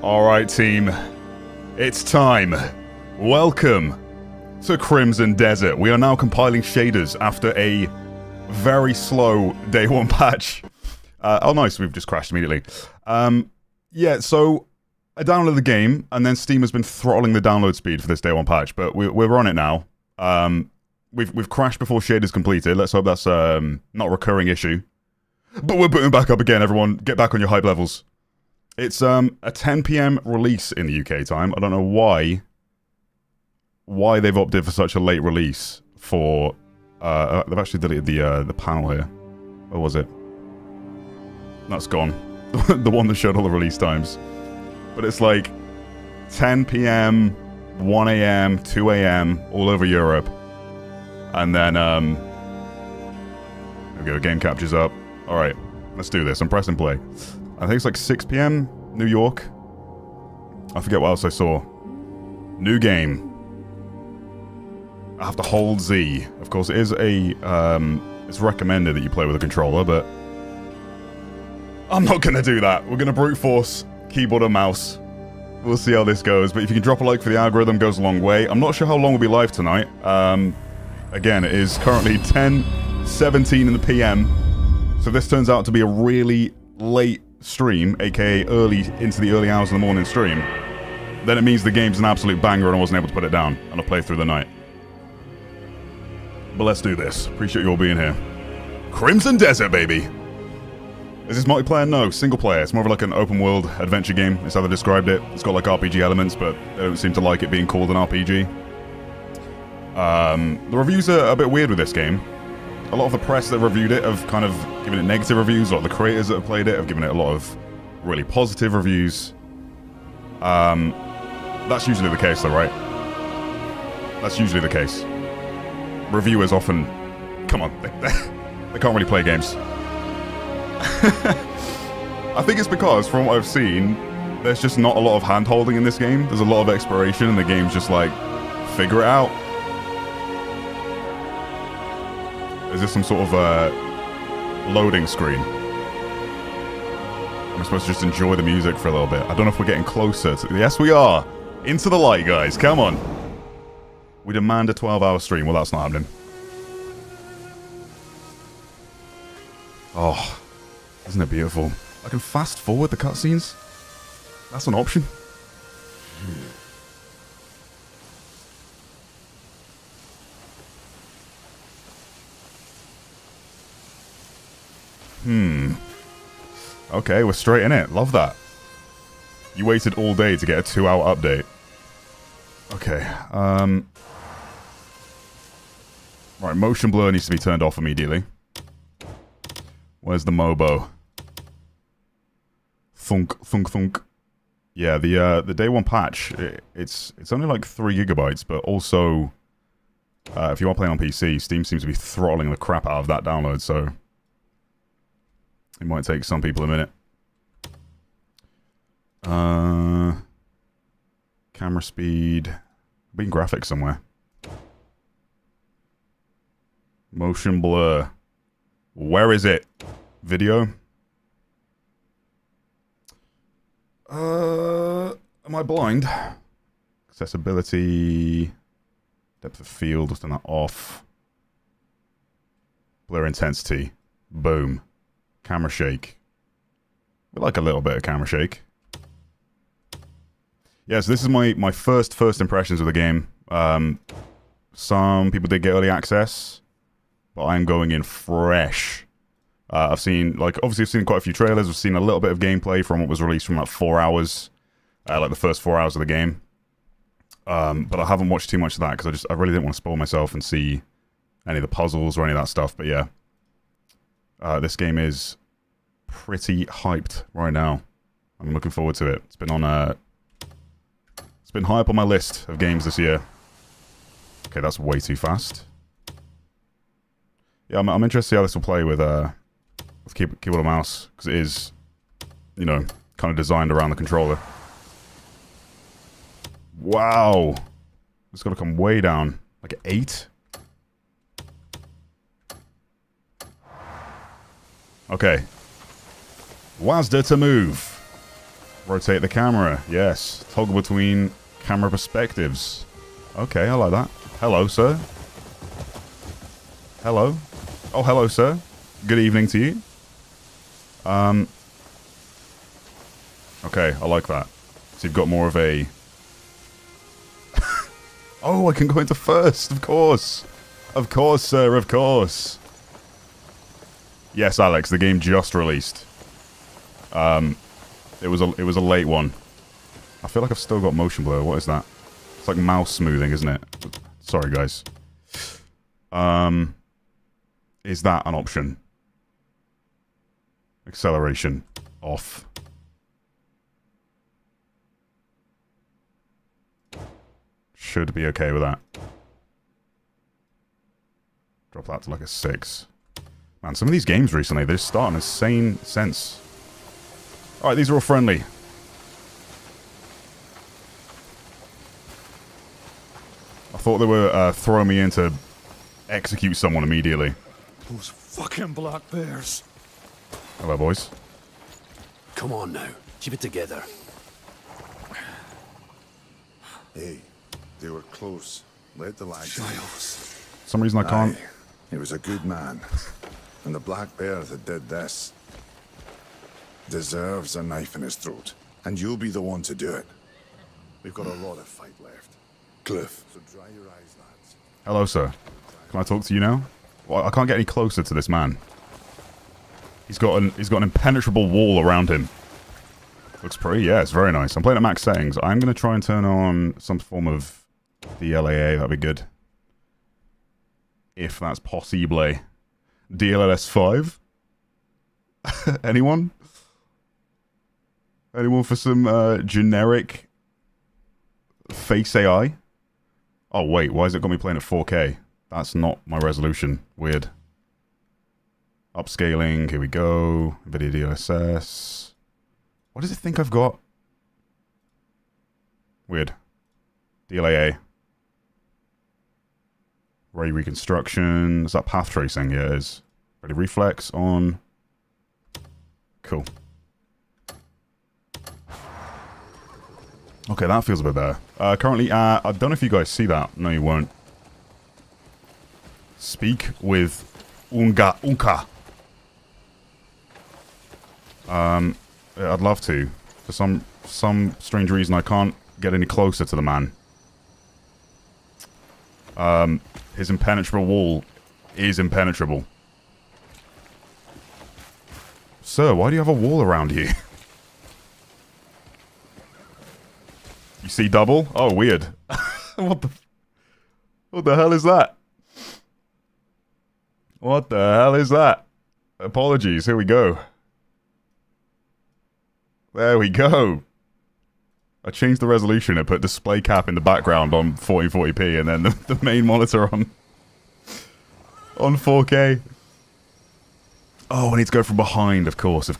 Alright team, it's time. Welcome to Crimson Desert. We are now compiling shaders after a very slow day one patch. Oh nice, we've just crashed immediately. Yeah, so I downloaded the game, and then Steam has been throttling the download speed for this day one patch, but we're on it now. We've crashed before shaders completed. Let's hope that's not a recurring issue. But we're booting back up again, everyone. Get back on your hype levels. It's a 10 PM release in the UK time. I don't know why they've opted for such a late release for... they've actually deleted the panel here. Where was it? That's gone. The one that showed all the release times. But it's like 10 PM, 1 AM, 2 AM, all over Europe. And then, there we go, game captures up. Alright, let's do this. I'm pressing play. I think it's like 6 PM, New York. I forget what else I saw. New game. I have to hold Z. Of course, it is a, it's recommended that you play with a controller, but I'm not gonna do that. We're gonna brute force keyboard and mouse. We'll see how this goes, but if you can drop a like for the algorithm, goes a long way. I'm not sure how long we'll be live tonight. Again, it is currently 10:17 in the PM, so this turns out to be a really late stream, aka early into the early hours of the morning stream, then it means the game's an absolute banger and I wasn't able to put it down, and I'll play through the night. But let's do this. Appreciate you all being here. Crimson Desert, baby! Is this multiplayer? No, single player. It's more of like an open world adventure game, is how they described it. It's got like RPG elements, but they don't seem to like it being called an RPG. The reviews are a bit weird with this game. A lot of the press that reviewed it have kind of given it negative reviews. A lot of the creators that have played it have given it a lot of really positive reviews. That's usually the case though, right? That's usually the case. Reviewers often... Come on, they can't really play games. I think it's because, from what I've seen, there's just not a lot of hand-holding in this game. There's a lot of exploration and the game's just like, figure it out. Is this some sort of loading screen? I'm supposed to just enjoy the music for a little bit. I don't know if we're getting closer to... Yes, we are! Into the light, guys. Come on. We demand a 12-hour stream. Well, that's not happening. Oh, isn't it beautiful? I can fast forward the cutscenes. That's an option. Okay, we're straight in it. Love that. You waited all day to get a 2-hour update. Okay, right, motion blur needs to be turned off immediately. Where's the Mobo? Thunk, thunk, thunk. Yeah, the day one patch, it's only like 3 gigabytes, but also, if you are playing on PC, Steam seems to be throttling the crap out of that download, so it might take some people a minute. Camera speed. Being graphics somewhere. Motion blur. Where is it? Video? Am I blind? Accessibility. Depth of field, let's turn that off. Blur intensity. Boom. Camera shake. We like a little bit of camera shake. Yeah, so this is my first impressions of the game. Some people did get early access, but I'm going in fresh. I've seen, like, obviously I've seen quite a few trailers. I've seen a little bit of gameplay from what was released from like 4 hours, like the first 4 hours of the game. But I haven't watched too much of that because I really didn't want to spoil myself and see any of the puzzles or any of that stuff. But yeah, this game is pretty hyped right now. I'm looking forward to it. It's been on it's been high up on my list of games this year. Okay, that's way too fast. Yeah, I'm interested to see how this will play with keyboard and mouse, because it is, you know, kind of designed around the controller. Wow! It's got to come way down, like 8. Okay. WASD to move. Rotate the camera. Yes. Toggle between camera perspectives. Okay, I like that. Hello, sir. Hello. Oh, hello, sir. Good evening to you. Okay, I like that. So you've got more of a... Oh, I can go into first, of course. Of course, sir, of course. Yes, Alex, the game just released. It was a late one. I feel like I've still got motion blur. What is that? It's like mouse smoothing, isn't it? Sorry, guys. Is that an option? Acceleration off. Should be okay with that. Drop that to like a 6. Man, some of these games recently, they just start in a sane sense. Alright, these are all friendly. I thought they were throwing me in to execute someone immediately. Those fucking black bears. Hello, boys. Come on now, keep it together. Hey, they were close. Let the lad Giles. For some reason I can't... Aye, he was a good man. And the black bear that did this deserves a knife in his throat. And you'll be the one to do it. We've got a lot of fight left. Cliff, so dry your eyes, lads. Hello, sir. Can I talk to you now? Well, I can't get any closer to this man. He's got an impenetrable wall around him. Looks pretty, yeah, it's very nice. I'm playing at max settings. I'm going to try and turn on some form of DLAA, that'd be good. If that's possible. DLSS 5? Anyone? Anyone for some generic face AI? Oh wait, why has it got me playing at 4K? That's not my resolution. Weird. Upscaling, here we go. NVIDIA DLSS. What does it think I've got? Weird. DLAA. Ray reconstruction. Is that path tracing? Yeah, it is. Ready reflex on. Cool. Okay, that feels a bit better. Currently, I don't know if you guys see that. No, you won't. Speak with Unka. I'd love to. For some strange reason, I can't get any closer to the man. His impenetrable wall is impenetrable. Sir, why do you have a wall around you? You see double? Oh, weird. What the hell is that? What the hell is that? Apologies, here we go. There we go. I changed the resolution and put display cap in the background on 1440p and then the main monitor on 4K. Oh, I need to go from behind, of course.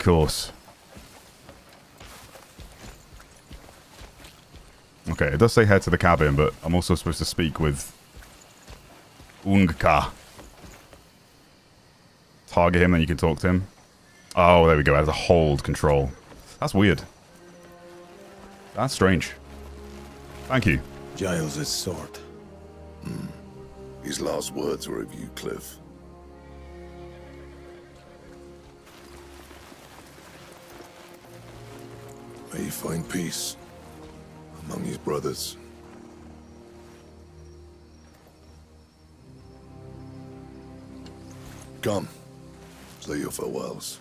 Okay, it does say head to the cabin, but I'm also supposed to speak with Ungka. Target him, then you can talk to him. Oh, there we go. It has a hold control. That's weird. That's strange. Thank you. Giles' sword. His last words were of you, Cliff. May he find peace among his brothers. Come, say your farewells.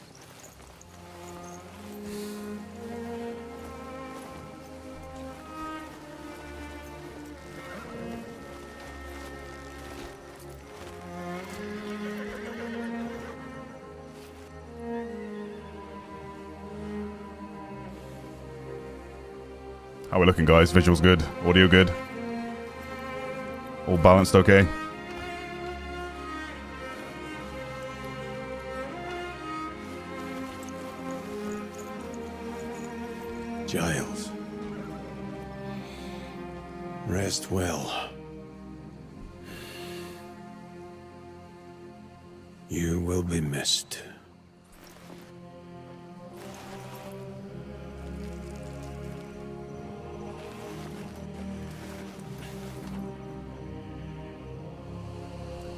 How we looking, guys? Visuals good? Audio good? All balanced okay? Giles. Rest well. You will be missed.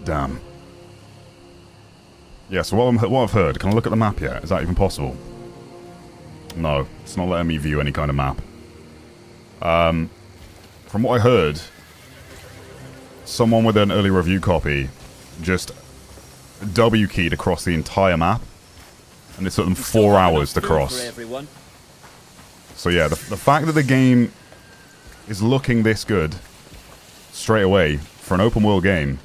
Damn. Yeah, so what I've heard, can I look at the map yet? Is that even possible? No, it's not letting me view any kind of map. From what I heard, someone with an early review copy just W-keyed across the entire map, and it took them 4 hours to cross. So yeah, the fact that the game is looking this good straight away for an open world game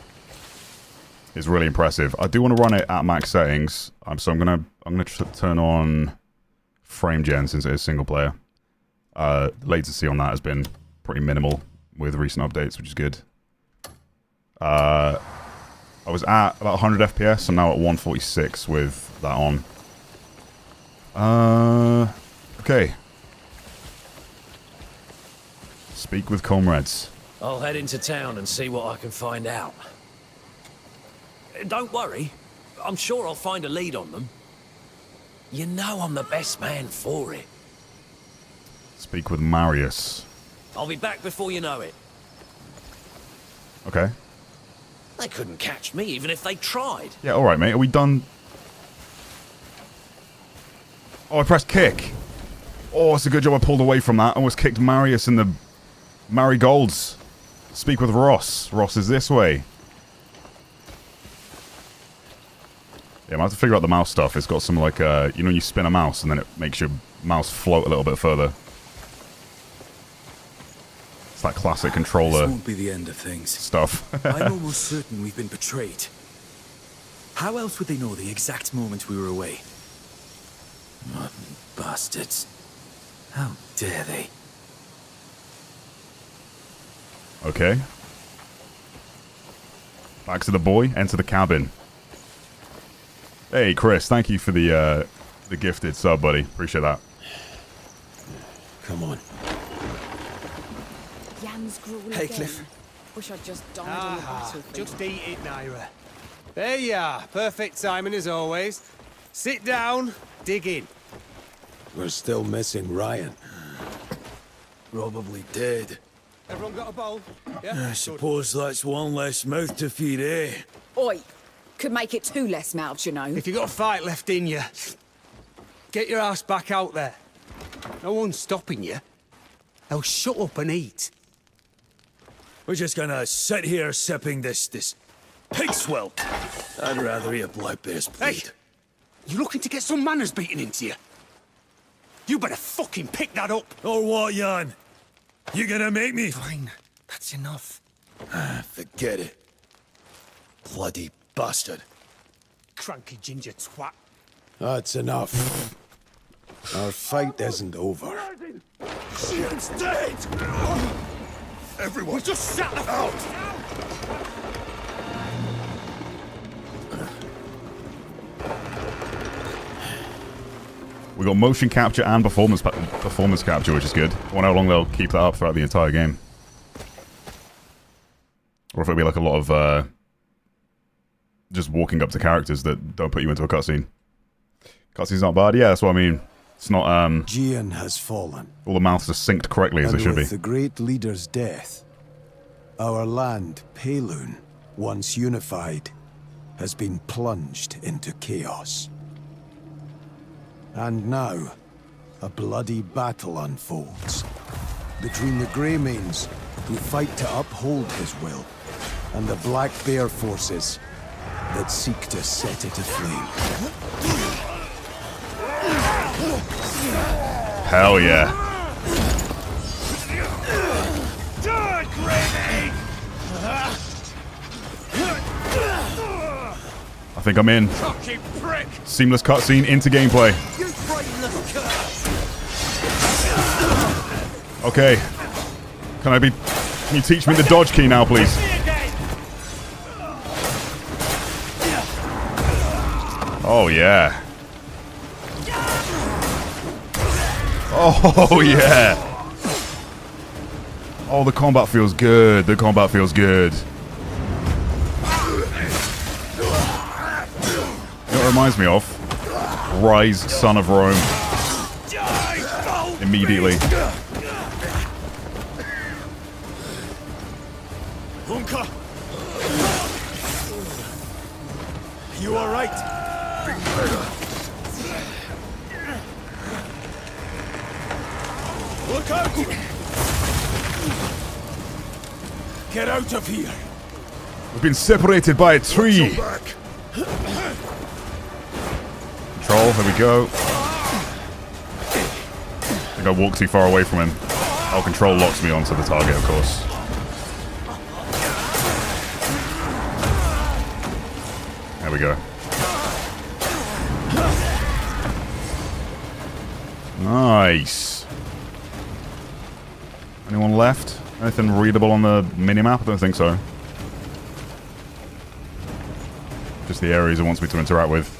is really impressive. I do want to run it at max settings, so I'm gonna turn on frame gen since it is single player. Latency on that has been pretty minimal with recent updates, which is good. I was at about 100 FPS. I'm now at 146 with that on. Okay. Speak with comrades. I'll head into town and see what I can find out. Don't worry. I'm sure I'll find a lead on them. You know I'm the best man for it. Speak with Marius. I'll be back before you know it. Okay. They couldn't catch me even if they tried. Yeah, alright, mate. Are we done? Oh, I pressed kick. Oh, it's a good job I pulled away from that. I almost kicked Marius in the marigolds. Speak with Ross. Ross is this way. Yeah, I'm gonna have to figure out the mouse stuff. It's got some, like, you know when you spin a mouse and then it makes your mouse float a little bit further. It's that classic controller This won't be the end of things. stuff. I'm almost certain we've been betrayed. How else would they know the exact moment we were away? Rotten bastards. How dare they? Okay. Back to the boy. Enter the cabin. Hey, Chris. Thank you for the gifted sub, buddy. Appreciate that. Come on. Hey, Cliff. Wish I'd just died on the battlefield. Just eat it, Naira. There you are. Perfect timing as always. Sit down, dig in. We're still missing Ryan. Probably dead. Everyone got a bowl? Yeah? I suppose that's one less mouth to feed, eh? Oi, could make it 2 less mouths, you know. If you got a fight left in you, get your ass back out there. No one's stopping you. Now shut up and eat. We're just gonna sit here sipping this pig swill. I'd rather eat a black bear's Hey! bleed. You looking to get some manners beaten into you? You better fucking pick that up. Or what, Jan? You gonna make me? Fine. That's enough. Forget it. Bloody bastard. Cranky ginger twat. That's enough. Our fight isn't over. She's dead! Everyone, Just shut the out! We got motion capture and performance capture, which is good. I wonder how long they'll keep that up throughout the entire game. Or if it'll be like a lot of just walking up to characters that don't put you into a cutscene. Cutscene's not bad, yeah, that's what I mean. It's not Gian has fallen. all the mouths are synced correctly as they And should be. with the great leader's death, our land, Pelun, once unified, has been plunged into chaos. And now, a bloody battle unfolds between the Greymanes, who fight to uphold his will, and the Black Bear forces that seek to set it aflame. Hell yeah. Die, Granny! I think I'm in. Fucking prick! Seamless cutscene into gameplay. You brainless curse! Okay. Can you teach me the dodge key now, please? Me again! Oh, yeah. Oh, yeah. Oh, the combat feels good. The combat feels good. You know what it reminds me of? Rise, Son of Rome. Immediately. You all right? Look out! Get out of here! We've been separated by a tree. Control, there we go. I think I walked too far away from him. Oh, control locks me onto the target, of course. There we go. Nice. Anyone left? Anything readable on the minimap? I don't think so. Just the areas it wants me to interact with.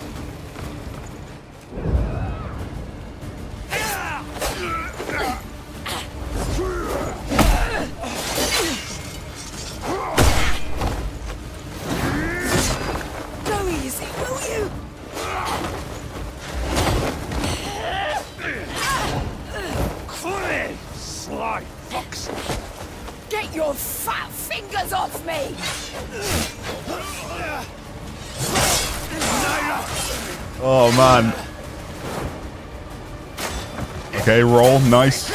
Go easy, will you? Sly fox! Get your fat fingers off me! Oh, man. Okay, roll. Nice.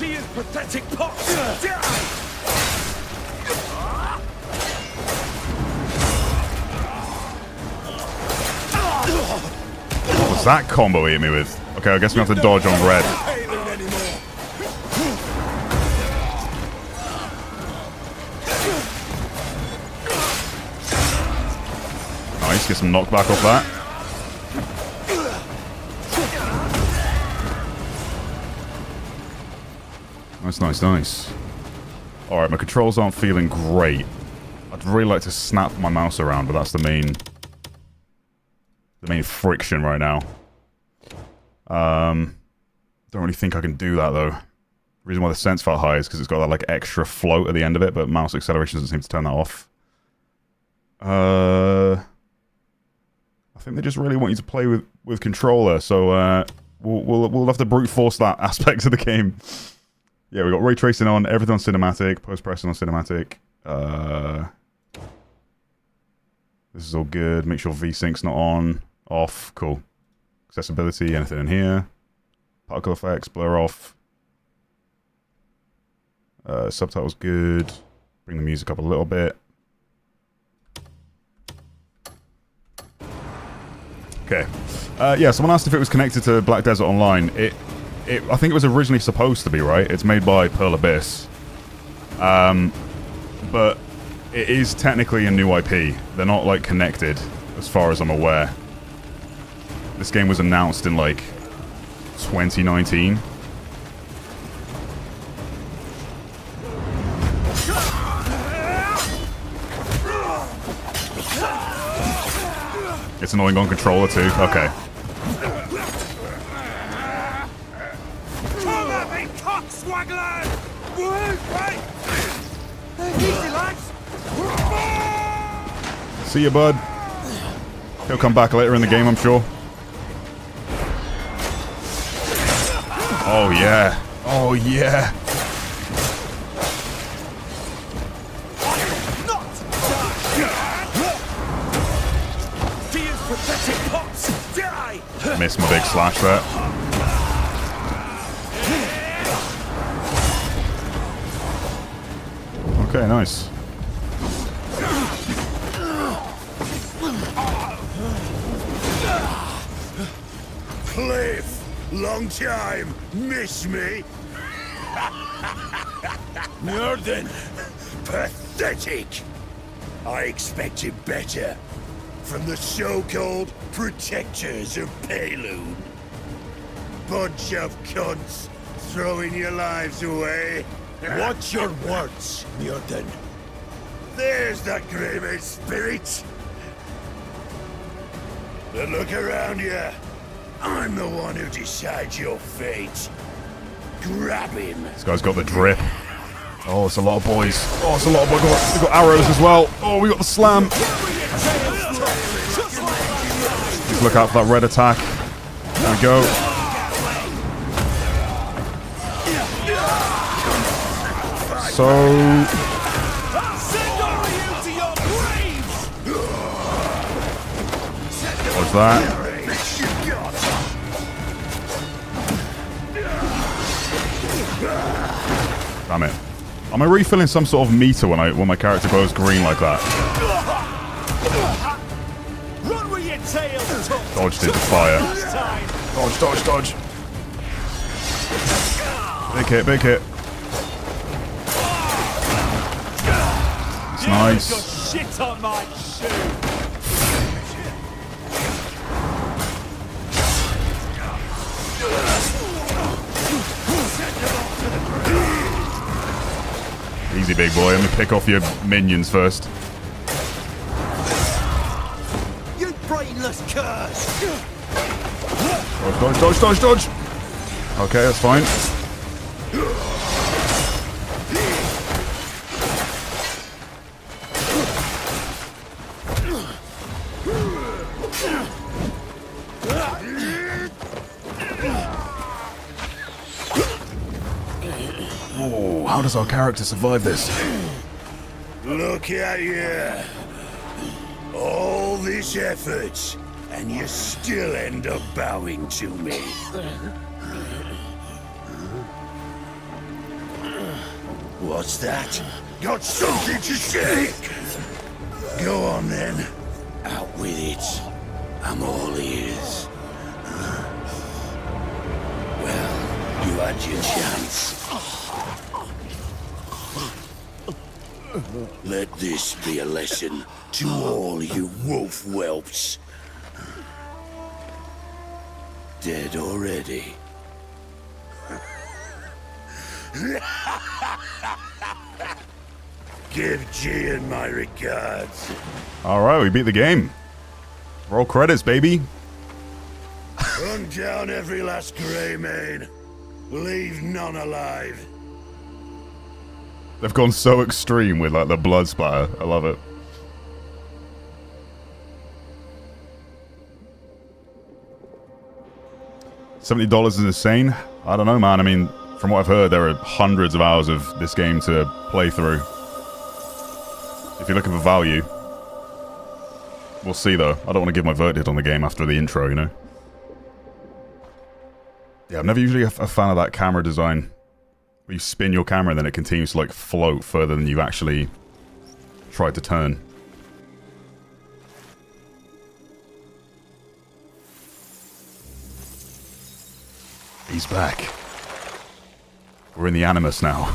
Be his pathetic pox! What was that combo he hit me with? Okay, I guess we have to dodge on red. Nice, get some knockback off that. Nice, nice. Alright, my controls aren't feeling great. I'd really like to snap my mouse around, but that's the main friction right now. Don't really think I can do that though. The reason why the sense felt high is because it's got that like extra float at the end of it, but mouse acceleration doesn't seem to turn that off. I think they just really want you to play with controller, so we'll have to brute force that aspect of the game. Yeah, we got ray tracing on, everything on cinematic, post processing on cinematic. This is all good. Make sure VSync's not on, off, cool. Accessibility, anything in here. Particle effects, blur off. Subtitles good. Bring the music up a little bit. Okay. Yeah, someone asked if it was connected to Black Desert Online. I think it was originally supposed to be, right? It's made by Pearl Abyss. But it is technically a new IP. They're not, like, connected, as far as I'm aware. This game was announced in, like, 2019. It's annoying on controller, too. Okay. Come at me, cockswaggler! Right! Easy, lads! See you, bud. He'll come back later in the game, I'm sure. Oh, yeah. Oh, yeah. Missed my big slash there. Okay, nice. Cliff, long time. Miss me? Mjordan! Pathetic. I expected better. From the so-called protectors of Payloon. Bunch of cunts throwing your lives away. Watch your words, Mjordan. There's the Grimmer spirit. But look around you. I'm the one who decides your fate. Grab him. This guy's got the drip. Oh, it's a lot of boys. Oh, it's a lot of boys. We've got arrows as well. Oh, we got the slam. Just look out for that red attack. There we go. So... Dodge that. Damn it. Am I refilling some sort of meter when my character goes green like that? Run with your tail, Dodged into fire. Dodge, dodge, dodge. Big hit, big hit. It's nice. Shit on my shoe. Easy, big boy. Let me pick off your minions first. You brainless curse! Dodge, dodge, dodge, dodge, dodge. Okay, that's fine. Oh, how does our character survive this? Look at you. All this effort, and you still end up bowing to me. What's that? Got something to say? Go on then. Out with it. I'm all ears. Well, you had your chance. Let this be a lesson to all you wolf whelps. Dead already. Give Gian my regards. Alright, we beat the game. Roll credits, baby. Hunt down every last grey mane. Leave none alive. They've gone so extreme with like the blood splatter. I love it. $70 is insane. I don't know, man. I mean, from what I've heard, there are hundreds of hours of this game to play through. If you're looking for value, we'll see though. I don't want to give my verdict on the game after the intro, you know. Yeah, I'm never usually a fan of that camera design. Where you spin your camera and then it continues to like float further than you've actually tried to turn. He's back. We're in the Animus now.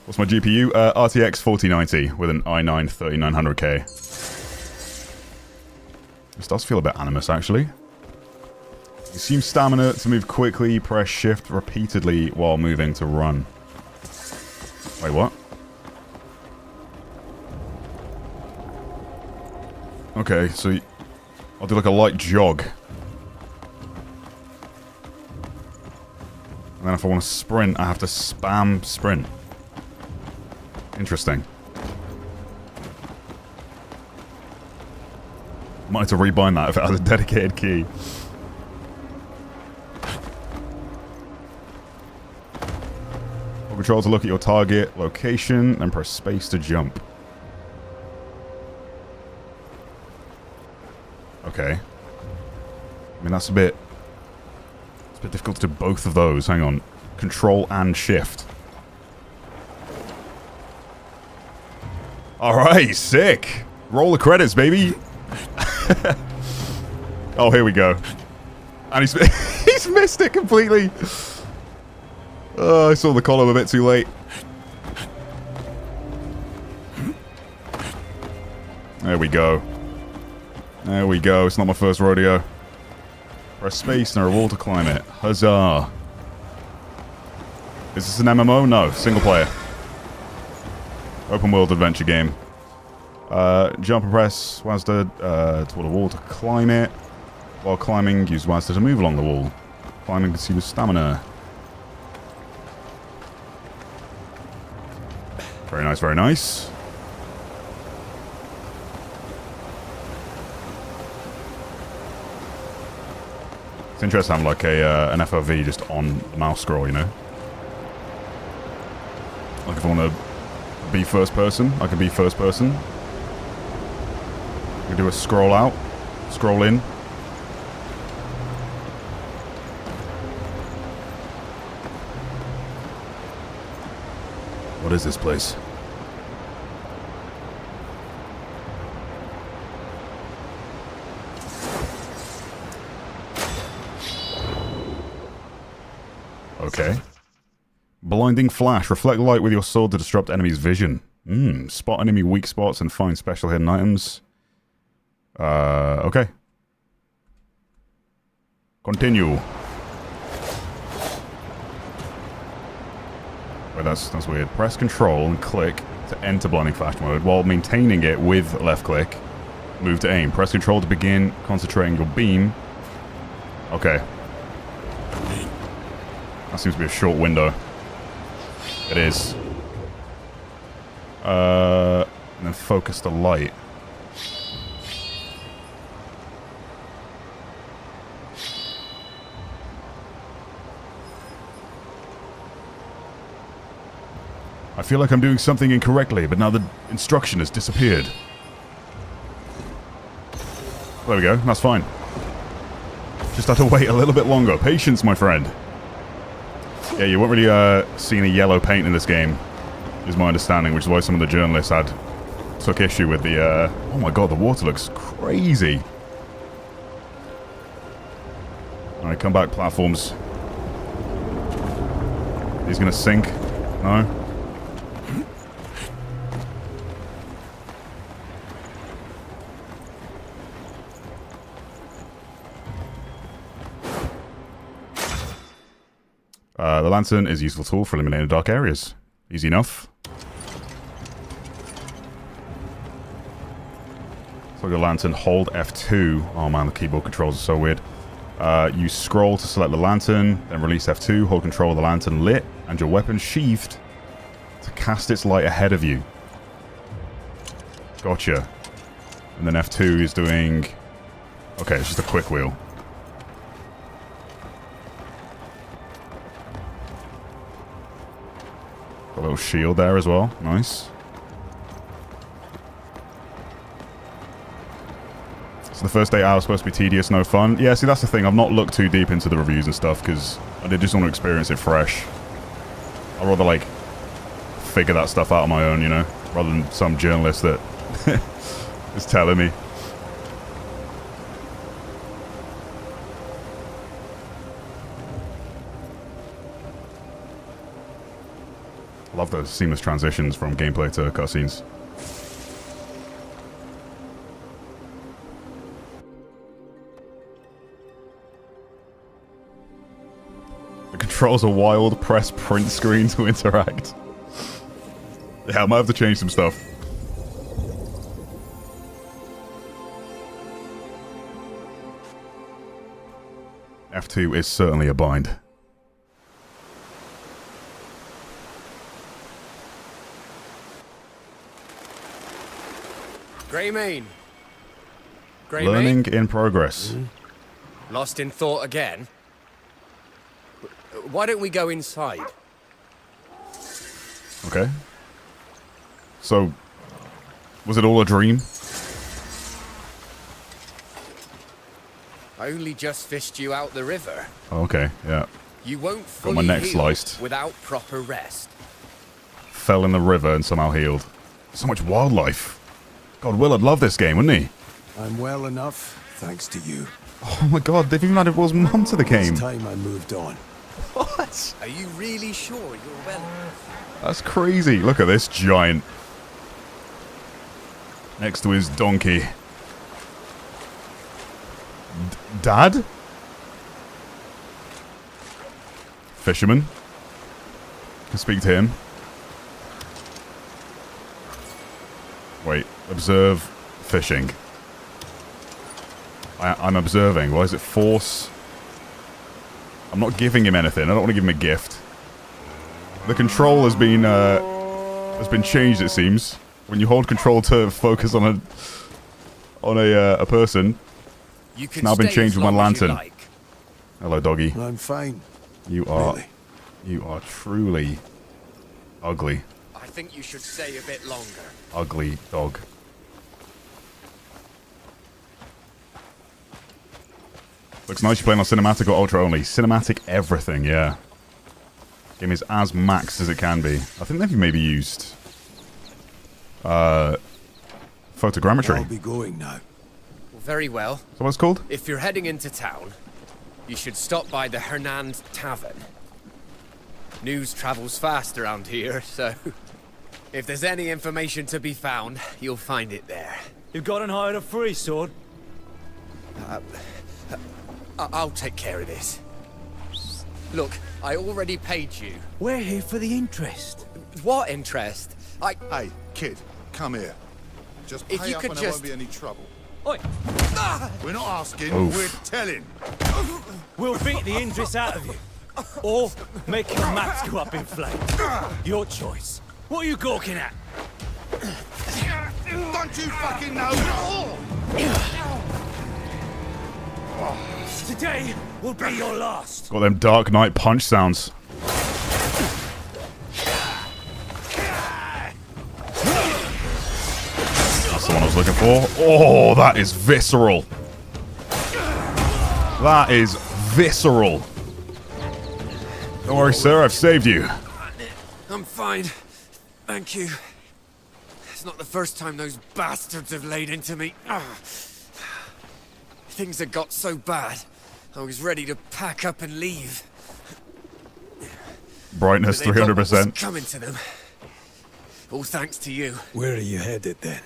What's my GPU? RTX 4090 with an i9 3900K. This does feel a bit Animus actually. Consume stamina to move quickly, press shift repeatedly while moving to run. Wait, what? Okay, so I'll do like a light jog. And then if I want to sprint, I have to spam sprint. Interesting. Might have to rebind that if it has a dedicated key. Control to look at your target location, then press space to jump. Okay. I mean, it's a bit difficult to do both of those. Hang on. Control and shift. Alright, sick. Roll the credits, baby. Oh, here we go. And he's missed it completely. Oh, I saw the column a bit too late. There we go. There we go. It's not my first rodeo. Press space and a wall to climb it. Huzzah. Is this an MMO? No. Single player. Open world adventure game. Jump and press WASD toward a wall to climb it. While climbing, use WASD to move along the wall. Climbing consumes stamina. Very nice, very nice. It's interesting having like an FOV just on the mouse scroll, you know? Like if I want to be first person, I can be first person. I can do a scroll out, scroll in, What is this place? Okay. Blinding flash. Reflect light with your sword to disrupt enemy's vision. Spot enemy weak spots and find special hidden items. Okay. Continue. Wait, that's weird. Press control and click to enter blinding flash mode while maintaining it with left click. Move to aim. Press control to begin concentrating your beam. Okay. That seems to be a short window. It is. And then focus the light. I feel like I'm doing something incorrectly, but now the instruction has disappeared. There we go, that's fine. Just have to wait a little bit longer. Patience, my friend. Yeah, you won't really see any yellow paint in this game, is my understanding, which is why some of the journalists took issue with the, oh my god, the water looks crazy. Alright, come back, platforms. He's gonna sink. No? The lantern is a useful tool for eliminating dark areas. Easy enough. So your lantern, hold F2. Oh man, the keyboard controls are so weird. You scroll to select the lantern, then release F2, hold control of the lantern lit, and your weapon sheathed to cast its light ahead of you. Gotcha. And then F2 is doing... Okay, it's just a quick wheel. A little shield there as well. Nice. So the first 8 hours supposed to be tedious, no fun. Yeah, see, that's the thing. I've not looked too deep into the reviews and stuff because I did just want to experience it fresh. I'd rather, like, figure that stuff out on my own, you know, rather than some journalist that is telling me. Love those seamless transitions from gameplay to cutscenes. The controls are wild. Press print screen to interact. Yeah, I might have to change some stuff. F2 is certainly a bind. Greymane. Learning in progress. Lost in thought again? Why don't we go inside? Okay. So, was it all a dream? I only just fished you out the river. Oh, okay, yeah. You won't Got fully my neck heal sliced. without proper rest. Fell in the river and somehow healed. So much wildlife. God, Will would love this game, wouldn't he? I'm well enough, thanks to you. Oh my god, they've even added Will's mum to the game. It's time I moved on. What? Are you really sure you're well? That's crazy. Look at this giant. Next to his donkey. Dad? Fisherman. Can speak to him. Wait, observe fishing. I'm observing. Why is it force? I'm not giving him anything. I don't want to give him a gift. The control has been changed, it seems. When you hold control to focus on a person, You it's can now been stay changed as with my long as you lantern. like. Hello, doggy. I'm fine. You are, Really? you are truly ugly, I think you should stay a bit longer. ugly dog. Looks nice you're playing on cinematic or ultra only. Cinematic everything, yeah. Game is as maxed as it can be. I think they've maybe used photogrammetry. I'll be going now. Very well. Is that what it's called? If you're heading into town, you should stop by the Hernand Tavern. News travels fast around here, so if there's any information to be found, you'll find it there. You got and hired a free sword? I'll take care of this. Look, I already paid you. We're here for the interest. What interest? Hey, kid, come here. Just If pay you up could and there just- won't be any trouble. Oi, We're not asking, Oof. we're telling. we'll beat the interest out of you. Or make your maps go up in flames. Your choice. What are you gawking at? Don't you fucking know? Today will be your last. Got them Dark Knight punch sounds. That's the one I was looking for. Oh, that is visceral. That is visceral. Don't worry, sir, I've saved you. I'm fine. Thank you. It's not the first time those bastards have laid into me. Things had got so bad, I was ready to pack up and leave. Brightness But they got what was 300%. coming to them. All thanks to you. Where are you headed then?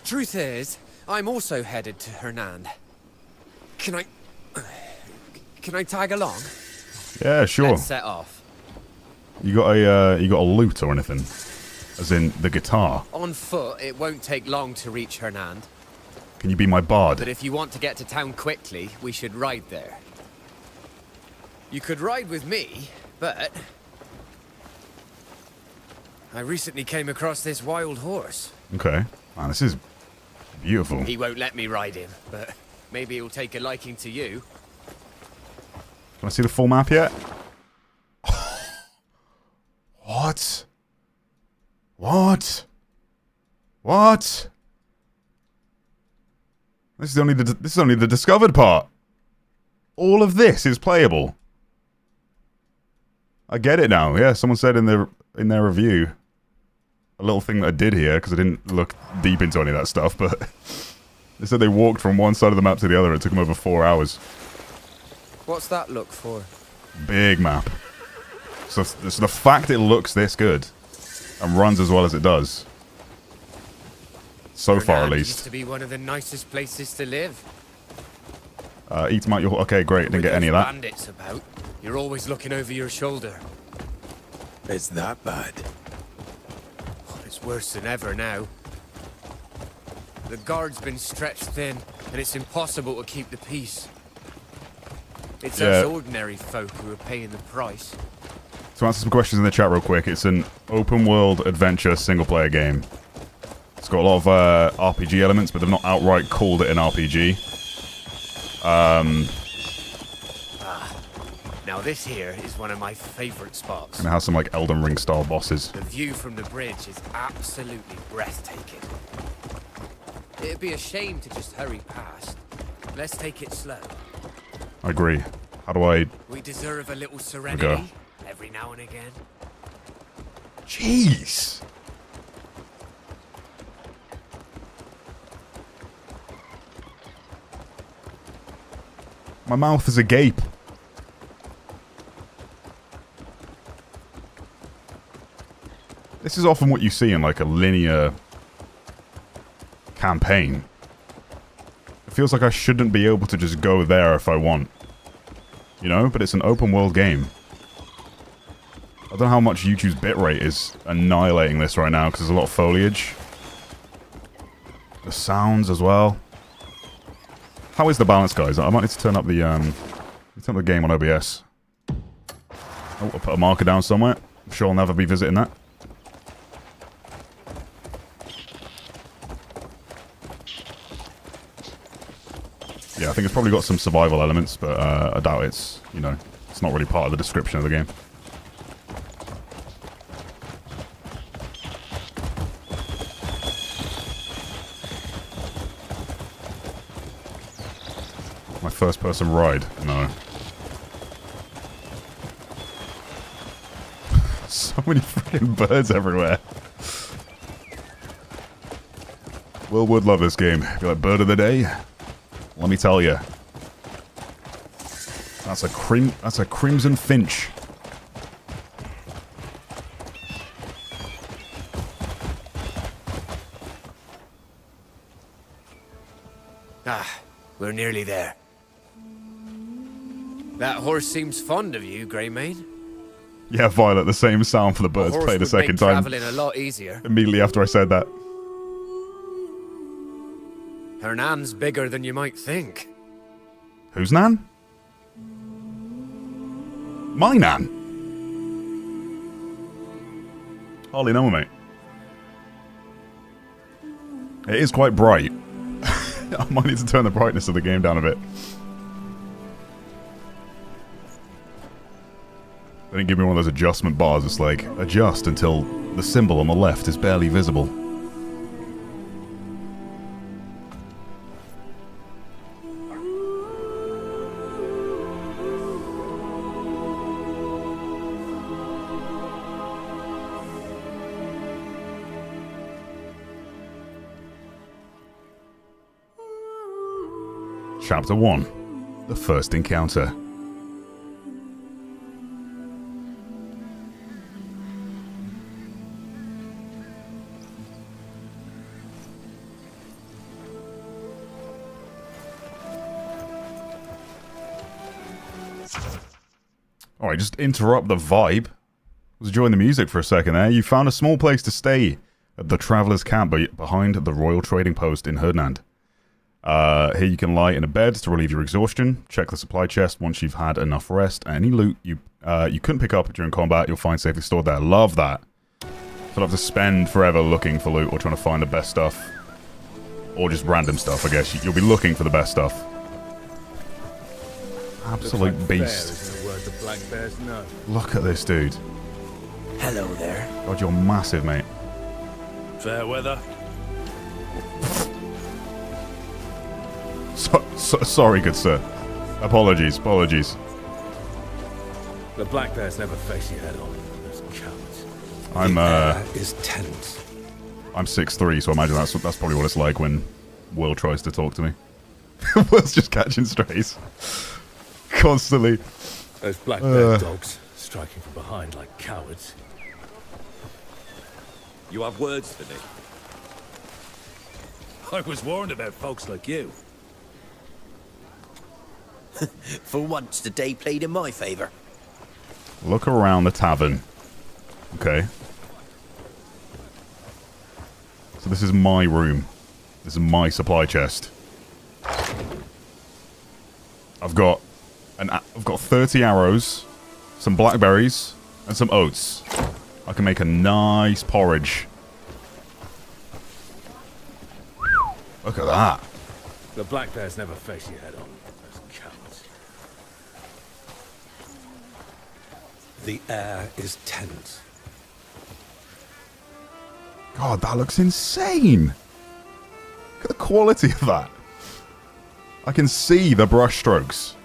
Truth is, I'm also headed to Hernand. Can I tag along? Yeah, sure. Let's set off. You got a lute or anything? As in the guitar. On foot, it won't take long to reach Hernand. Can you be my bard? But if you want to get to town quickly, we should ride there. You could ride with me, but I recently came across this wild horse. Okay. Man, this is beautiful. He won't let me ride him, but maybe he'll take a liking to you. Can I see the full map yet? What? What? What? This is only the discovered part. All of this is playable. I get it now. Yeah, someone said in their review a little thing that I did here because I didn't look deep into any of that stuff, but they said they walked from one side of the map to the other. It took them over 4 hours. What's that look for? Big map. So the fact it looks this good and runs as well as it does, so far at Hernand least. used to be one of the nicest places to live. Eat them out your... Okay, great. Didn't With get any of those that. bandits about, you're always looking over your shoulder. It's that bad. It's worse than ever now. The guard's been stretched thin, and it's impossible to keep the peace. It's us ordinary folk who are paying the price. To answer some questions in the chat real quick, it's an open-world adventure single-player game. It's got a lot of RPG elements, but they've not outright called it an RPG. Now this here is one of my favourite spots. And it has some, like, Elden Ring-style bosses. The view from the bridge is absolutely breathtaking. It'd be a shame to just hurry past. Let's take it slow. I agree. How do I... We deserve a little serenity every now and again. Jeez! My mouth is agape. This is often what you see in, like, a linear campaign. It feels like I shouldn't be able to just go there if I want. You know? But it's an open world game. I don't know how much YouTube's bitrate is annihilating this right now, because there's a lot of foliage. The sounds as well. How is the balance, guys? I might need to turn up the game on OBS. Oh, I'll put a marker down somewhere. I'm sure I'll never be visiting that. Yeah, I think it's probably got some survival elements, but I doubt it's, you know, it's not really part of the description of the game. My first person ride? No. So many freaking birds everywhere. Will would love this game. Be like, bird of the day? Let me tell you. That's a crimson finch. Ah, we're nearly there. That horse seems fond of you, Greymane. Yeah, Violet, the same sound for the birds played a second time. Traveling a lot easier. Immediately after I said that. Her nan's bigger than you might think. Whose nan? My nan? Hardly know, mate. It is quite bright. I might need to turn the brightness of the game down a bit. They didn't give me one of those adjustment bars. It's like, adjust until the symbol on the left is barely visible. Chapter 1. The First Encounter. Alright, just interrupt the vibe. I was enjoying the music for a second there. You found a small place to stay at the Traveller's Camp behind the Royal Trading Post in Herdnand. Here you can lie in a bed to relieve your exhaustion. Check the supply chest once you've had enough rest. Any loot you couldn't pick up during combat, you'll find safely stored there. Love that. So I'll have to spend forever looking for loot or trying to find the best stuff. Or just random stuff, I guess. You'll be looking for the best stuff. Absolute like beast. Word the black bears know. Look at this dude. Hello there. God, you're massive, mate. Fair weather. Sorry, good sir. Apologies. The black bears never face you head on. Those cowards. I'm Is tense. I'm 6'3", so I imagine that's probably what it's like when Will tries to talk to me. Will's just catching strays. Constantly. Those black bear dogs striking from behind like cowards. You have words for me? I was warned about folks like you. For once, the day played in my favour. Look around the tavern. Okay. So this is my room. This is my supply chest. I've got 30 arrows, some blackberries, and some oats. I can make a nice porridge. Look at that. The black bears never face you head on. Those cowards. The air is tense. God, that looks insane. Look at the quality of that. I can see the brush strokes.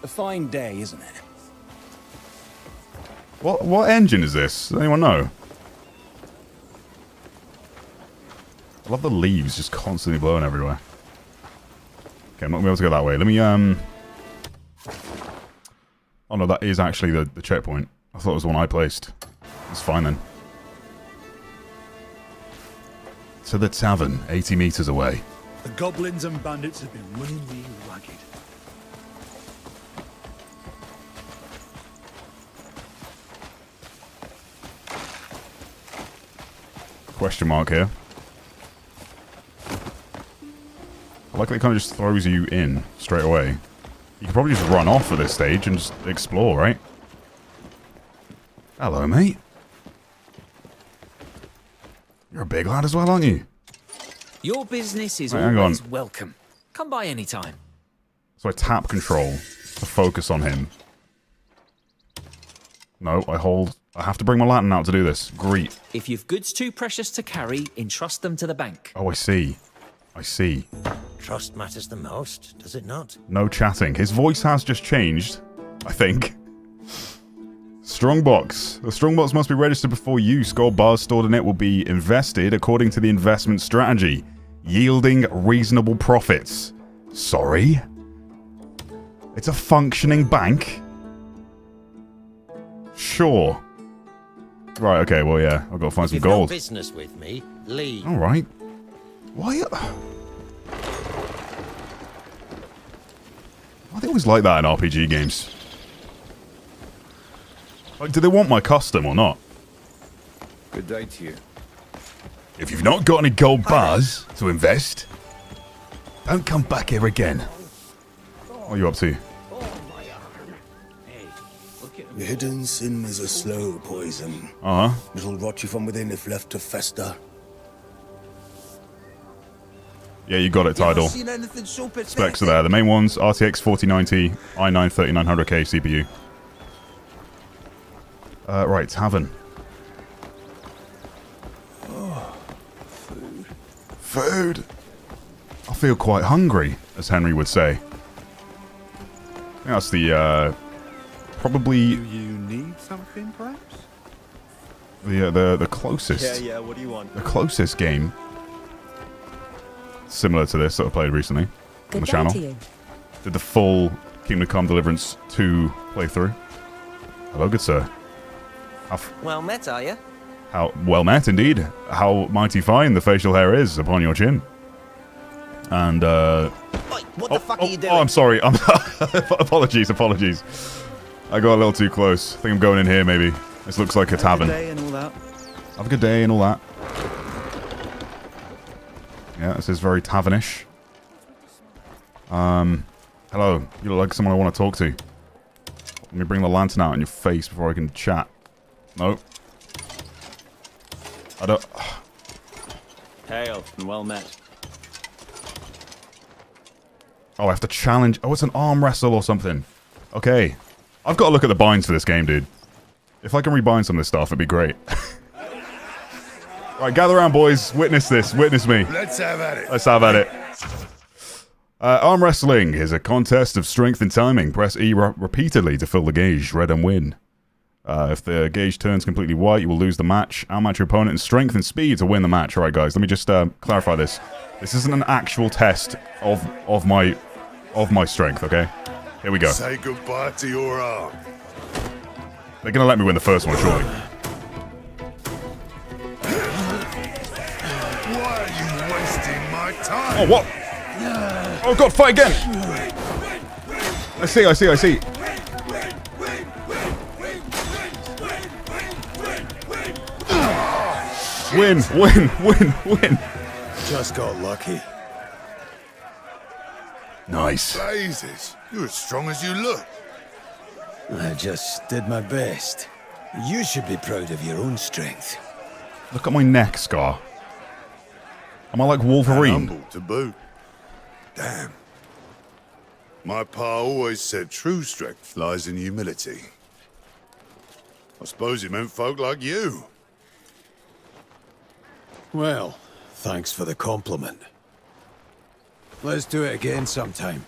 A fine day, isn't it? What engine is this? Does anyone know? I love the leaves just constantly blowing everywhere. Okay, I'm not going to be able to go that way. Let me, Oh no, that is actually the checkpoint. I thought it was the one I placed. It's fine then. To the tavern, 80 meters away. The goblins and bandits have been running me ragged. Question mark here. I like that it kind of just throws you in straight away. You could probably just run off at this stage and just explore, right? Hello, mate. You're a big lad as well, aren't you? Your business is Right, hang always on. welcome. Come by any time. So I tap control to focus on him. No, I have to bring my lantern out to do this. Greet. If you've goods too precious to carry, entrust them to the bank. Oh, I see. I see. Trust matters the most, does it not? No chatting. His voice has just changed, I think. Strongbox. The strongbox must be registered before use. Gold bars stored in it will be invested according to the investment strategy, yielding reasonable profits. Sorry? It's a functioning bank? Sure. Right, okay, well, yeah. I've got to find some gold. Business with me, leave. Alright. Why they always like that in RPG games? Like, do they want my custom or not? Good day to you. If you've not got any gold bars to invest, don't come back here again. What are you up to? Hidden sin is a slow poison. Uh-huh. It'll rot you from within if left to fester. Yeah, you got it, Tidal. Specs are there. The main ones, RTX 4090, i9 3900K CPU. Right, tavern. Oh, food. Food! I feel quite hungry, as Henry would say. I think that's the, probably... Do you need something, perhaps? The closest... Yeah, what do you want? The closest game similar to this that I played recently on the channel. Did the full Kingdom Come Deliverance 2 playthrough. Hello, good sir. Well met, are you? How well met, indeed. How mighty fine the facial hair is upon your chin. And, What the fuck are you doing? Oh, I'm sorry. Apologies. I got a little too close. I think I'm going in here, maybe. This looks like a tavern. Have a good day and all that. Have a good day and all that. Yeah, this is very tavernish. Hello. You look like someone I want to talk to. Let me bring the lantern out in your face before I can chat. No. I don't... Hail and well met. Oh, I have to challenge... Oh, it's an arm wrestle or something. Okay. I've got to look at the binds for this game, dude. If I can rebind some of this stuff, it'd be great. Right, gather around, boys. Witness this. Witness me. Let's have at it. Let's have at it. Arm wrestling is a contest of strength and timing. Press E repeatedly to fill the gauge. Red and win. If the gauge turns completely white, you will lose the match. Outmatch your opponent in strength and speed to win the match. Alright, guys, let me just clarify this. This isn't an actual test of my strength, okay? Here we go. Say goodbye to your arm. They're gonna let me win the first one, surely. Why are you wasting my time? Oh, what? Oh, God, fight again! I see. Win. Just got lucky. Nice. Blazes, you're as strong as you look. I just did my best. You should be proud of your own strength. Look at my neck scar. Am I like Wolverine? Humble to boot. Damn. My pa always said true strength lies in humility. I suppose he meant folk like you. Well, thanks for the compliment. Let's do it again sometime.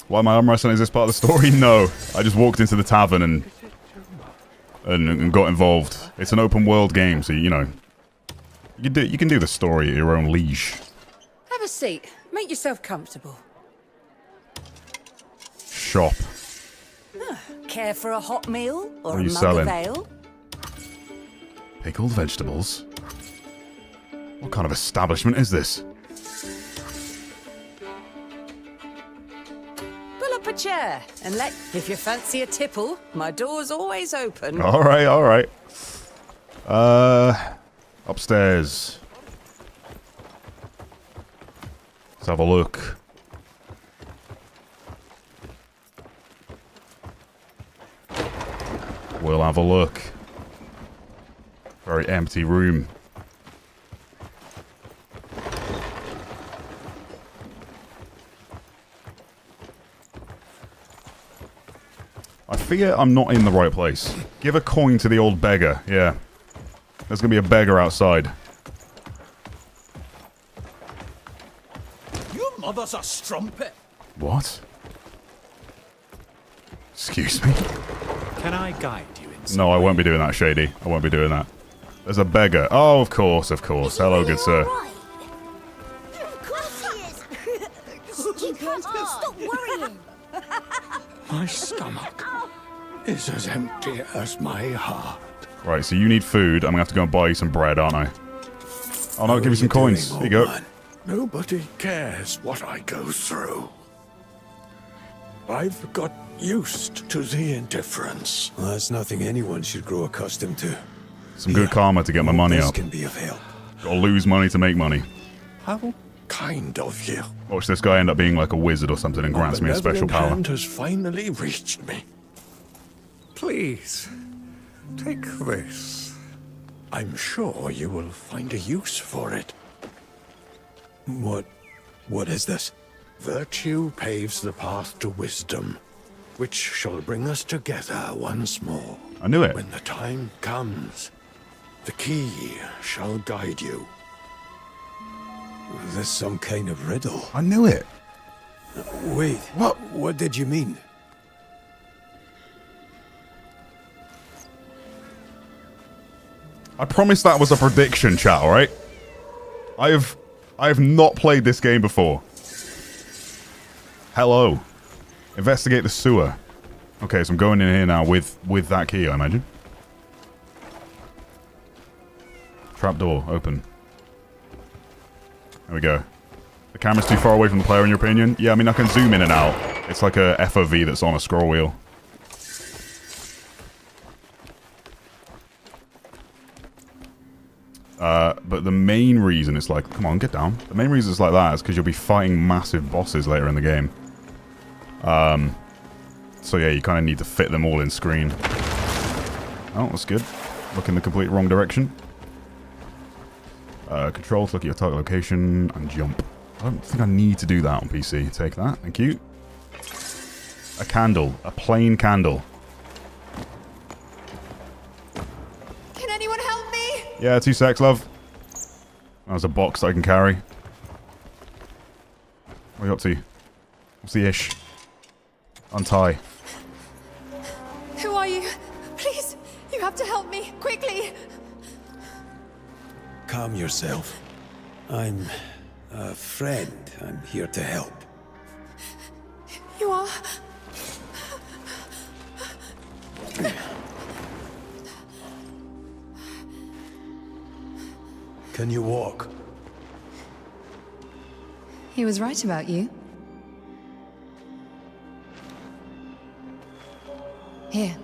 Why am I arm wrestling? Is this part of the story? No. I just walked into the tavern and got involved. It's an open world game, so you know. You can do the story at your own leash. Have a seat. Make yourself comfortable. Shop. Care for a hot meal or What are a you mug selling? of ale? Pickled vegetables? What kind of establishment is this? Pull up a chair and if you fancy a tipple, my door's always open. Alright. Upstairs. Let's have a look. We'll have a look. Very empty room. I fear I'm not in the right place. Give a coin to the old beggar. Yeah. There's gonna be a beggar outside. Your mother's a strumpet. What? Excuse me? Can I guide you in some No, I way? won't be doing that, Shady. I won't be doing that. There's a beggar. Oh, of course, of course. Hello, good sir. Of course he is. Stop worrying. My stomach is as empty as my heart. Right, so you need food. I'm gonna have to go and buy you some bread, aren't I? Oh, no, I'll give you some coins. Here you go. Nobody cares what I go through. I've got used to the indifference. Well, that's nothing anyone should grow accustomed to. Some good karma to get my money This up. can be of help. Gotta lose money to make money. How kind of you. Watch this guy end up being like a wizard or something and grants me a special Benevolent power. hand has finally reached me. Please, take this. I'm sure you will find a use for it. What is this? Virtue paves the path to wisdom, which shall bring us together once more. I knew it. When the time comes, the key shall guide you. Is this some kind of riddle? I knew it. Wait, what did you mean? I promise that was a prediction, chat, alright? I have not played this game before. Hello. Investigate the sewer. Okay, so I'm going in here now with that key, I imagine. Trapdoor, open. There we go. The camera's too far away from the player, in your opinion? Yeah, I mean, I can zoom in and out. It's like a FOV that's on a scroll wheel. But the main reason it's like... Come on, get down. The main reason it's like that is because you'll be fighting massive bosses later in the game. So yeah, you kind of need to fit them all in screen. Oh, that's good. Look in the complete wrong direction. Control to look at your target location and jump. I don't think I need to do that on PC. Take that, thank you. A candle. A plain candle. Can anyone help me? Yeah, 2 secs, love. There's a box that I can carry. What are you up to? What's the ish? Untie. Who are you? Please, you have to help me, quickly. Calm yourself. I'm a friend. I'm here to help. You are? Can you walk? He was right about you. Here.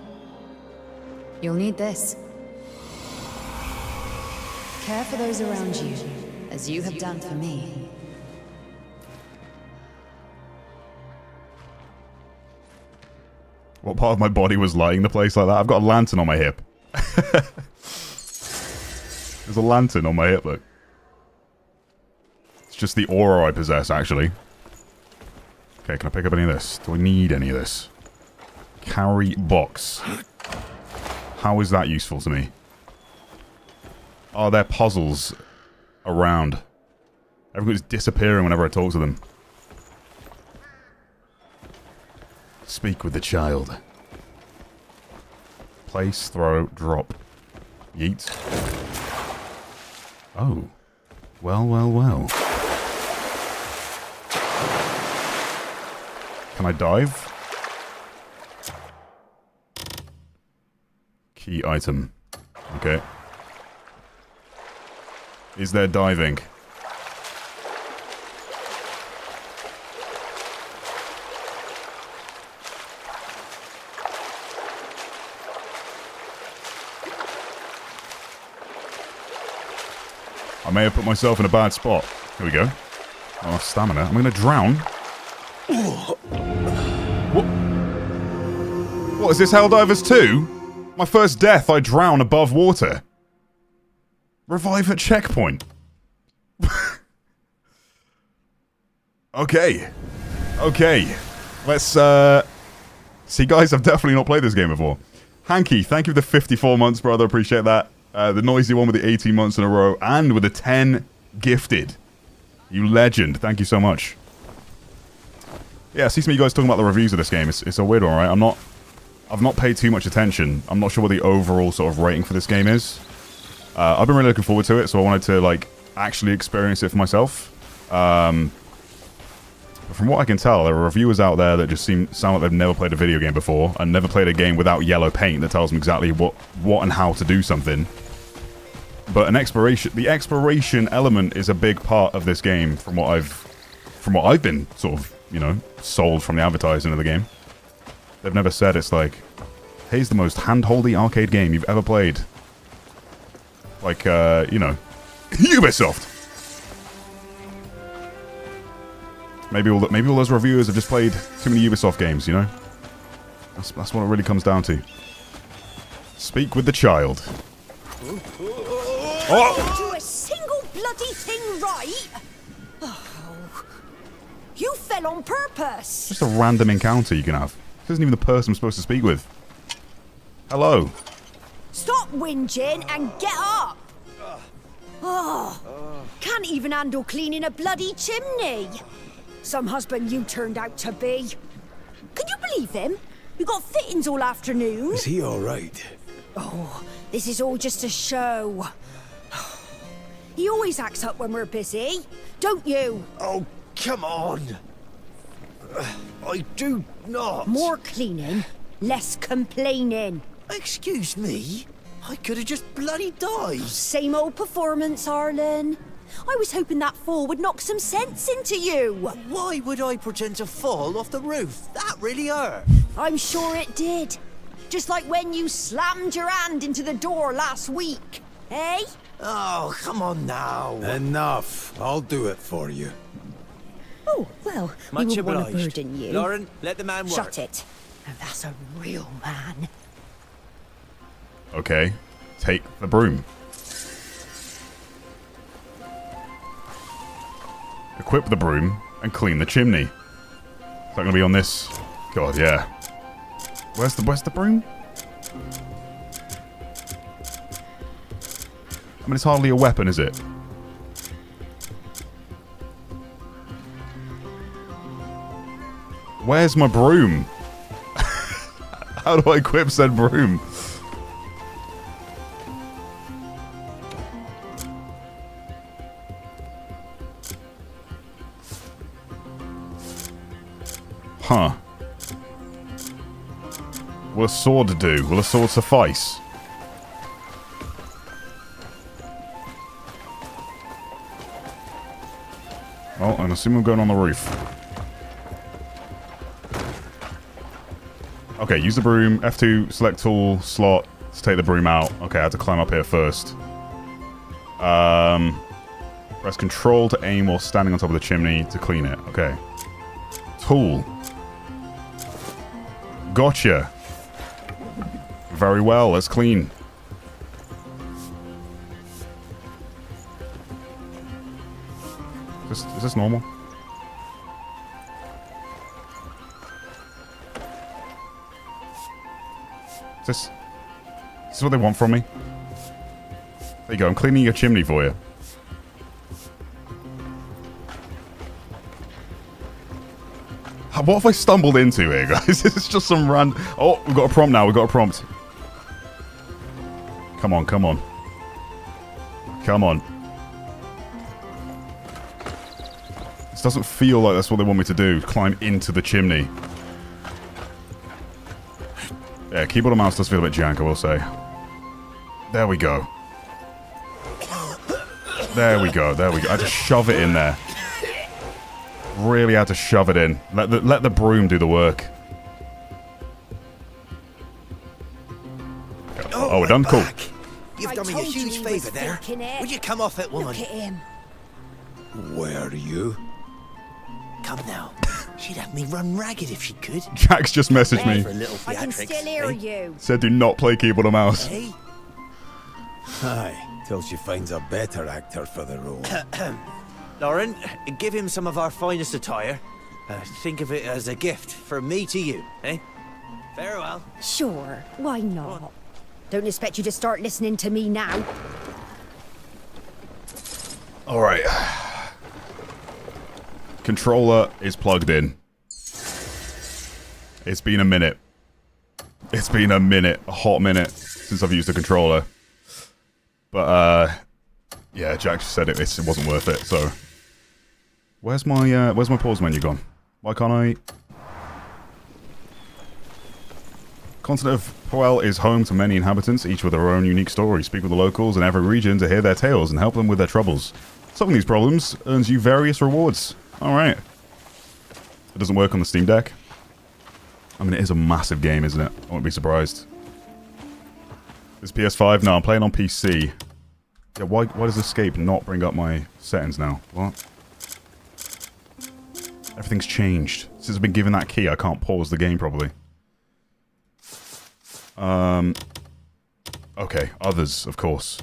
You'll need this. Care for those around you, as you have done for me. What part of my body was lighting the place like that? I've got a lantern on my hip. There's a lantern on my hip, look. It's just the aura I possess, actually. Okay, can I pick up any of this? Do I need any of this? Carry box. How is that useful to me? Oh, they're puzzles around. Everybody's disappearing whenever I talk to them. Speak with the child. Place, throw, drop. Yeet. Oh. Well, well, well. Can I dive? Key item. Okay. Is there diving? I may have put myself in a bad spot. Here we go. I have stamina. I'm going to drown. What? What, is this Helldivers 2? My first death, I drown above water. Revive at checkpoint. Okay. Okay. Let's, see, guys, I've definitely not played this game before. Hanky, thank you for the 54 months, brother. Appreciate that. The noisy one with the 18 months in a row. And with the 10 gifted. You legend. Thank you so much. Yeah, I see some of you guys talking about the reviews of this game. It's a weird one, right? I'm I've not paid too much attention. I'm not sure what the overall sort of rating for this game is. I've been really looking forward to it, so I wanted to, like, actually experience it for myself. But from what I can tell, there are reviewers out there that just sound like they've never played a video game before and never played a game without yellow paint that tells them exactly what and how to do something. But the exploration element is a big part of this game from what I've been sort of, you know, sold from the advertising of the game. They've never said it's like, here's the most hand-holdy arcade game you've ever played. Like, you know, Ubisoft. Maybe all those reviewers have just played too many Ubisoft games, you know? That's what it really comes down to. Speak with the child. Oh! Do a single bloody thing right? Oh. You fell on purpose. Just a random encounter you can have. This isn't even the person I'm supposed to speak with. Hello. Stop whinging and get up. Oh, can't even handle cleaning a bloody chimney. Some husband you turned out to be. Can you believe him? You got fittings all afternoon. Is he all right? Oh, this is all just a show. He always acts up when we're busy, don't you? Oh, come on. I do not. More cleaning, less complaining. Excuse me? I could have just bloody died. Same old performance, Arlen. I was hoping that fall would knock some sense into you. Why would I pretend to fall off the roof? That really hurt. I'm sure it did. Just like when you slammed your hand into the door last week, eh? Oh, come on now. Enough. I'll do it for you. Oh, well, Much we wouldn't want to obliged. burden you. Lauren, let the man work. Shut it. Now that's a real man. Okay. Take the broom. Equip the broom and clean the chimney. Is that gonna be on this? God, yeah. Where's the broom? I mean, it's hardly a weapon, is it? Where's my broom? How do I equip said broom? Huh. Will a sword do? Will a sword suffice? Well, I'm assuming we're going on the roof. Okay, use the broom. F2, select tool, slot, to take the broom out. Okay, I had to climb up here first. Press control to aim while standing on top of the chimney to clean it. Okay. Tool. Gotcha. Very well, let's clean. Is this normal? Is this what they want from me? There you go, I'm cleaning your chimney for you. What have I stumbled into here, guys? This is just some random... Oh, we've got a prompt now. We've got a prompt. Come on, come on. Come on. This doesn't feel like that's what they want me to do. Climb into the chimney. Yeah, keyboard and mouse does feel a bit jank, I will say. There we go. There we go, there we go. I just shove it in there. Really had to shove it in. Let the broom do the work. Oh, we're done? Cool. You've done me a huge favour there. Would you come off it, woman? Look at him. Where are you? Come now. She'd have me run ragged if she could. Jax just messaged me. For a little I can theatrics, still hear eh? you. Said do not play keyboard and mouse. Hey? Aye, till she finds a better actor for the role. Lauren, give him some of our finest attire. Think of it as a gift from me to you, eh? Farewell. Sure, why not? Don't expect you to start listening to me now. Alright. Controller is plugged in. It's been a minute. It's been a minute, a hot minute, since I've used a controller. But, yeah, Jack just said it wasn't worth it, so... Where's my pause menu gone? Why can't I... Continent of Poel is home to many inhabitants, each with their own unique story. Speak with the locals in every region to hear their tales and help them with their troubles. Solving these problems earns you various rewards. Alright. It doesn't work on the Steam Deck. I mean, it is a massive game, isn't it? I won't be surprised. Is PS5? No, I'm playing on PC. Yeah, why does Escape not bring up my settings now? What? Everything's changed. Since I've been given that key, I can't pause the game properly. Okay, others, of course.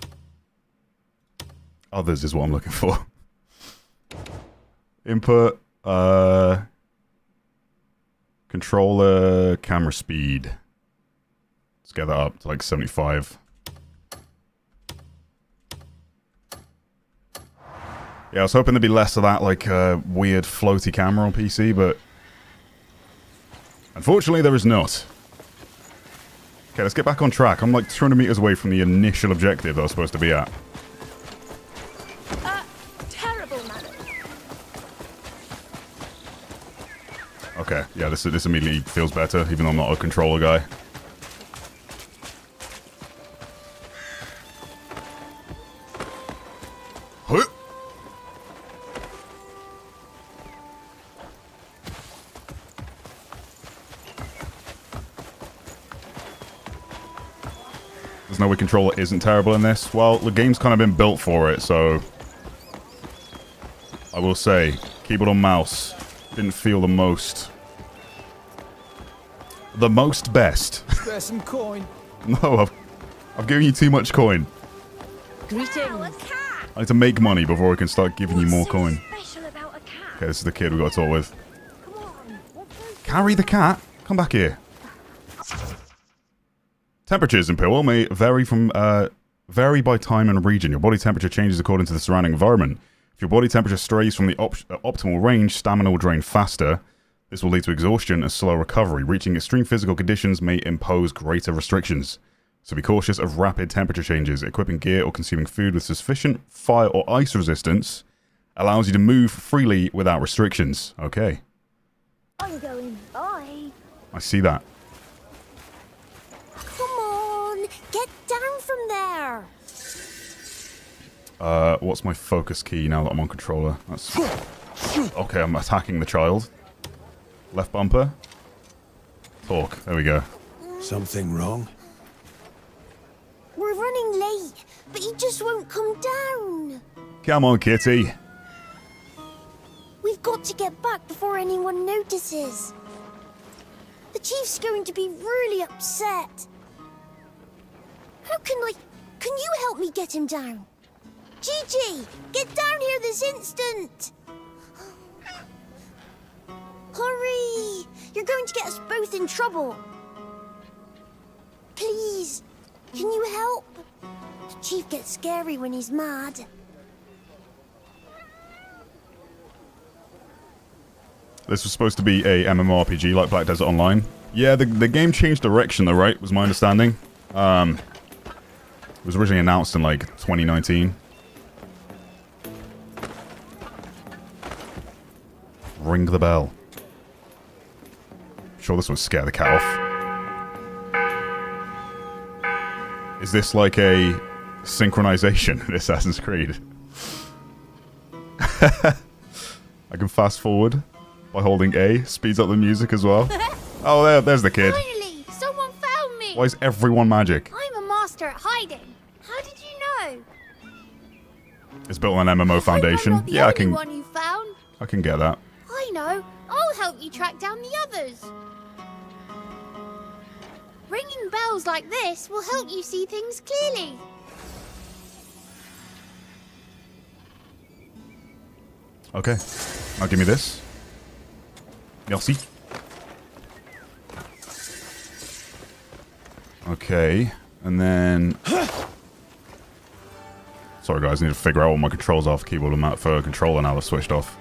Others is what I'm looking for. Input, controller, camera speed. Let's get that up to like 75. Yeah, I was hoping there'd be less of that, like, weird floaty camera on PC, but... Unfortunately, there is not. Okay, let's get back on track. I'm like 200 meters away from the initial objective that I was supposed to be at. Terrible manner. Okay, yeah, this immediately feels better, even though I'm not a controller guy. Huh. There's no way controller isn't terrible in this. Well, the game's kind of been built for it, so... I will say, keyboard and mouse didn't feel the most... The most best. Spare some coin. No, I've given you too much coin. Greetings. I need to make money before I can start giving you more coin. Okay, this is the kid we got to talk with. Carry the cat? Come back here. Temperatures in Poel may vary by time and region. Your body temperature changes according to the surrounding environment. If your body temperature strays from the optimal range, stamina will drain faster. This will lead to exhaustion and slow recovery. Reaching extreme physical conditions may impose greater restrictions. So be cautious of rapid temperature changes. Equipping gear or consuming food with sufficient fire or ice resistance allows you to move freely without restrictions. Okay. I'm going. Bye. I see that. Come on, get down from there. What's my focus key now that I'm on controller? That's... Okay, I'm attacking the child. Left bumper. Talk. There we go. Something wrong? We're running late, but he just won't come down. Come on, kitty. We've got to get back before anyone notices. The chief's going to be really upset. How can you help me get him down? Gigi, get down here this instant! Hurry! You're going to get us both in trouble. Please, can you help? The chief gets scary when he's mad. This was supposed to be a MMORPG like Black Desert Online. Yeah, the game changed direction though, right? Was my understanding. It was originally announced in like 2019. Ring the bell. Sure, this would scare the cat off. Is this like a synchronization in Assassin's Creed? I can fast forward by holding A. Speeds up the music as well. Oh, there's the kid. Finally, someone found me. Why is everyone magic? I'm a master at hiding. How did you know? It's built on an MMO foundation. Yeah, I can. One you found. I can get that. I know. I'll help you track down the others. Ringing bells like this will help you see things clearly. Okay. Now give me this. Merci. Okay. And then... Sorry guys, I need to figure out what my controls are for keyboard and mouse for controller now. I've switched off.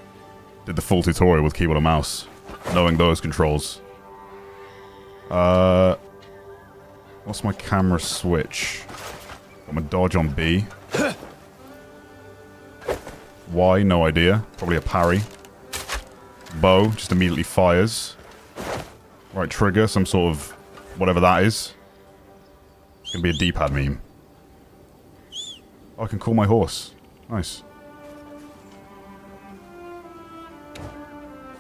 Did the full tutorial with keyboard and mouse. Knowing those controls. What's my camera switch? Got my dodge on B. Y, no idea. Probably a parry. Bow, just immediately fires. Right trigger, some sort of whatever that is. It's gonna be a D-pad meme. Oh, I can call my horse. Nice.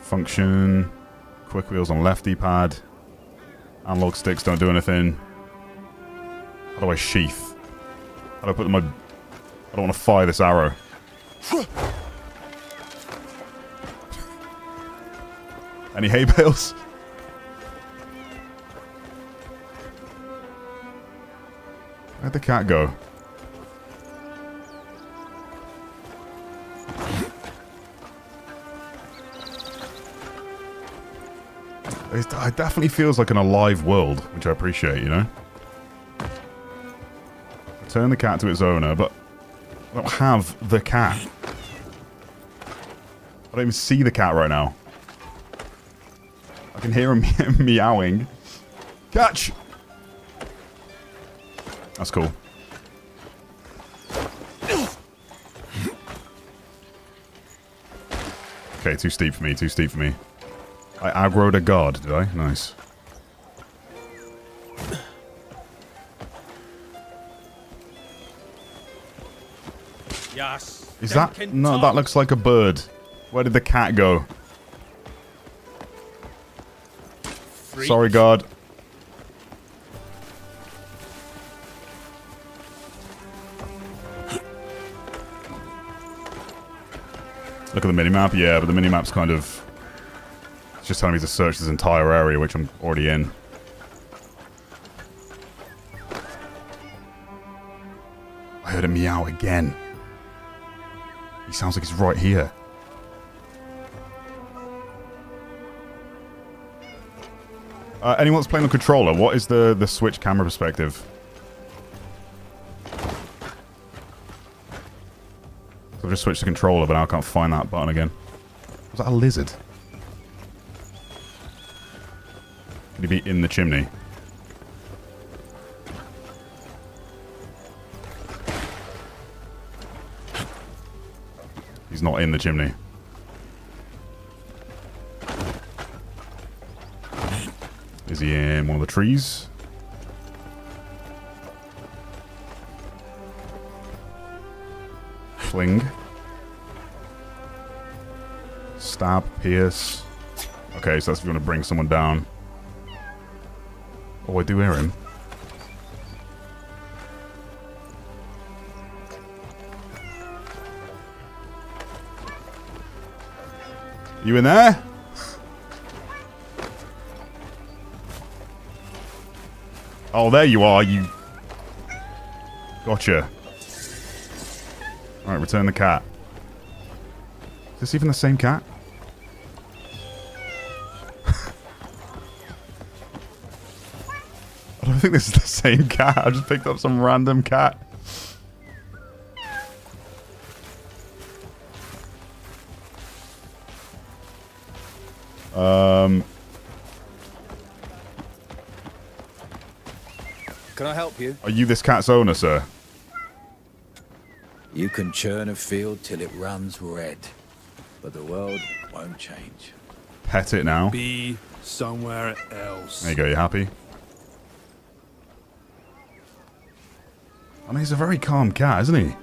Function. Quick wheels on left D-pad. Analog sticks don't do anything. How do I sheath? How do I put them? I don't want to fire this arrow. Any hay bales? Where'd the cat go? It definitely feels like an alive world, which I appreciate, you know? Return the cat to its owner, but I don't have the cat. I don't even see the cat right now. I can hear him meowing. Catch! That's cool. Okay, too steep for me, too steep for me. I aggroed a guard, did I? Nice. Yes. Is that... No, that looks like a bird. Where did the cat go? Sorry, guard. Look at the minimap. Yeah, but the minimap's kind of... It's just telling me to search this entire area, which I'm already in. I heard a meow again. He sounds like he's right here. Anyone that's playing on controller, what is the Switch camera perspective? So I've just switched to controller, but now I can't find that button again. Was that a lizard? Could he be in the chimney? He's not in the chimney. Is he in one of the trees? Fling. Stab, pierce. Okay, so that's if you want to bring someone down. Oh, I do hear him. You in there? Oh, there you are, you... Gotcha. Alright, return the cat. Is this even the same cat? I don't think this is the same cat. I just picked up some random cat. Can I help you? Are you this cat's owner, sir? You can churn a field till it runs red, but the world won't change. Pet it now. Be somewhere else. There you go, you happy? I mean, he's a very calm cat, isn't he?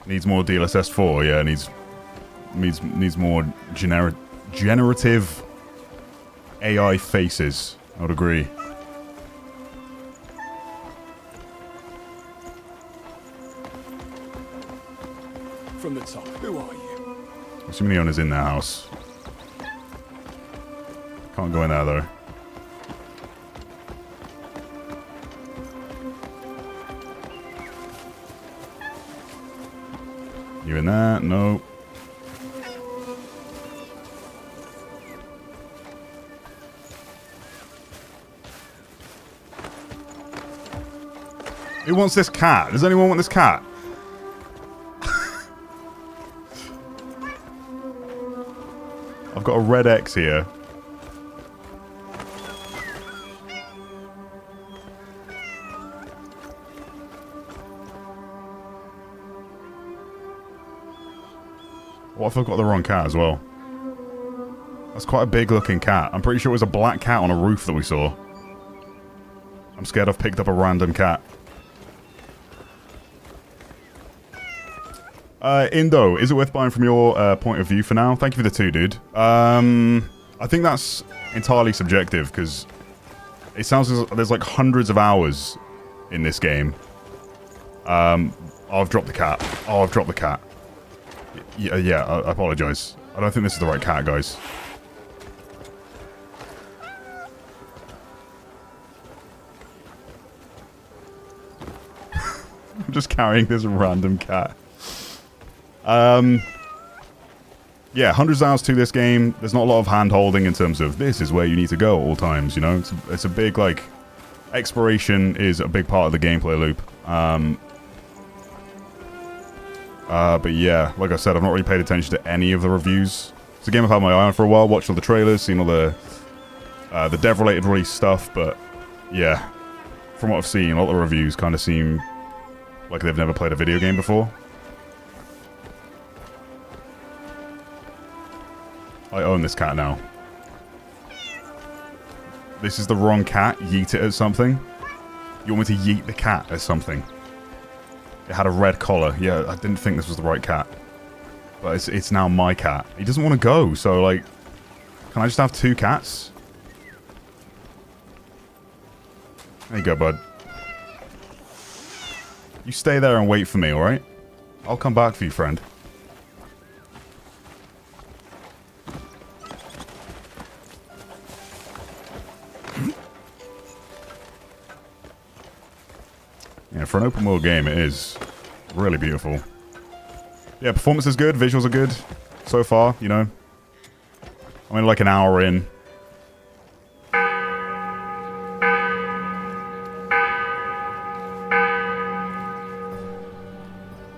Needs more DLSS 4, yeah, needs more generative AI faces. I would agree. From the top, who are you? Assuming the owner's in their house. Can't go in there, though. You in there? No. Who wants this cat? Does anyone want this cat? I've got a red X here. What if I've got the wrong cat as well? That's quite a big looking cat. I'm pretty sure it was a black cat on a roof that we saw. I'm scared I've picked up a random cat. Indo, is it worth buying from your point of view for now? Thank you for the 2, dude. I think that's entirely subjective, because it sounds as there's like hundreds of hours in this game. I've dropped the cat. Oh, I've dropped the cat. Yeah, I apologize. I don't think this is the right cat, guys. I'm just carrying this random cat. Yeah, hundreds of hours to this game. There's not a lot of hand-holding in terms of this is where you need to go at all times, you know? It's a big, like... Exploration is a big part of the gameplay loop. But yeah, like I said, I've not really paid attention to any of the reviews. It's a game I've had my eye on for a while, watched all the trailers, seen all the dev-related release stuff, but yeah. From what I've seen, a lot of the reviews kind of seem like they've never played a video game before. I own this cat now. This is the wrong cat. Yeet it at something. You want me to yeet the cat at something? It had a red collar. Yeah, I didn't think this was the right cat. But it's now my cat. He doesn't want to go, so like... Can I just have 2 cats? There you go, bud. You stay there and wait for me, alright? I'll come back for you, friend. Yeah, for an open world game, it is really beautiful. Yeah, performance is good, visuals are good so far, you know. I'm only like an hour in.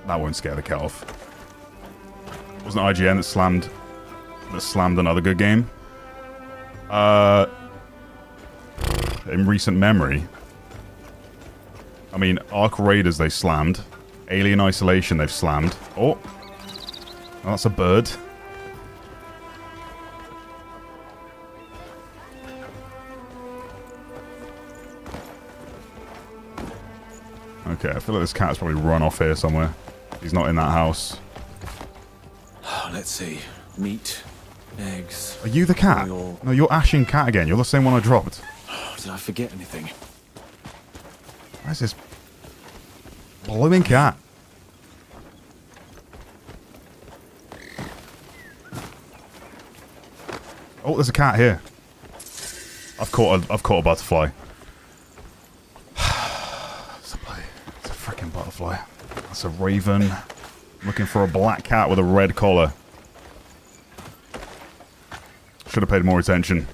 That won't scare the cat off. Wasn't it IGN that slammed another good game? In recent memory. I mean, Ark Raiders they slammed. Alien Isolation they've slammed. Oh. That's a bird. Okay, I feel like this cat's probably run off here somewhere. He's not in that house. Let's see. Meat, eggs. Are you the cat? Oil. No, you're Ashen Cat again. You're the same one I dropped. Did I forget anything? Where's this blooming cat? Oh, there's a cat here. I've caught a butterfly. It's a freaking butterfly. That's a raven. I'm looking for a black cat with a red collar. Should have paid more attention.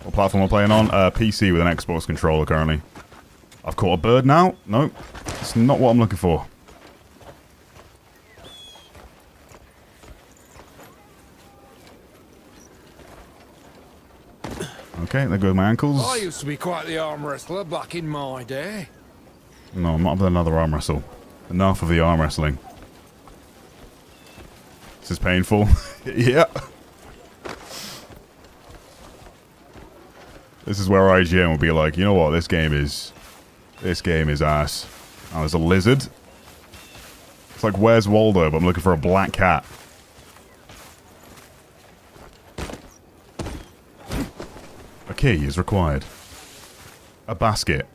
What platform am I playing on? PC with an Xbox controller currently. I've caught a bird now. Nope. It's not what I'm looking for. Okay, there goes my ankles. I used to be quite the arm wrestler back in my day. No, I'm not having another arm wrestle. Enough of the arm wrestling. This is painful. Yeah. This is where IGN will be like, you know what, this game is ass. Oh, there's a lizard. It's like, where's Waldo? But I'm looking for a black cat. A key is required. A basket.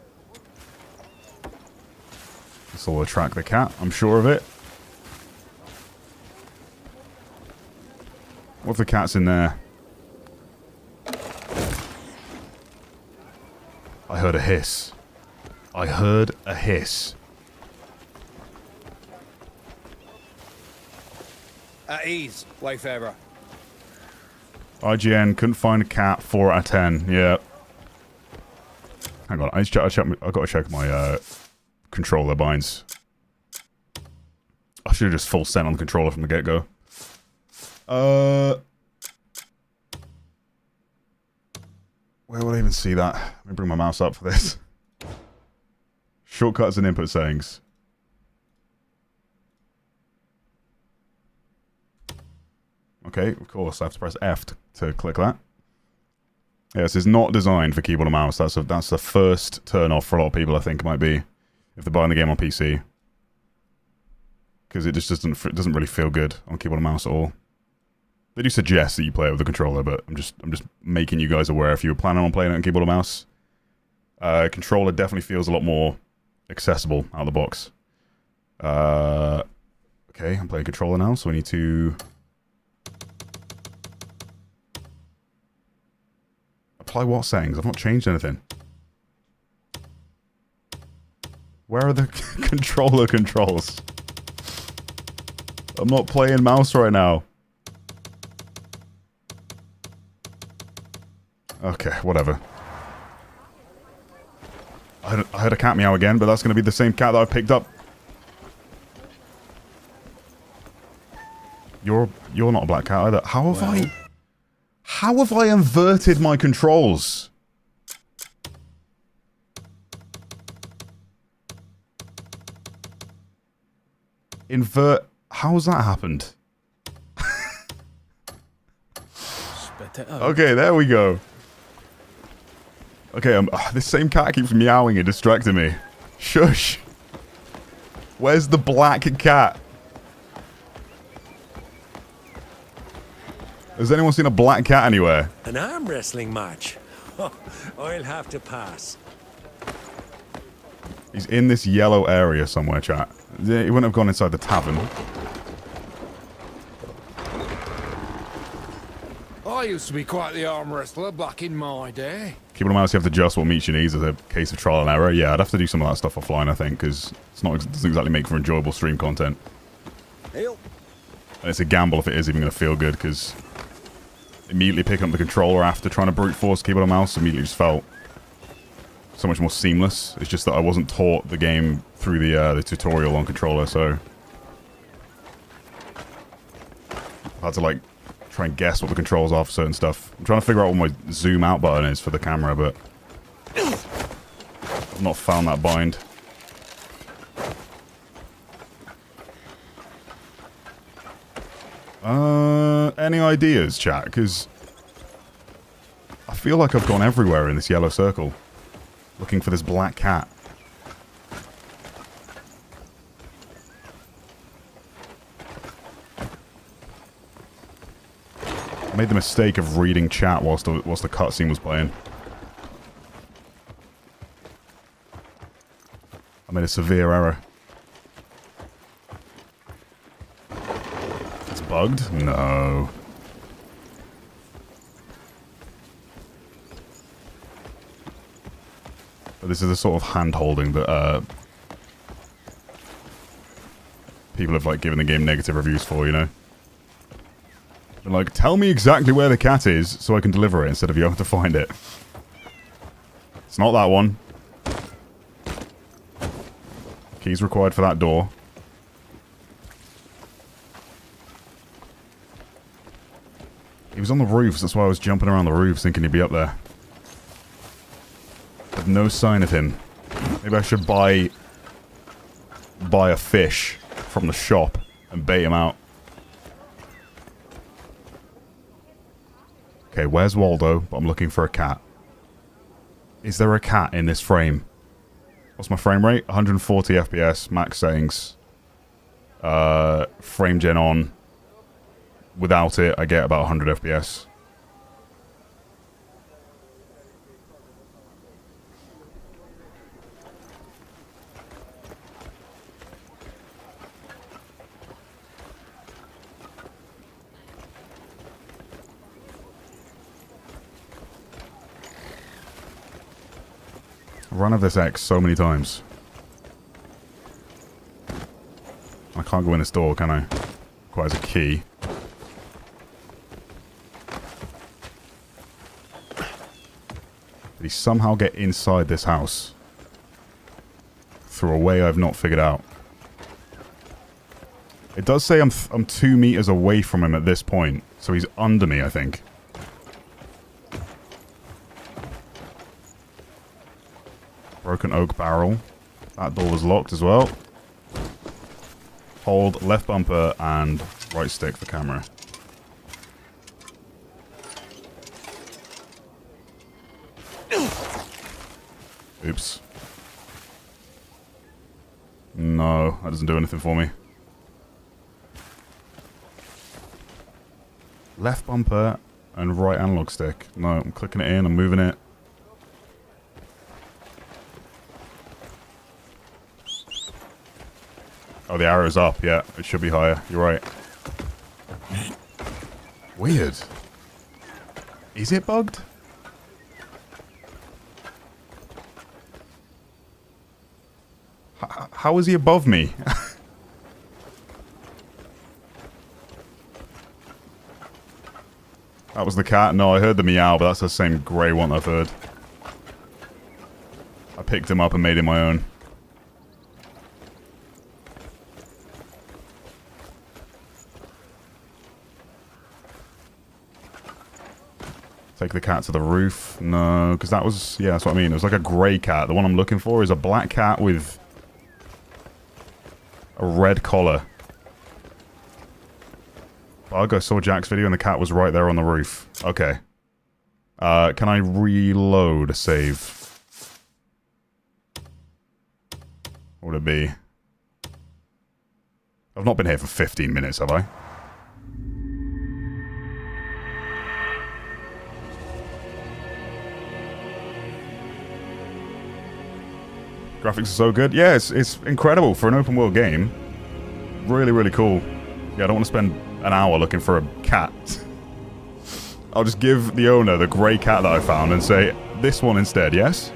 This will attract the cat, I'm sure of it. What if the cat's in there? I heard a hiss. I heard a hiss. At ease, Wayfarer. IGN couldn't find a cat. 4 out of 10. Yeah. Hang on, I've got to check my controller binds. I should have just full sent on the controller from the get-go. Where would I even see that? Let me bring my mouse up for this. Shortcuts and input settings. Okay, of course, I have to press F to click that. Yes, it's not designed for keyboard and mouse. That's the first turn off for a lot of people, I think, it might be, if they're buying the game on PC. Because it just doesn't really feel good on keyboard and mouse at all. They do suggest that you play it with a controller, but I'm just making you guys aware if you were planning on playing it on keyboard and mouse. Controller definitely feels a lot more accessible out of the box. Okay, I'm playing controller now, so we need to apply what settings? I've not changed anything. Where are the controller controls? I'm not playing mouse right now. Okay, whatever. I heard a cat meow again, but that's going to be the same cat that I picked up. You're not a black cat either. How have I inverted my controls? Invert. How has that happened? Okay, there we go. Okay, this same cat keeps meowing and distracting me. Shush. Where's the black cat? Has anyone seen a black cat anywhere? An arm wrestling match? I'll have to pass. He's in this yellow area somewhere, chat. He wouldn't have gone inside the tavern. I used to be quite the arm wrestler back in my day. Keyboard and mouse, you have to adjust what meets your needs as a case of trial and error. Yeah, I'd have to do some of that stuff offline, I think, because it doesn't exactly make for enjoyable stream content. And it's a gamble if it is even going to feel good, because immediately picking up the controller after trying to brute force keyboard and mouse immediately just felt so much more seamless. It's just that I wasn't taught the game through the tutorial on controller, so I had to, like, try and guess what the controls are for certain stuff. I'm trying to figure out what my zoom out button is for the camera, but I've not found that bind. Any ideas, chat? Because I feel like I've gone everywhere in this yellow circle, looking for this black cat. I made the mistake of reading chat whilst the cutscene was playing. I made a severe error. It's bugged? No. But this is the sort of hand-holding that people have, like, given the game negative reviews for, you know? They're like, tell me exactly where the cat is so I can deliver it instead of you having to find it. It's not that one. Keys required for that door. He was on the roofs, that's why I was jumping around the roofs thinking he'd be up there. But no sign of him. Maybe I should buy a fish from the shop and bait him out. Okay, where's Waldo? But I'm looking for a cat. Is there a cat in this frame? What's my frame rate? 140 FPS, max settings. Frame gen on. Without it, I get about 100 FPS. I've run of this X so many times. I can't go in this door, can I? Requires a key. Did he somehow get inside this house? through a way I've not figured out. It does say I'm 2 meters away from him at this point, so he's under me, I think. Broken oak barrel. That door was locked as well. Hold left bumper and right stick for camera. Oops. No, that doesn't do anything for me. Left bumper and right analog stick. No, I'm clicking it in, I'm moving it. Oh, the arrow's up, yeah. It should be higher. You're right. Weird. Is it bugged? How is he above me? That was the cat? No, I heard the meow, but that's the same grey one I've heard. I picked him up and made him my own. Take the cat to the roof. No, because that was... Yeah, that's what I mean. It was like a grey cat. The one I'm looking for is a black cat with a red collar. Bug, I saw Jack's video and the cat was right there on the roof. Okay. Can I reload a save? What would it be? I've not been here for 15 minutes, have I? Graphics are so good. Yeah, it's incredible for an open world game. Really, really cool. Yeah, I don't want to spend an hour looking for a cat. I'll just give the owner the grey cat that I found and say, this one instead, yes?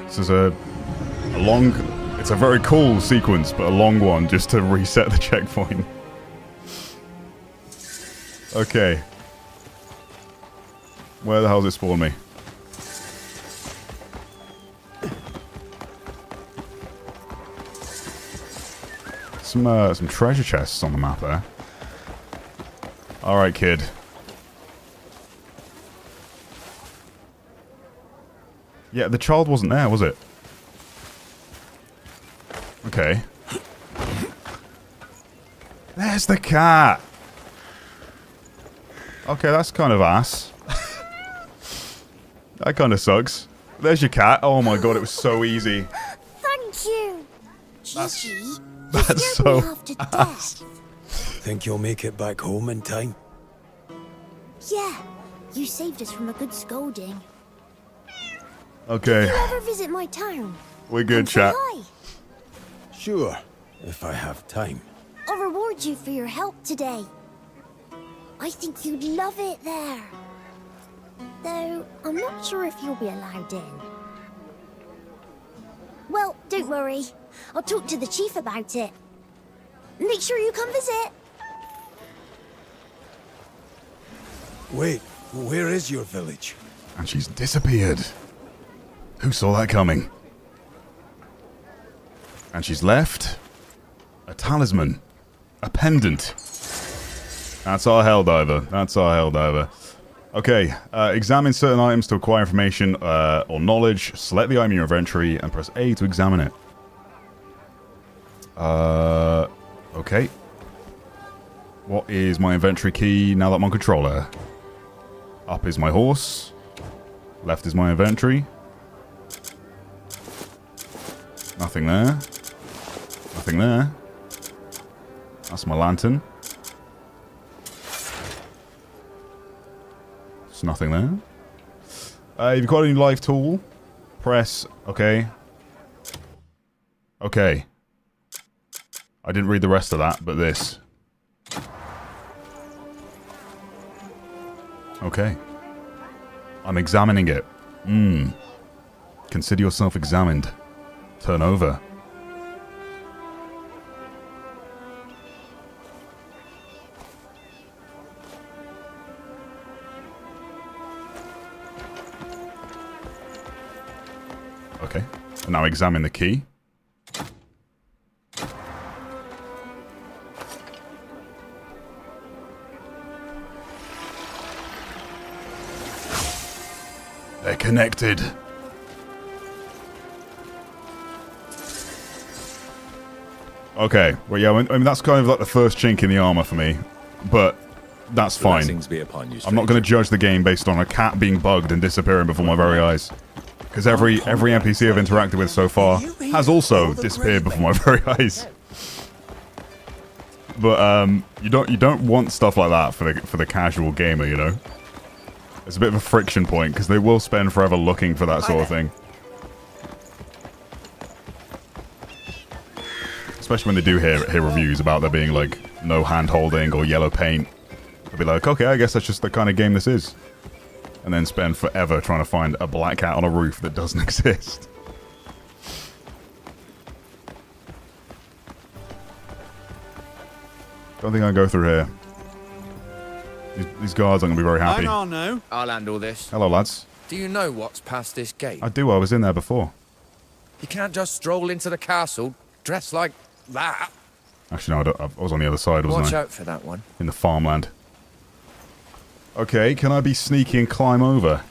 This is a long... It's a very cool sequence, but a long one just to reset the checkpoint. Okay. Where the hell does it spawn me? Some treasure chests on the map there. Alright, kid. Yeah, the child wasn't there, was it? Okay. There's the cat! Okay, that's kind of ass. That kind of sucks. There's your cat. Oh my god, it was so easy. Thank you. Gigi, That's so ass. Think you'll make it back home in time? Yeah, you saved us from a good scolding. Okay. Did you ever visit my town? We're good, Come say chat. hi. Sure, if I have time. I'll reward you for your help today. I think you'd love it there. Though, I'm not sure if you'll be allowed in. Well, don't worry. I'll talk to the chief about it. Make sure you come visit. Wait, where is your village? And she's disappeared. Who saw that coming? And she's left a talisman. A pendant. That's our Helldiver. That's our Helldiver. Okay, examine certain items to acquire information or knowledge. Select the item in your inventory and press A to examine it. Okay. What is my inventory key now that I'm on controller? Up is my horse. Left is my inventory. Nothing there. Nothing there. That's my lantern. There's nothing there. You've got a new life tool. Press. Okay. Okay. I didn't read the rest of that, but this. Okay. I'm examining it. Consider yourself examined. Turn over. Okay. Now examine the key. They're connected. Okay. Well, yeah, I mean, that's kind of like the first chink in the armor for me. But that's fine. Blessings be upon you, I'm not going to judge the game based on a cat being bugged and disappearing before my very eyes. Because every NPC I've interacted with so far has also disappeared before my very eyes. But you don't want stuff like that for the casual gamer, you know. It's a bit of a friction point because they will spend forever looking for that sort of thing. Especially when they do hear reviews about there being like no hand holding or yellow paint. They'll be like, okay, I guess that's just the kind of game this is. And then spend forever trying to find a black cat on a roof that doesn't exist. Don't think I'll go through here. These guards aren't going to be very happy. Hang on now. I'll handle this. Hello, lads. Do you know what's past this gate? I do. I was in there before. You can't just stroll into the castle dressed like that. Actually, no, I was on the other side, wasn't I? Watch out for that one. In the farmland. Okay, can I be sneaky and climb over?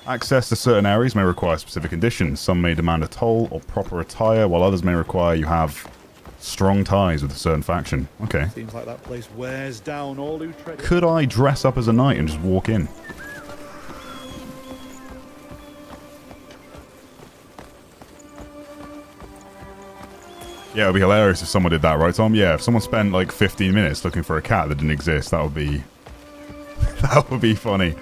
Access to certain areas may require specific conditions. Some may demand a toll or proper attire, while others may require you have strong ties with a certain faction. Okay. Seems like that place wears down all who tread it. Could I dress up as a knight and just walk in? Yeah, it would be hilarious if someone did that, right, Tom? Yeah, if someone spent like 15 minutes looking for a cat that didn't exist, that would be... that would be funny.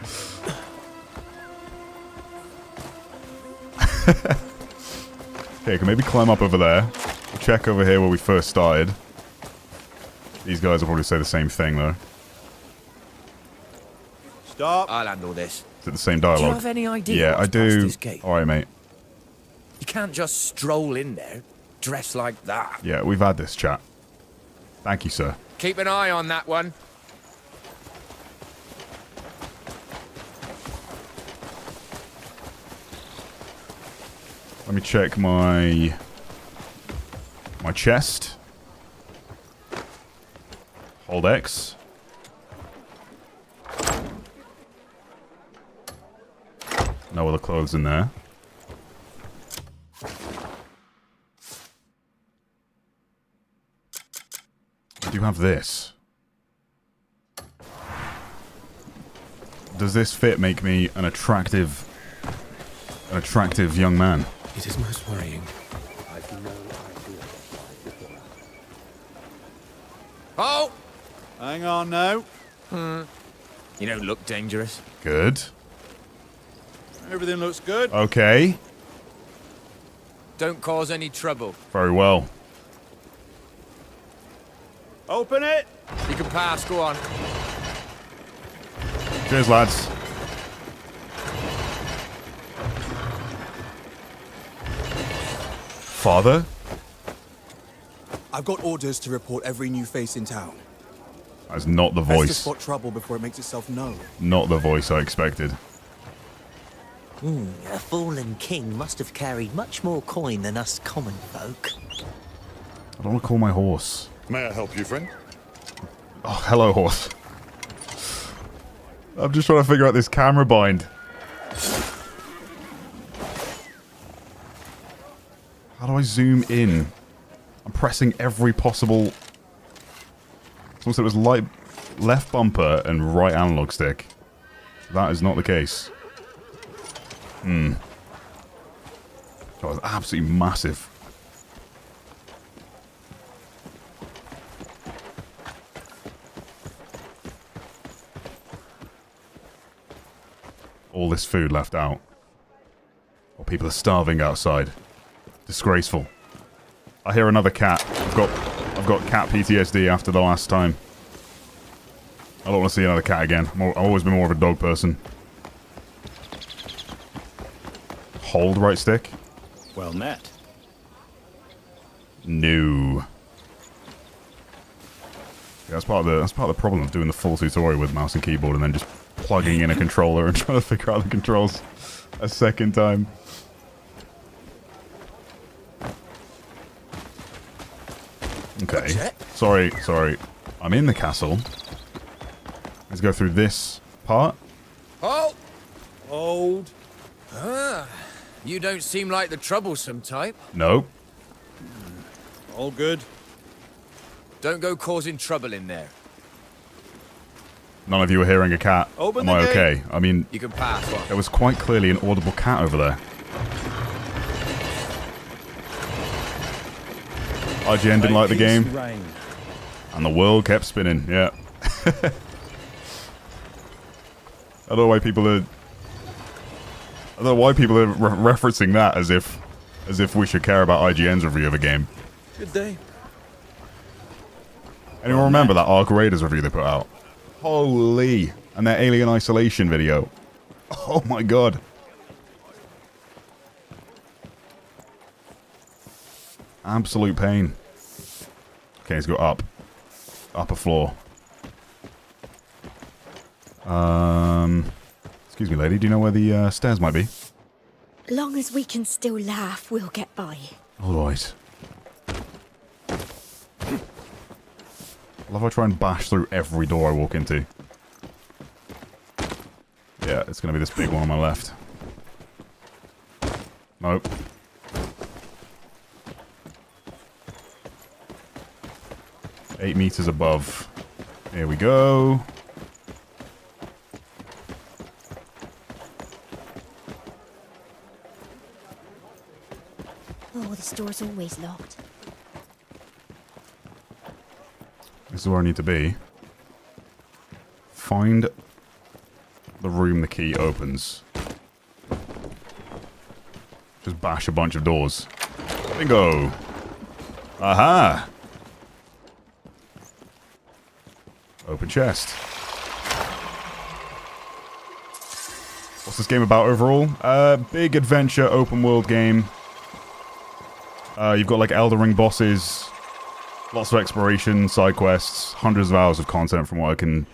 Okay, can maybe climb up over there. We'll check over here where we first started. These guys will probably say the same thing, though. Stop. I'll handle this. Is it the same dialogue? Do you have any idea Yeah, I what's do. past this gate? Alright, mate. You can't just stroll in there dressed like that. Yeah, we've had this chat. Thank you, sir. Keep an eye on that one. Let me check my chest. Hold X. No other clothes in there. I do have this. Does this fit make me an attractive young man? It is most worrying. Oh! Hang on now. You don't look dangerous. Good. Everything looks good. Okay. Don't cause any trouble. Very well. Open it. You can pass, go on. Cheers, lads. Father? I've got orders to report every new face in town. That's not the Best to voice. spot trouble before it makes itself known. Not the voice I expected. A fallen king must have carried much more coin than us common folk. I don't want to call my horse. May I help you, friend? Oh, hello, horse. I'm just trying to figure out this camera bind. How do I zoom in? I'm pressing every possible... Someone said it was left bumper and right analog stick. That is not the case. That was absolutely massive. All this food left out. While people are starving outside. Disgraceful. I hear another cat. I've got cat PTSD after the last time. I don't want to see another cat again. I've always been more of a dog person. hold right stick? Well met. No. Yeah, that's part of the problem of doing the full tutorial with mouse and keyboard and then just plugging in a controller and trying to figure out the controls a second time. Okay. Sorry. I'm in the castle. Let's go through this part. Halt! Hold. You don't seem like the troublesome type. No. All good. Don't go causing trouble in there. None of you are hearing a cat. Open Am I the okay? I mean, You can pass. there was quite clearly an audible cat over there. IGN didn't like the game. And the world kept spinning, yeah. I don't know why people are... referencing that as if we should care about IGN's review of a game. Good day. Anyone remember that Ark Raiders review they put out? Holy! And their Alien Isolation video. Oh my god. Absolute pain. Okay, let's go up. Upper floor. Excuse me, lady. Do you know where the stairs might be? Long as we can still laugh, we'll get by. Alright. I love how I try and bash through every door I walk into. Yeah, it's gonna be this big one on my left. Nope. Eight meters above. Here we go. Oh, this door's always locked. This is where I need to be. Find the room the key opens. Just bash a bunch of doors. Bingo! Aha! Open chest. What's this game about overall? Big adventure, open world game. You've got like Elden Ring bosses, lots of exploration, side quests, hundreds of hours of content from what I can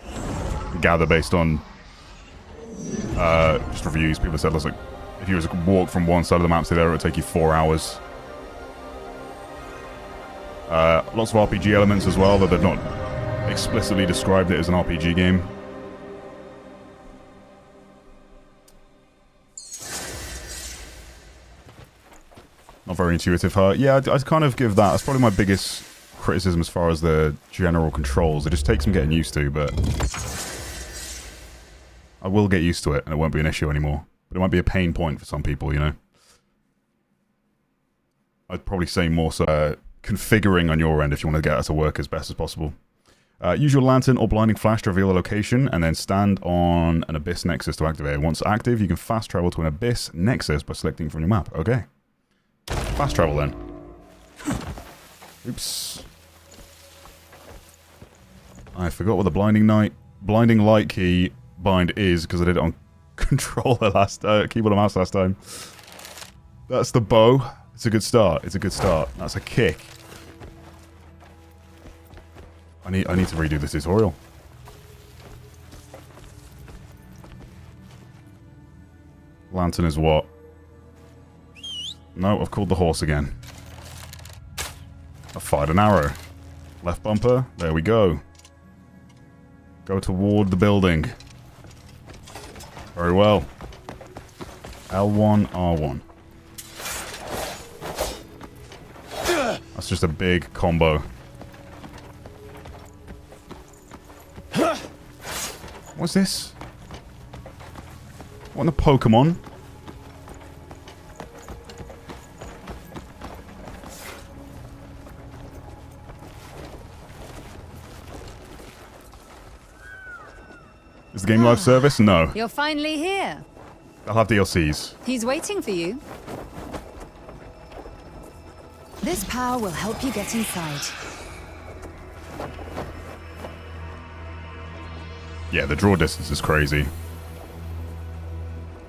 gather based on just reviews. People said, like, if you were to walk from one side of the map to the other, it would take you 4 hours. Lots of RPG elements as well, though they've not explicitly described it as an RPG game. Not very intuitive, huh? Yeah, I'd kind of give that. That's probably my biggest criticism as far as the general controls. It just takes some getting used to, but I will get used to it, and it won't be an issue anymore. But it might be a pain point for some people, you know? I'd probably say more so configuring on your end if you want to get it to work as best as possible. Use your lantern or blinding flash to reveal a location, and then stand on an Abyss Nexus to activate it. Once active, you can fast travel to an Abyss Nexus by selecting from your map. Okay. Fast travel then. Oops. I forgot what the blinding light key bind is because I did it on controller keyboard and mouse last time. That's the bow. It's a good start. It's a good start. That's a kick. I need to redo the tutorial. Lantern is what? No, I've called the horse again. I fired an arrow. Left bumper. There we go. Go toward the building. Very well. L1, R1. That's just a big combo. What's this? What in the Pokemon? Is the game live service? No. You're finally here. I'll have DLCs. He's waiting for you. This power will help you get inside. Yeah, the draw distance is crazy. You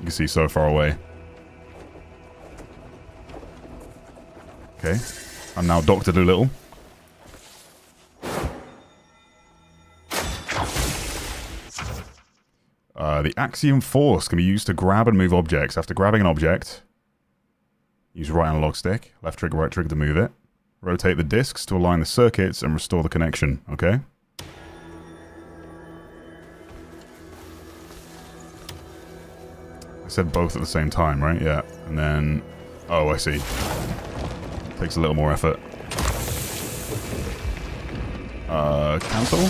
can see so far away. Okay. I'm now Dr. Dolittle. The Axiom Force can be used to grab and move objects. After grabbing an object, use right analog stick, left trigger, right trigger to move it. Rotate the discs to align the circuits and restore the connection. Okay? I said both at the same time, right? Yeah. And then... Oh, I see. Takes a little more effort. Cancel?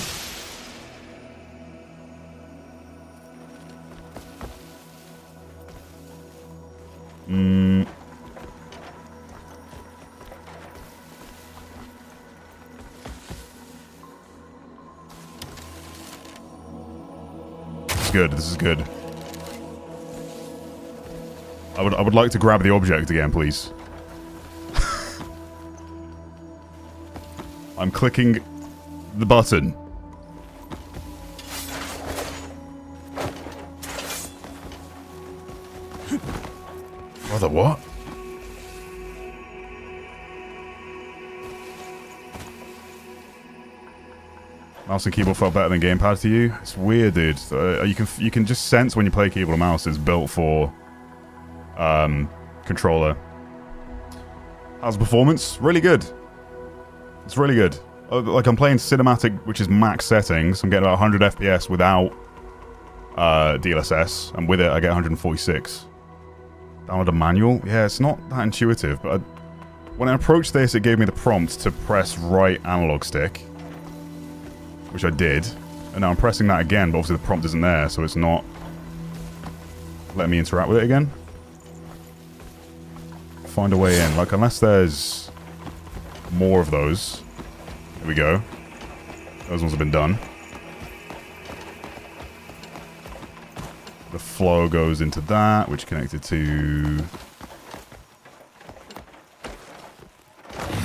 This is good. This is good. I would like to grab the object again, please. I'm clicking the button. Brother, what? Mouse and keyboard felt better than gamepad to you? It's weird, dude. You can just sense when you play keyboard and mouse it's built for controller. How's the performance? Really good. It's really good. Like, I'm playing cinematic, which is max settings. I'm getting about 100 FPS without DLSS, and with it I get 146. Download a manual? Yeah, it's not that intuitive, but when I approached this, it gave me the prompt to press right analog stick, which I did, and now I'm pressing that again, but obviously the prompt isn't there, so it's not letting me interact with it again. Find a way in. Like, unless there's more of those. Here we go. Those ones have been done. The flow goes into that, which connected to...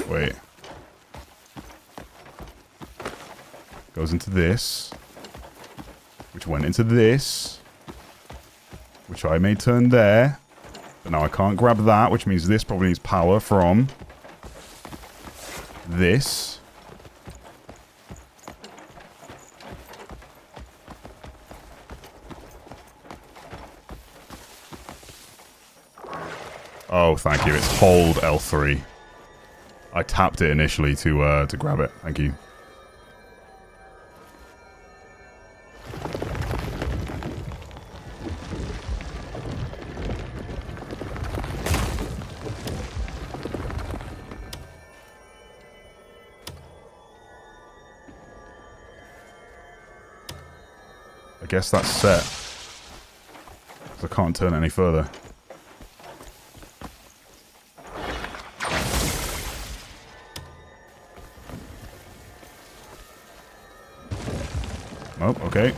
Wait. Goes into this. Which went into this. Which I may turn there. But now I can't grab that, which means this probably needs power from... this. Oh, thank you. It's hold L3. I tapped it initially to grab it. Thank you. I guess that's set. 'Cause I can't turn it any further. Oh, okay.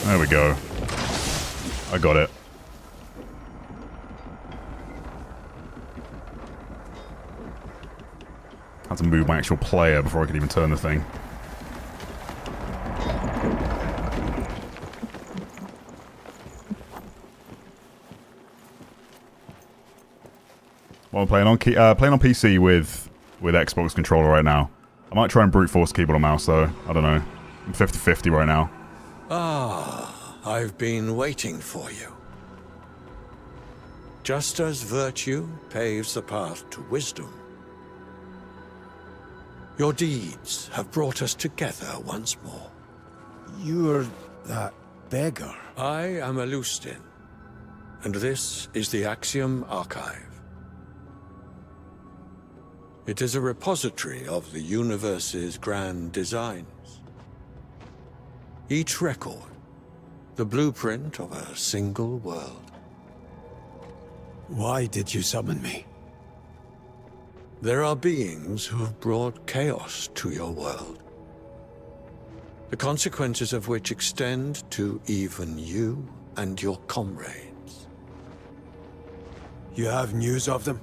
There we go. I got it. Had to move my actual player before I could even turn the thing. Well, I'm playing on PC with Xbox controller right now. I might try and brute force keyboard and mouse though. I don't know. I'm 50-50 right now. Ah, I've been waiting for you. Just as virtue paves the path to wisdom, your deeds have brought us together once more. You're that beggar. I am a Lustin, and this is the Axiom Archive. It is a repository of the universe's grand designs. Each record, the blueprint of a single world. Why did you summon me? There are beings who have brought chaos to your world. The consequences of which extend to even you and your comrades. You have news of them?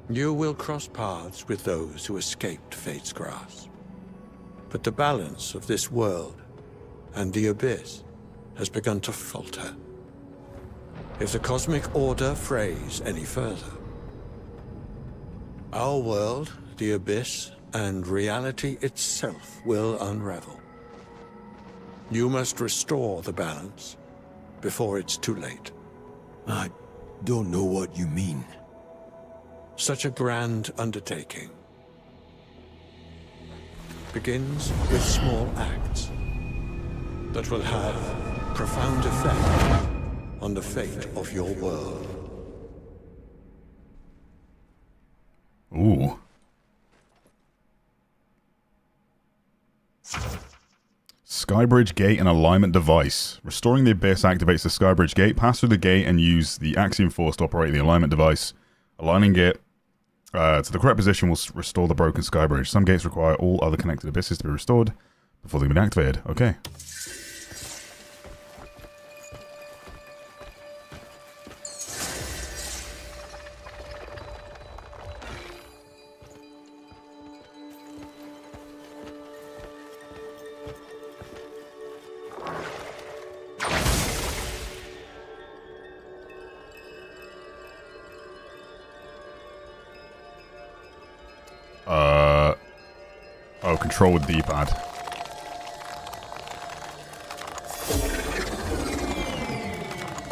You will cross paths with those who escaped Fate's grasp. But the balance of this world and the Abyss has begun to falter. If the Cosmic Order frays any further, our world, the Abyss, and reality itself will unravel. You must restore the balance before it's too late. I don't know what you mean. Such a grand undertaking begins with small acts that will have profound effect on the fate of your world. Ooh. Skybridge Gate and Alignment Device. Restoring the Abyss activates the Skybridge Gate. Pass through the gate and use the Axiom Force to operate the alignment device. Aligning it to the correct position will restore the broken Skybridge. Some gates require all other connected abysses to be restored before they've been activated. Okay. Oh, control with D-pad.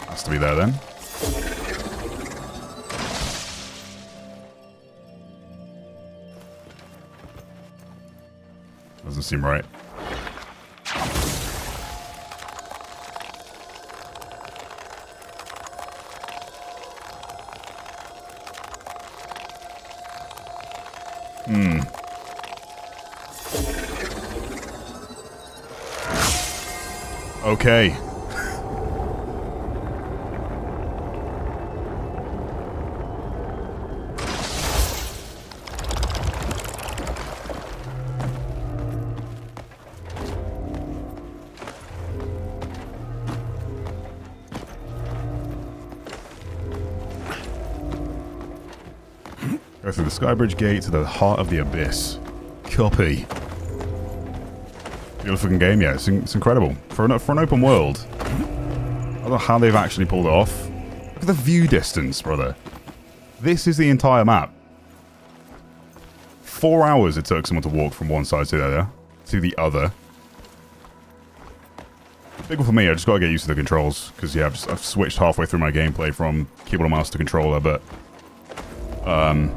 Has to be there then. Doesn't seem right. Okay. Go through the Skybridge Gate to the heart of the Abyss. Copy. Beautiful looking game, yeah, it's incredible. For an open world, I don't know how they've actually pulled it off. Look at the view distance, brother. This is the entire map. 4 hours it took someone to walk from one side to the other. Big one for me, I just gotta get used to the controls, because yeah, I've switched halfway through my gameplay from keyboard and mouse to controller, but I'm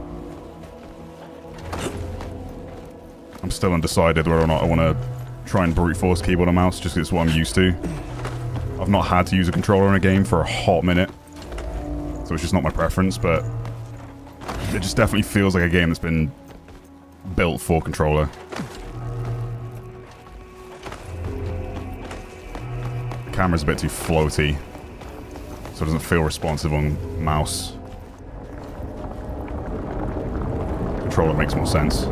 still undecided whether or not I want to try and brute force keyboard and mouse, just 'cause it's what I'm used to. I've not had to use a controller in a game for a hot minute, so it's just not my preference, but it just definitely feels like a game that's been built for controller. The camera's a bit too floaty, so it doesn't feel responsive on mouse. Controller makes more sense.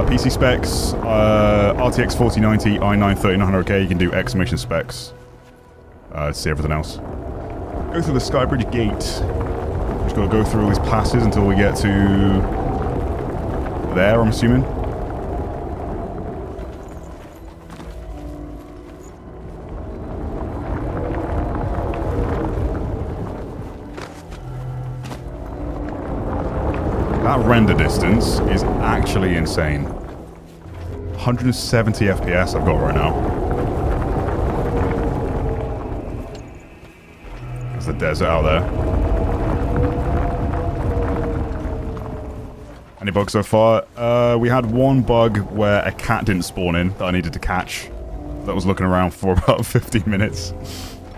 PC specs, RTX 4090, i9 3900K, you can do exclamation specs to see everything else. Go through the Skybridge Gate. Just gotta go through all these passes until we get to there, I'm assuming. That render distance is actually insane. 170 FPS I've got right now. There's the desert out there. Any bugs so far? We had one bug where a cat didn't spawn in that I needed to catch. That was looking around for about 15 minutes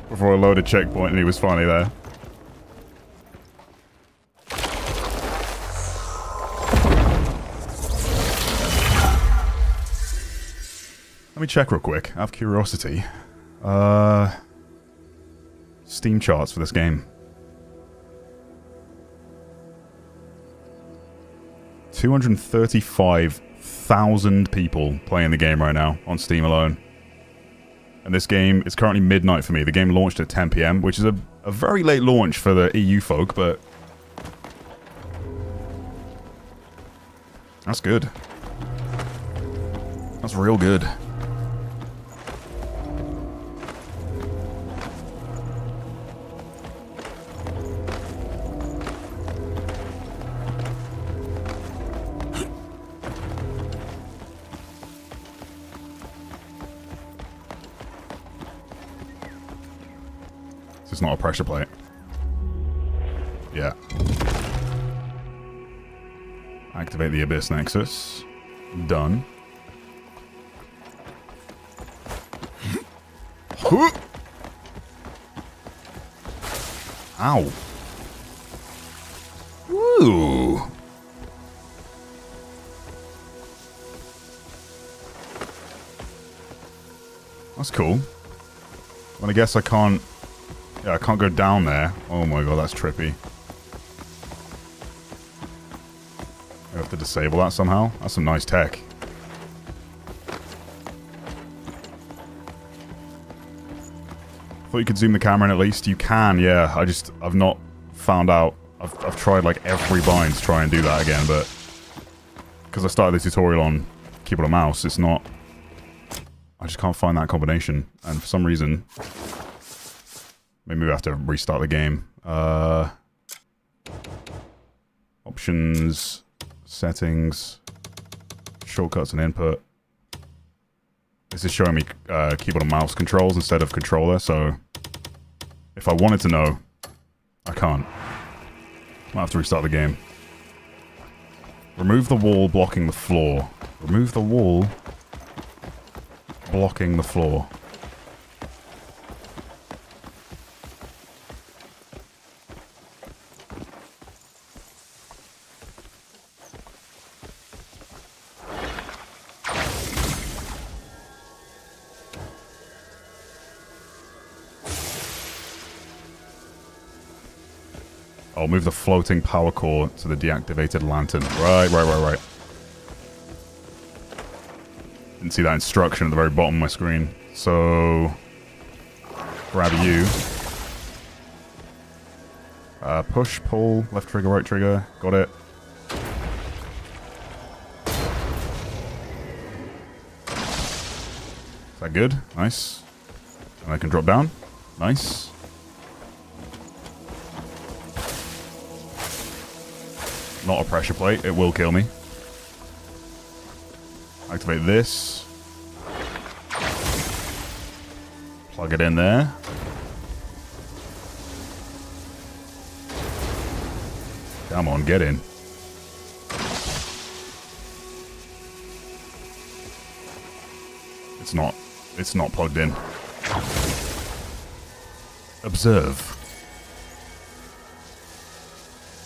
before I loaded checkpoint and he was finally there. Let me check real quick, out of curiosity. Steam charts for this game. 235,000 people playing the game right now on Steam alone. And this game is currently midnight for me. The game launched at 10 PM, which is a very late launch for the EU folk, but That's good. That's real good. This is not a pressure plate. Yeah. Activate the Abyss Nexus. Done. Ow. Woo. That's cool. Well, I guess I can't... Yeah, I can't go down there. Oh my god, that's trippy. I have to disable that somehow. That's some nice tech. Thought you could zoom the camera in at least. You can, yeah. I've not found out. I've tried like every bind to try and do that again, but because I started the tutorial on keyboard and mouse, it's not... I just can't find that combination. And for some reason... Maybe we have to restart the game. Options, settings, shortcuts and input. This is showing me keyboard and mouse controls instead of controller, so if I wanted to know, I can't. Might have to restart the game. Remove the wall blocking the floor. Remove the wall blocking the floor. I'll move the floating power core to the deactivated lantern. Right. Didn't see that instruction at the very bottom of my screen. So... grab you. Push, pull, left trigger, right trigger. Got it. Is that good? Nice. And I can drop down. Nice. Not a pressure plate. It will kill me. Activate this. Plug it in there. Come on, get in. It's not plugged in. Observe.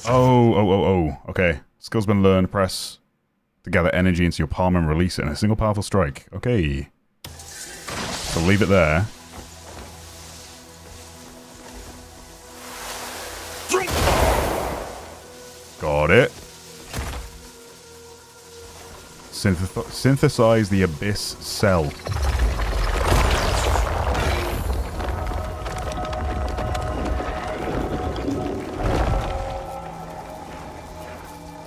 Oh. Okay. Skill's been learned. Press to gather energy into your palm and release it in a single powerful strike. Okay. So leave it there. Got it. Synthesize the Abyss Cell.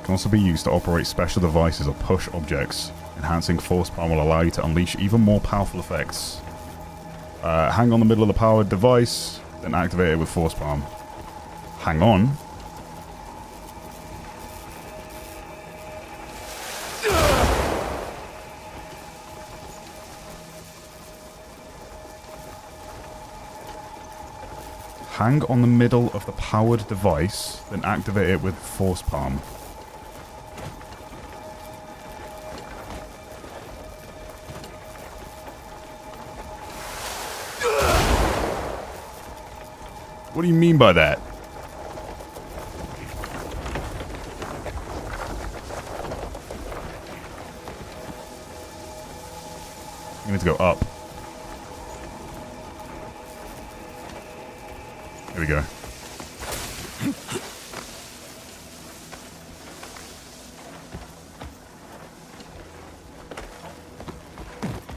Can also be used to operate special devices or push objects. Enhancing force palm will allow you to unleash even more powerful effects. Hang on the middle of the powered device, then activate it with force palm. Hang on. Hang on the middle of the powered device, then activate it with force palm. What do you mean by that? I need to go up. There we go.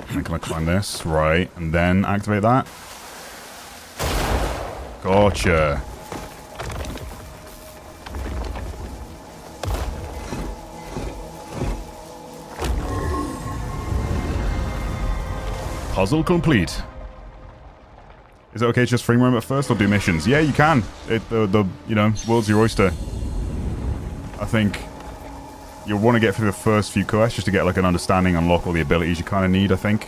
And can I climb this? Right. And then activate that. Gotcha. Puzzle complete. Is it okay to just free roam at first or do missions? Yeah, you can. The you know, world's your oyster. I think you'll want to get through the first few quests just to get like an understanding, unlock all the abilities you kind of need, I think.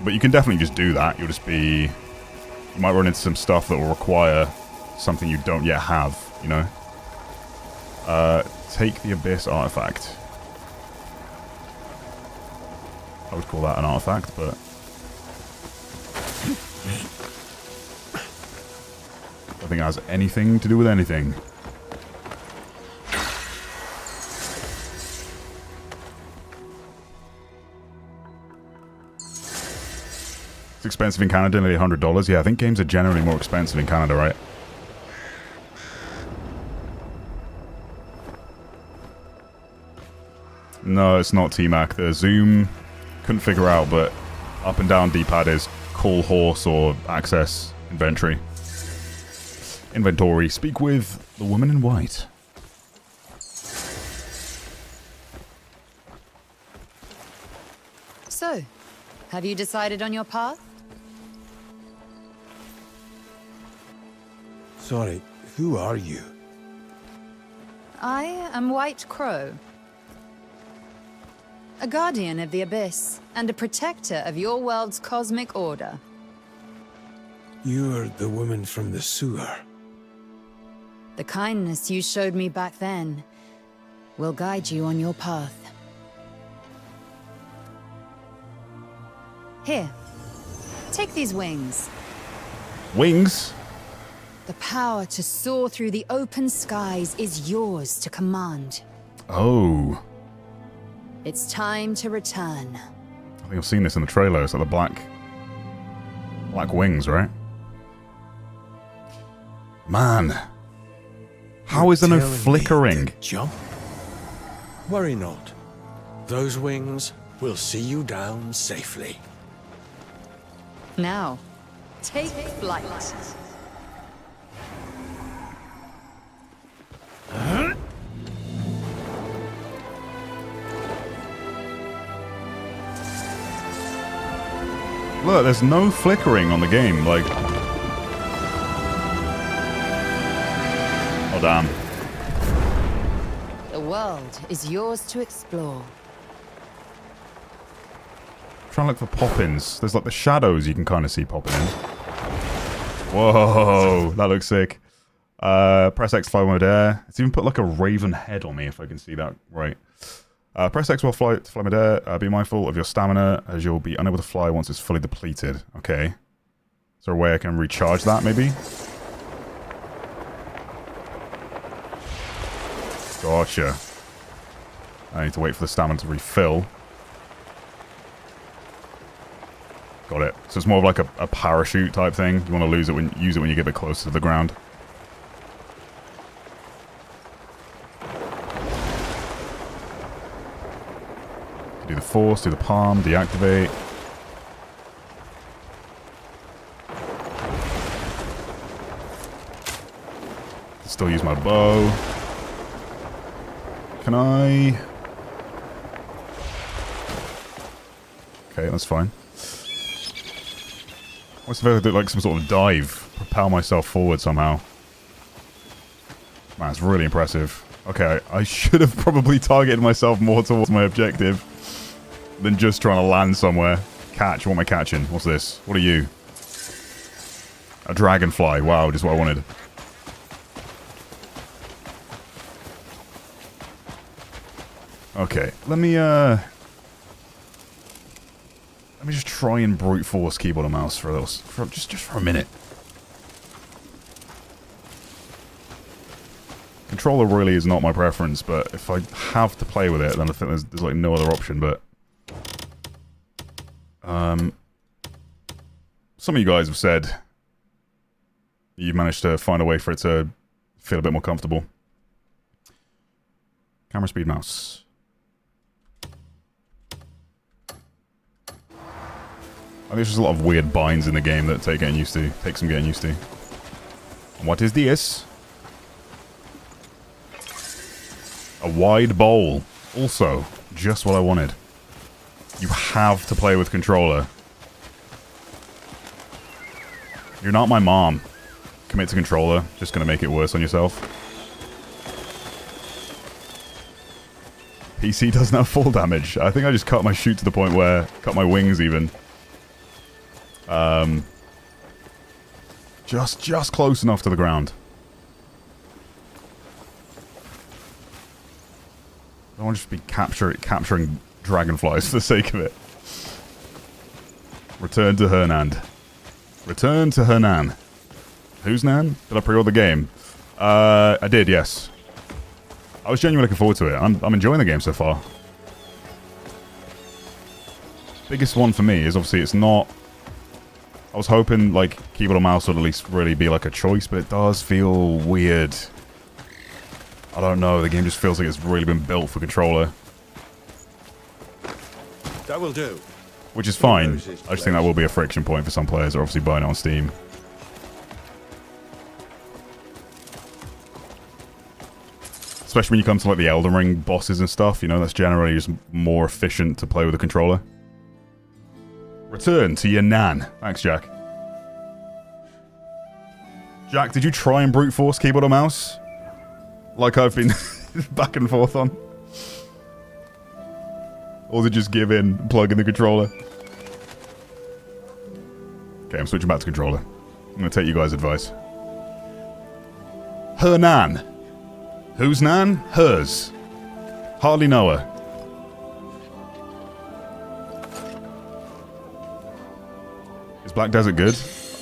But you can definitely just do that. You'll just be... You might run into some stuff that will require something you don't yet have, you know? Take the Abyss artifact. I would call that an artifact, but... I think it has anything to do with anything. It's expensive in Canada, nearly $100. Yeah, I think games are generally more expensive in Canada, right? No, it's not T-Mac. The zoom couldn't figure out, but up and down D-pad is call horse or access inventory. Inventory. Speak with the woman in white. So, have you decided on your path? Sorry, who are you? I am White Crow. A guardian of the Abyss, and a protector of your world's cosmic order. You're the woman from the sewer. The kindness you showed me back then will guide you on your path. Here, take these wings. Wings? The power to soar through the open skies is yours to command. Oh. It's time to return. I think I've seen this in the trailer. It's like the black wings, right? Man. How is there no flickering? Jump? Worry not. Those wings will see you down safely. Now, take flight. Look, there's no flickering on the game, like... Oh, damn. The world is yours to explore. Trying to look for pop-ins. There's like the shadows you can kind of see popping in. Whoa, that looks sick. Press X to fly mid-air. It's even put like a raven head on me if I can see that right. Press X while to fly mid-air. Be mindful of your stamina as you'll be unable to fly once it's fully depleted. Okay. Is there a way I can recharge that maybe? Gotcha. I need to wait for the stamina to refill. Got it. So it's more of like a parachute type thing. You want to use it when you get a bit closer to the ground. Do the force, do the palm, deactivate. Still use my bow. Can I... Okay, that's fine. What's if I do like some sort of dive? Propel myself forward somehow. Man, it's really impressive. Okay, I should have probably targeted myself more towards my objective than just trying to land somewhere. Catch, what am I catching? What's this? What are you? A dragonfly. Wow, just what I wanted. Okay, let me just try and brute force keyboard and mouse for those just for a minute. Controller really is not my preference, but if I have to play with it, then I think there's like no other option. But some of you guys have said you've managed to find a way for it to feel a bit more comfortable. Camera speed, mouse. I think there's just a lot of weird binds in the game that take some getting used to. What is this? A wide bowl. Also, just what I wanted. You have to play with controller. You're not my mom. Commit to controller. Just gonna make it worse on yourself. PC doesn't have full damage. I think I just cut my shoot to the point where... Cut my wings, even. Just close enough to the ground. I don't want to just be capturing dragonflies for the sake of it. Return to Hernan. Return to Hernan. Who's Nan? Did I pre-order the game? I did, yes. I was genuinely looking forward to it. I'm enjoying the game so far. Biggest one for me is obviously it's not... I was hoping, like, keyboard or mouse would at least really be, like, a choice, but it does feel weird. I don't know, the game just feels like it's really been built for controller. That will do. Which is fine. I just think that will be a friction point for some players that are obviously buying it on Steam. Especially when you come to, like, the Elden Ring bosses and stuff, you know, that's generally just more efficient to play with a controller. Return to your Nan. Thanks, Jack. Jack, did you try and brute force keyboard or mouse? Like I've been back and forth on? Or did you just give in, plug in the controller? Okay, I'm switching back to controller. I'm gonna take you guys' advice. Her Nan. Whose Nan? Hers. Hardly know her. Is Black Desert good?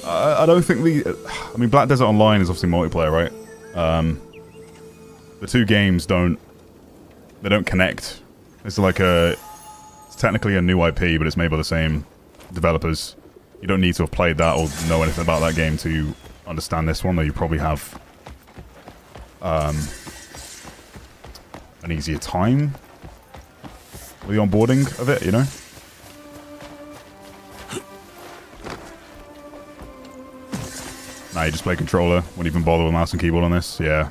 I don't think the... I mean, Black Desert Online is obviously multiplayer, right? The two games don't... They don't connect. It's like a... It's technically a new IP, but it's made by the same developers. You don't need to have played that or know anything about that game to understand this one, though you probably have... an easier time with the onboarding of it, you know? Nah, you just play controller. Wouldn't even bother with mouse and keyboard on this. Yeah.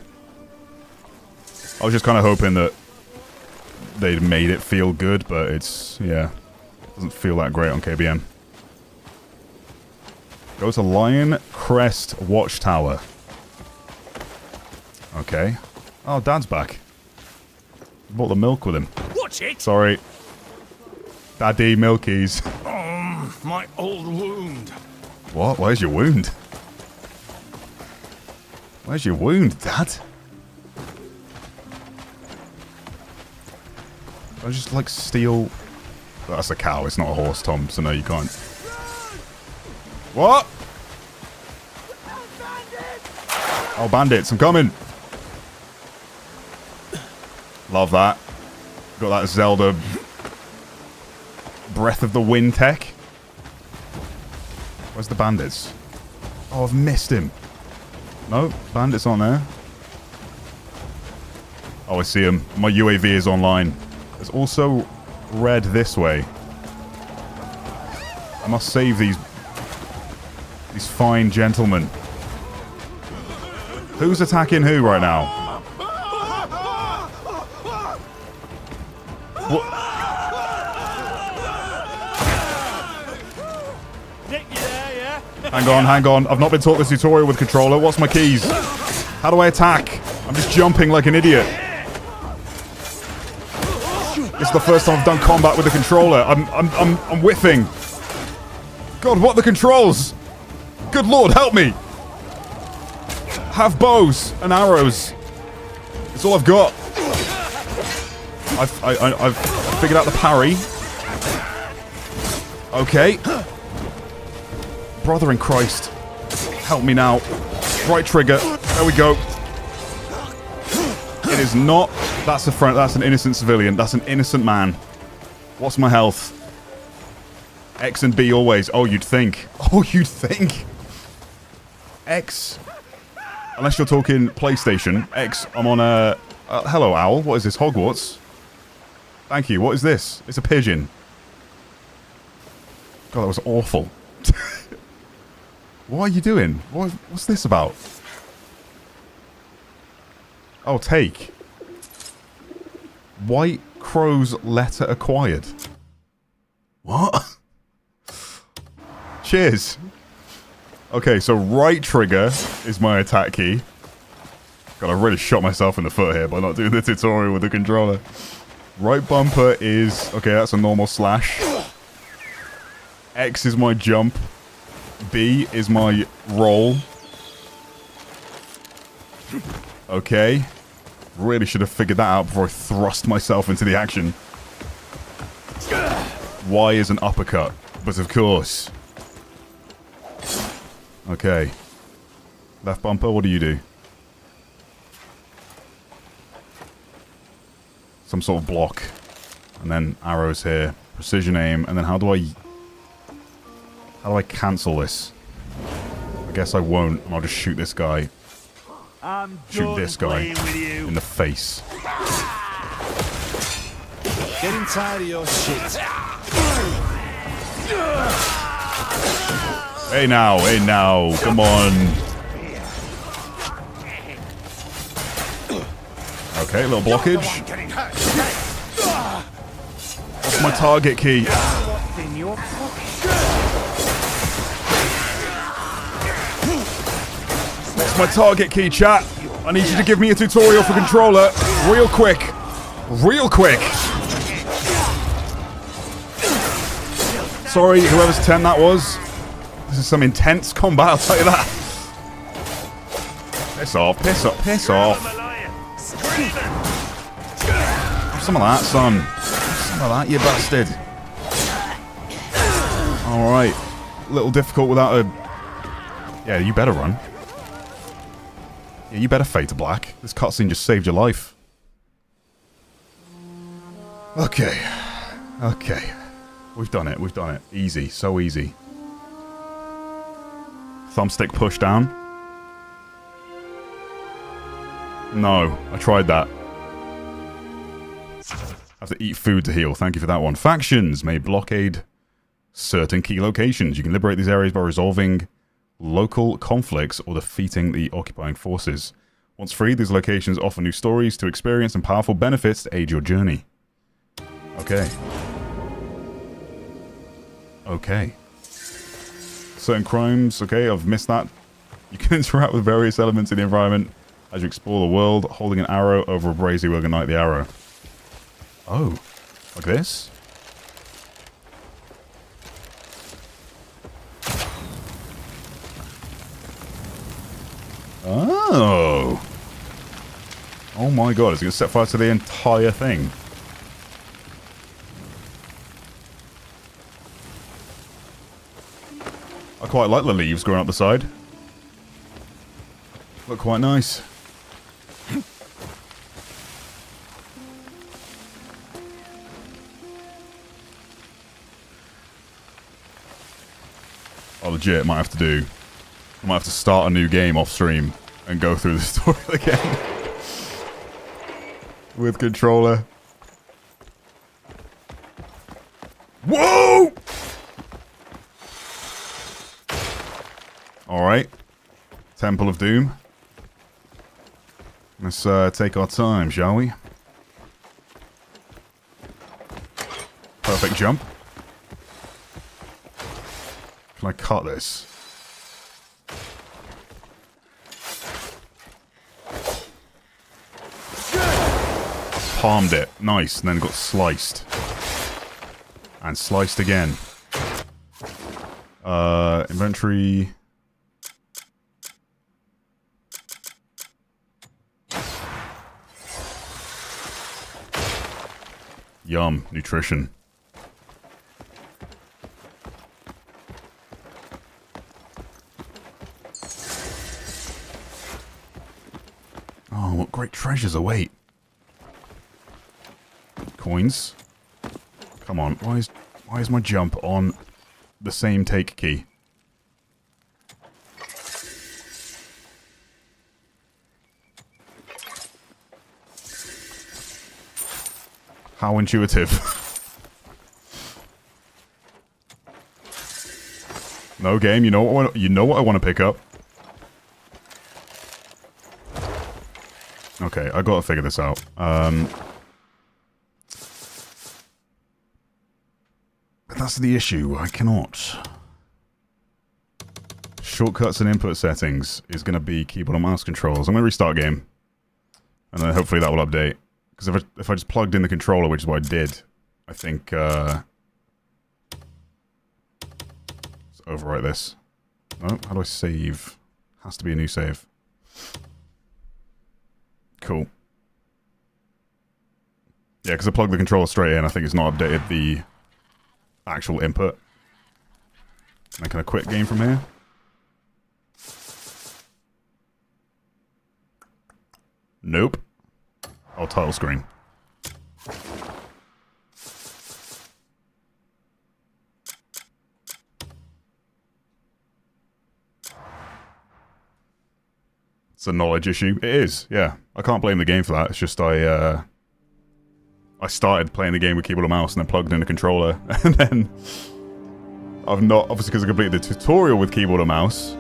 I was just kind of hoping that they'd made it feel good, but it's, yeah. Doesn't feel that great on KBM. Go to Lion Crest Watchtower. Okay. Oh, Dad's back. Bought the milk with him. Watch it! Sorry. Daddy Milkies. My old wound. What? Where's your wound? Where's your wound, Dad? I just, like, steal... That's a cow, it's not a horse, Tom, so no, you can't. What? Oh, bandits, I'm coming! Love that. Got that Zelda... Breath of the Wind tech. Where's the bandits? Oh, I've missed him. No, bandits aren't there. Oh, I see him. My UAV is online. There's also red this way. I must save these fine gentlemen. Who's attacking who right now? What? Hang on. I've not been taught this tutorial with controller. What's my keys? How do I attack? I'm just jumping like an idiot. This is the first time I've done combat with the controller. I'm whiffing. God, what are the controls? Good lord, help me! Have bows and arrows. That's all I've got. I've figured out the parry. Okay. Brother in Christ. Help me now. Right trigger. There we go. It is not... That's a friend. That's an innocent civilian. That's an innocent man. What's my health? X and B always. Oh, you'd think. Oh, you'd think. X. Unless you're talking PlayStation. X, I'm on a... hello, owl. What is this? Hogwarts? Thank you. What is this? It's a pigeon. God, that was awful. What are you doing? What's this about? Oh, take. White Crow's letter acquired. What? Cheers. Okay, so right trigger is my attack key. God, I really shot myself in the foot here by not doing the tutorial with the controller. Right bumper is... Okay, that's a normal slash. X is my jump. B is my roll. Okay. Really should have figured that out before I thrust myself into the action. Y is an uppercut. But of course. Okay. Left bumper, what do you do? Some sort of block. And then arrows here. Precision aim. And then how do I cancel this? I guess I won't. And I'll just shoot this guy. Shoot this guy in the face. Getting tired of your shit. Hey now, come on. Okay, a little blockage. What's my target key? What's my target key, chat? I need you to give me a tutorial for controller. Real quick. Real quick. Sorry, whoever's 10 that was. This is some intense combat, I'll tell you that. Piss off, piss off, piss off. Have some of that, son. Have some of that, you bastard. Alright. A little difficult without a... Yeah, you better run. Yeah, you better fade to black. This cutscene just saved your life. Okay. Okay. We've done it, we've done it. Easy, so easy. Thumbstick push down. No, I tried that. Have to eat food to heal. Thank you for that one. Factions may blockade certain key locations. You can liberate these areas by resolving local conflicts or defeating the occupying forces. Once free, these locations offer new stories to experience and powerful benefits to aid your journey. Okay. Okay. Certain crimes, okay, I've missed that. You can interact with various elements in the environment as you explore the world, holding an arrow over a brazier will ignite the arrow. Oh, like this? Oh. Oh my god, it's going to set fire to the entire thing. I quite like the leaves growing up the side. Look quite nice. I legit might have to start a new game off stream and go through the story again. With controller. Whoa! Alright. Temple of Doom. Let's take our time, shall we? Perfect jump. Can I cut this? Palmed it. Nice. And then got sliced. And sliced again. Inventory. Yum. Nutrition. Oh, what great treasures await. Coins. Come on, why is my jump on the same take key? How intuitive. No game, you know what I want to pick up. Okay, I gotta figure this out. But that's the issue. I cannot shortcuts and input settings is going to be keyboard and mouse controls. I'm going to restart game. And then hopefully that will update. Because if I just plugged in the controller, which is what I did, I think... let's overwrite this. No, how do I save? Has to be a new save. Cool. Yeah, because I plugged the controller straight in, I think it's not updated the actual input. And can I quit game from here? Nope. Oh, title screen. It's a knowledge issue. It is, yeah. I can't blame the game for that. It's just I started playing the game with keyboard and mouse and then plugged in a controller. And then I've not, obviously because I completed the tutorial with keyboard and mouse,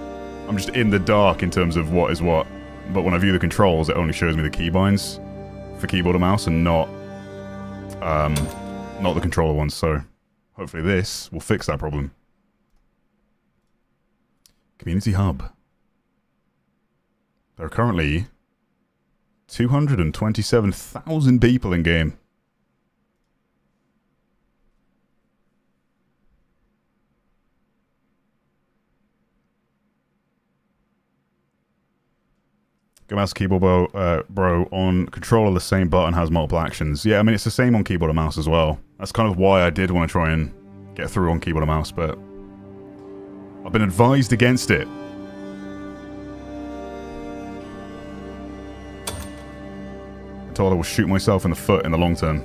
I'm just in the dark in terms of what is what. But when I view the controls, it only shows me the keybinds for keyboard and mouse and not the controller ones. So hopefully this will fix that problem. Community Hub. There are currently 227,000 people in game. Go mouse keyboard bro on controller the same button has multiple actions. Yeah, I mean it's the same on keyboard and mouse as well. That's kind of why I did want to try and get through on keyboard and mouse, but I've been advised against it. I'm told I will shoot myself in the foot in the long term.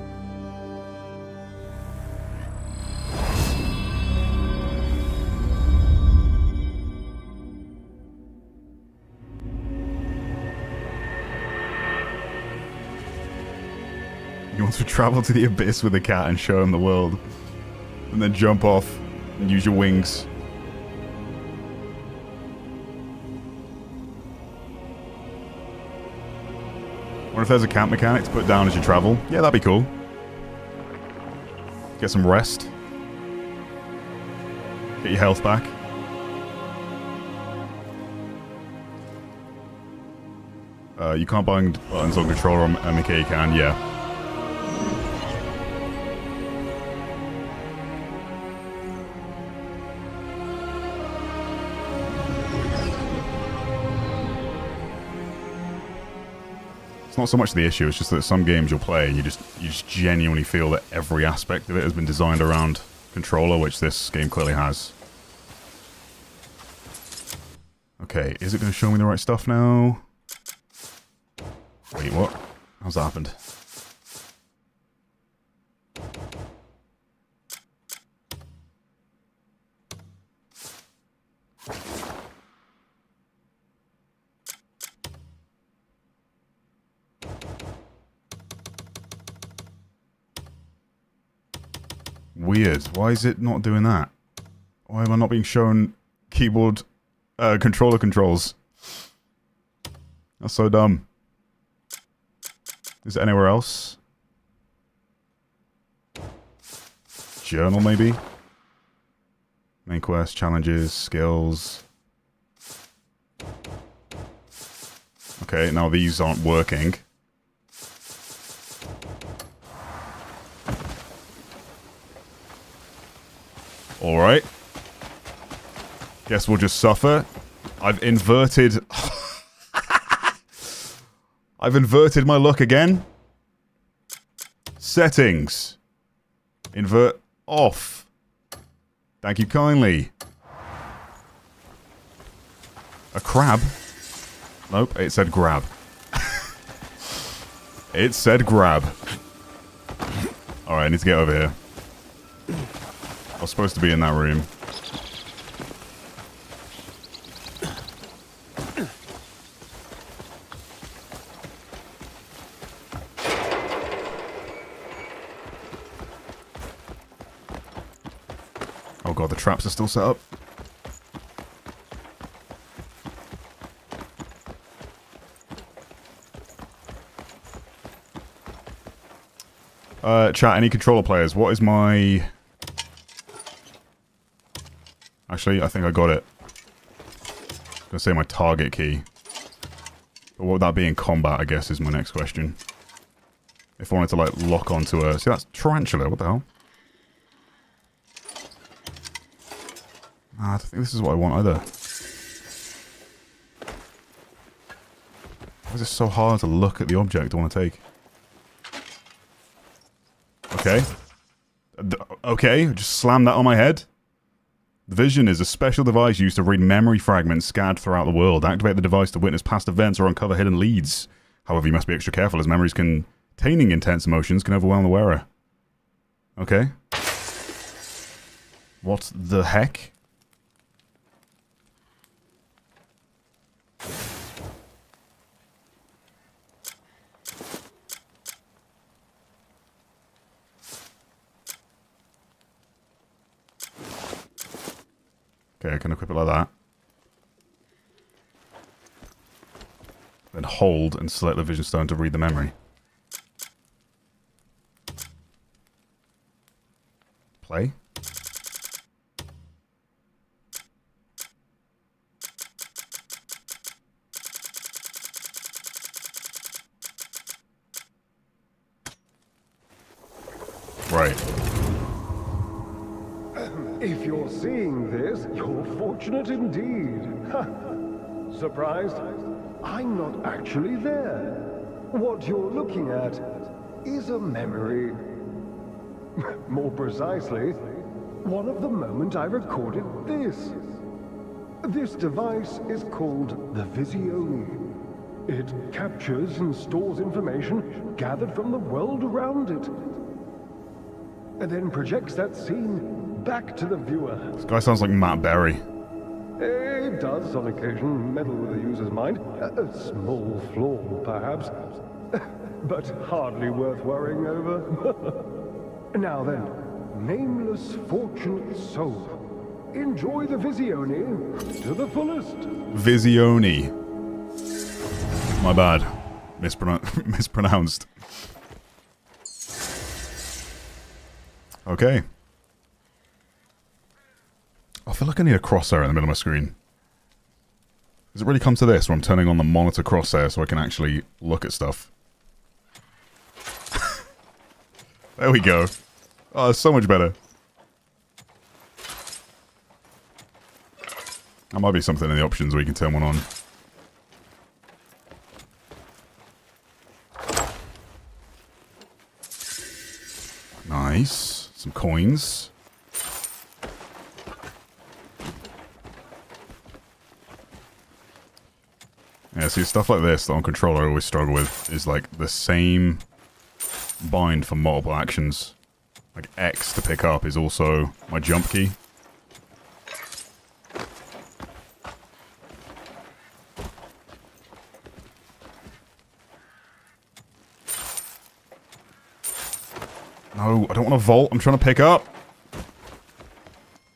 He wants to travel to the abyss with a cat and show him the world. And then jump off and use your wings. Or if there's a camp mechanic to put down as you travel. Yeah, that'd be cool. Get some rest. Get your health back. You can't bind buttons on controller on MK, you can, yeah. Not so much the issue, it's just that some games you'll play and you just genuinely feel that every aspect of it has been designed around controller, which this game clearly has. Okay, is it going to show me the right stuff now? Wait, what? How's that happened? Weird. Why is it not doing that? Why am I not being shown keyboard controller controls? That's so dumb. Is it anywhere else? Journal, maybe? Main quest, challenges, skills. Okay, now these aren't working. Alright. Guess we'll just suffer. I've inverted... I've inverted my luck again. Settings. Invert off. Thank you kindly. A crab? Nope, it said grab. It said grab. Alright, I need to get over here. I was supposed to be in that room. Oh god, the traps are still set up. Chat, any controller players? What is my... Actually, I think I got it. gonna say my target key. But what would that be in combat, I guess, is my next question. If I wanted to, like, lock onto a... See, that's tarantula. What the hell? I don't think this is what I want either. Why is it so hard to look at the object I want to take? Okay. Okay, just slam that on my head. The Vision is a special device used to read memory fragments scattered throughout the world. Activate the device to witness past events or uncover hidden leads. However, you must be extra careful as memories containing intense emotions can overwhelm the wearer. Okay. What the heck? Okay, I can equip it like that. Then hold and select the Vision Stone to read the memory. Play. Right. If you're seeing this, you're fortunate indeed. Surprised? I'm not actually there. What you're looking at is a memory. More precisely, one of the moment I recorded this. This device is called the Visione. It captures and stores information gathered from the world around it, and then projects that scene back to the viewer. This guy sounds like Matt Berry. It does, on occasion, meddle with the user's mind. A small flaw, perhaps, but hardly worth worrying over. Now then, nameless fortunate soul, enjoy the Visione to the fullest. Visione. My bad. Mispronounced. Okay. I feel like I need a crosshair in the middle of my screen. Does it really come to this where I'm turning on the monitor crosshair so I can actually look at stuff? There we go. Oh, it's so much better. That might be something in the options where you can turn one on. Nice. Some coins. Yeah, see, stuff like this that on controller I always struggle with is like the same bind for multiple actions. Like X to pick up is also my jump key. No, I don't want to vault. I'm trying to pick up.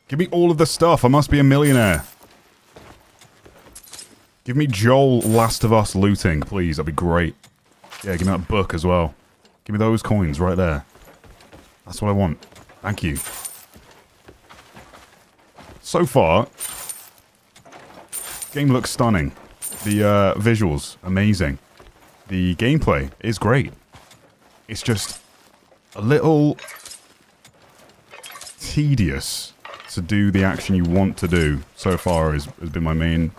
Give me all of the stuff. I must be a millionaire. Give me Joel Last of Us looting, please. That'd be great. Yeah, give me that book as well. Give me those coins right there. That's what I want. Thank you. So far, game looks stunning. The visuals, amazing. The gameplay is great. It's just a little tedious to do the action you want to do. So far has been my main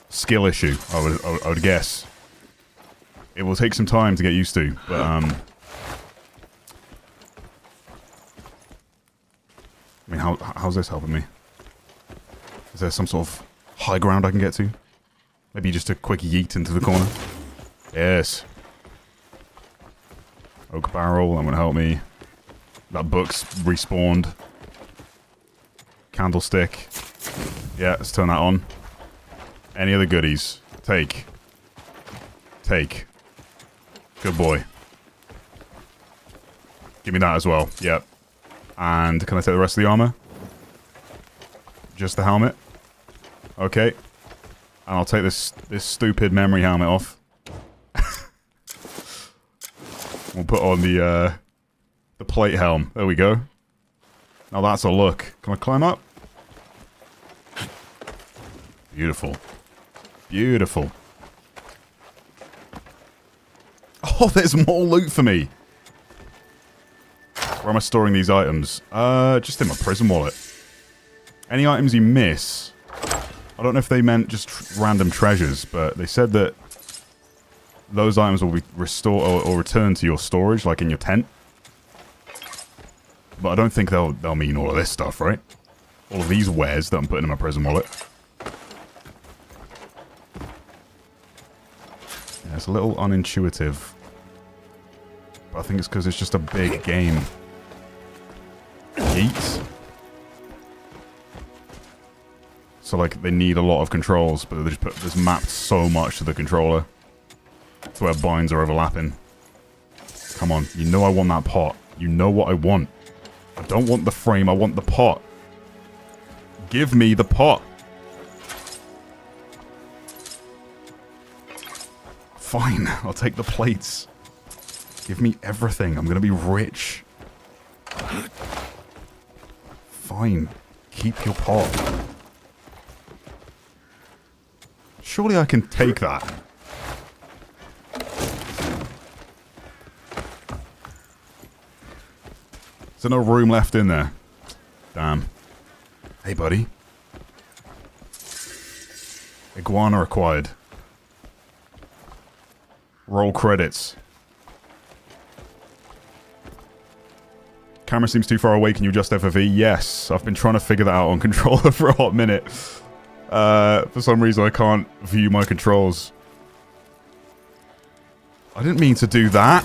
skill issue, I would guess. It will take some time to get used to, but I mean, how's this helping me? Is there some sort of high ground I can get to? Maybe just a quick yeet into the corner? Yes. Oak barrel, that would help me. That book's respawned. Candlestick. Yeah, let's turn that on. Any other goodies? Take. Take. Good boy. Give me that as well. Yep. And can I take the rest of the armor? Just the helmet? Okay. And I'll take this stupid memory helmet off. We'll put on the plate helm. There we go. Now that's a look. Can I climb up? Beautiful. Beautiful. Oh, there's more loot for me. Where am I storing these items? Just in my prison wallet. Any items you miss... I don't know if they meant just random treasures, but they said that those items will be restored or returned to your storage, like in your tent. But I don't think they'll mean all of this stuff, right? All of these wares that I'm putting in my prison wallet. Yeah, it's a little unintuitive. But I think it's because it's just a big game. Yeet. So, like, they need a lot of controls, but they just put this mapped so much to the controller. That's where binds are overlapping. Come on, you know I want that pot. You know what I want. I don't want the frame, I want the pot. Give me the pot. Fine, I'll take the plates. Give me everything, I'm gonna be rich. Fine, keep your pot. Surely I can take that. Is there no room left in there? Damn. Hey, buddy. Iguana acquired. Roll credits. Camera seems too far away. Can you adjust FOV? Yes. I've been trying to figure that out on controller for a hot minute. For some reason, I can't view my controls. I didn't mean to do that.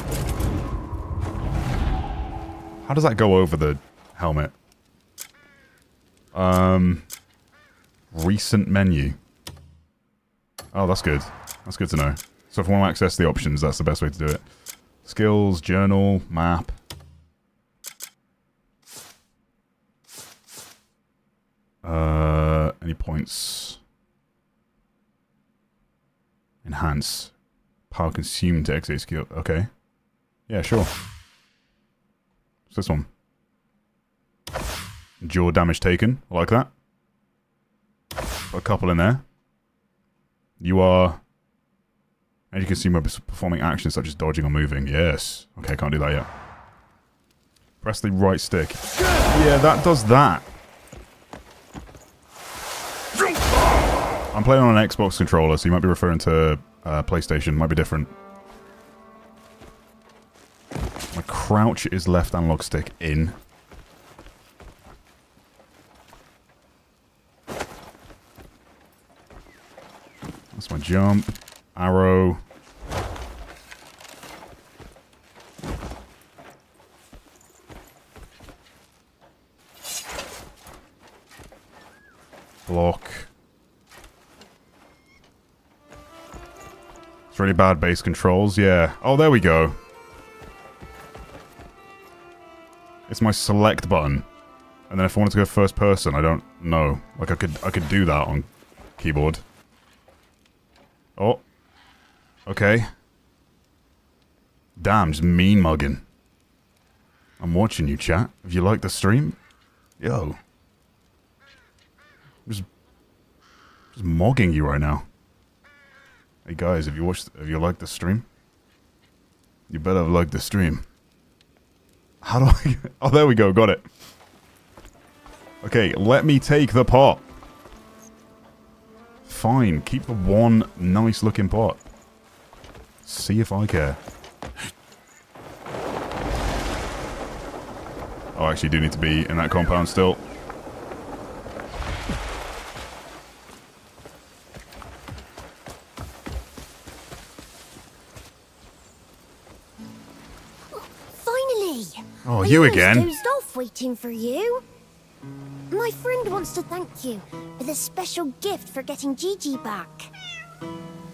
How does that go over the helmet? Recent menu. Oh, that's good. That's good to know. So if I want to access the options, that's the best way to do it. Skills, journal, map. Any points? Enhance. Power consumed to exit skill. Okay. Yeah, sure. What's this one? Jaw damage taken. I like that. Got a couple in there. You are... And you can see by performing actions such as dodging or moving. Yes. Okay, can't do that yet. Press the right stick. Yeah, that does that. I'm playing on an Xbox controller, so you might be referring to PlayStation. Might be different. My crouch is left analog stick in. That's my jump. Arrow. Block. It's really bad base controls, yeah. Oh, there we go. It's my select button. And then if I wanted to go first person, I don't know. Like I could do that on keyboard. Oh. Okay. Damn, just mean mugging. I'm watching you, chat. Have you liked the stream? Yo. Just mogging you right now. Hey guys, have you liked the stream? You better have liked the stream. How do I... Oh, there we go, got it. Okay, let me take the pot. Fine, keep the one nice looking pot. See if I care. Oh, I actually do need to be in that compound still. Oh, you again? I dozed off waiting for you. My friend wants to thank you with a special gift for getting Gigi back.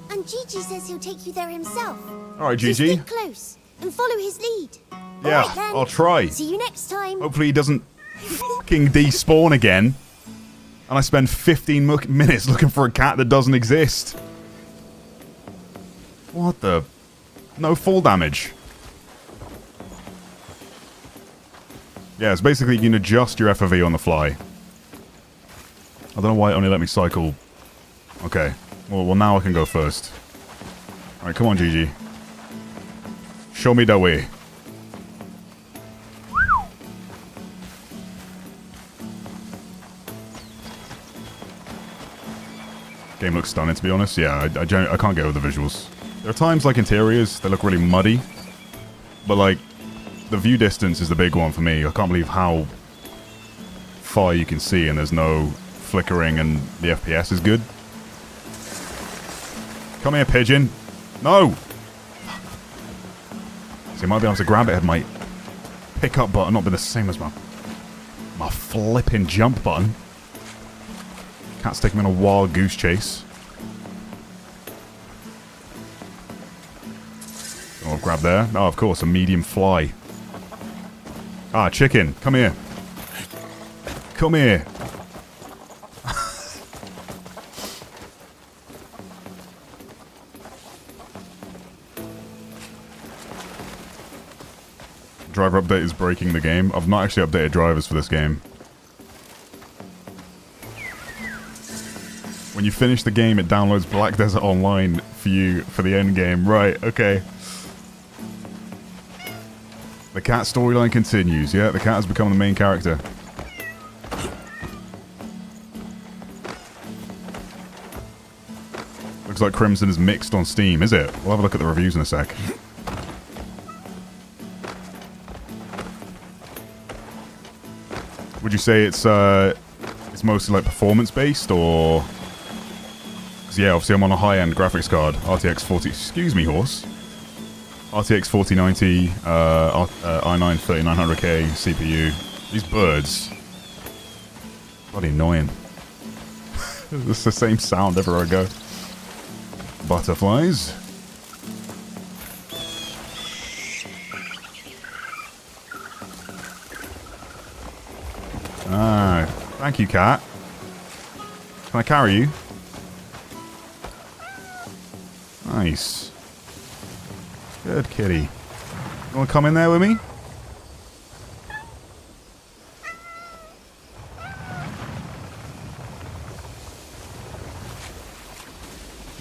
And Gigi says he'll take you there himself. Alright, So Gigi. stick close and follow his lead. Yeah, Alright then. I'll try. See you next time. Hopefully he doesn't fucking despawn again. And I spend 15 minutes looking for a cat that doesn't exist. What the... No fall damage. Yeah, it's basically you can adjust your FOV on the fly. I don't know why it only let me cycle. Okay. Well, now I can go first. Alright, come on, Gigi. Show me the way. Game looks stunning, to be honest. Yeah, I can't get over the visuals. There are times, like interiors, they look really muddy. But, like, the view distance is the big one for me. I can't believe how far you can see and there's no flickering and the FPS is good. Come here, pigeon. No! See, I might be able to grab it had my pickup button not been the same as my flipping jump button. Cat's taking me on a wild goose chase. Oh, grab there. Oh, of course, a medium fly. Ah, chicken. Come here. Come here. Driver update is breaking the game. I've not actually updated drivers for this game. When you finish the game, it downloads Black Desert Online for you for the end game. Right, okay. The cat storyline continues. Yeah, the cat has become the main character. Looks like Crimson is mixed on Steam, is it? We'll have a look at the reviews in a sec. Would you say it's mostly like performance based, or? 'Cause yeah, obviously I'm on a high-end graphics card, RTX 40. Excuse me, horse. RTX 4090, i9 3900K CPU. These birds, bloody annoying. It's the same sound everywhere I go. Butterflies. Ah, thank you, cat. Can I carry you? Nice. Good kitty. You want to come in there with me?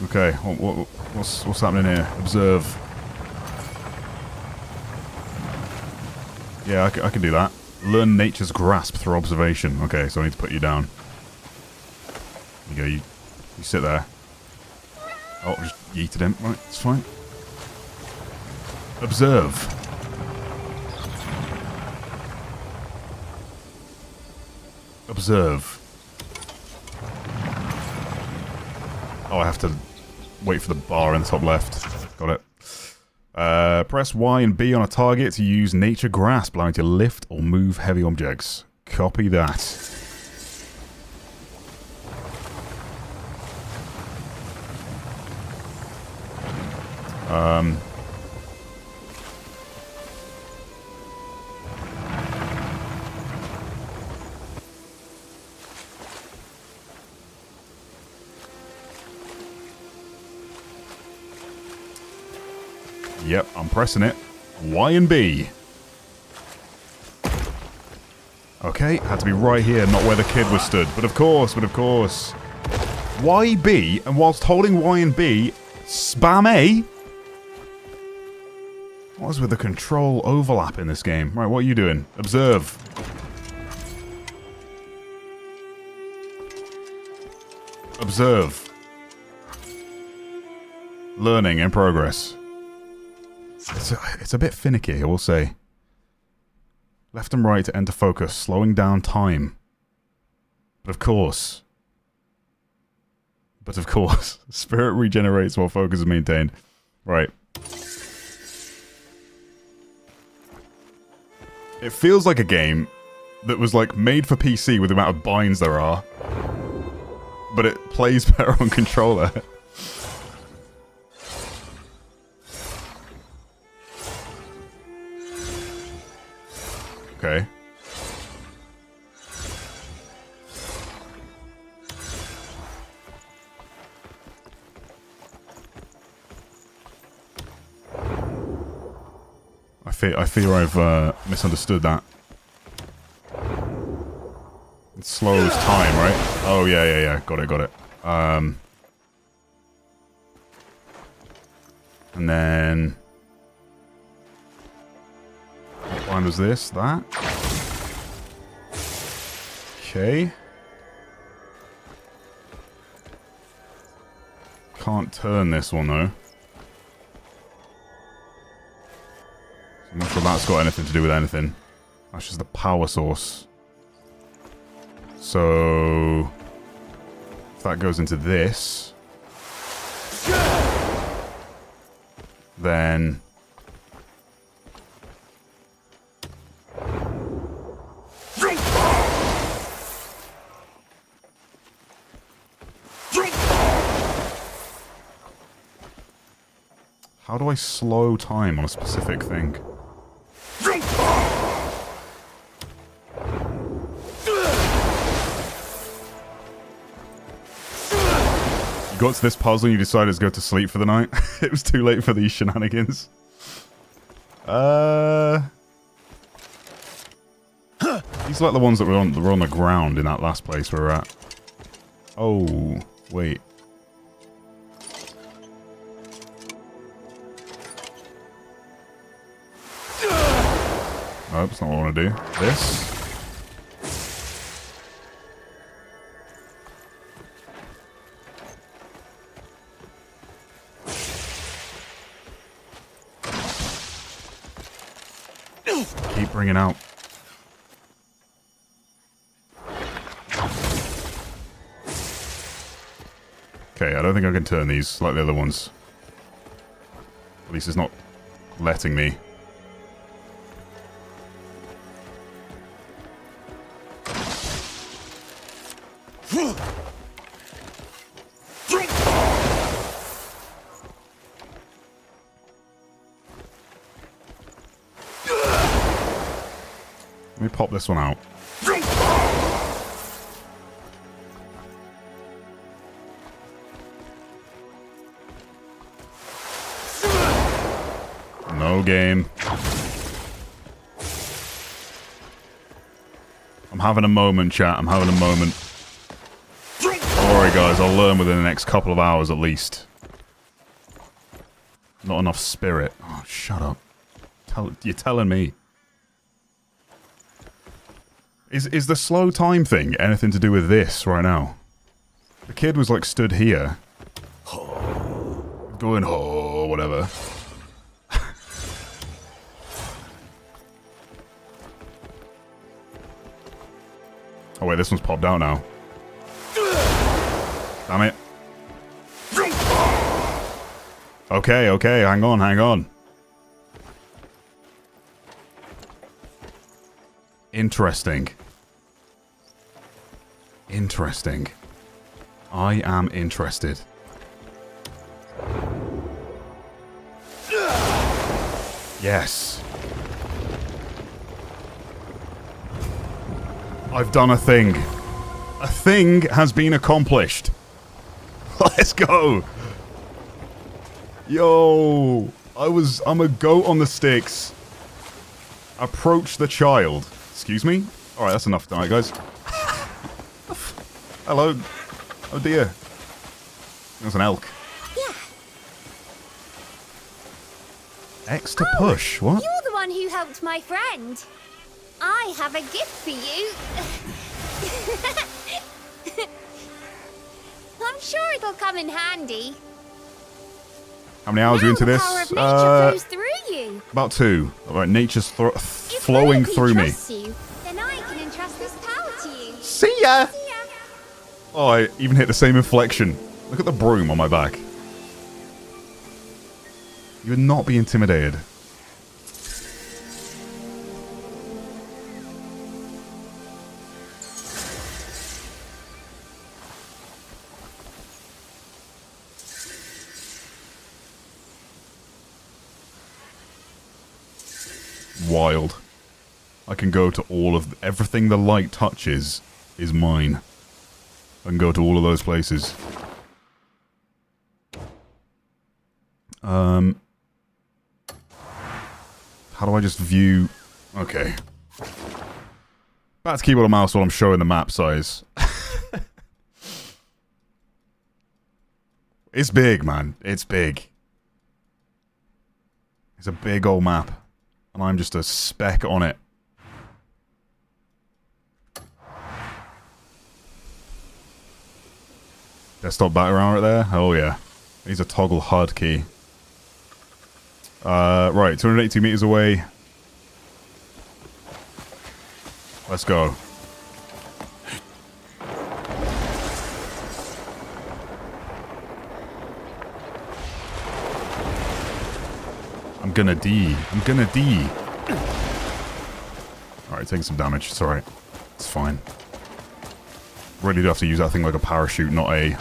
Okay, what's happening here? Observe. Yeah, I can do that. Learn nature's grasp through observation. Okay, so I need to put you down. There you go, you sit there. Oh, I just yeeted him. Right, it's fine. Observe. Observe. Oh, I have to wait for the bar in the top left. Got it. Press Y and B on a target to use Nature Grasp, allowing you to lift or move heavy objects. Copy that. Yep, I'm pressing it. Y and B. Okay, had to be right here, not where the kid was stood. But of course. Y, B, and whilst holding Y and B, spam A? What is with the control overlap in this game? Right, what are you doing? Observe. Observe. Learning in progress. It's a bit finicky, I will say. Left and right to enter focus, slowing down time. But of course, spirit regenerates while focus is maintained. Right. It feels like a game that was like made for PC with the amount of binds there are. But it plays better on controller. Okay. I fear I've misunderstood that. It slows time, right? Oh yeah. Got it. And then... what line was this? That? Okay. Can't turn this one, though. I'm not sure that's got anything to do with anything. That's just the power source. So... if that goes into this... then... how do I slow time on a specific thing? You got to this puzzle and you decided to go to sleep for the night? It was too late for these shenanigans. These are like the ones that were on the ground in that last place we were at. Oh, wait. Nope, that's not what I want to do. This. Keep bringing out. Okay, I don't think I can turn these like the other ones. At least it's not letting me. Let me pop this one out. No game. I'm having a moment, chat. I'm having a moment. Don't worry, guys. I'll learn within the next couple of hours at least. Not enough spirit. Oh, shut up. You're telling me. Is the slow time thing anything to do with this right now? The kid was like stood here. Going, oh, whatever. Oh wait, this one's popped out now. Damn it. Okay, okay, hang on, hang on. Interesting. Interesting. I am interested. Yes. I've done a thing. A thing has been accomplished. Let's go. Yo. I'm a goat on the sticks. Approach the child. Excuse me? Alright, that's enough tonight, guys. Hello. Oh dear. There's an elk. Yeah. X to push. What? You're the one who helped my friend. I have a gift for you. I'm sure it'll come in handy. How many hours are you into this? The power of nature flows through you. About 2. Alright, nature's flowing through me. You, then I can entrust this power to you. See ya! Oh, I even hit the same inflection. Look at the broom on my back. You would not be intimidated. Wild. I can go to all of... everything the light touches is mine. I can go to all of those places. How do I just view... okay. Back to keyboard and mouse while I'm showing the map size. It's big, man. It's big. It's a big old map. And I'm just a speck on it. Desktop background right there? Oh yeah. Needs a toggle HUD key. Right, 282 meters away. Let's go. I'm gonna D. Alright, taking some damage. It's alright. It's fine. Really do have to use that thing like a parachute, not a...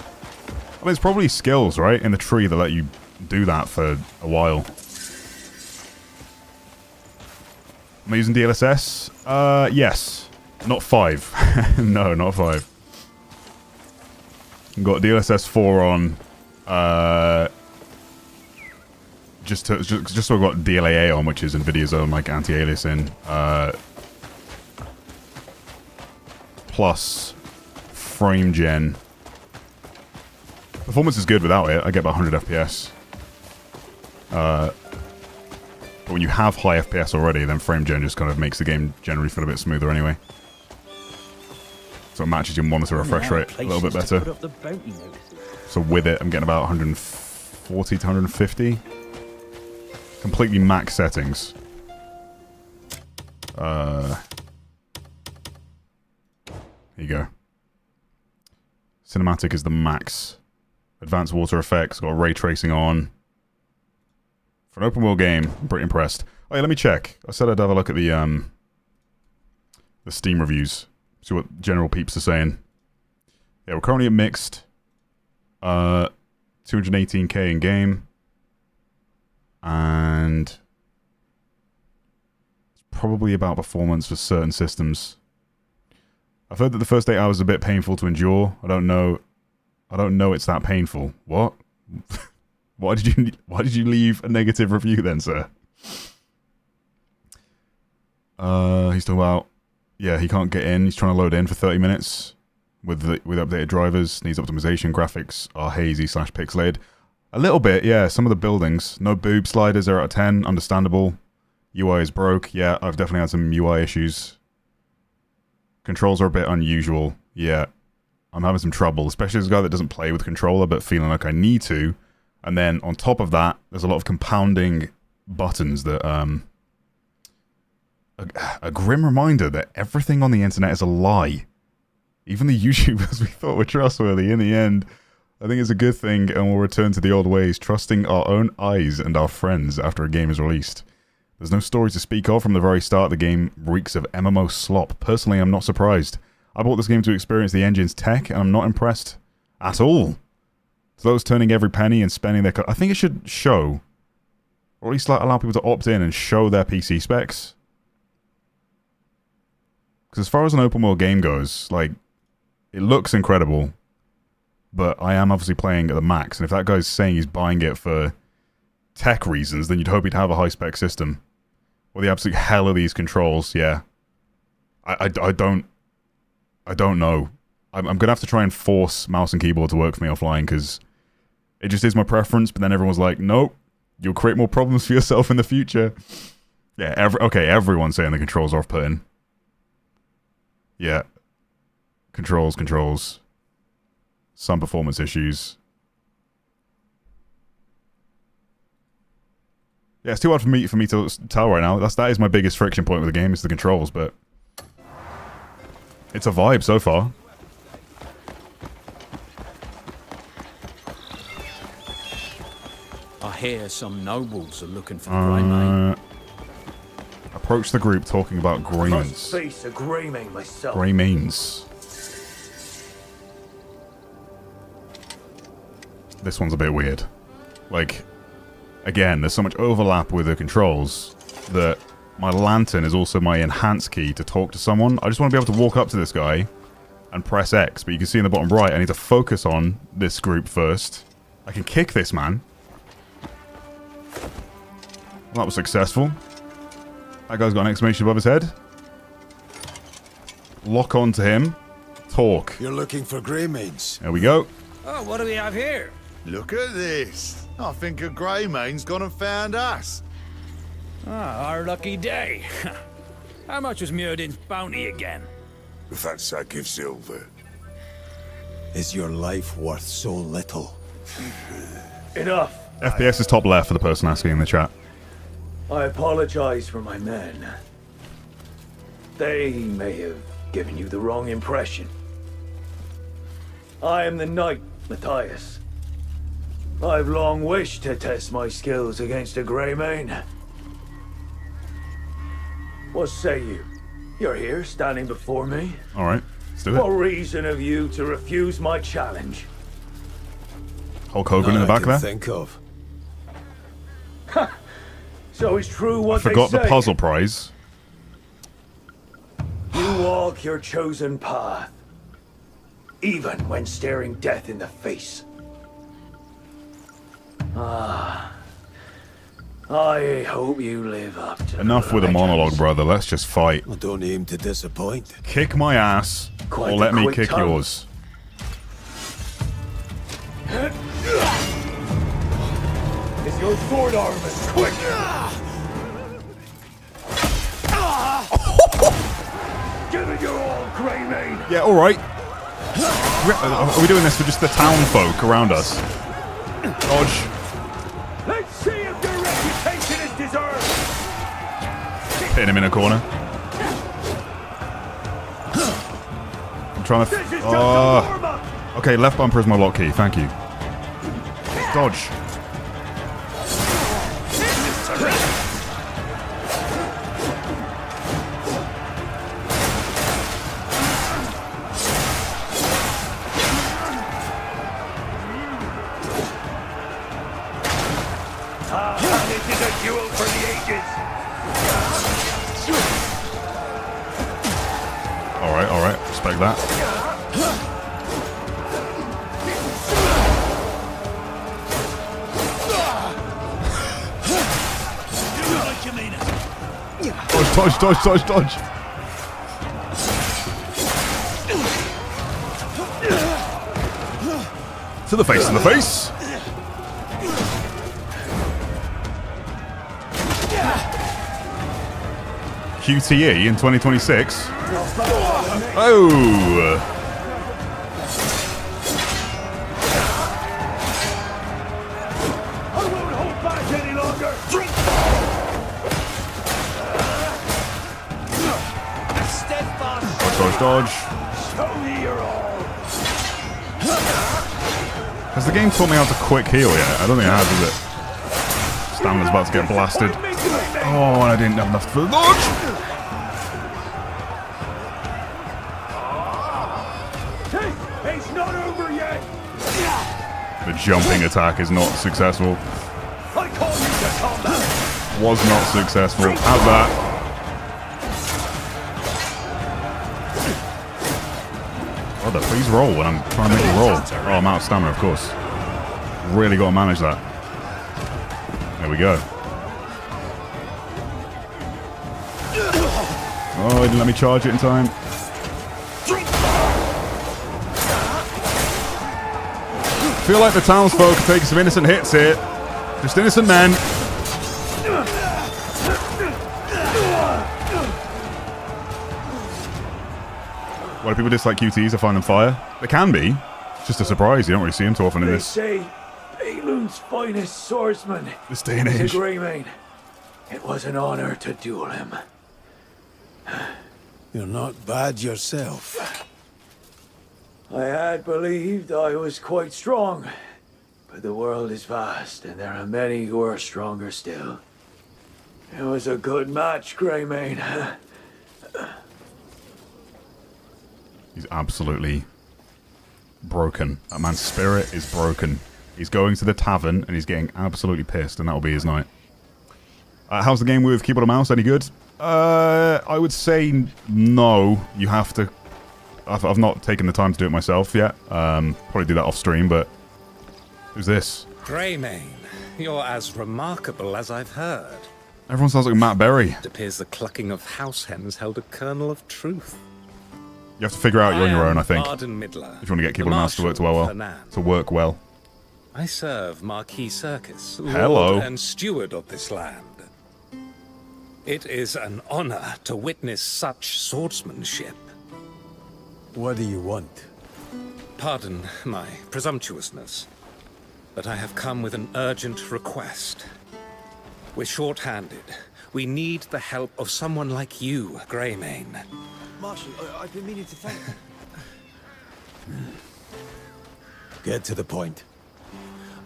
I mean, it's probably skills, right? In the tree that let you do that for a while. Am I using DLSS? Yes. Not 5. No, not 5. I've got DLSS 4 on. Just so I've got DLAA on, which is NVIDIA's own like anti-aliasing. Plus frame gen. Performance is good without it. I get about 100 FPS. But when you have high FPS already, then frame gen just kind of makes the game generally feel a bit smoother anyway. So it matches your monitor refresh rate a little bit better. So with it, I'm getting about 140 to 150. Completely max settings. Here you go. Cinematic is the max. Advanced water effects, got ray tracing on. For an open world game, I'm pretty impressed. Oh yeah, let me check. I said I'd have a look at the Steam reviews. See what general peeps are saying. Yeah, we're currently at mixed. 218k in game. And it's probably about performance for certain systems. I've heard that the first 8 hours is a bit painful to endure. I don't know it's that painful. What? Why did you leave a negative review then, sir? He's talking about, yeah, he can't get in. He's trying to load in for 30 minutes with updated drivers. Needs optimization. Graphics are hazy / pixelated. A little bit, yeah. Some of the buildings. No boob sliders, 0 out of 10. Understandable. UI is broke. Yeah, I've definitely had some UI issues. Controls are a bit unusual. Yeah. I'm having some trouble, especially as a guy that doesn't play with controller, but feeling like I need to. And then on top of that, there's a lot of compounding buttons that, a grim reminder that everything on the internet is a lie. Even the YouTubers we thought were trustworthy, in the end, I think it's a good thing, and we'll return to the old ways, trusting our own eyes and our friends after a game is released. There's no story to speak of from the very start. The game reeks of MMO slop. Personally, I'm not surprised. I bought this game to experience the engine's tech, and I'm not impressed at all. So those turning every penny and spending their... I think it should show, or at least like allow people to opt in and show their PC specs. Because as far as an open world game goes, like, it looks incredible, but I am obviously playing at the max, and if that guy's saying he's buying it for tech reasons, then you'd hope he'd have a high-spec system. Or the absolute hell are these controls, yeah. I don't know. I'm going to have to try and force mouse and keyboard to work for me offline, because it just is my preference, but then everyone's like, nope, you'll create more problems for yourself in the future. Yeah, everyone's saying the controls are off-putting. Yeah. Controls. Some performance issues. Yeah, it's too hard for me to tell right now. That is my biggest friction point with the game, is the controls, but it's a vibe so far. I hear some nobles are looking for Greymane. Approach the group talking about Greymanes. Face a Greymane myself. Greymanes. This one's a bit weird. Like, again, there's so much overlap with the controls that my lantern is also my enhance key to talk to someone. I just want to be able to walk up to this guy and press X, but you can see in the bottom right, I need to focus on this group first. I can kick this man. Well, that was successful. That guy's got an exclamation above his head. Lock on to him. Talk. You're looking for Greymanes. There we go. Oh, what do we have here? Look at this. I think a Greymane's gone and found us. Our lucky day. How much was Muradin's bounty again? The fat sack of silver. Is your life worth so little? Enough. FPS is top left for the person asking in the chat. I apologize for my men. They may have given you the wrong impression. I am the knight, Matthias. I've long wished to test my skills against a Greymane. What say you? You're here, standing before me. Alright, let's do What it. reason have you to refuse my challenge? Hulk Hogan in the back there. Think of. So it's true what Forgot they the say. puzzle prize. You walk your chosen path, even when staring death in the face. Ah, I hope you live up to Enough with a monologue, brother. Let's just fight. I don't aim to disappoint. Kick my ass, Quite or a let me quick kick tongue. yours. Is your sword arm as quick? Give it your all, Greymane! Yeah, alright. Are we doing this for just the town folk around us? Dodge. Let's see if your reputation is deserved! Hitting him in a corner. I'm trying to... This is just a warm-up! Okay, left bumper is my lock key. Thank you. Dodge. This is a duel for the ages! Alright. Respect that. Dodge. To the face. QTE in 2026. Oh! I won't hold back any longer! Dodge. Show me your all! Has the game taught me how to quick heal yet? I don't think it has, is it? Stamina's about to get blasted. Oh, and I didn't have enough for the dodge! Hey, it's not over yet! The jumping attack is not successful. I call you to combat! Was not successful. How's that? Brother, please roll when I'm trying to make you roll. Oh, I'm out of stamina, of course. Really got to manage that. There we go. Oh, he didn't let me charge it in time. Feel like the townsfolk are taking some innocent hits here. Just innocent men. Why do people dislike QTs? I find them fire. They can be. It's just a surprise. You don't really see them too often in They this. say Balun's finest swordsman This day and is age. a Greymane. It was an honor to duel him. You're not bad yourself. I had believed I was quite strong, but the world is vast and there are many who are stronger still. It was a good match, Greymane. He's absolutely broken. That man's spirit is broken. He's going to the tavern and he's getting absolutely pissed, and that'll be his night. How's the game with keyboard and mouse? Any good? I would say no. You have to... I've not taken the time to do it myself yet. Probably do that off stream, but... Who's this? Greymane, you're as remarkable as I've heard. Everyone sounds like Matt Berry. It appears the clucking of house hens held a kernel of truth. You have to figure out you're on your own, I think. Arden Midler, If you want to get keyboard and mouse to work Marshal well. Fernand. To work well. I serve Marquis Circus, Hello. Lord and Steward of this land. It is an honor to witness such swordsmanship. What do you want? Pardon my presumptuousness, but I have come with an urgent request. We're short-handed. We need the help of someone like you, Greymane. Marshal, I've been meaning to thank you. Get to the point.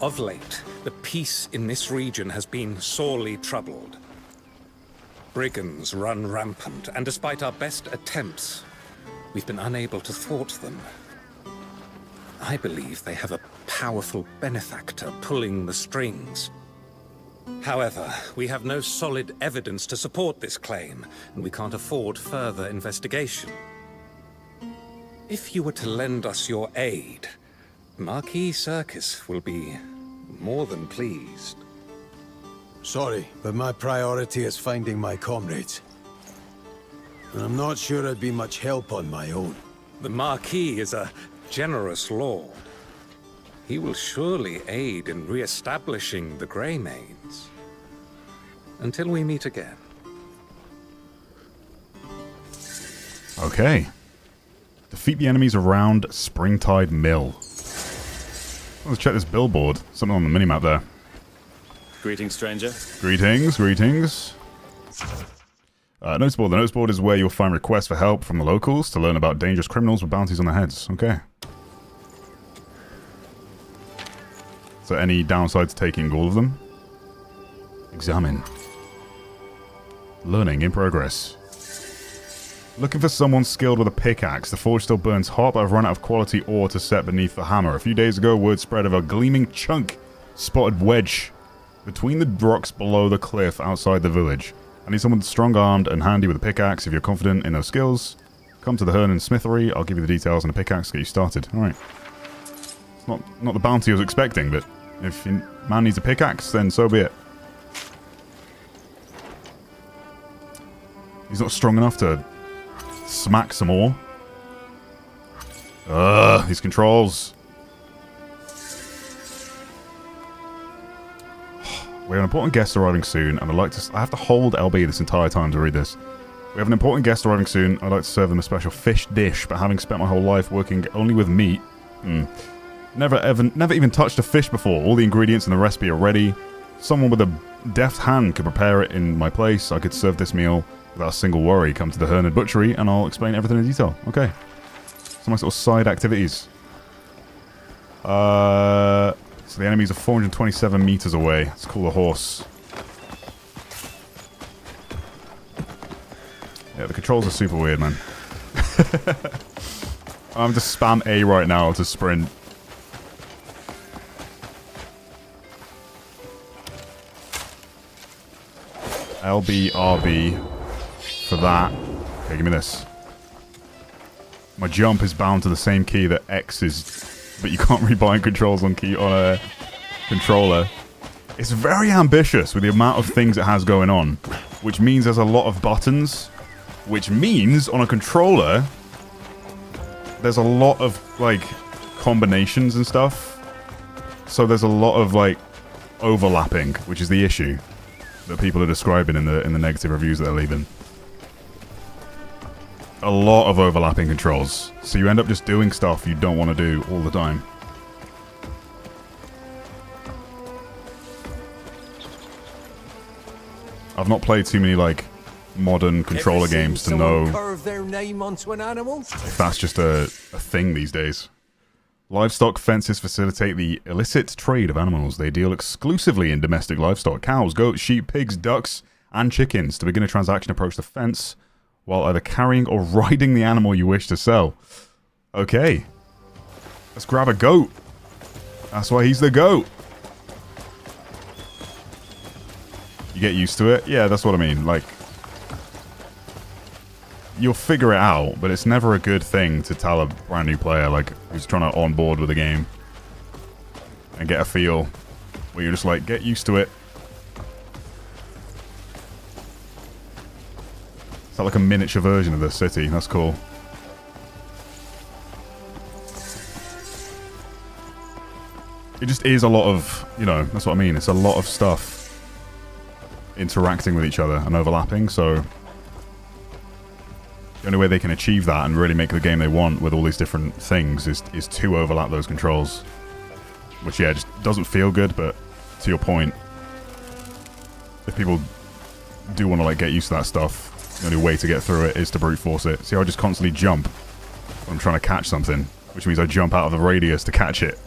Of late, the peace in this region has been sorely troubled. Brigands run rampant, and despite our best attempts, we've been unable to thwart them. I believe they have a powerful benefactor pulling the strings. However, we have no solid evidence to support this claim, and we can't afford further investigation. If you were to lend us your aid, Marquis Circus will be more than pleased. Sorry, but my priority is finding my comrades. And I'm not sure I'd be much help on my own. The Marquis is a generous lord. He will surely aid in re-establishing the Greymanes. Until we meet again. Okay. Defeat the enemies around Springtide Mill. Let's check this billboard. Something on the minimap there. Greetings, stranger. Greetings, greetings. Notice board. The notice board is where you'll find requests for help from the locals to learn about dangerous criminals with bounties on their heads. Okay. So any downside to taking all of them? Examine. Learning in progress. Looking for someone skilled with a pickaxe. The forge still burns hot, but I've run out of quality ore to set beneath the hammer. A few days ago, word spread of a gleaming chunk spotted wedge between the rocks below the cliff outside the village. I need someone strong-armed and handy with a pickaxe. If you're confident in those skills, come to the Hernan Smithery. I'll give you the details on a pickaxe to get you started. Alright. It's not the bounty I was expecting, but if your man needs a pickaxe, then so be it. He's not strong enough to smack some more. These controls. We have an important guest arriving soon, and I have to hold LB this entire time to read this. We have an important guest arriving soon. I'd like to serve them a special fish dish, but having spent my whole life working only with meat, never even touched a fish before. All the ingredients in the recipe are ready. Someone with a deft hand could prepare it in my place. I could serve this meal without a single worry. Come to the Hernan Butchery, and I'll explain everything in detail. Okay. Some nice little side activities. So the enemies are 427 meters away. Let's call the horse. Yeah, the controls are super weird, man. I'm just spam A right now to sprint. LB, RB for that. Okay, give me this. My jump is bound to the same key that X is, but you can't rebind controls on a controller. It's very ambitious with the amount of things it has going on, which means there's a lot of buttons, which means on a controller there's a lot of like combinations and stuff. So there's a lot of like overlapping, which is the issue that people are describing in the negative reviews that they're leaving. A lot of overlapping controls, so you end up just doing stuff you don't want to do all the time. I've not played too many like modern controller games to know carve their name onto an animal? if that's just a thing these days. Livestock fences facilitate the illicit trade of animals. They deal exclusively in domestic livestock: cows, goats, sheep, pigs, ducks, and chickens. To begin a transaction, approach the fence while either carrying or riding the animal you wish to sell. Okay. Let's grab a goat. That's why he's the goat. You get used to it? Yeah, that's what I mean. Like, you'll figure it out, but it's never a good thing to tell a brand new player, like, who's trying to on board with the game and get a feel where you're just like, get used to it. Is that like a miniature version of the city? That's cool. It just is a lot of, you know, that's what I mean. It's a lot of stuff interacting with each other and overlapping, so the only way they can achieve that and really make the game they want with all these different things is to overlap those controls. Which, yeah, just doesn't feel good, but to your point, if people do want to, like, get used to that stuff, the only way to get through it is to brute force it. See how I just constantly jump when I'm trying to catch something, which means I jump out of the radius to catch it.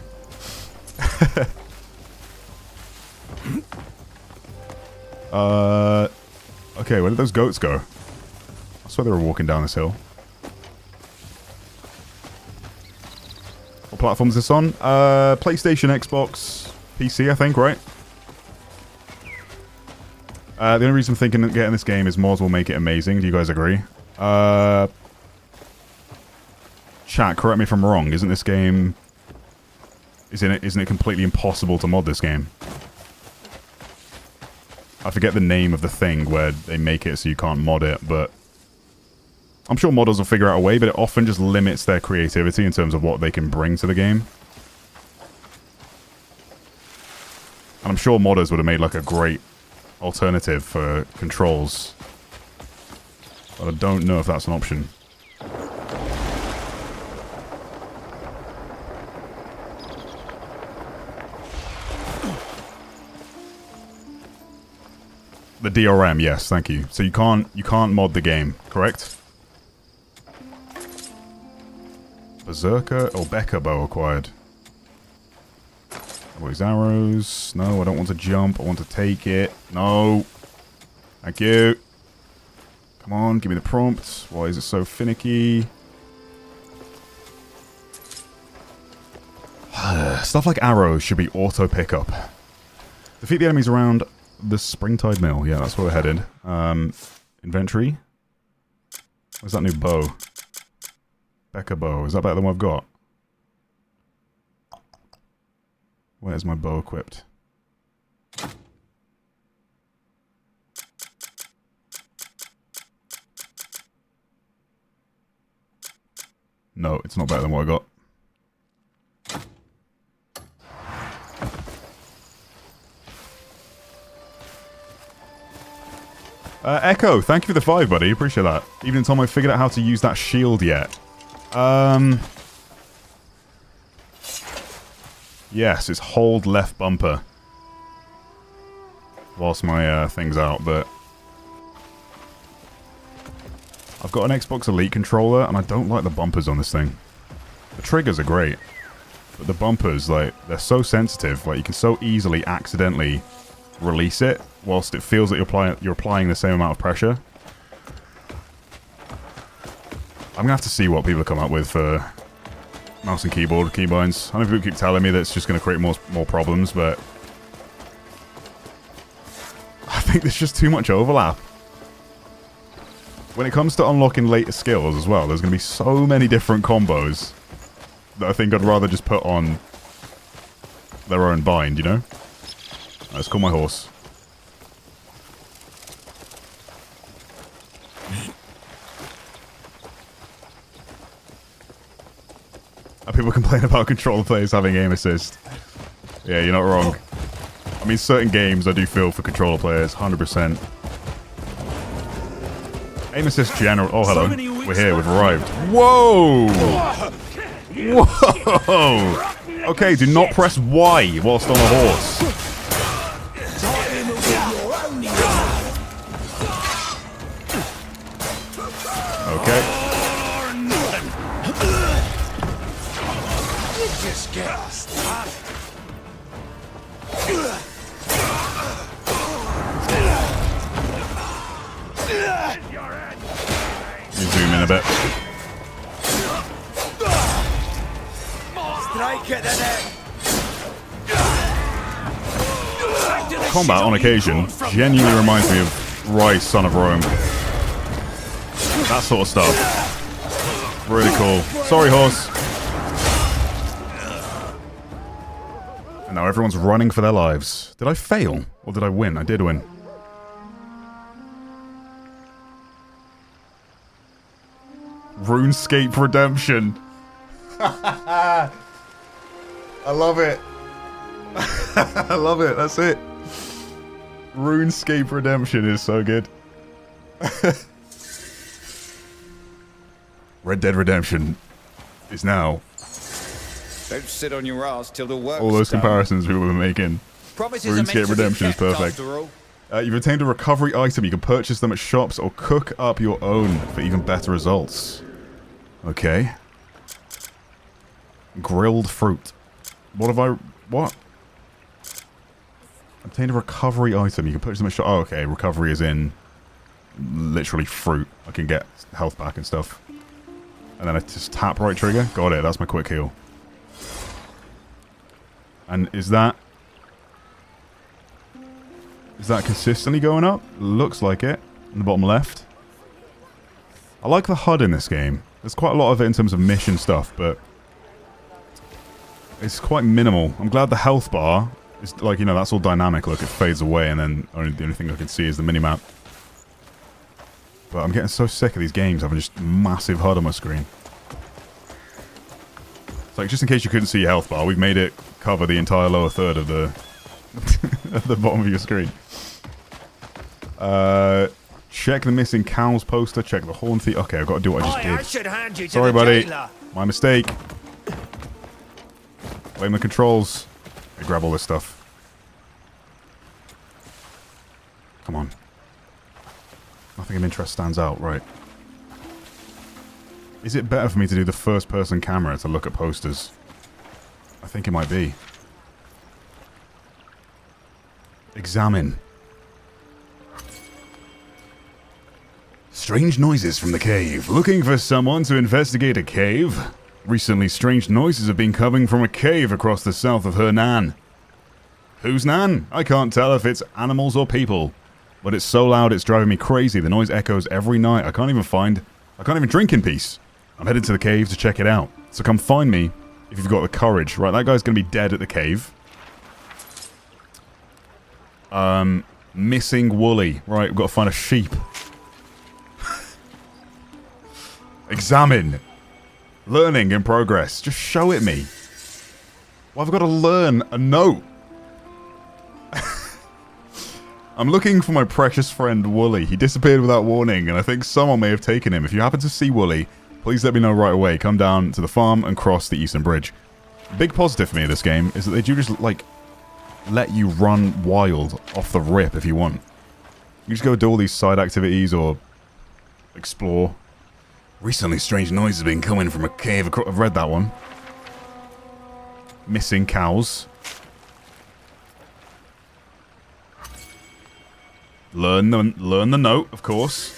Okay, where did those goats go? I swear they were walking down this hill. What platform is this on? PlayStation, Xbox, PC, I think, right? The only reason I'm thinking of getting this game is mods will make it amazing. Do you guys agree? Chat, correct me if I'm wrong. Isn't this game... Isn't it completely impossible to mod this game? I forget the name of the thing where they make it so you can't mod it, but... I'm sure modders will figure out a way, but it often just limits their creativity in terms of what they can bring to the game. And I'm sure modders would have made, like, a great alternative for controls. But I don't know if that's an option. The DRM, yes, thank you. So you can't mod the game, correct? Berserker or Becker bow acquired. All these arrows. No, I don't want to jump. I want to take it. No. Thank you. Come on, give me the prompt. Why is it so finicky? Stuff like arrows should be auto pickup. Defeat the enemies around the Springtide Mill. Yeah, that's where we're headed. Inventory. Where's that new bow? Becker bow. Is that better than what I've got? Where's my bow equipped? No, it's not better than what I got. Echo, thank you for the 5, buddy. Appreciate that. Even Tom, I figured out how to use that shield yet. Yes, it's hold left bumper. Whilst my thing's out, but... I've got an Xbox Elite controller, and I don't like the bumpers on this thing. The triggers are great. But the bumpers, like, they're so sensitive. Like, you can so easily accidentally release it, whilst it feels that you're applying the same amount of pressure. I'm gonna have to see what people come up with for mouse and keyboard keybinds. I know people keep telling me that it's just gonna create more problems, but I think there's just too much overlap. When it comes to unlocking later skills as well, there's gonna be so many different combos that I think I'd rather just put on their own bind, you know? Let's call my horse. People complain about controller players having aim assist. Yeah, you're not wrong. I mean, certain games I do feel for controller players, 100%. Aim assist general. Oh, hello. We're here. We've arrived. Whoa! Whoa! Okay, do not press Y whilst on a horse. Okay. You zoom in a bit. Strike at the neck. Combat, on occasion, genuinely reminds me of Rise, Son of Rome. That sort of stuff. Really cool. Sorry, horse. And now everyone's running for their lives. Did I fail? Or did I win? I did win. RuneScape Redemption. I love it. I love it. That's it. RuneScape Redemption is so good. Red Dead Redemption is now. Don't sit on your ass till the work's All those done. comparisons people were making. Promises are meant to RuneScape be Redemption is kept, perfect. after all. You've obtained a recovery item. You can purchase them at shops or cook up your own for even better results. Okay. Grilled fruit. What have I... What? Obtained a recovery item. You can purchase them at shops. Oh, okay. Recovery is in literally fruit. I can get health back and stuff. And then I just tap right trigger. Got it. That's my quick heal. And is that consistently going up? Looks like it. In the bottom left. I like the HUD in this game. There's quite a lot of it in terms of mission stuff, but it's quite minimal. I'm glad the health bar is like, you know, that's all dynamic. Look, it fades away, and then the only thing I can see is the minimap. But I'm getting so sick of these games having just massive HUD on my screen. It's like, just in case you couldn't see your health bar, we've made it cover the entire lower third of the at the bottom of your screen. Check the missing cows poster. Check the horn thief. Okay, I've got to do what I just did. I should hand you to Sorry, the buddy. jailer. My mistake. Blame the controls. I grab all this stuff. Come on. Nothing of interest stands out, right? Is it better for me to do the first-person camera to look at posters? I think it might be. Examine. Strange noises from the cave. Looking for someone to investigate a cave? Recently, strange noises have been coming from a cave across the south of Hernan. Who's Nan? I can't tell if it's animals or people. But it's so loud it's driving me crazy. The noise echoes every night. I can't even drink in peace. I'm headed to the cave to check it out. So come find me if you've got the courage. Right, that guy's going to be dead at the cave. Missing Wooly. Right, we've got to find a sheep. Examine. Learning in progress. Just show it me. Well, I've got to learn a note. I'm looking for my precious friend Wooly. He disappeared without warning, and I think someone may have taken him. If you happen to see Wooly, please let me know right away. Come down to the farm and cross the Eastern Bridge. Big positive for me in this game is that they do just, like, let you run wild off the rip if you want. You just go do all these side activities or explore. Recently, strange noises have been coming from a cave across... I've read that one. Missing cows. Learn the note, of course.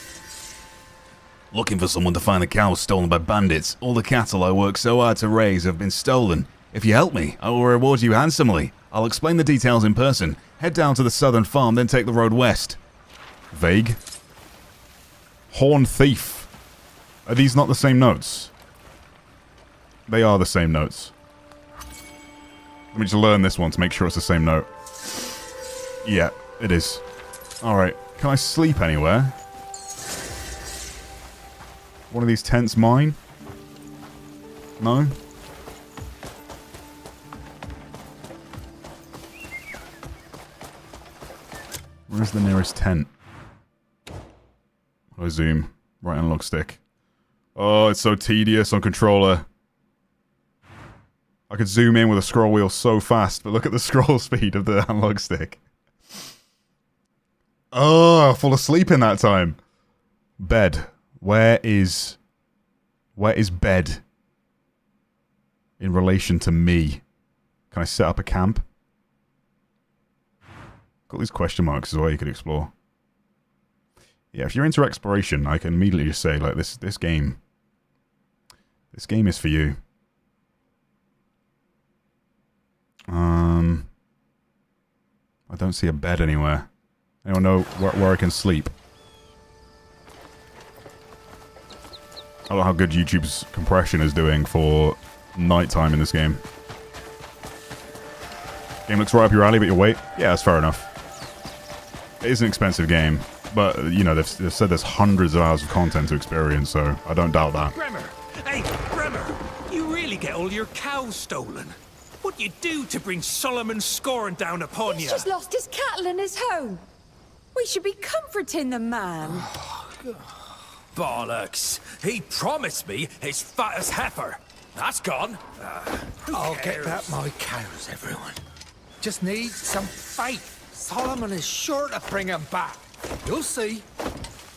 Looking for someone to find the cows stolen by bandits. All the cattle I worked so hard to raise have been stolen. If you help me, I will reward you handsomely. I'll explain the details in person. Head down to the southern farm, then take the road west. Vague. Horn thief. Are these not the same notes? They are the same notes. Let me just learn this one to make sure it's the same note. Yeah, it is. Alright, can I sleep anywhere? One of these tents mine? No? Where's the nearest tent? I zoom. Right analog stick. Oh, it's so tedious on controller. I could zoom in with a scroll wheel so fast, but look at the scroll speed of the analog stick. Oh, I fall asleep in that time. Bed. Where is bed in relation to me? Can I set up a camp? Got these question marks as well you could explore. Yeah, if you're into exploration, I can immediately just say, like, this game is for you. I don't see a bed anywhere. Anyone know where I can sleep? I don't know how good YouTube's compression is doing for nighttime in this game. Game looks right up your alley, but your weight? Yeah, that's fair enough. It is an expensive game, but, you know, they've said there's hundreds of hours of content to experience, so I don't doubt that. Bremer! Hey, Bremer! You really get all your cows stolen. What you do to bring Solomon Scorn down upon you? He's just lost his cattle and his home. We should be comforting the man. Bollocks. He promised me his fattest heifer. That's gone. I'll get back my cows, everyone. Just need some faith. Solomon is sure to bring them back. You'll see.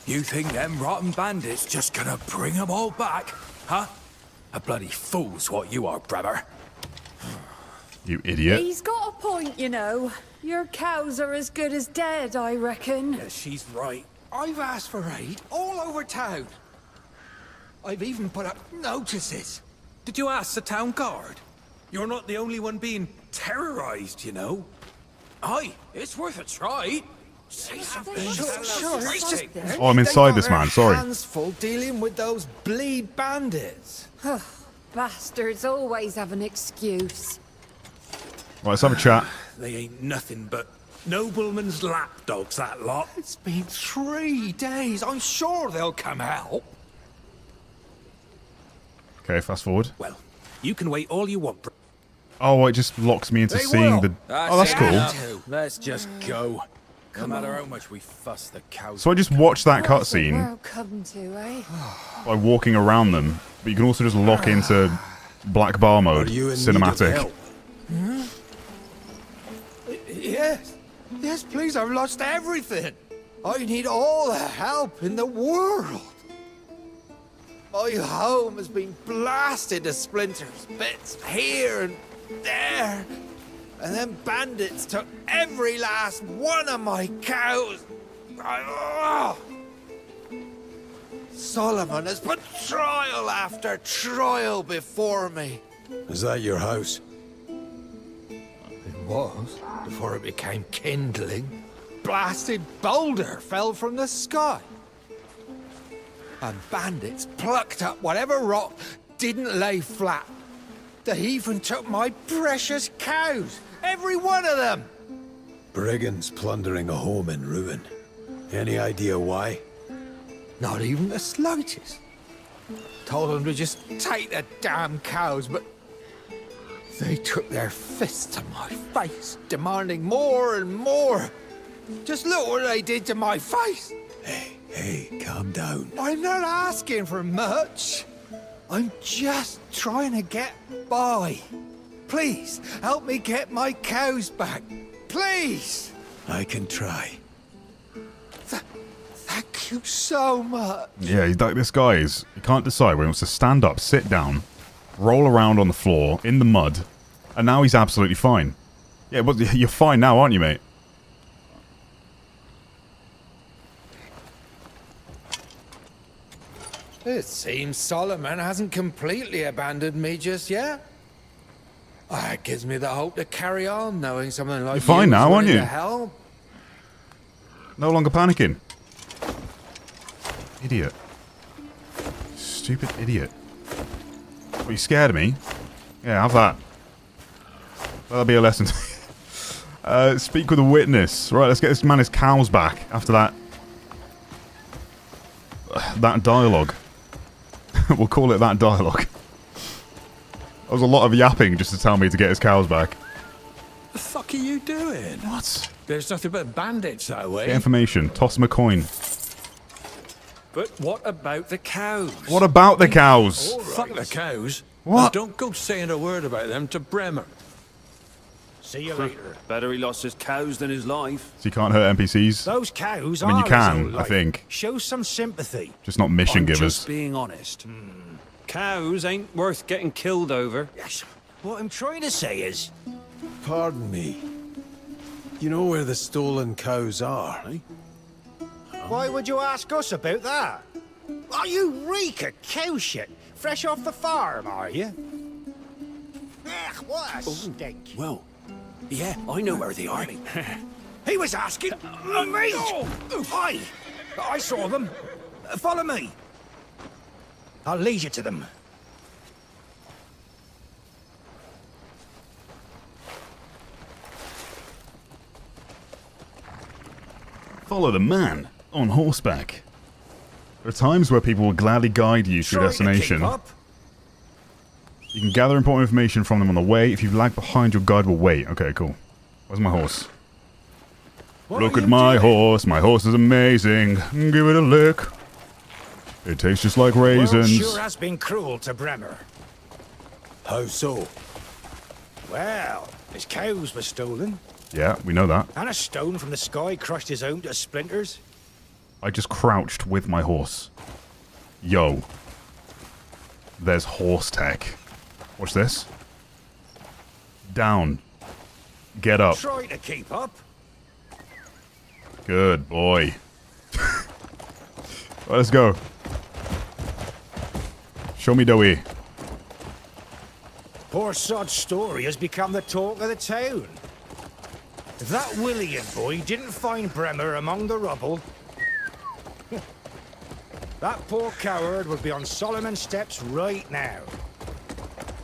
You think them rotten bandits just gonna bring them all back? Huh? A bloody fool's what you are, brother. You idiot. He's got a point, you know. Your cows are as good as dead, I reckon. Yeah, she's right. I've asked for aid all over town. I've even put up notices. Did you ask the town guard? You're not the only one being terrorized, you know. Aye, it's worth a try. Say something. Oh, I'm inside this man, sorry. Hands full dealing with those bleed bandits. Bastards always have an excuse. Right, let's have a chat. They ain't nothing but noblemen's lapdogs, that lot. It's been 3 days. I'm sure they'll come help. Okay, fast forward. Well, you can wait all you want. Oh, it just locks me into They seeing will. the... Oh, that's cool. Let's just go. No matter how much we fuss the cows. So I just watched that What's the cutscene world come to, eh? by walking around them, but you can also just lock into black bar mode, cinematic. Hmm? Yes. Yes, please, I've lost everything. I need all the help in the world. My home has been blasted to splinters, bits here and there. And then bandits took every last one of my cows. Solomon has put trial after trial before me. Is that your house? It was, before it became kindling. Blasted boulder fell from the sky. And bandits plucked up whatever rock didn't lay flat. They even took my precious cows, every one of them. Brigands plundering a home in ruin. Any idea why? Not even the slightest. Told them to just take the damn cows, but they took their fists to my face, demanding more and more. Just look what they did to my face. Hey, calm down. I'm not asking for much. I'm just trying to get by. Please, help me get my cows back. Please! I can try. Thank you so much. Yeah, he's like, this guy is... He can't decide whether he wants to stand up, sit down, roll around on the floor, in the mud, and now he's absolutely fine. Yeah, but you're fine now, aren't you, mate? It seems Solomon hasn't completely abandoned me just yet. It gives me the hope to carry on, knowing someone like You're fine you is now, aren't willing you? to help. No longer panicking. Idiot. Stupid idiot. Are you scared of me? Yeah, have that. That'll be a lesson. Speak with a witness. Right, let's get this man his cows back after that. That dialogue. We'll call it that dialogue. That was a lot of yapping just to tell me to get his cows back. The fuck are you doing? What? There's nothing but bandits that way. Get information. Toss him a coin. But what about the cows? What about the cows? Fuck the cows. What? And don't go saying a word about them to Bremer. See you later. Better he lost his cows than his life. So you can't hurt NPCs? Those cows I mean, you are can, his own I life. think. Show some sympathy. Just not mission I'm givers. just being honest. Cows ain't worth getting killed over. Yes. What I'm trying to say is... Pardon me. You know where the stolen cows are, eh? Why would you ask us about that? Oh, you reek of cow shit. Fresh off the farm, are you? Ugh, what a stink. Well, yeah, I know where they are. He was asking me! Hi! I saw them. Follow me. I'll lead you to them. Follow the man on horseback. There are times where people will gladly guide you to your destination. You can gather important information from them on the way. If you lag behind, your guide will wait. Okay, cool. Where's my horse? Look at my horse. My horse is amazing. Give it a lick. It tastes just like raisins. World sure has been cruel to Bremer. How so? Well, his cows were stolen, Yeah, we know that. and a stone from the sky crushed his own to splinters. I just crouched with my horse. Yo. There's horse tech. Watch this. Down. Get up. Try to keep up. Good boy. Let's go. Show me Dowie. Poor Sod's story has become the talk of the town. If that William boy didn't find Bremer among the rubble, that poor coward would be on Solomon's steps right now.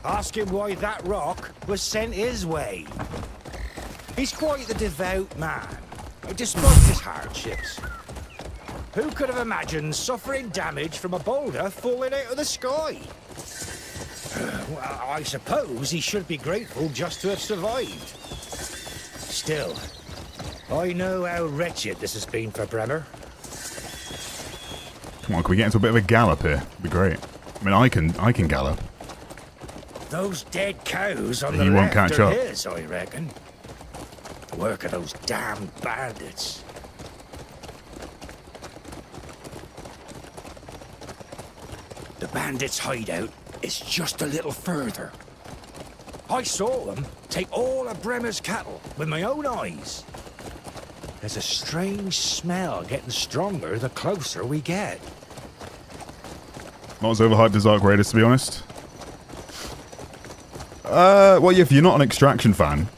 Ask him why that rock was sent his way. He's quite the devout man, despite his hardships. Who could have imagined suffering damage from a boulder falling out of the sky? Well, I suppose he should be grateful just to have survived. Still, I know how wretched this has been for Bremer. Come on, can we get into a bit of a gallop here? It'd be great. I mean, I can gallop. Those dead cows on He the won't left catch are up. his, I reckon. The work of those damned bandits. The bandits' hideout is just a little further. I saw them take all of Bremer's cattle with my own eyes. There's a strange smell getting stronger the closer we get. Not as overhyped as Arc Raiders, to be honest. Well, yeah, if you're not an Extraction fan,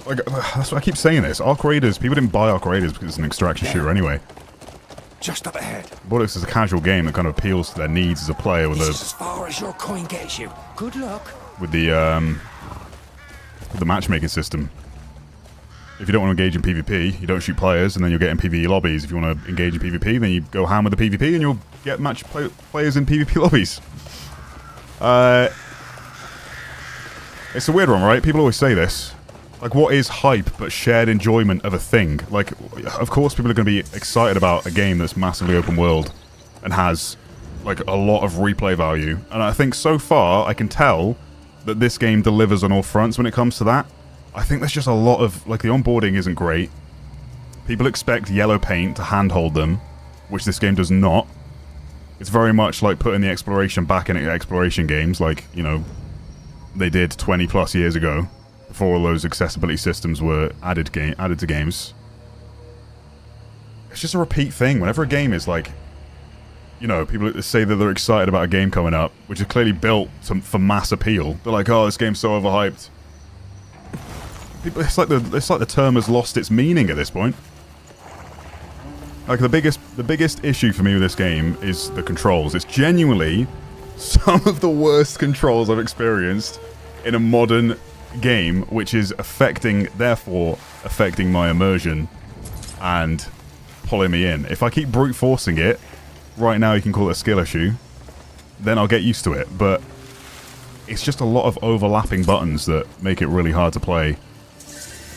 like, that's what I keep saying this. Arc Raiders, people didn't buy Arc Raiders because it's an extraction shooter anyway. Just up ahead. Bullets is a casual game that kind of appeals to their needs as a player with This the is as far as your coin gets you. Good luck. with the matchmaking system. If you don't want to engage in PvP, you don't shoot players, and then you'll get in PvE lobbies. If you want to engage in PvP, then you go ham with the PvP, and you'll get players in PvP lobbies. It's a weird one, right? People always say this. Like, what is hype but shared enjoyment of a thing? Like, of course people are going to be excited about a game that's massively open world and has, like, a lot of replay value. And I think so far, I can tell that this game delivers on all fronts when it comes to that. I think there's just a lot of, like, the onboarding isn't great. People expect yellow paint to handhold them, which this game does not. It's very much like putting the exploration back in exploration games, like, you know, they did 20 plus years ago, before all those accessibility systems were added to games. It's just a repeat thing. Whenever a game is like, you know, people say that they're excited about a game coming up, which is clearly built for mass appeal. They're like, "Oh, this game's so overhyped." People, it's like the term has lost its meaning at this point. Like, the biggest issue for me with this game is the controls. It's genuinely some of the worst controls I've experienced in a modern game, which is therefore affecting my immersion and pulling me in. If I keep brute forcing it, right now you can call it a skill issue, then I'll get used to it, but it's just a lot of overlapping buttons that make it really hard to play.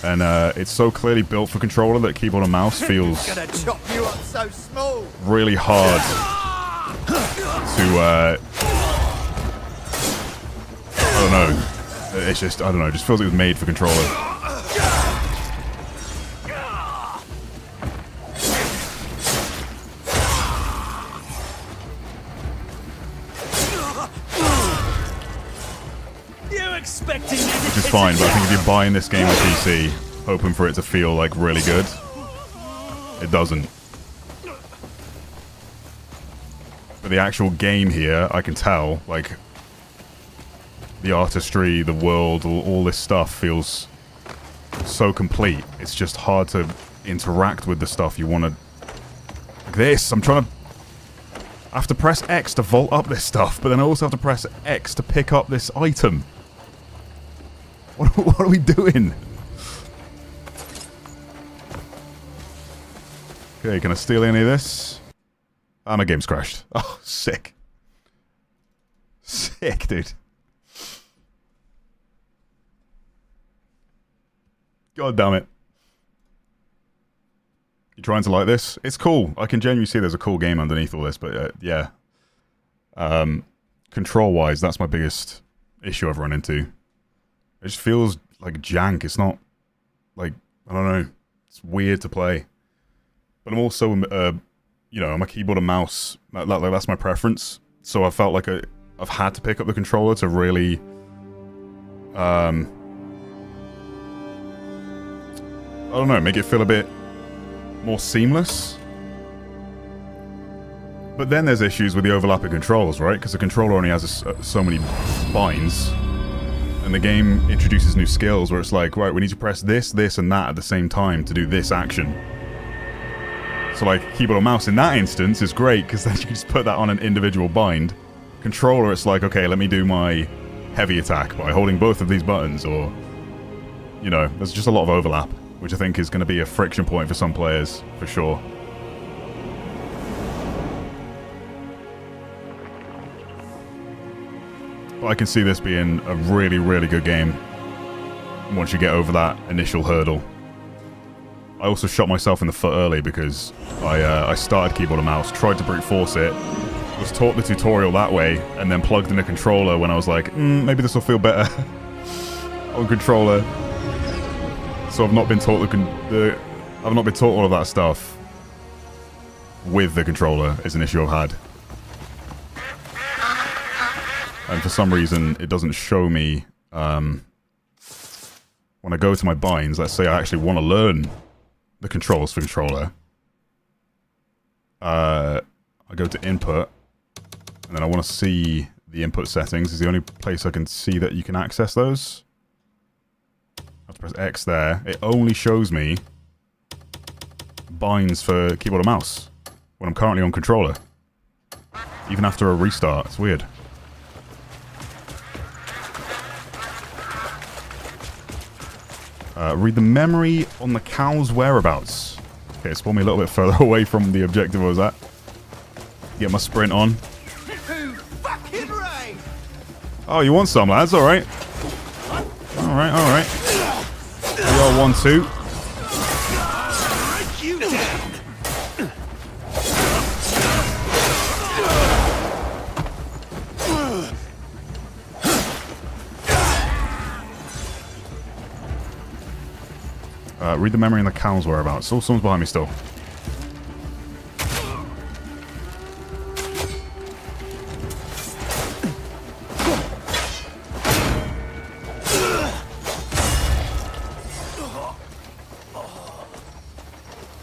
And it's so clearly built for controller that keyboard and mouse feels Gonna chop you up so small. really hard to I don't know. It's just, I don't know, it just feels like it was made for controller. You expecting me Which is fine, but I think if you're buying this game on PC, hoping for it to feel like really good, it doesn't. But the actual game here, I can tell, like, the artistry, the world, all this stuff feels so complete. It's just hard to interact with the stuff you want to... Like this, I'm trying to... I have to press X to vault up this stuff, but then I also have to press X to pick up this item. What are we doing? Okay, can I steal any of this? Ah, my game's crashed. Oh, sick. Sick, dude. God damn it. You trying to like this? It's cool. I can genuinely see there's a cool game underneath all this, but yeah. Control-wise, that's my biggest issue I've run into. It just feels like jank. It's not, like, I don't know. It's weird to play. But I'm also, you know, I'm a keyboard and mouse. That's my preference. So I felt like I've had to pick up the controller to really, I don't know, make it feel a bit more seamless. But then there's issues with the overlapping controls, right? Because the controller only has so many spines. And the game introduces new skills where it's like, right, we need to press this, this, and that at the same time to do this action. So like, keyboard and mouse in that instance is great, because then you can just put that on an individual bind. Controller, it's like, okay, let me do my heavy attack by holding both of these buttons, or... You know, there's just a lot of overlap, which I think is going to be a friction point for some players, for sure. But I can see this being a really, really good game once you get over that initial hurdle. I also shot myself in the foot early because I started keyboard and mouse, tried to brute force it, was taught the tutorial that way, and then plugged in a controller when I was like, maybe this will feel better on controller. So I've not been taught I've not been taught all of that stuff with the controller is an issue I've had. And for some reason, it doesn't show me, when I go to my binds, let's say I actually want to learn the controls for controller. I go to input, and then I want to see the input settings. Is the only place I can see that you can access those. I have to press X there. It only shows me binds for keyboard and mouse when I'm currently on controller. Even after a restart. It's weird. Read the memory on the cow's whereabouts. Okay, it spawned me a little bit further away from the objective I was at. Get my sprint on. Oh, you want some, lads? Alright. Alright, alright. We are 1-2. Read the memory in the cow's whereabouts. Oh, someone's behind me still.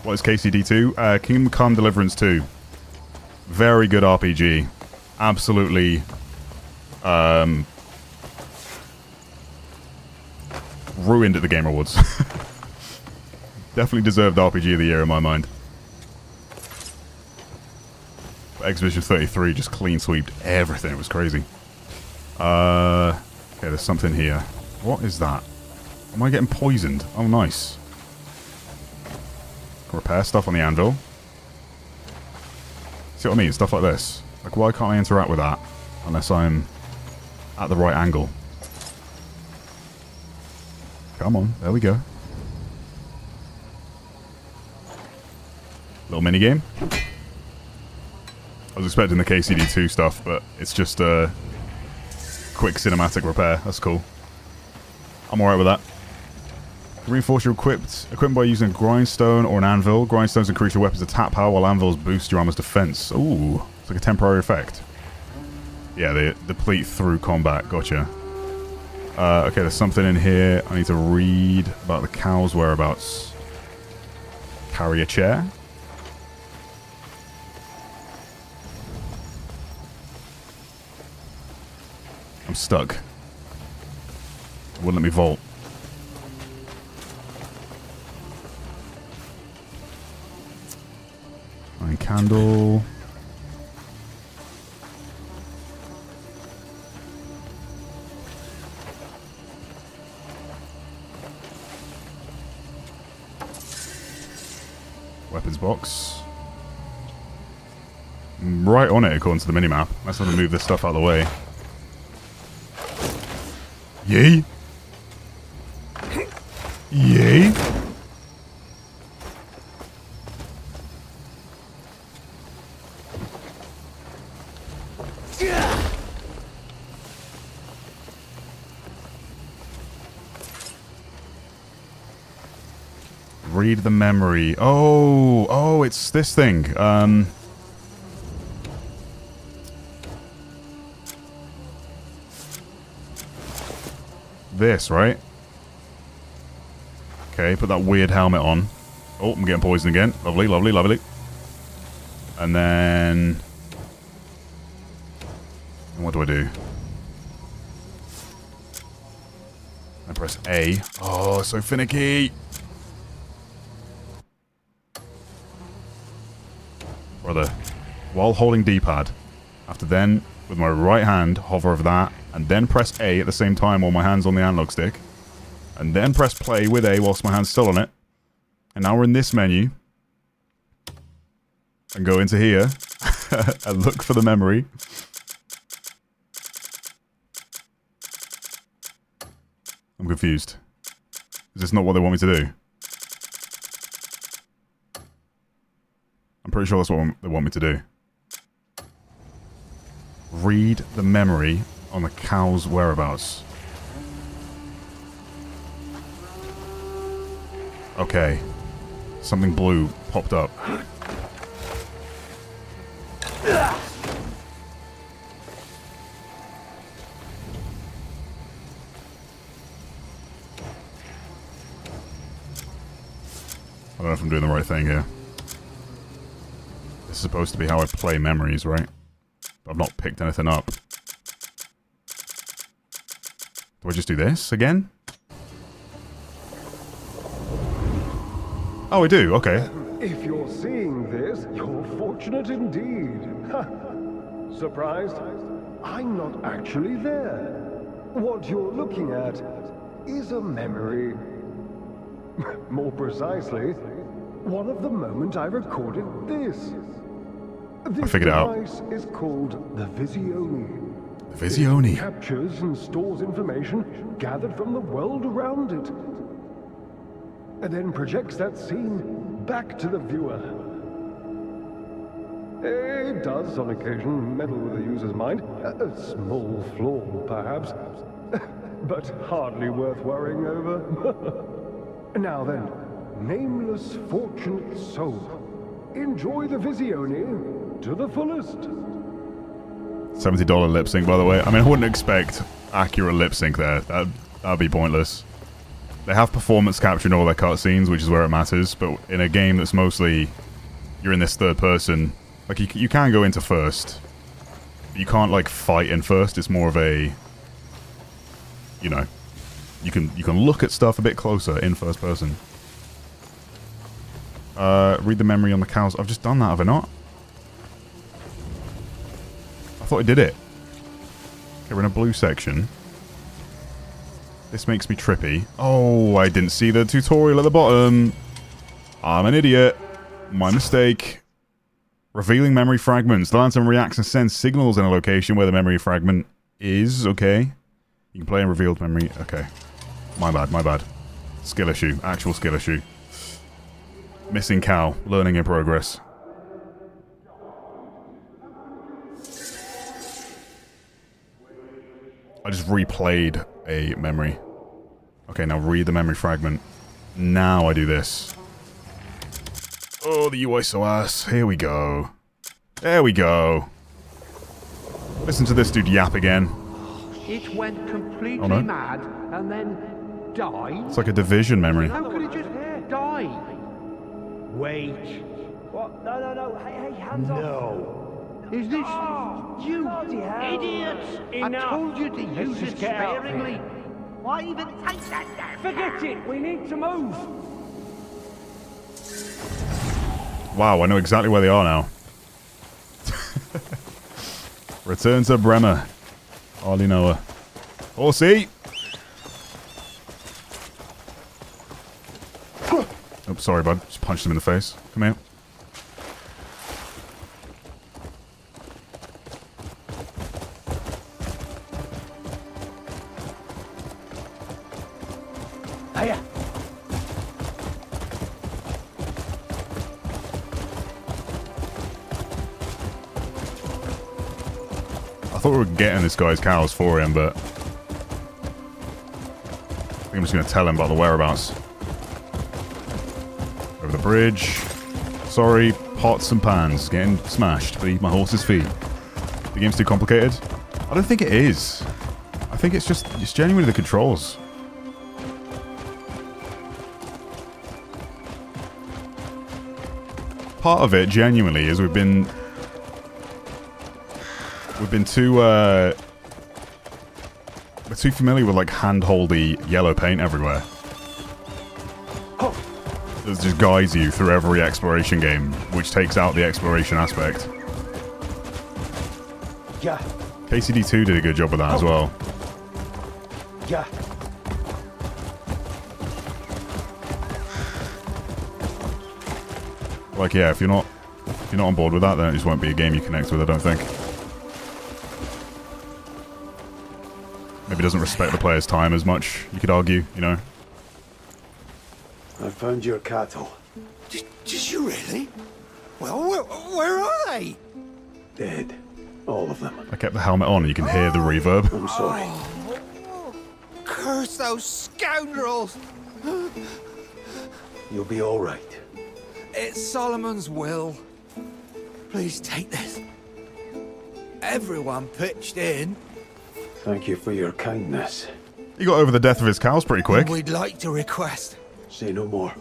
What is KCD2? Kingdom Come Deliverance 2. Very good RPG. Absolutely. Ruined at the Game Awards. Definitely deserved RPG of the year in my mind. But Exhibition 33 just clean sweeped everything. It was crazy. Okay, there's something here. What is that? Am I getting poisoned? Oh, nice. Can repair stuff on the anvil. See what I mean? Stuff like this. Like, why can't I interact with that unless I'm at the right angle? Come on, there we go. Little minigame. I was expecting the KCD2 stuff, but it's just a quick cinematic repair. That's cool. I'm alright with that. Reinforce your equipment by using a grindstone or an anvil. Grindstones increase your weapon's attack power, while anvils boost your armor's defense. Ooh, it's like a temporary effect. Yeah, they deplete through combat. Gotcha. Okay, there's something in here. I need to read about the cow's whereabouts. Carry a chair. I'm stuck. It wouldn't let me vault. Iron candle. Weapons box. Right on it according to the minimap. Let's have to move this stuff out of the way. Yay! Yay! Read the memory. Oh, it's this thing. This, right? Okay, put that weird helmet on. Oh, I'm getting poisoned again. Lovely, lovely, lovely. And then... what do I do? I press A. Oh, so finicky! Brother. While holding D-pad. After then, with my right hand, hover over that, and then press A at the same time while my hand's on the analog stick. And then press play with A whilst my hand's still on it. And now we're in this menu. And go into here. And look for the memory. I'm confused. Is this not what they want me to do? I'm pretty sure that's what they want me to do. Read the memory on the cow's whereabouts. Okay. Something blue popped up. I don't know if I'm doing the right thing here. This is supposed to be how I play memories, right? But I've not picked anything up. Do I just do this again? Oh, I do. Okay. If you're seeing this, you're fortunate indeed. Surprised? I'm not actually there. What you're looking at is a memory. More precisely, one of the moment I recorded this. I figured it out. This device is called the Visione. The Visione. It captures and stores information gathered from the world around it, and then projects that scene back to the viewer. It does, on occasion, meddle with the user's mind. A small flaw, perhaps, but hardly worth worrying over. Now then, nameless fortunate soul, enjoy the Visione to the fullest. $70 lip sync, by the way. I mean, I wouldn't expect accurate lip sync there. That'd be pointless. They have performance capture in all their cutscenes, which is where it matters. But in a game that's mostly you're in this third person, like you can go into first. You can't like fight in first. It's more of a, you know, you can look at stuff a bit closer in first person. Read the memory on the cows. I've just done that, have I not? I thought I did it. Okay, we're in a blue section. This makes me trippy. Oh, I didn't see the tutorial at the bottom. I'm an idiot. My mistake. Revealing memory fragments. The lantern reacts and sends signals in a location where the memory fragment is. Okay. You can play in revealed memory. Okay. My bad, my bad. Skill issue. Actual skill issue. Missing cow. Learning in progress. I just replayed a memory. Okay, now read the memory fragment. Now I do this. Oh, the UI so ass. Here we go. There we go. Listen to this dude yap again. It went completely mad and then died. It's like a Division memory. How could it just die? Wait. What? No. Hey, hands off. No. Is this... you idiots! I told you to use it sparingly. Why even take that damn... Forget it! We need to move! Wow, I know exactly where they are now. Return to Bremer. Hardly know her. Horsey! Oh, sorry, bud. Just punched him in the face. Come here. Hiya. I thought we were getting this guy's cows for him, but I think I'm just going to tell him about the whereabouts. bridge. Sorry, pots and pans getting smashed beneath my horse's feet. The game's too complicated? I don't think it is. I think it's genuinely the controls. Part of it, genuinely, is we've been too we're too familiar with like hand-holdy yellow paint everywhere. That just guides you through every exploration game, which takes out the exploration aspect. Yeah. KCD2 did a good job with that as well. Yeah. Like, yeah, if you're not on board with that, then it just won't be a game you connect with, I don't think. Maybe it doesn't respect the player's time as much, you could argue, you know. I found your cattle. Did you really? Well, where are they? Dead. All of them. I kept the helmet on and you can hear the reverb. I'm sorry. Curse those scoundrels! You'll be all right. It's Solomon's will. Please take this. Everyone pitched in. Thank you for your kindness. He got over the death of his cows pretty quick. We'd like to request. Say no more.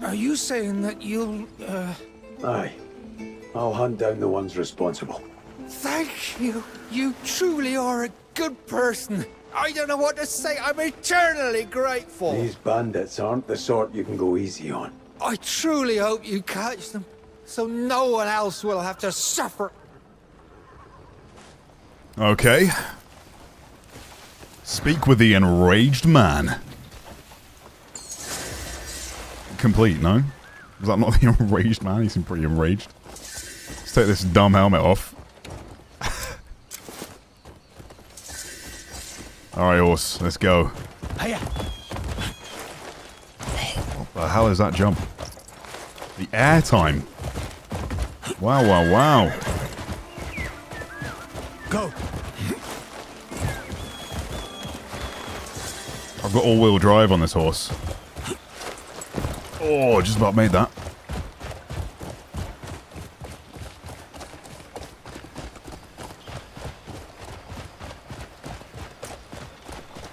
Are you saying that you'll, Aye. I'll hunt down the ones responsible. Thank you. You truly are a good person. I don't know what to say. I'm eternally grateful. These bandits aren't the sort you can go easy on. I truly hope you catch them, so no one else will have to suffer. Okay. Speak with the enraged man. Complete, no? Was that not the enraged man? He seemed pretty enraged. Let's take this dumb helmet off. Alright, horse, let's go. Hiya. What the hell is that jump? The air time. Wow, wow, wow. Go. I've got all-wheel drive on this horse. Oh, just about made that.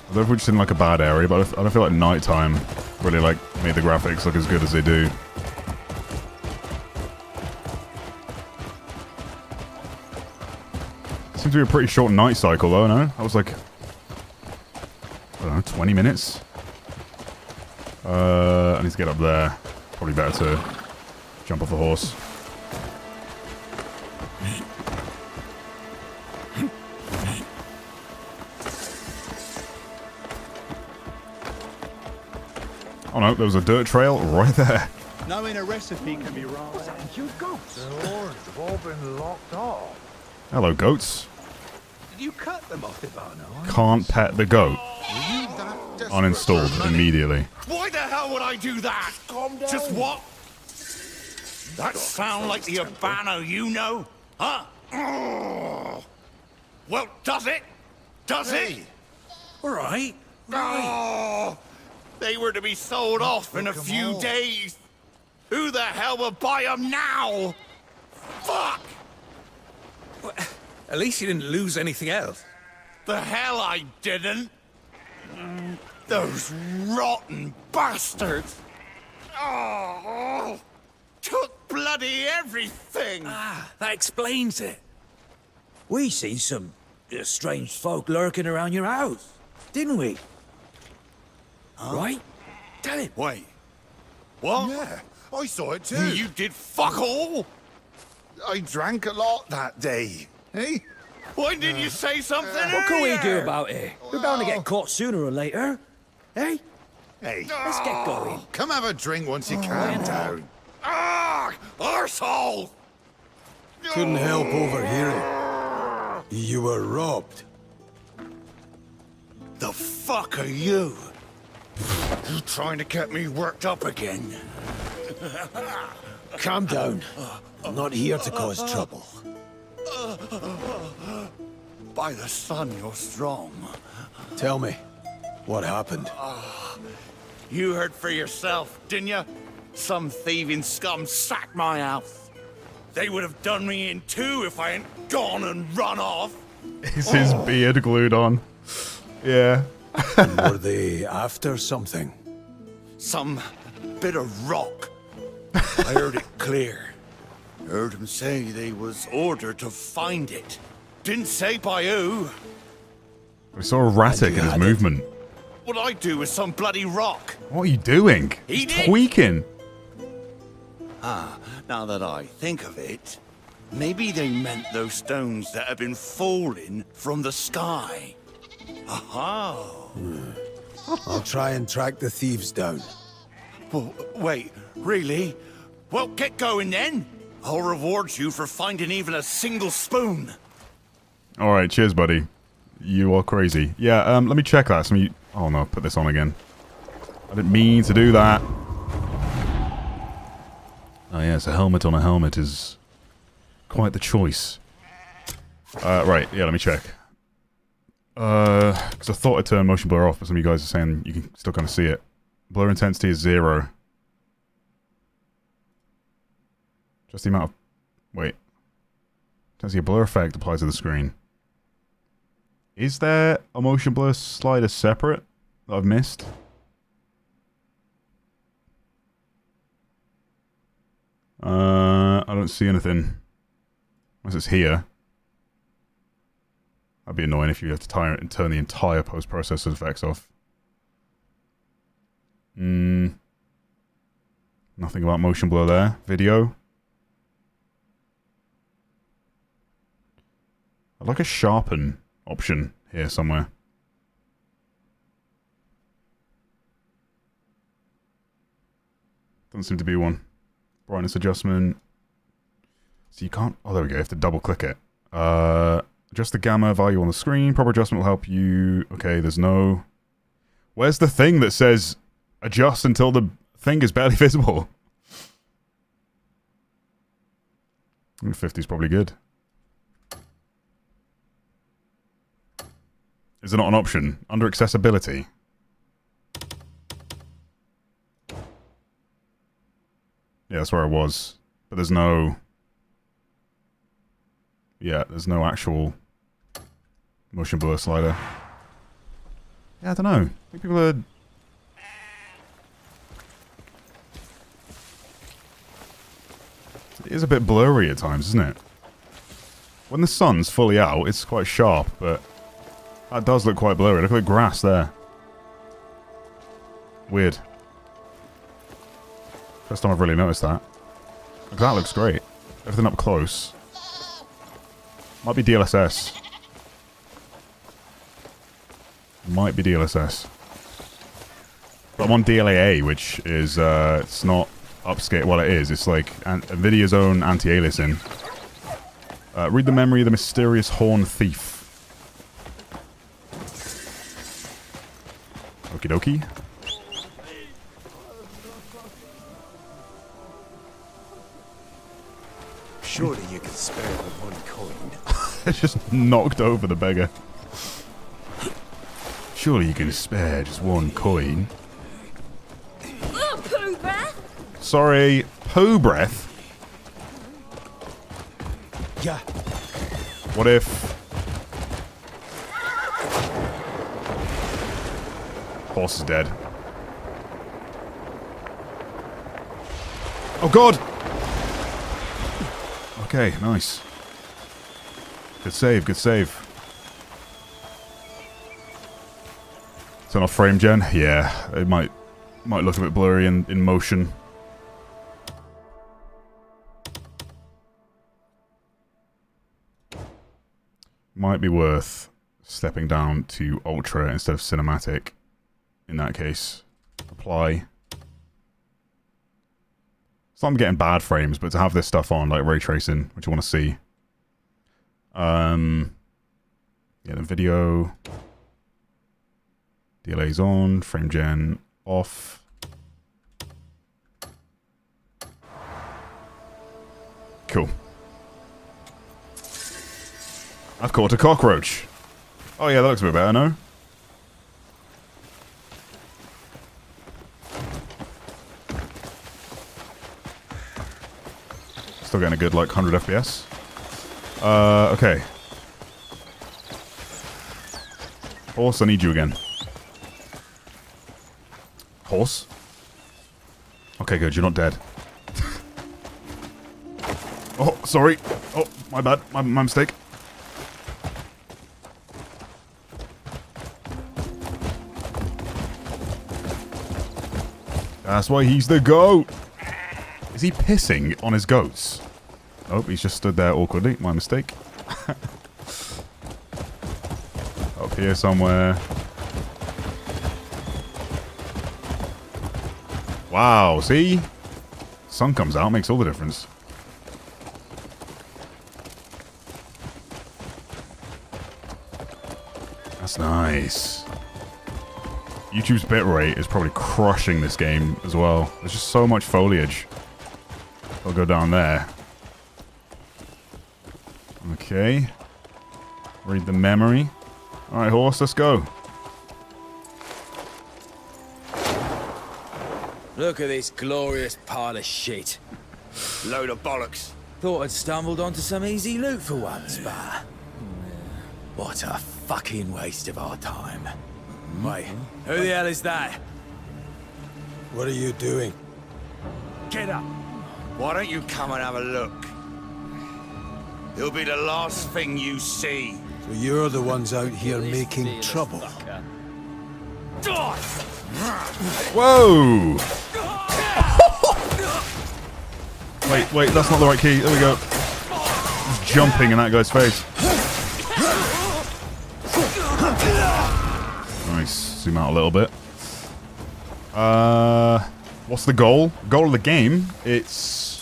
I don't know if we're just in like a bad area, but I don't feel like nighttime really like made the graphics look as good as they do. Seems to be a pretty short night cycle though, no? I was like, I don't know, 20 minutes? I need to get up there. Probably better to jump off the horse. Oh no, there was a dirt trail right there. Knowing a recipe can be wrong. Was that you goats? The horns have all been locked off. Hello, goats. Did you cut them off, Ivano? Can't pet the goat. Uninstalled immediately. Why the hell would I do that? Calm down. Just what? That sound like the Urbano you know? Huh? Oh. Well, does it? Does it? Right. Oh, they were to be sold off in a few days. Who the hell will buy them now? Fuck! Well, at least you didn't lose anything else. The hell I didn't. Those rotten bastards. Oh, took bloody everything. Ah, that explains it. We seen some strange folk lurking around your house, didn't we? Huh? Right? Tell him. Wait. What? Yeah, I saw it too. You did fuck all? I drank a lot that day. Hey? Why didn't you say something What can we do earlier? about it? We're bound to get caught sooner or later. Eh? Hey. Let's get going. Come have a drink once you calm down. Ah! Arsehole! Couldn't help overhearing. You were robbed. The fuck are you? You trying to get me worked up again? Calm down. I'm not here to cause trouble. By the sun, you're strong. Tell me, what happened? You heard for yourself, didn't you? Some thieving scum sacked my house. They would have done me in too if I hadn't gone and run off. Is his beard glued on? Yeah. Were they after something? Some bit of rock. I heard it clear. Heard him say they was ordered to find it. Didn't say by who. We saw erratic in his movement. What I do with some bloody rock? What are you doing? He He's did. tweaking. Ah, now that I think of it, maybe they meant those stones that have been falling from the sky. Aha! I'll try and track the thieves down. Well, wait, really? Well, get going then. I'll reward you for finding even a single spoon. All right, cheers, buddy. You are crazy. Yeah, let me check that. Oh no, put this on again. I didn't mean to do that. Oh yes, a helmet on a helmet is quite the choice. Right, yeah, let me check. Because I thought I turned motion blur off, but some of you guys are saying you can still kind of see it. Blur intensity is 0. Just the amount of... Wait. Intensity of blur effect applies to the screen. Is there a motion blur slider separate that I've missed? I don't see anything. Unless it's here. That'd be annoying if you have to turn the entire post-processor effects off. Nothing about motion blur there. Video. I'd like a sharpen option here somewhere. Doesn't seem to be one. Brightness adjustment. So you can't... Oh, there we go. You have to double click it. Adjust the gamma value on the screen. Proper adjustment will help you... Okay, there's no... Where's the thing that says adjust until the thing is barely visible? I think 50 is probably good. Is there not an option? Under accessibility. Yeah, that's where I was. But there's no... Yeah, there's no actual motion blur slider. Yeah, I don't know. I think people are... It is a bit blurry at times, isn't it? When the sun's fully out, it's quite sharp, but... That does look quite blurry. Look at the grass there. Weird. First time I've really noticed that. That looks great. Everything up close. Might be DLSS. Might be DLSS. But I'm on DLAA, which is, it's not upscale. Well, it is. It's like NVIDIA's own anti-aliasing. Read the memory of the mysterious horn thief. Okie dokie. Surely you can spare the one coin. It's just knocked over the beggar. Surely you can spare just one coin. Oh, poo breath! Sorry, poo breath? Yeah. What if... Horse is dead. Oh god! Okay, nice. Good save, good save. Turn off frame gen? Yeah, it might look a bit blurry in motion. Might be worth stepping down to ultra instead of cinematic. In that case, apply. It's not I'm getting bad frames, but to have this stuff on, like ray tracing, which you want to see. Yeah, the video. DLA's on, frame gen off. Cool. I've caught a cockroach. Oh yeah, that looks a bit better, no? Still getting a good, like, 100 FPS. Okay. Horse, I need you again. Horse? Okay, good. You're not dead. Oh, sorry. Oh, my bad. My mistake. That's why he's the goat. Is he pissing on his goats? Oh, he's just stood there awkwardly. My mistake. Up here somewhere. Wow, see? Sun comes out, makes all the difference. That's nice. YouTube's bitrate is probably crushing this game as well. There's just so much foliage. I'll go down there. Okay. Read the memory. Alright, horse, let's go. Look at this glorious pile of shit. Load of bollocks. Thought I'd stumbled onto some easy loot for once, but... what a fucking waste of our time. Wait, who the hell is that? What are you doing? Get up. Why don't you come and have a look? It'll be the last thing you see. So you're the ones out here making trouble. Whoa! Wait, that's not the right key. There we go. Just jumping in that guy's face. Nice. Zoom out a little bit. What's the goal? Goal of the game? It's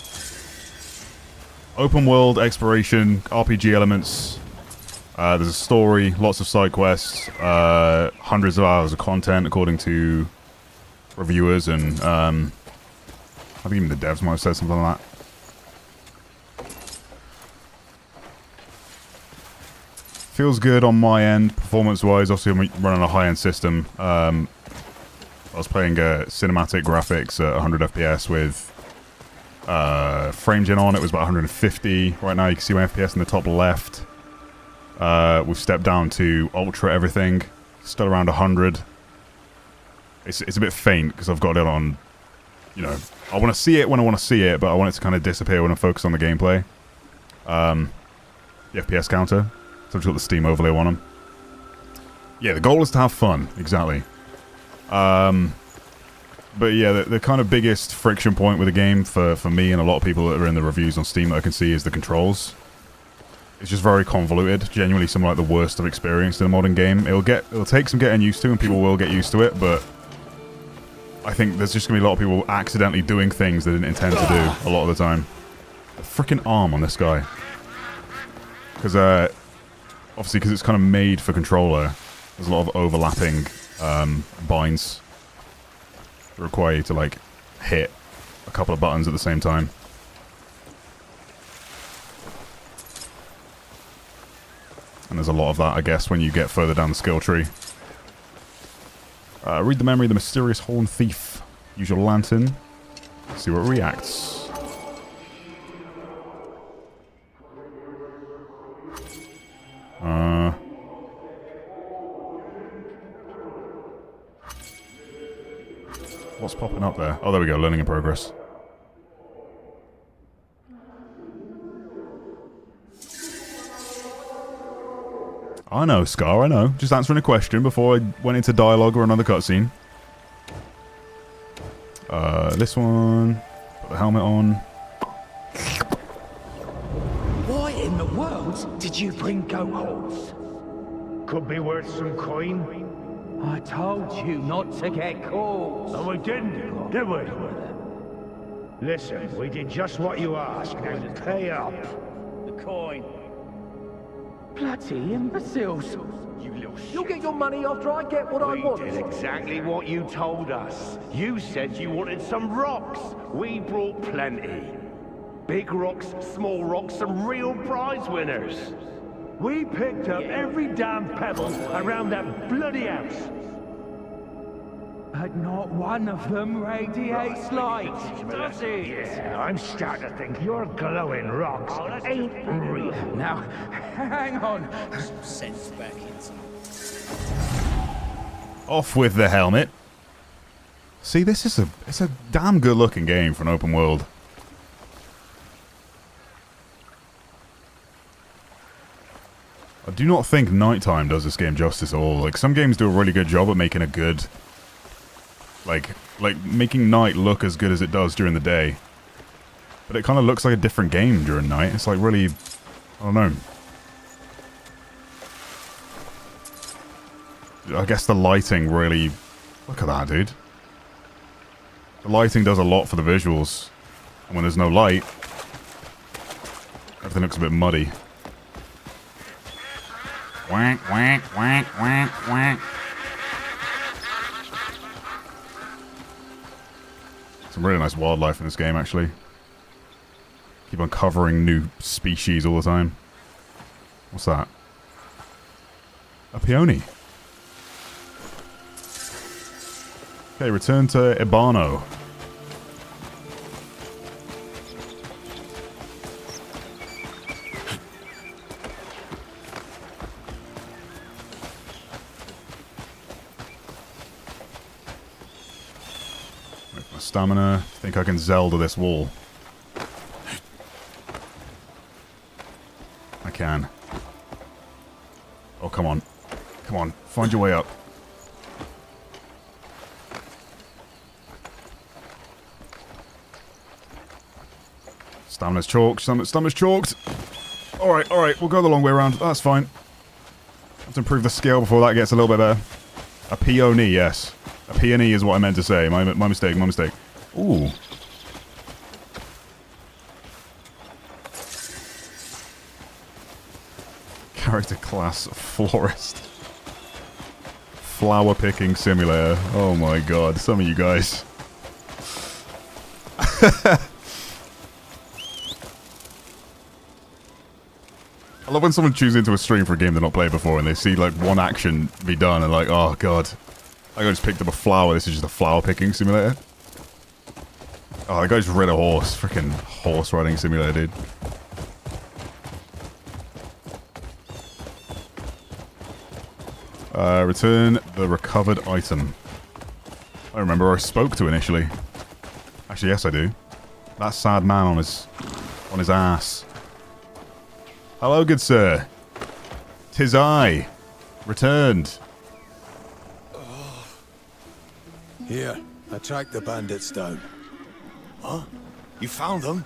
open world exploration, RPG elements. There's a story, lots of side quests, hundreds of hours of content according to reviewers, and I think even the devs might have said something like that. Feels good on my end, performance-wise. Obviously, I'm running a high-end system. I was playing cinematic graphics at 100 FPS with frame gen on. It was about 150. Right now, you can see my FPS in the top left. We've stepped down to ultra everything. Still around 100. It's a bit faint because I've got it on, you know, I want to see it when I want to see it, but I want it to kind of disappear when I focus on the gameplay. The FPS counter. So I've just got the Steam overlay on them. Yeah, the goal is to have fun. Exactly. But yeah, the kind of biggest friction point with the game for me and a lot of people that are in the reviews on Steam that I can see is the controls. It's just very convoluted. Genuinely some like the worst I've experienced in a modern game. It'll take some getting used to, and people will get used to it, but I think there's just gonna be a lot of people accidentally doing things they didn't intend to do a lot of the time. A freaking arm on this guy. Because obviously, because it's kind of made for controller, there's a lot of overlapping binds that require you to like hit a couple of buttons at the same time. And there's a lot of that, I guess, when you get further down the skill tree. Read the memory of the mysterious horn thief. Use your lantern. See what reacts. What's popping up there? Oh, there we go. Learning in progress. I know, Scar, I know. Just answering a question before I went into dialogue or another cutscene. This one. Put the helmet on. Why in the world did you bring goat horns? Could be worth some coin. I told you not to get caught. And we didn't, did we? Listen, we did just what you asked. Now pay up. The coin. Bloody imbeciles. You little shit. You'll get your money after I get what I want. We did exactly what you told us. You said you wanted some rocks. We brought plenty. Big rocks, small rocks, some real prize winners. We picked up every damn pebble around that bloody house. But not one of them radiates light, does it? Yeah, I'm starting to think your glowing rocks ain't real. Now, hang on. Some sense back inside. Off with the helmet. See, this is it's a damn good looking game for an open world. I do not think nighttime does this game justice at all. Like, some games do a really good job at making a good... Like making night look as good as it does during the day. But it kind of looks like a different game during night. It's like really... I don't know. I guess the lighting really... Look at that, dude. The lighting does a lot for the visuals. And when there's no light, everything looks a bit muddy. Wank, wank, wank, wank, wank. Some really nice wildlife in this game, actually. Keep uncovering new species all the time. What's that? A peony. Okay, return to Ibano. Stamina. Think I can Zelda this wall. I can. Oh, come on. Come on. Find your way up. Stamina's chalked. Stamina's chalked. Alright, alright. We'll go the long way around. That's fine. Have to improve the scale before that gets a little bit better. A peony, yes. A peony is what I meant to say. My mistake, my mistake. Ooh. Character class florist. Flower picking simulator. Oh my god, some of you guys. I love when someone tunes into a stream for a game they've not played before and they see like one action be done and like, oh god. I just picked up a flower, this is just a flower picking simulator. Oh, that guy just rid a horse. Freaking horse riding simulator, dude. Return the recovered item. I remember I spoke to initially. Actually, yes I do. That sad man on his ass. Hello, good sir. 'Tis I. Returned. Here, I tracked the bandits down. Huh? You found them?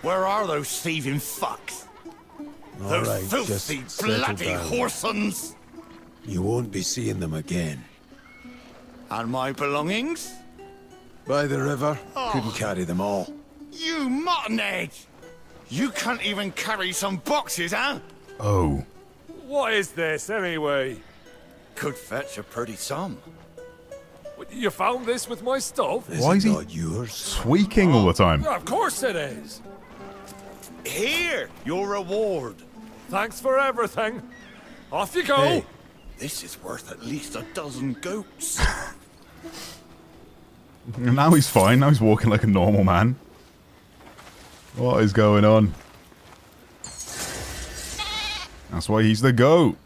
Where are those thieving fucks? Those Alright, filthy, just settle bloody down. whoresons! You won't be seeing them again. And my belongings? By the river, Oh. couldn't carry them all. You muttonhead! You can't even carry some boxes, huh? Oh. What is this, anyway? Could fetch a pretty sum. You found this with my stuff? Why is he squeaking all the time? Of course it is. Here, your reward. Thanks for everything. Off you go. Hey, this is worth at least a dozen goats. Now he's fine. Now he's walking like a normal man. What is going on? That's why he's the goat.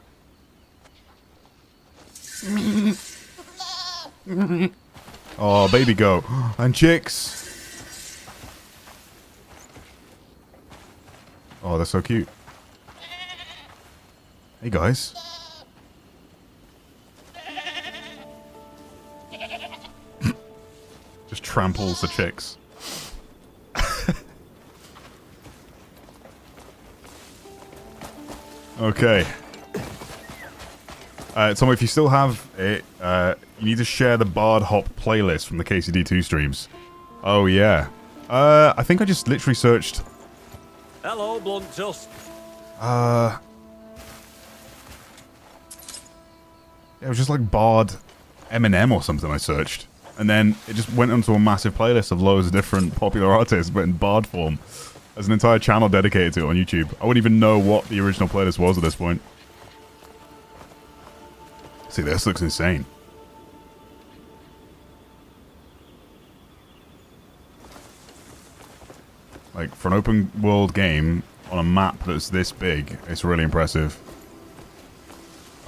Oh, baby goat. And chicks. Oh, they're so cute. Hey, guys. Just tramples the chicks. Okay. Tom, if you still have it, you need to share the Bard Hop playlist from the KCD2 streams. Oh, yeah. I think I just literally searched... Hello, Blunt Just. It was just like Bard Eminem or something I searched. And then it just went onto a massive playlist of loads of different popular artists, but in Bard form. There's an entire channel dedicated to it on YouTube. I wouldn't even know what the original playlist was at this point. See, this looks insane. Like, for an open world game on a map that's this big, it's really impressive.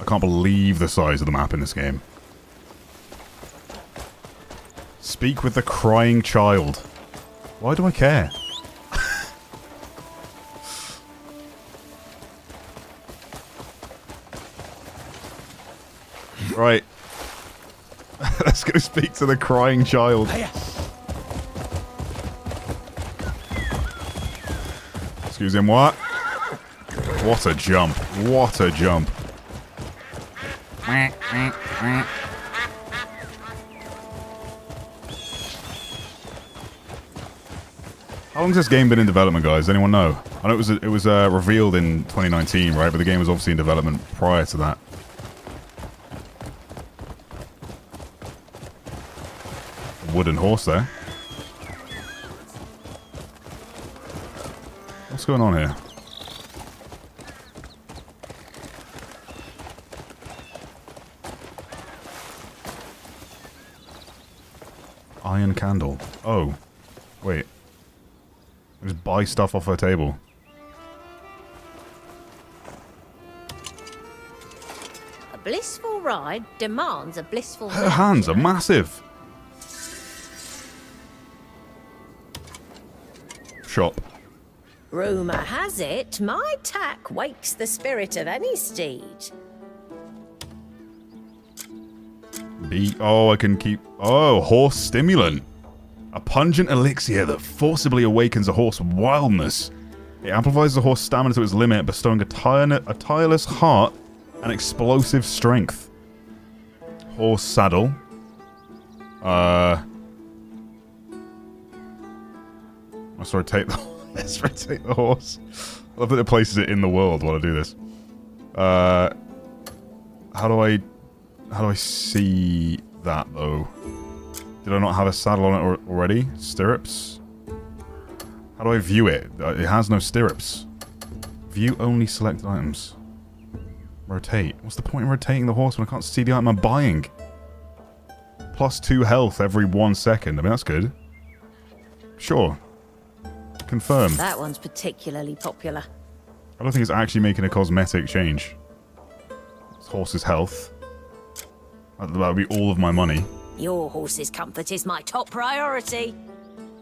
I can't believe the size of the map in this game. Speak with the crying child. Why do I care? Right. Let's go speak to the crying child. Excuse him, what? What a jump. What a jump. How long's this game been in development, guys? Anyone know? I know it was revealed in 2019, right? But the game was obviously in development prior to that. Wooden horse there. What's going on here? Iron candle. Oh. Wait. Just buy stuff off her table. A blissful ride demands a blissful Her hands are massive. Shop. Rumour has it, my tack wakes the spirit of any steed. Oh, I can keep... Oh, horse stimulant. A pungent elixir that forcibly awakens a horse's wildness. It amplifies the horse's stamina to its limit, bestowing a tireless heart and explosive strength. Horse saddle. Let's rotate the horse. I love that it places it in the world while I do this. How do I see that though? Did I not have a saddle on it already? Stirrups? How do I view it? It has no stirrups. View only selected items. Rotate. What's the point in rotating the horse when I can't see the item I'm buying? +2 health every 1 second. I mean, that's good. Sure. Confirm. That one's particularly popular. I don't think it's actually making a cosmetic change. This horse's health. That would be all of my money. Your horse's comfort is my top priority.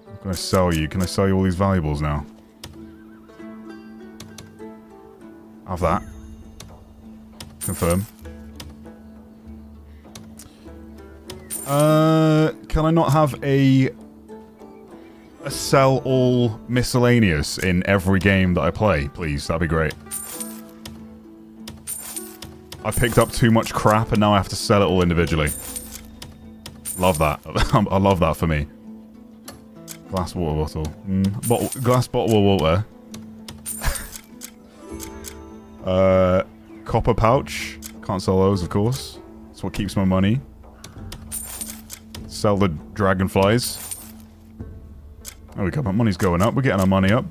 What can I sell you? Can I sell you all these valuables now? Have that. Confirm. Can I not have a sell all miscellaneous in every game that I play, please? That'd be great. I picked up too much crap and now I have to sell it all individually. Love that. I love that for me. Glass water bottle. Glass bottle of water. Copper pouch. Can't sell those, of course. That's what keeps my money. Sell the dragonflies. There we go. My money's going up. We're getting our money up.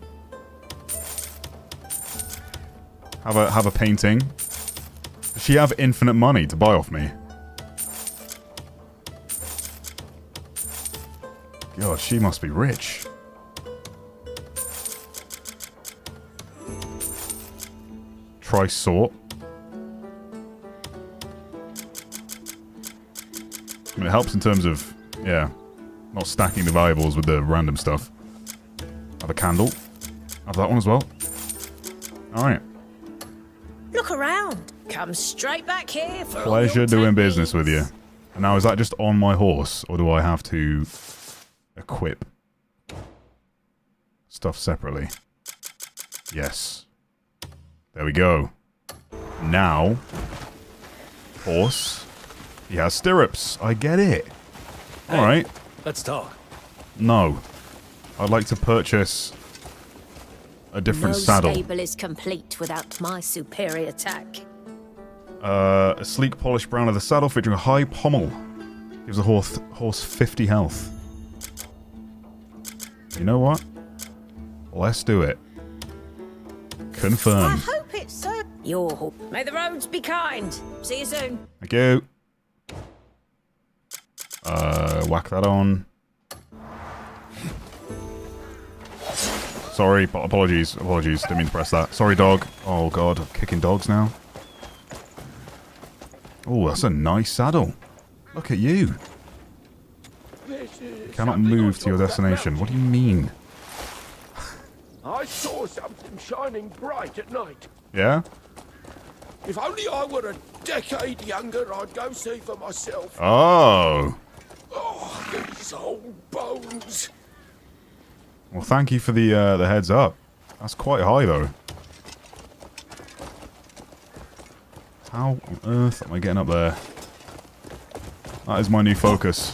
Have a painting. Does she have infinite money to buy off me? God, she must be rich. Try sort. I mean, it helps in terms of, yeah, not stacking the valuables with the random stuff. Have a candle. Have that one as well. Alright. Look around. Come straight back here for Pleasure doing business with you. And now, is that just on my horse, or do I have to equip stuff separately? Yes. There we go. Now, horse. He has stirrups. I get it. Hey, alright. Let's talk. No. I'd like to purchase a different saddle. No stable is complete without my superior tack. A sleek polished brown leather saddle featuring a high pommel. Gives the horse 50 health. You know what? Let's do it. Confirm. I hope it's so. Your horse. May the roads be kind. See you soon. Thank you. Whack that on. Sorry, apologies. Apologies. Didn't mean to press that. Sorry, dog. Oh, God. I'm kicking dogs now. Oh, that's a nice saddle. Look at you. Cannot move to your destination. What do you mean? I saw something shining bright at night. Yeah? If only I were a decade younger, I'd go see for myself. Oh. Oh, these old bones. Well, thank you for the heads up. That's quite high, though. How on earth am I getting up there? That is my new focus.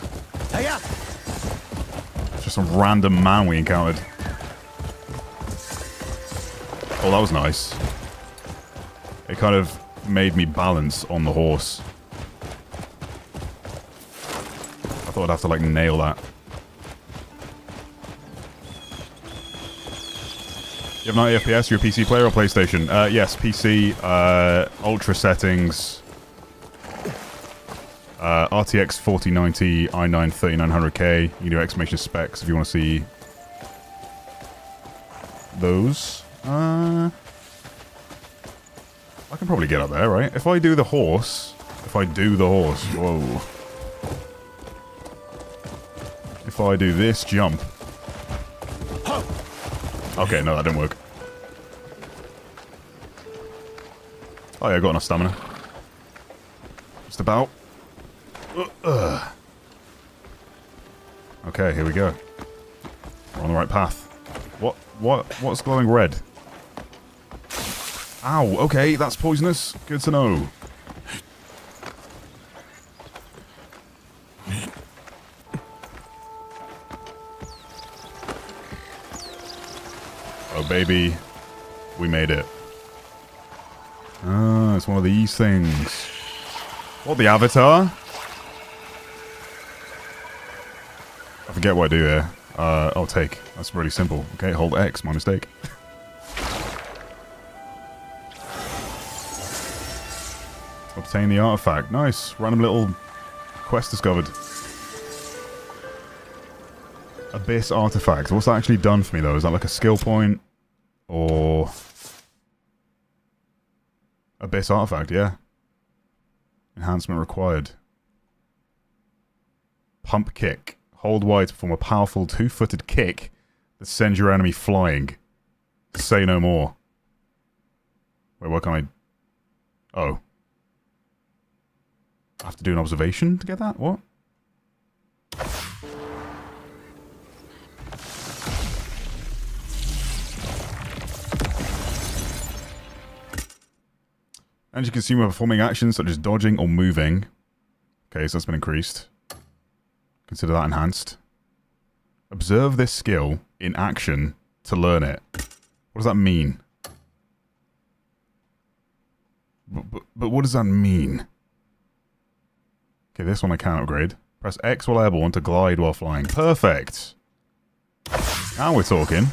Hey-ya! Just some random man we encountered. Oh, that was nice. It kind of made me balance on the horse. I thought I'd have to, like, nail that. You have 90 FPS, you're a PC player or PlayStation? Yes, PC, ultra settings, RTX 4090, i9 3900K. You can do exclamation specs if you want to see those. I can probably get up there, right? If I do the horse, whoa. If I do this jump. Okay, no, that didn't work. Oh yeah, I got enough stamina. Just about. Okay, here we go. We're on the right path. What's glowing red? Ow, okay, that's poisonous. Good to know. Oh, baby. We made it. Ah, it's one of these things. What, the avatar? I forget what I do here. I'll take. That's really simple. Okay, hold X, my mistake. Obtain the artifact. Nice. Random little quest discovered. Abyss artifact. What's that actually done for me, though? Is that like a skill point? Or... Abyss artifact, yeah. Enhancement required. Pump kick. Hold Y to perform a powerful two-footed kick that sends your enemy flying. Say no more. Wait, what can I... Oh. I have to do an observation to get that? What? Energy consumed by performing actions such as dodging or moving. Okay, so that's been increased. Consider that enhanced. Observe this skill in action to learn it. What does that mean? But what does that mean? Okay, this one I can upgrade. Press X while airborne to glide while flying. Perfect! Now we're talking.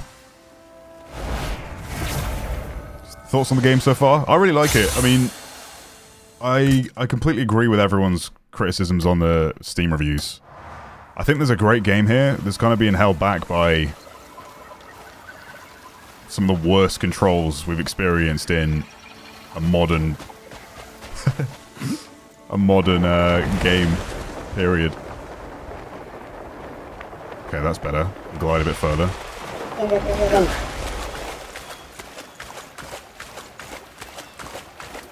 Thoughts on the game so far? I really like it. I mean, I completely agree with everyone's criticisms on the Steam reviews. I think there's a great game here that's kind of being held back by some of the worst controls we've experienced in a modern game period. Okay, that's better. Glide a bit further.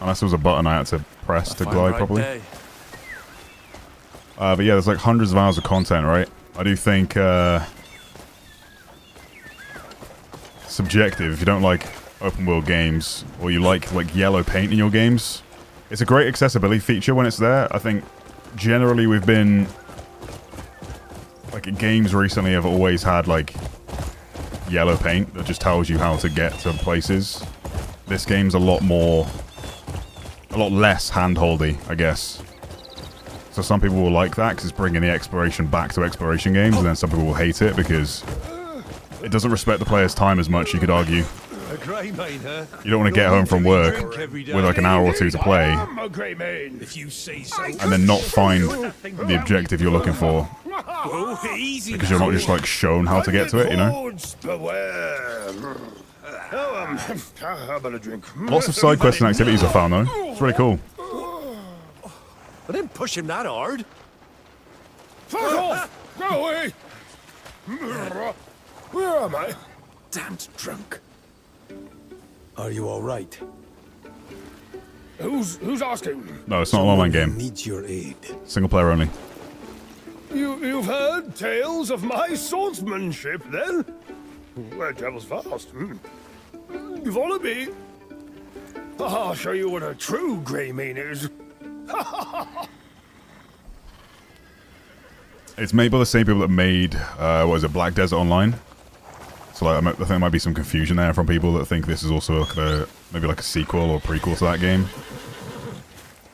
Unless there was a button I had to press to glide properly. But yeah, there's like hundreds of hours of content, right? I do think subjective, if you don't like open world games, or you like yellow paint in your games, it's a great accessibility feature when it's there. I think generally we've been like games recently have always had like yellow paint that just tells you how to get to places. This game's a lot less hand-holdy, I guess. So some people will like that because it's bringing the exploration back to exploration games, and then some people will hate it because it doesn't respect the player's time as much, you could argue. A grey mane, huh? You don't want to get home from work with like an hour or two to play, I'm a grey mane, if you say so. and then not find the objective you're looking for Oh, easy because you're not just like shown how to get to it, you know? Lords, beware. Oh, how about a drink? Lots of side quests and activities I found though. It's really cool. I didn't push him that hard. Fuck off! Go away! Where am I? Damned drunk. Are you all right? Who's asking? No, it's not an online game. Needs your aid. Single player only. You've heard tales of my swordsmanship, then? Well, travels fast. You follow me? I'll show you what a true grey mane is. It's made by the same people that made, what is it, Black Desert Online? So like, I think there might be some confusion there from people that think this is also maybe like a sequel or prequel to that game.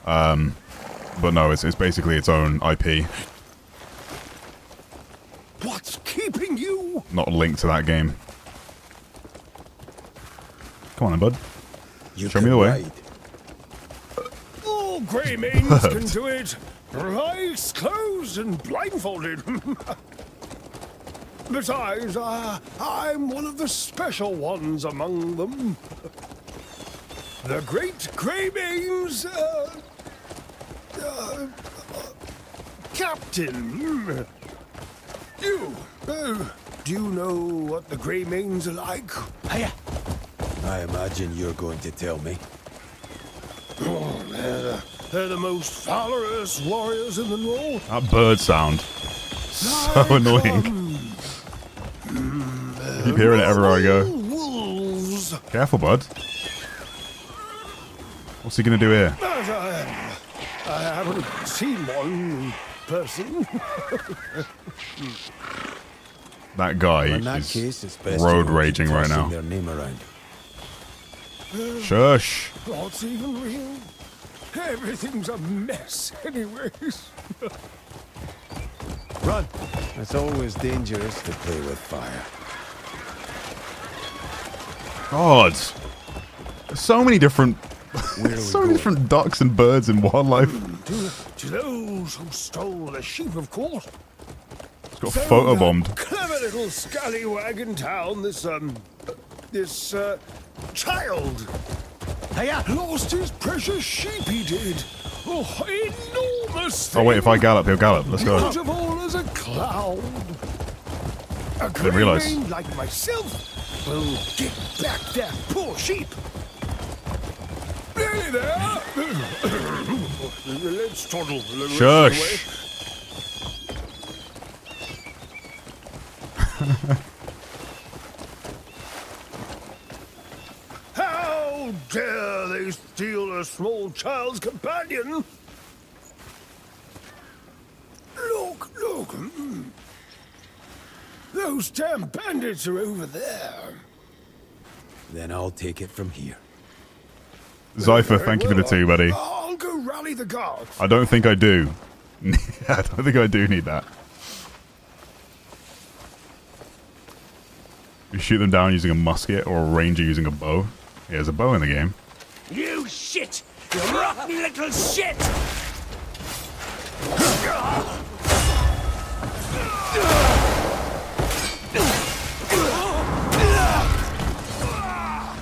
But no, it's basically its own IP. What's keeping you? Not linked to that game. Come on then, bud. Show me the way. All grey manes can do it. Eyes closed and blindfolded. Besides, I'm one of the special ones among them. The great grey manes, Captain. Do you know what the grey manes are like? I imagine you're going to tell me. Oh, they're the most valorous warriors in the north. That bird sound. So annoying. I keep hearing it everywhere I go. Wolves. Careful, bud. What's he gonna do here? I haven't seen one in person. That guy In that is case, it's best road you raging right tossing now. Their name around. Shush. What's even real? Everything's a mess anyways. Run! It's always dangerous to play with fire. God. There's so many different so many different ducks and birds and wildlife. To those who stole the sheep, of course. It's got photobombed. Clever little scallywag in town, this child. Lost his precious sheep, he did. Oh, enormous thing. Oh wait, if I gallop, he'll gallop. Let's go. Beautiful as a cloud. A Didn't realise. grey mane like myself will get back that poor sheep. Nearly there. Let's toddle the rest of the way. Shush. How dare they steal a small child's companion? Look. Those damn bandits are over there. Then I'll take it from here. Zypher, thank you for the 2, buddy. I'll go rally the guards. I don't think I do. I don't think I do need that. You shoot them down using a musket or a ranger using a bow. Yeah, there's a bow in the game. You shit! You rotten little shit!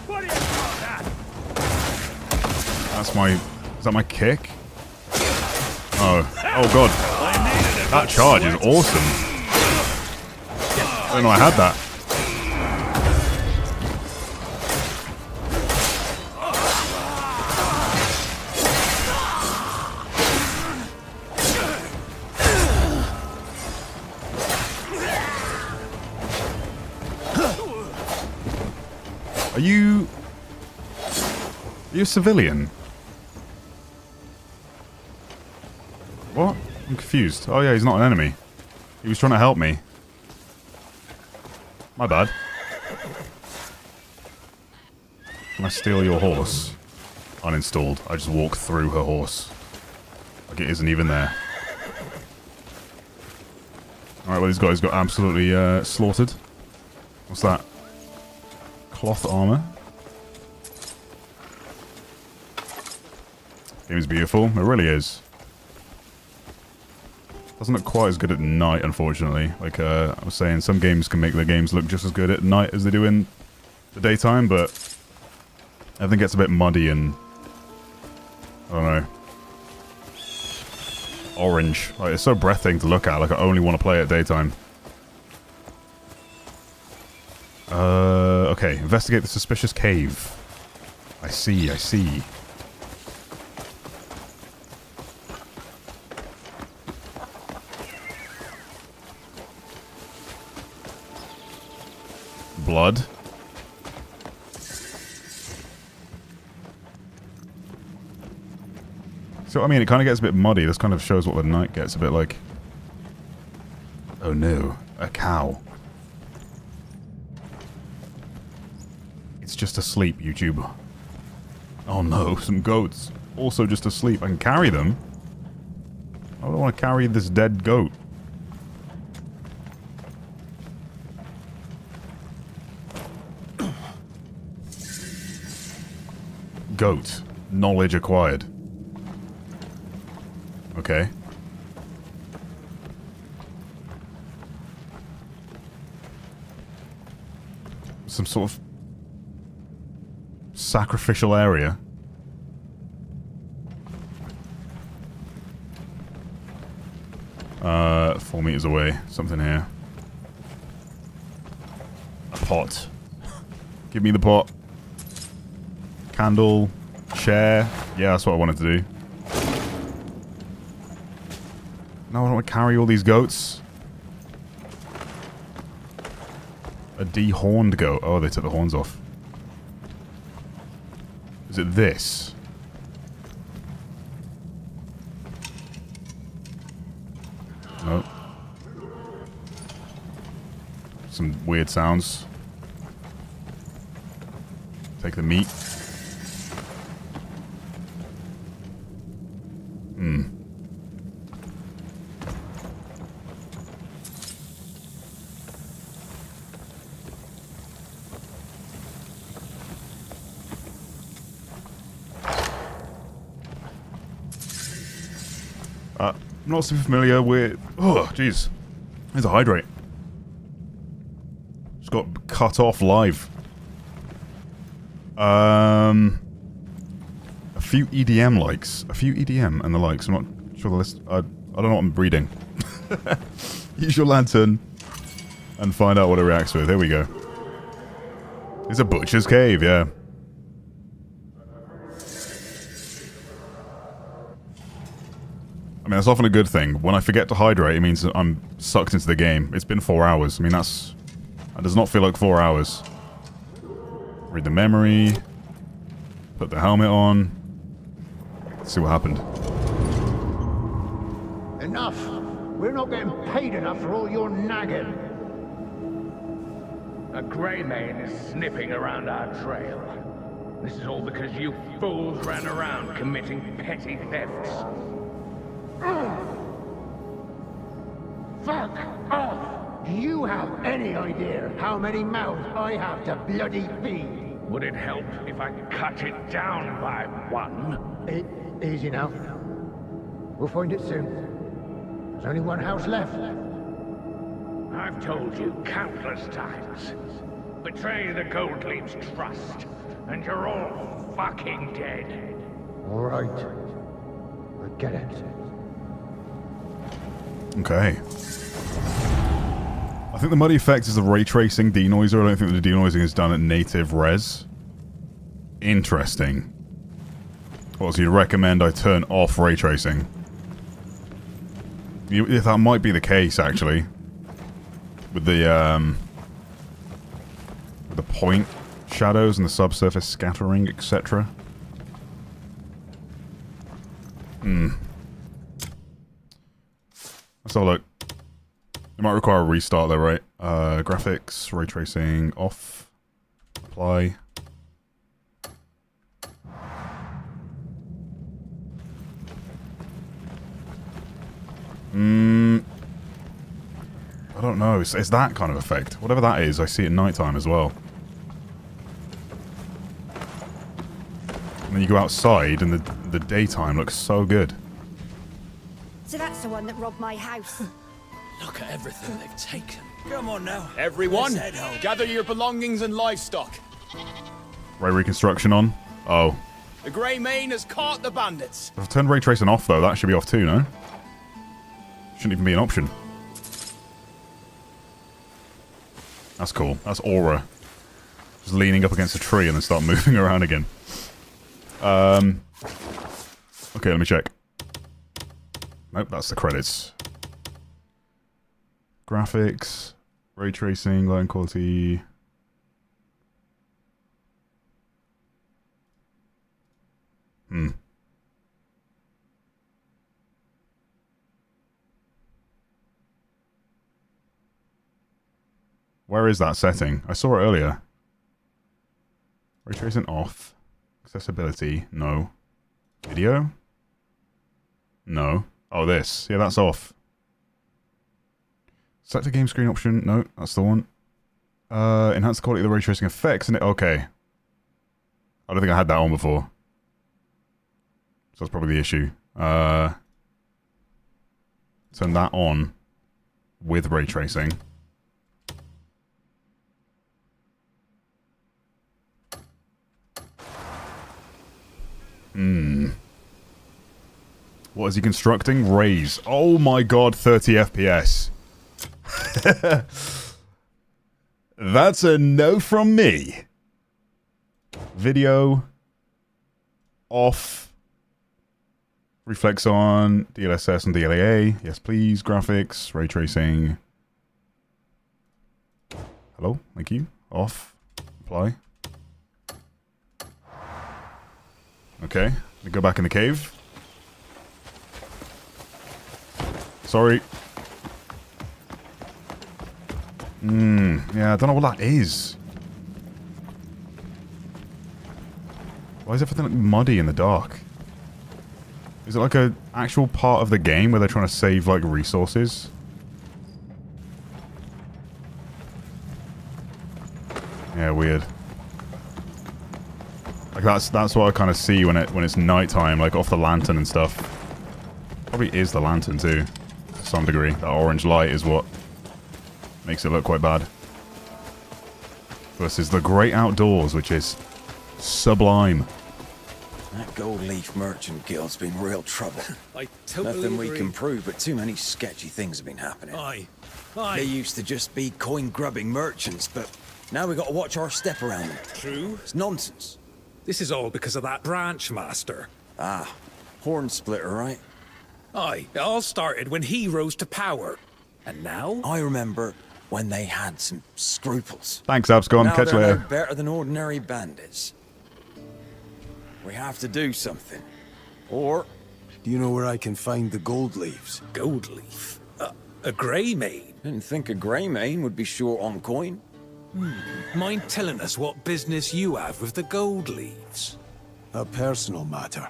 What do you call that? That's my... Is that my kick? Oh. Oh god. That charge is awesome. I didn't know I had that. Are you a civilian? What? I'm confused. Oh yeah, he's not an enemy. He was trying to help me. My bad. Can I steal your horse? Uninstalled. I just walk through her horse. Like it isn't even there. Alright, well these guys got absolutely slaughtered. What's that? Cloth armor. Game is beautiful. It really is. Doesn't look quite as good at night, unfortunately. Like I was saying, some games can make their games look just as good at night as they do in the daytime, but everything gets a bit muddy and I don't know. Orange. Like, it's so breathtaking to look at. Like, I only want to play at daytime. Okay. Investigate the suspicious cave. I see, I see. Blood. So, I mean, it kind of gets a bit muddy. This kind of shows what the night gets a bit like. Oh no, a cow. It's just asleep, YouTube. Oh no, some goats. Also just asleep. I can carry them. I don't want to carry this dead goat. Goat. Knowledge acquired. Okay. Some sort of sacrificial area. 4 meters away. Something here. A pot. Give me the pot. Candle. Chair. Yeah, that's what I wanted to do. No, I don't want to carry all these goats. A dehorned goat. Oh, they took the horns off. Is it this? No. Some weird sounds. Take the meat. Hmm. I'm not so familiar with... Oh, jeez. There's a hydrate. Just got cut off live. A few EDM likes. A few EDM and the likes. I'm not sure the list... I don't know what I'm reading. Use your lantern and find out what it reacts with. Here we go. It's a butcher's cave, yeah. I mean, that's often a good thing. When I forget to hydrate, it means that I'm sucked into the game. It's been 4 hours. I mean, that does not feel like 4 hours. Read the memory. Put the helmet on. Let's see what happened. Enough! We're not getting paid enough for all your nagging. A grey mane is sniffing around our trail. This is all because you fools ran around committing petty thefts. Fuck off! Do you have any idea how many mouths I have to bloody feed? Would it help if I cut it down by one? Easy now. We'll find it soon. There's only one house left. I've told you countless times. Betray the Gold Leaf's trust, and you're all fucking dead. All right. I get it. Okay. I think the muddy effect is the ray tracing denoiser. I don't think the denoising is done at native res. Interesting. Well, so you'd recommend I turn off ray tracing? If that might be the case, actually. With the point shadows and the subsurface scattering, etc. Let's have a look. It might require a restart though, right? Graphics, ray tracing, off. Apply. I don't know. It's that kind of effect. Whatever that is, I see it at nighttime as well. And then you go outside and the daytime looks so good. So that's the one that robbed my house. Look at everything they've taken. Come on now. Everyone, Let's head home. gather your belongings and livestock. Ray reconstruction on. Oh. The Grey Mane has caught the bandits. If I've turned ray tracing off, though, that should be off too, no? Shouldn't even be an option. That's cool. That's aura. Just leaning up against a tree and then start moving around again. Okay, let me check. Nope, that's the credits. Graphics, ray tracing, line quality. Where is that setting? I saw it earlier. Ray tracing off. Accessibility, no. Video? No. Oh, this. Yeah, that's off. Select a game screen option. No, that's the one. Enhance the quality of the ray tracing effects. And okay. I don't think I had that on before. So that's probably the issue. Turn that on with ray tracing. What is he constructing? Rays. Oh my god, 30 FPS. That's a no from me. Video. Off. Reflex on. DLSS and DLAA. Yes, please. Graphics. Ray tracing. Hello. Thank you. Off. Apply. Okay. Let me go back in the cave. Sorry. Yeah, I don't know what that is. Why is everything like muddy in the dark? Is it like a actual part of the game where they're trying to save like resources? Yeah, weird. Like that's what I kind of see when it's nighttime, like off the lantern and stuff. Probably is the lantern too, to some degree. That orange light is what makes it look quite bad. Versus the great outdoors, which is sublime. That Gold Leaf Merchant Guild's been real trouble. I totally Nothing we agree. can prove, but too many sketchy things have been happening. Aye. They used to just be coin-grubbing merchants, but now we got to watch our step around them. True. It's nonsense. This is all because of that branch master. Ah, horn splitter, right? Aye, it all started when he rose to power. And now? I remember when they had some scruples. Thanks, Abscon. Now Catch you they're later. no better than ordinary bandits. We have to do something. Or... Do you know where I can find the gold leaves? Gold leaf? A grey mane? Didn't think a grey mane would be short on coin. Mind telling us what business you have with the gold leaves? A personal matter.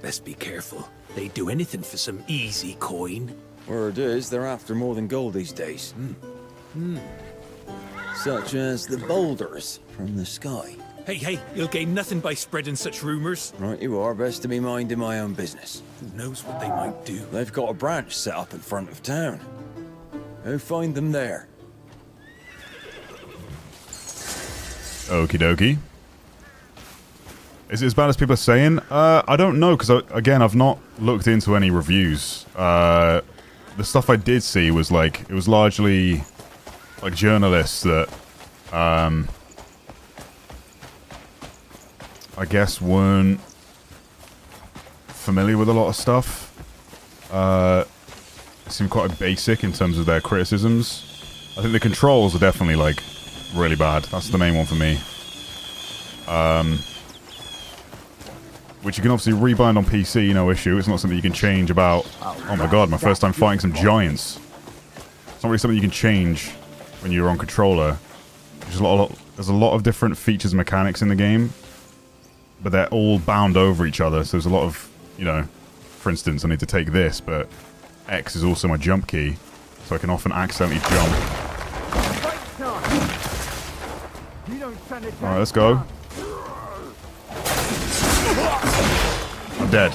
Best be careful. They do anything for some easy coin. Word is, they're after more than gold these days. Such as the boulders from the sky. Hey, you'll gain nothing by spreading such rumors. Right you are, best to be minding my own business. Who knows what they might do? They've got a branch set up in front of town. Go find them there. Okie dokie. Is it as bad as people are saying? I don't know, because again, I've not looked into any reviews. The stuff I did see was like, it was largely like journalists that, I guess weren't familiar with a lot of stuff. It seemed quite basic in terms of their criticisms. I think the controls are definitely like really bad. That's the main one for me. Which you can obviously rebind on PC, no issue. It's not something you can change about... Oh my god, my first time fighting some giants. It's not really something you can change when you're on controller. There's a lot of different features and mechanics in the game, but they're all bound over each other, so there's a lot of, you know... For instance, I need to take this, but X is also my jump key, so I can often accidentally jump. Alright, let's go. I'm dead.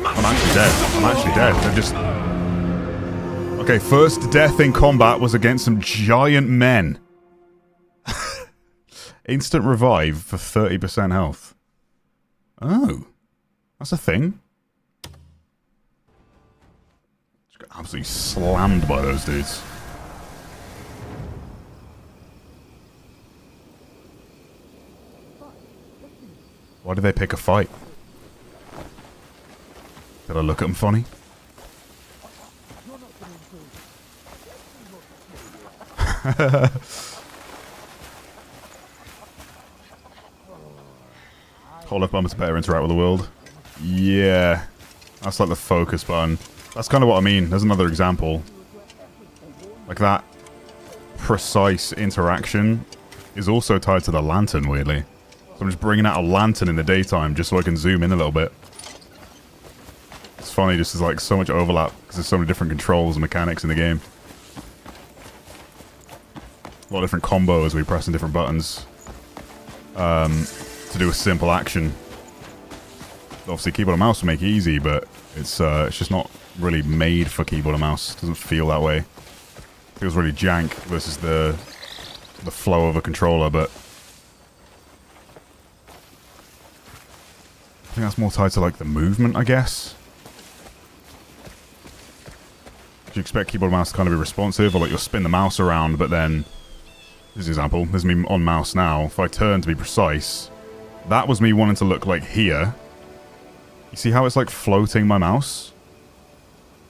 I'm actually dead. I'm actually dead. They're just... Okay, first death in combat was against some giant men. Instant revive for 30% health. Oh. That's a thing. Just got absolutely slammed by those dudes. Why did they pick a fight? Did I look at them funny? Hold up button to better interact with the world. Yeah. That's like the focus button. That's kind of what I mean. There's another example. Like that precise interaction is also tied to the lantern, weirdly. So I'm just bringing out a lantern in the daytime just so I can zoom in a little bit. It's funny, just there's like so much overlap because there's so many different controls and mechanics in the game. A lot of different combos where you're pressing different buttons to do a simple action. Obviously, keyboard and mouse will make it easy, but it's just not really made for keyboard and mouse. It doesn't feel that way. It feels really jank versus the flow of a controller, but I think that's more tied to like the movement, I guess. You expect keyboard and mouse to kind of be responsive, or like you'll spin the mouse around, but then, here's an example, there's me on mouse now. If I turn to be precise, that was me wanting to look like here. You see how it's like floating my mouse?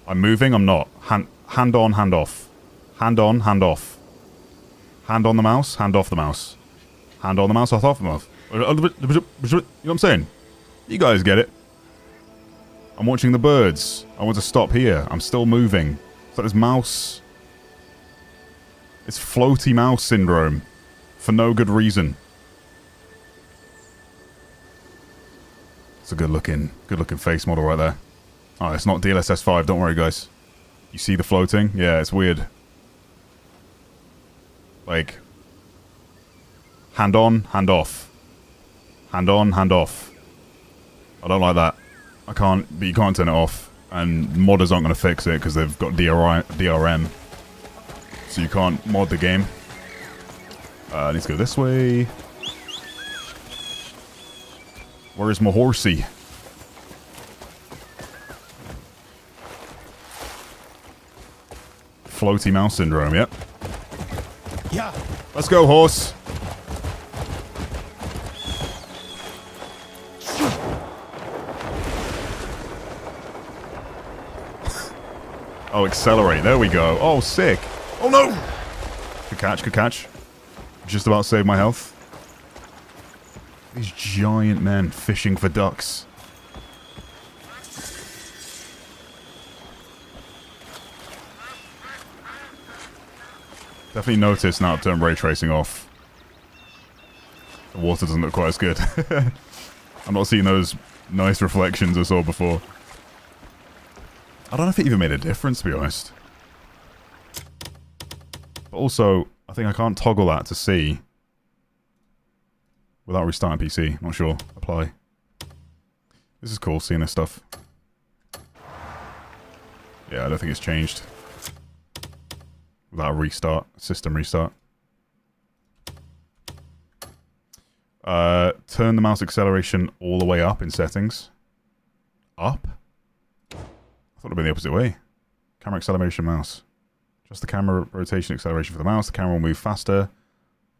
I'm moving, I'm not. Hand on, hand off. Hand on, hand off. Hand on the mouse, hand off the mouse. Hand on the mouse, off the mouse. You know what I'm saying? You guys get it. I'm watching the birds. I want to stop here. I'm still moving. It's like this mouse... It's floaty mouse syndrome. For no good reason. It's a good looking face model right there. Oh, it's not DLSS 5, don't worry guys. You see the floating? Yeah, it's weird. Like... Hand on, hand off. Hand on, hand off. I don't like that. I can't, but you can't turn it off. And modders aren't going to fix it because they've got DRM. So you can't mod the game. I need to go this way. Where is my horsey? Floaty mouse syndrome, yep. Yeah. Let's go, horse. Oh, accelerate. There we go. Oh, sick. Oh, no. Good catch, good catch. Just about saved my health. These giant men fishing for ducks. Definitely noticed now I've turned ray tracing off. The water doesn't look quite as good. I'm not seeing those nice reflections I saw before. I don't know if it even made a difference, to be honest. But also, I think I can't toggle that to see without restarting PC. Not sure. Apply. This is cool, seeing this stuff. Yeah, I don't think it's changed. Without a restart. System restart. Turn the mouse acceleration all the way up in settings. Up? I thought it would be the opposite way. Camera acceleration mouse. Just the camera rotation acceleration for the mouse. The camera will move faster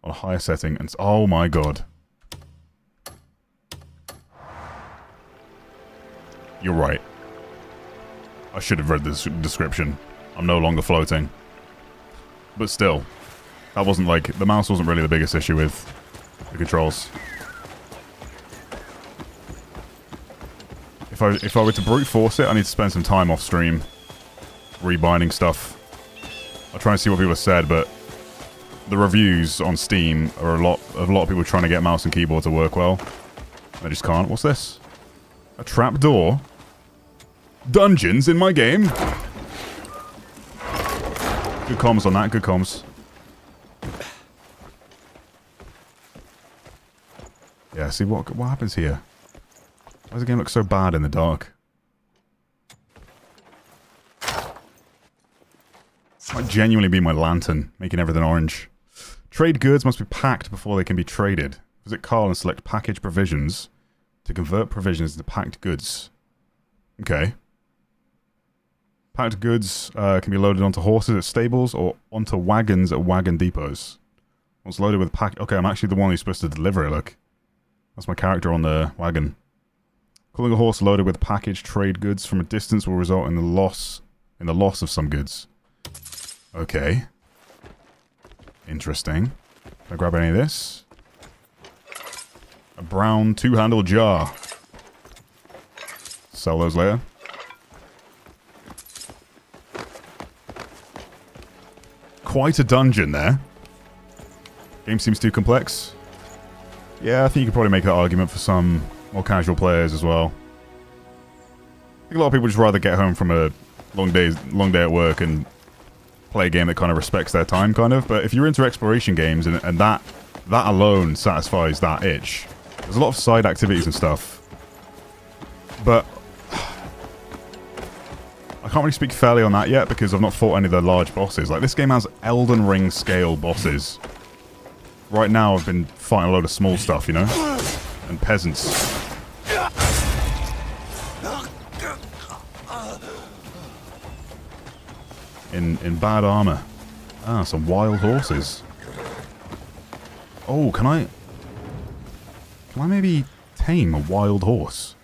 on a higher setting. And oh my god. You're right. I should have read this description. I'm no longer floating. But still. That wasn't like... The mouse wasn't really the biggest issue with the controls. If I were to brute force it, I need to spend some time off stream rebinding stuff. I'll try and see what people have said, but the reviews on Steam are a lot of people trying to get mouse and keyboard to work well. They just can't. What's this? A trap door? Dungeons in my game? Good comms on that, good comms. Yeah, see what happens here? Why does the game look so bad in the dark? Might genuinely be my lantern, making everything orange. Trade goods must be packed before they can be traded. Visit Carl and select package provisions to convert provisions into packed goods. Okay. Packed goods can be loaded onto horses at stables or onto wagons at wagon depots. Once loaded with pack... Okay, I'm actually the one who's supposed to deliver it, look. That's my character on the wagon. Calling a horse loaded with packaged trade goods from a distance will result in the loss of some goods. Okay. Interesting. Can I grab any of this? A brown two-handle jar. Sell those later. Quite a dungeon there. Game seems too complex. Yeah, I think you could probably make that argument for some more casual players as well. I think a lot of people just rather get home from a long day at work and play a game that kind of respects their time, kind of. But if you're into exploration games and that alone satisfies that itch, there's a lot of side activities and stuff. But I can't really speak fairly on that yet because I've not fought any of the large bosses. Like, this game has Elden Ring scale bosses. Right now I've been fighting a load of small stuff, you know? And peasants. In bad armor. Ah, some wild horses. Oh, can I maybe tame a wild horse?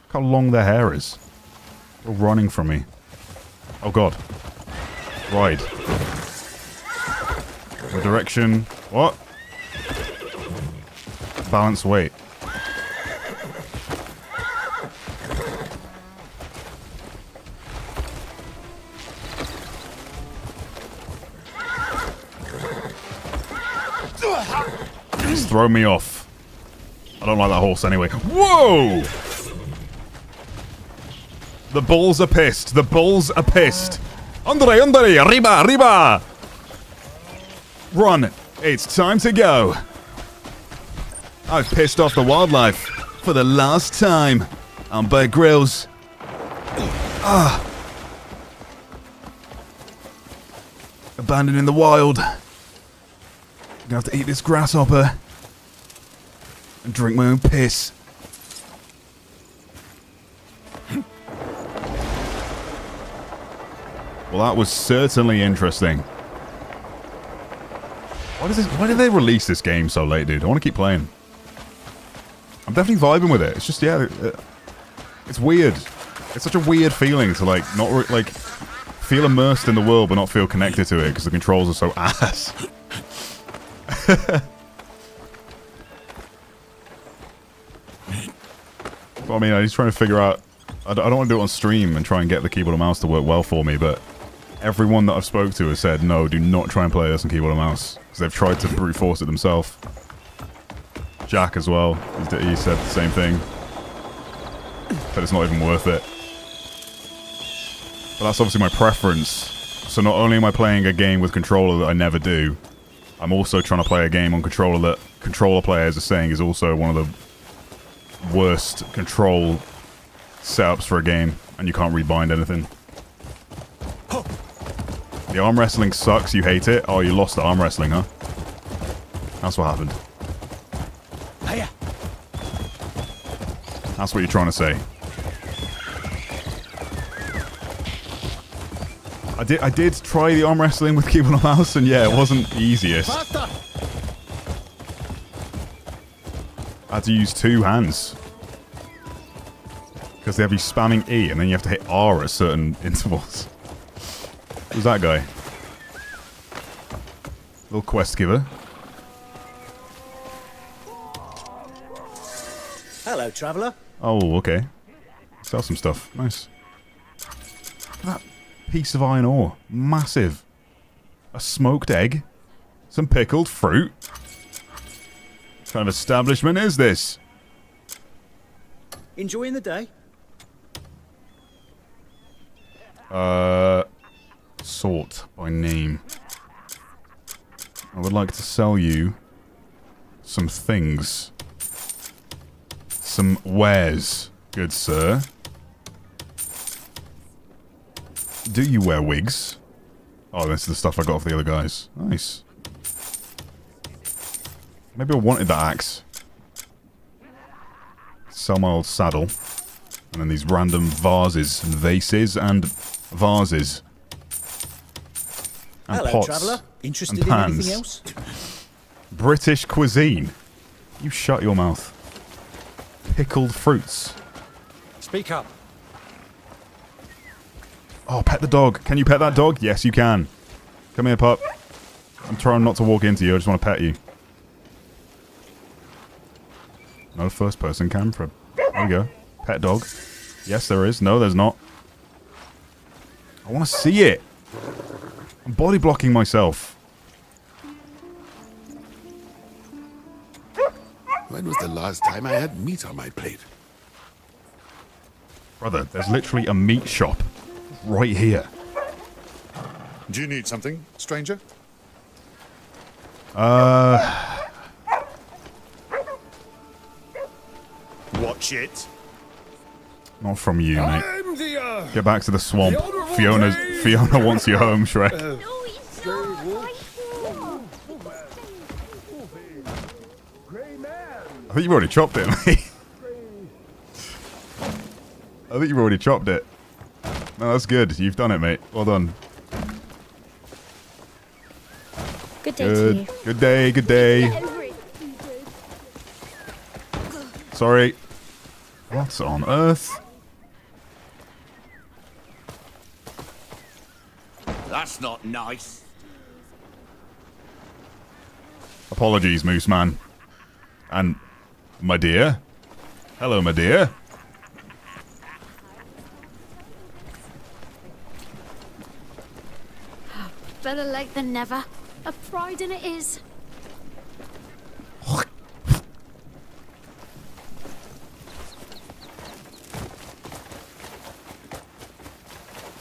Look how long their hair is. They're running from me. Oh god. Ride. The direction. What? Balance weight. It's thrown me off. I don't like that horse anyway. Whoa! The bulls are pissed. The bulls are pissed. Andre, arriba, arriba! Run. It's time to go. I've pissed off the wildlife for the last time on Bear Grylls. Ah. Abandoned in the wild. I'm gonna have to eat this grasshopper and drink my own piss. Well, that was certainly interesting. Why did they release this game so late, dude? I want to keep playing. I'm definitely vibing with it. It's just, yeah, it's weird. It's such a weird feeling to, like, not, like, feel immersed in the world but not feel connected to it because the controls are so ass. Well, I mean, I'm just trying to figure out... I don't want to do it on stream and try and get the keyboard and mouse to work well for me, but everyone that I've spoke to has said, no, do not try and play this on keyboard and mouse. Because they've tried to brute force it themselves. Jack as well, he said the same thing. But it's not even worth it. But that's obviously my preference. So not only am I playing a game with controller that I never do, I'm also trying to play a game on controller that controller players are saying is also one of the worst control setups for a game, and you can't rebind anything. The arm wrestling sucks, you hate it? Oh, you lost the arm wrestling, huh? That's what happened. That's what you're trying to say. I did try the arm wrestling with keyboard and mouse, and yeah, it wasn't the easiest. I had to use two hands. Because they have you spamming E, and then you have to hit R at certain intervals. Who's that guy? Little quest giver. Hello, traveller. Oh, okay. Sell some stuff. Nice. Look at that piece of iron ore. Massive. A smoked egg. Some pickled fruit. What kind of establishment is this? Enjoying the day? Sort by name. I would like to sell you some things. some wares, good sir. Do you wear wigs? Oh, this is the stuff I got off the other guys. Nice. Maybe I wanted that axe. Sell my old saddle. And then these random vases and vases and vases. And hello, pots. traveller. Interested and in pans. anything else? British cuisine. You shut your mouth. Pickled fruits. Speak up. Oh, pet the dog. Can you pet that dog? Yes, you can. Come here, pup. I'm trying not to walk into you. I just want to pet you. No first-person camera. There we go. Pet dog. Yes, there is. No, there's not. I want to see it. I'm body blocking myself. When was the last time I had meat on my plate? Brother, there's literally a meat shop right here. Do you need something, stranger? Watch it. Not from you, mate. Get back to the swamp. Fiona wants you home, Shrek. I think you've already chopped it, mate. I think you've already chopped it. No, that's good. You've done it, mate. Well done. Good day to you. Good day, good day. Sorry. What on earth? That's not nice. Apologies, Moose Man. And my dear. Hello, my dear. Better late than never. A pride in it is.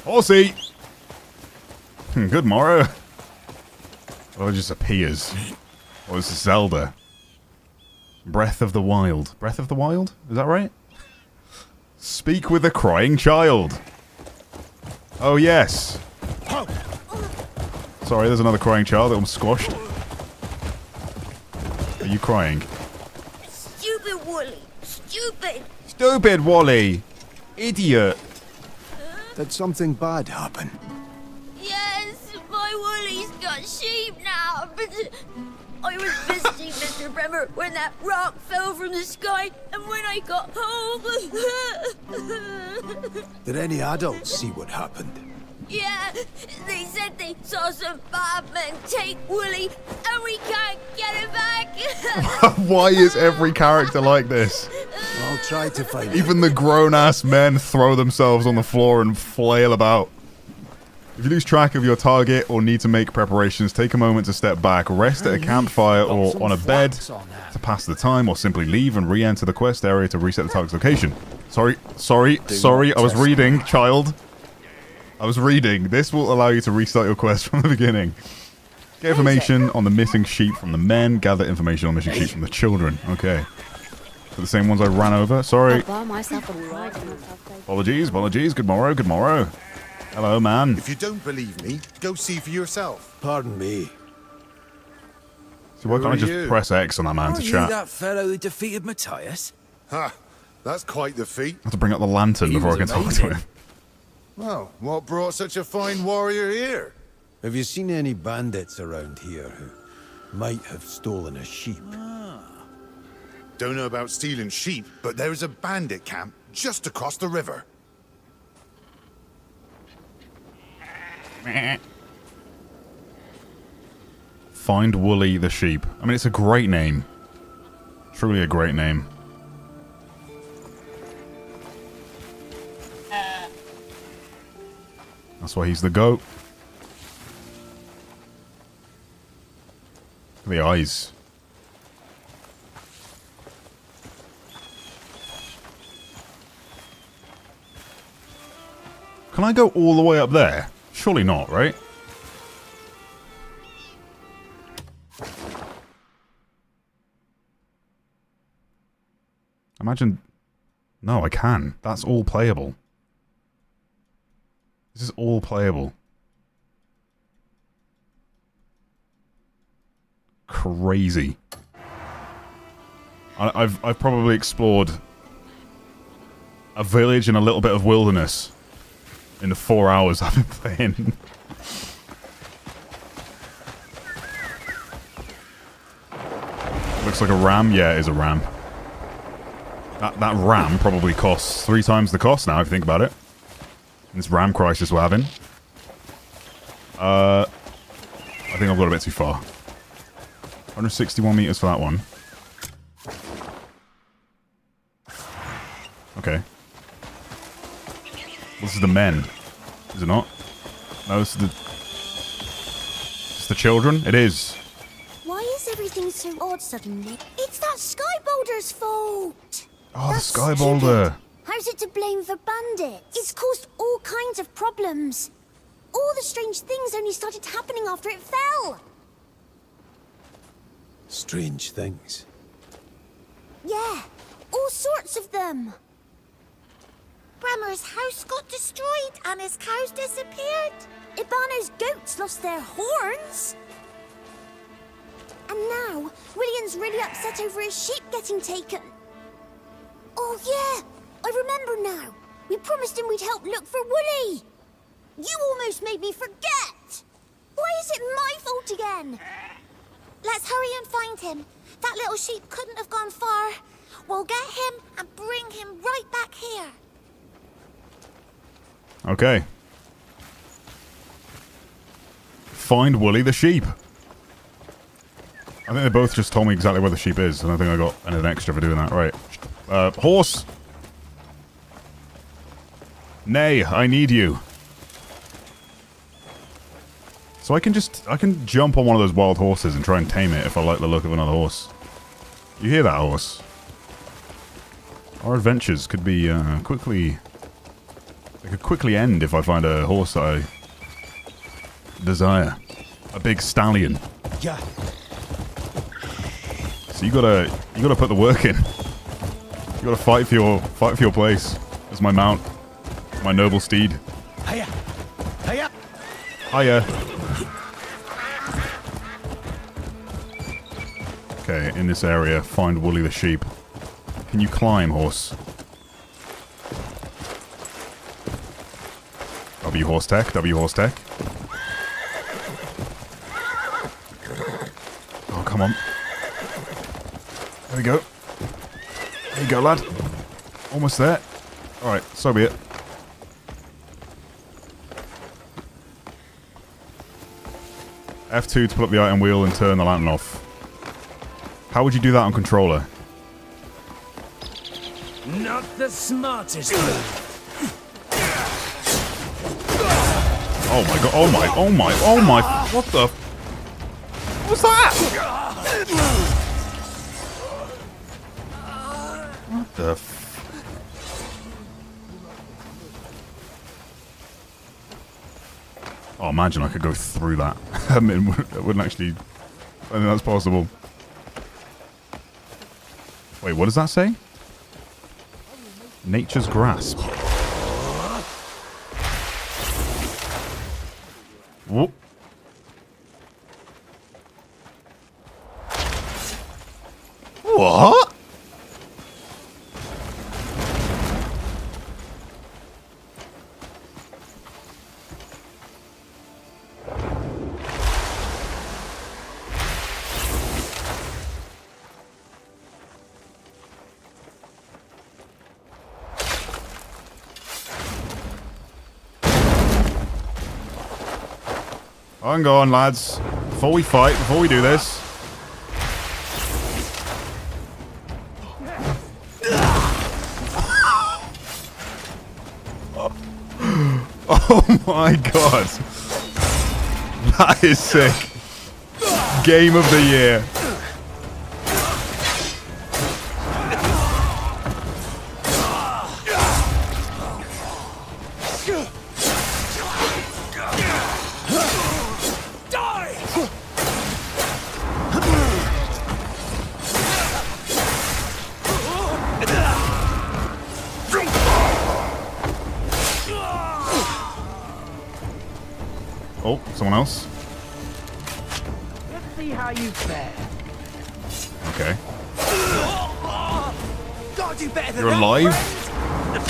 Horsey! Good morrow. Oh, it just appears. Or is it Zelda? Breath of the Wild. Breath of the Wild? Is that right? Speak with a crying child. Oh, yes. Sorry, there's another crying child that was squashed. Are you crying? Stupid Wooly! Stupid! Stupid Wally! Idiot! Did something bad happen? Yes, my Wooly's got sheep now, but I was visiting Mr. Bremer when that rock fell from the sky, and when I got home... Did any adults see what happened? Yeah, they said they saw some bad men take Wooly, and we can't get him back. Why is every character like this? I'll try to find it. Even the grown-ass men throw themselves on the floor and flail about. If you lose track of your target or need to make preparations, take a moment to step back, rest at a campfire or on a bed to pass the time, or simply leave and re-enter the quest area to reset the target's location. Sorry, I was reading, child. I was reading. This will allow you to restart your quest from the beginning. Get information on the missing sheep from the men. Gather information on missing sheep from the children. Okay. So the same ones I ran over. Sorry. Apologies. Good morrow. Hello, man. If you don't believe me, go see for yourself. Pardon me. So why can't I just press X on that man to you chat? that fellow who defeated Matthias? Ha! That's quite the feat. I have to bring up the lantern before I can talk to him. Well, what brought such a fine warrior here? Have you seen any bandits around here who might have stolen a sheep? Don't know about stealing sheep, but there's a bandit camp just across the river. Find Wooly the sheep. I mean, it's a great name. Truly a great name. That's why he's the goat. The eyes. Can I go all the way up there? Surely not, right? Imagine... No, I can. That's all playable. This is all playable. Crazy. I've probably explored a village and a little bit of wilderness in the 4 hours I've been playing. Looks like a ram. Yeah, it is a ram. That ram probably costs 3 times the cost now, if you think about it. This ram crisis we're having. I think I've got a bit too far. 161 meters for that one. Okay. This is the men. Is it not? No, this is the... It's the children? It is. Why is everything so odd suddenly? It's that Sky Boulder's fault! Oh, the Sky Boulder. How's it to blame for bandits? It's caused all kinds of problems. All the strange things only started happening after it fell. Strange things. Yeah, all sorts of them. Brammer's house got destroyed and his cows disappeared. Ibano's goats lost their horns. And now, William's really upset over his sheep getting taken. Oh yeah, I remember now. We promised him we'd help look for Wooly. You almost made me forget. Why is it my fault again? Let's hurry and find him. That little sheep couldn't have gone far. We'll get him and bring him right back here. Okay. Find Wooly the sheep. I think they both just told me exactly where the sheep is. I don't think I got anything extra for doing that. Right. Horse! Nay, I need you. So I can jump on one of those wild horses and try and tame it if I like the look of another horse. You hear that, horse? Our adventures could be, quickly... They could quickly end if I find a horse that I desire. A big stallion. Yeah. So you gotta put the work in. You gotta fight for your place as my mount, my noble steed. Hiya! Hiya! Hiya. Okay, in this area, find Wooly the sheep. Can you climb, horse? W horse tech, W horse tech. Oh, come on. There we go. There you go, lad. Almost there. Alright, so be it. F2 to pull up the item wheel and turn the lantern off. How would you do that on controller? Not the smartest. Oh my god, oh my, oh my, oh my, what the? What's that? What the Oh, imagine I could go through that. I mean, it wouldn't actually... I think that's possible. Wait, what does that say? Nature's Grasp. Whoop. What? Hang on, lads. Before we fight, before we do this. Oh my god. That is sick. Game of the year. see how you fare. Okay. Gotta do better than You're that, alive? friend.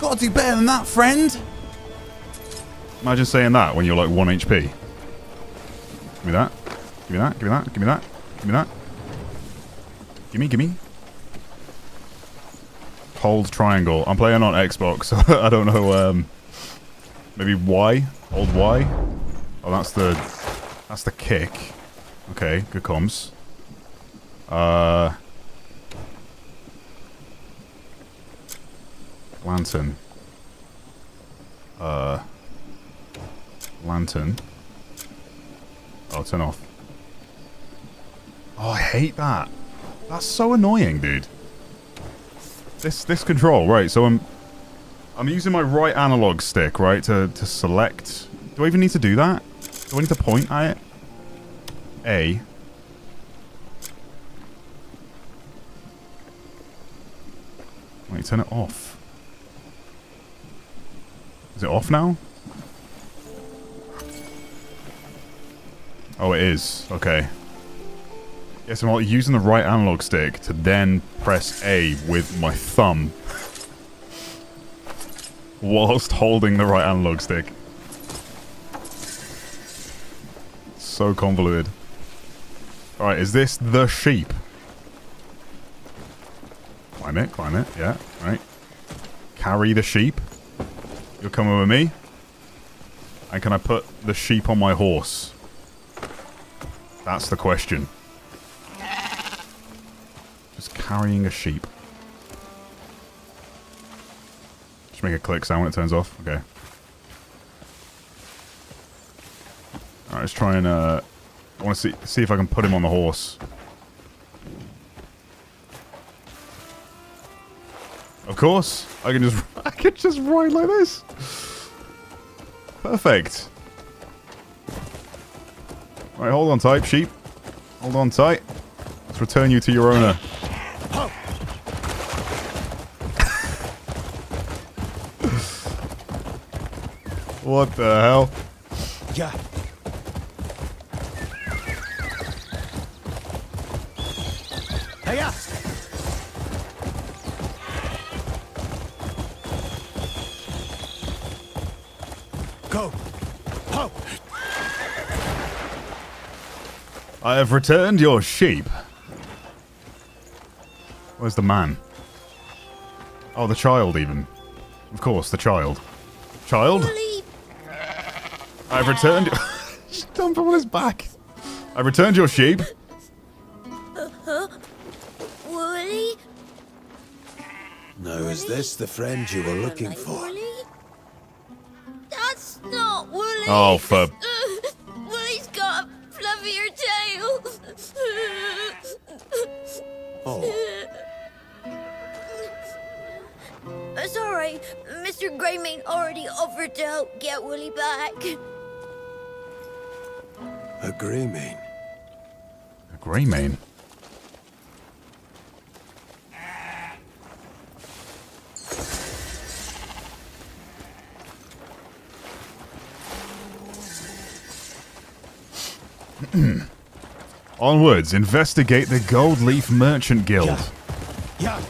Gotta do better than that, friend. Imagine saying that when you're like 1 HP. Give me that. Give me that. Give me that. Give me that. Give me that. Gimme, gimme. Hold triangle. I'm playing on Xbox, so I don't know. Maybe Y. Hold Y. Oh, that's the kick. Okay, good comms. Lantern. Lantern. Oh, turn off. Oh, I hate that. That's so annoying, dude. This control, right? So I'm using my right analog stick, right, to select. Do I even need to do that? Do I need to point at it? A. Wait, turn it off. Is it off now? Oh, it is. Okay. Yes, I'm using the right analog stick to then press A with my thumb whilst holding the right analog stick. So convoluted. Alright, is this the sheep? Climb it, yeah, right. Carry the sheep. You're coming with me? And can I put the sheep on my horse? That's the question. Just carrying a sheep. Just make a click sound when it turns off. Okay. Alright, let's try and I want to see if I can put him on the horse. Of course, I can just ride like this. Perfect. Right, hold on tight, sheep. Hold on tight. Let's return you to your owner. What the hell? Yeah. Hey, go. Ho. I have returned your sheep. Where's the man? Oh, the child even. Of course, the child. Child? I've returned... Just dump him on his back. I've returned your sheep. Woolly? Now, is this the friend you were looking for? That's not Woolly. Oh, for... Wooly's got a fluffier tail. Oh. Sorry, Mr. Greymane already offered to help get Woolly back. A Greymane. A Greymane? Onwards, investigate the Gold Leaf Merchant Guild. Yeah.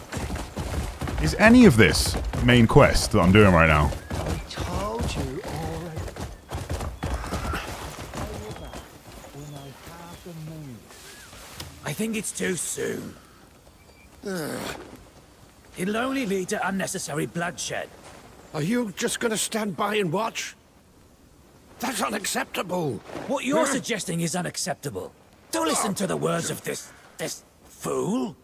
Is any of this main quest that I'm doing right now? I told you already. I think it's too soon. It'll only lead to unnecessary bloodshed. Are you just gonna stand by and watch? That's unacceptable. What you're suggesting is unacceptable. Don't listen to the words of this fool.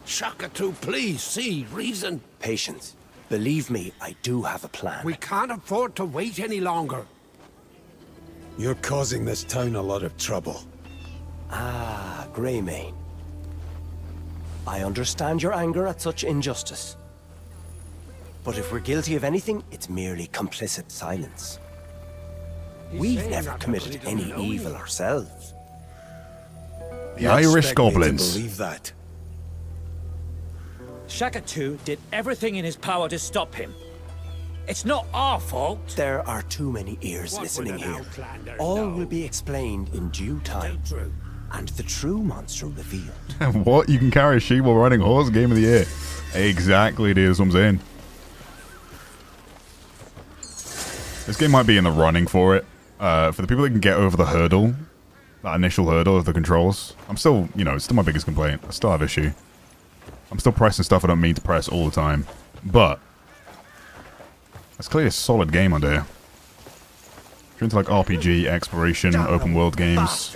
Shaka-2, please, see reason. Patience. Believe me, I do have a plan. We can't afford to wait any longer. You're causing this town a lot of trouble. Ah, Greymane. I understand your anger at such injustice. But if we're guilty of anything, it's merely complicit silence. We've never committed any evil ourselves. The Irish goblins. Believe that. Shaka-2 did everything in his power to stop him. It's not our fault. There are too many ears listening here. All will be explained in due time. And the true monster revealed. What? You can carry a sheep while riding a horse? Game of the year. Exactly, it is what I'm saying. This game might be in the running for it. For the people that can get over the hurdle, that initial hurdle of the controls. I'm still, you know, it's still my biggest complaint. I still have issue. I'm still pressing stuff I don't mean to press all the time. But it's clearly a solid game under here. If you're into like RPG, exploration, open world games,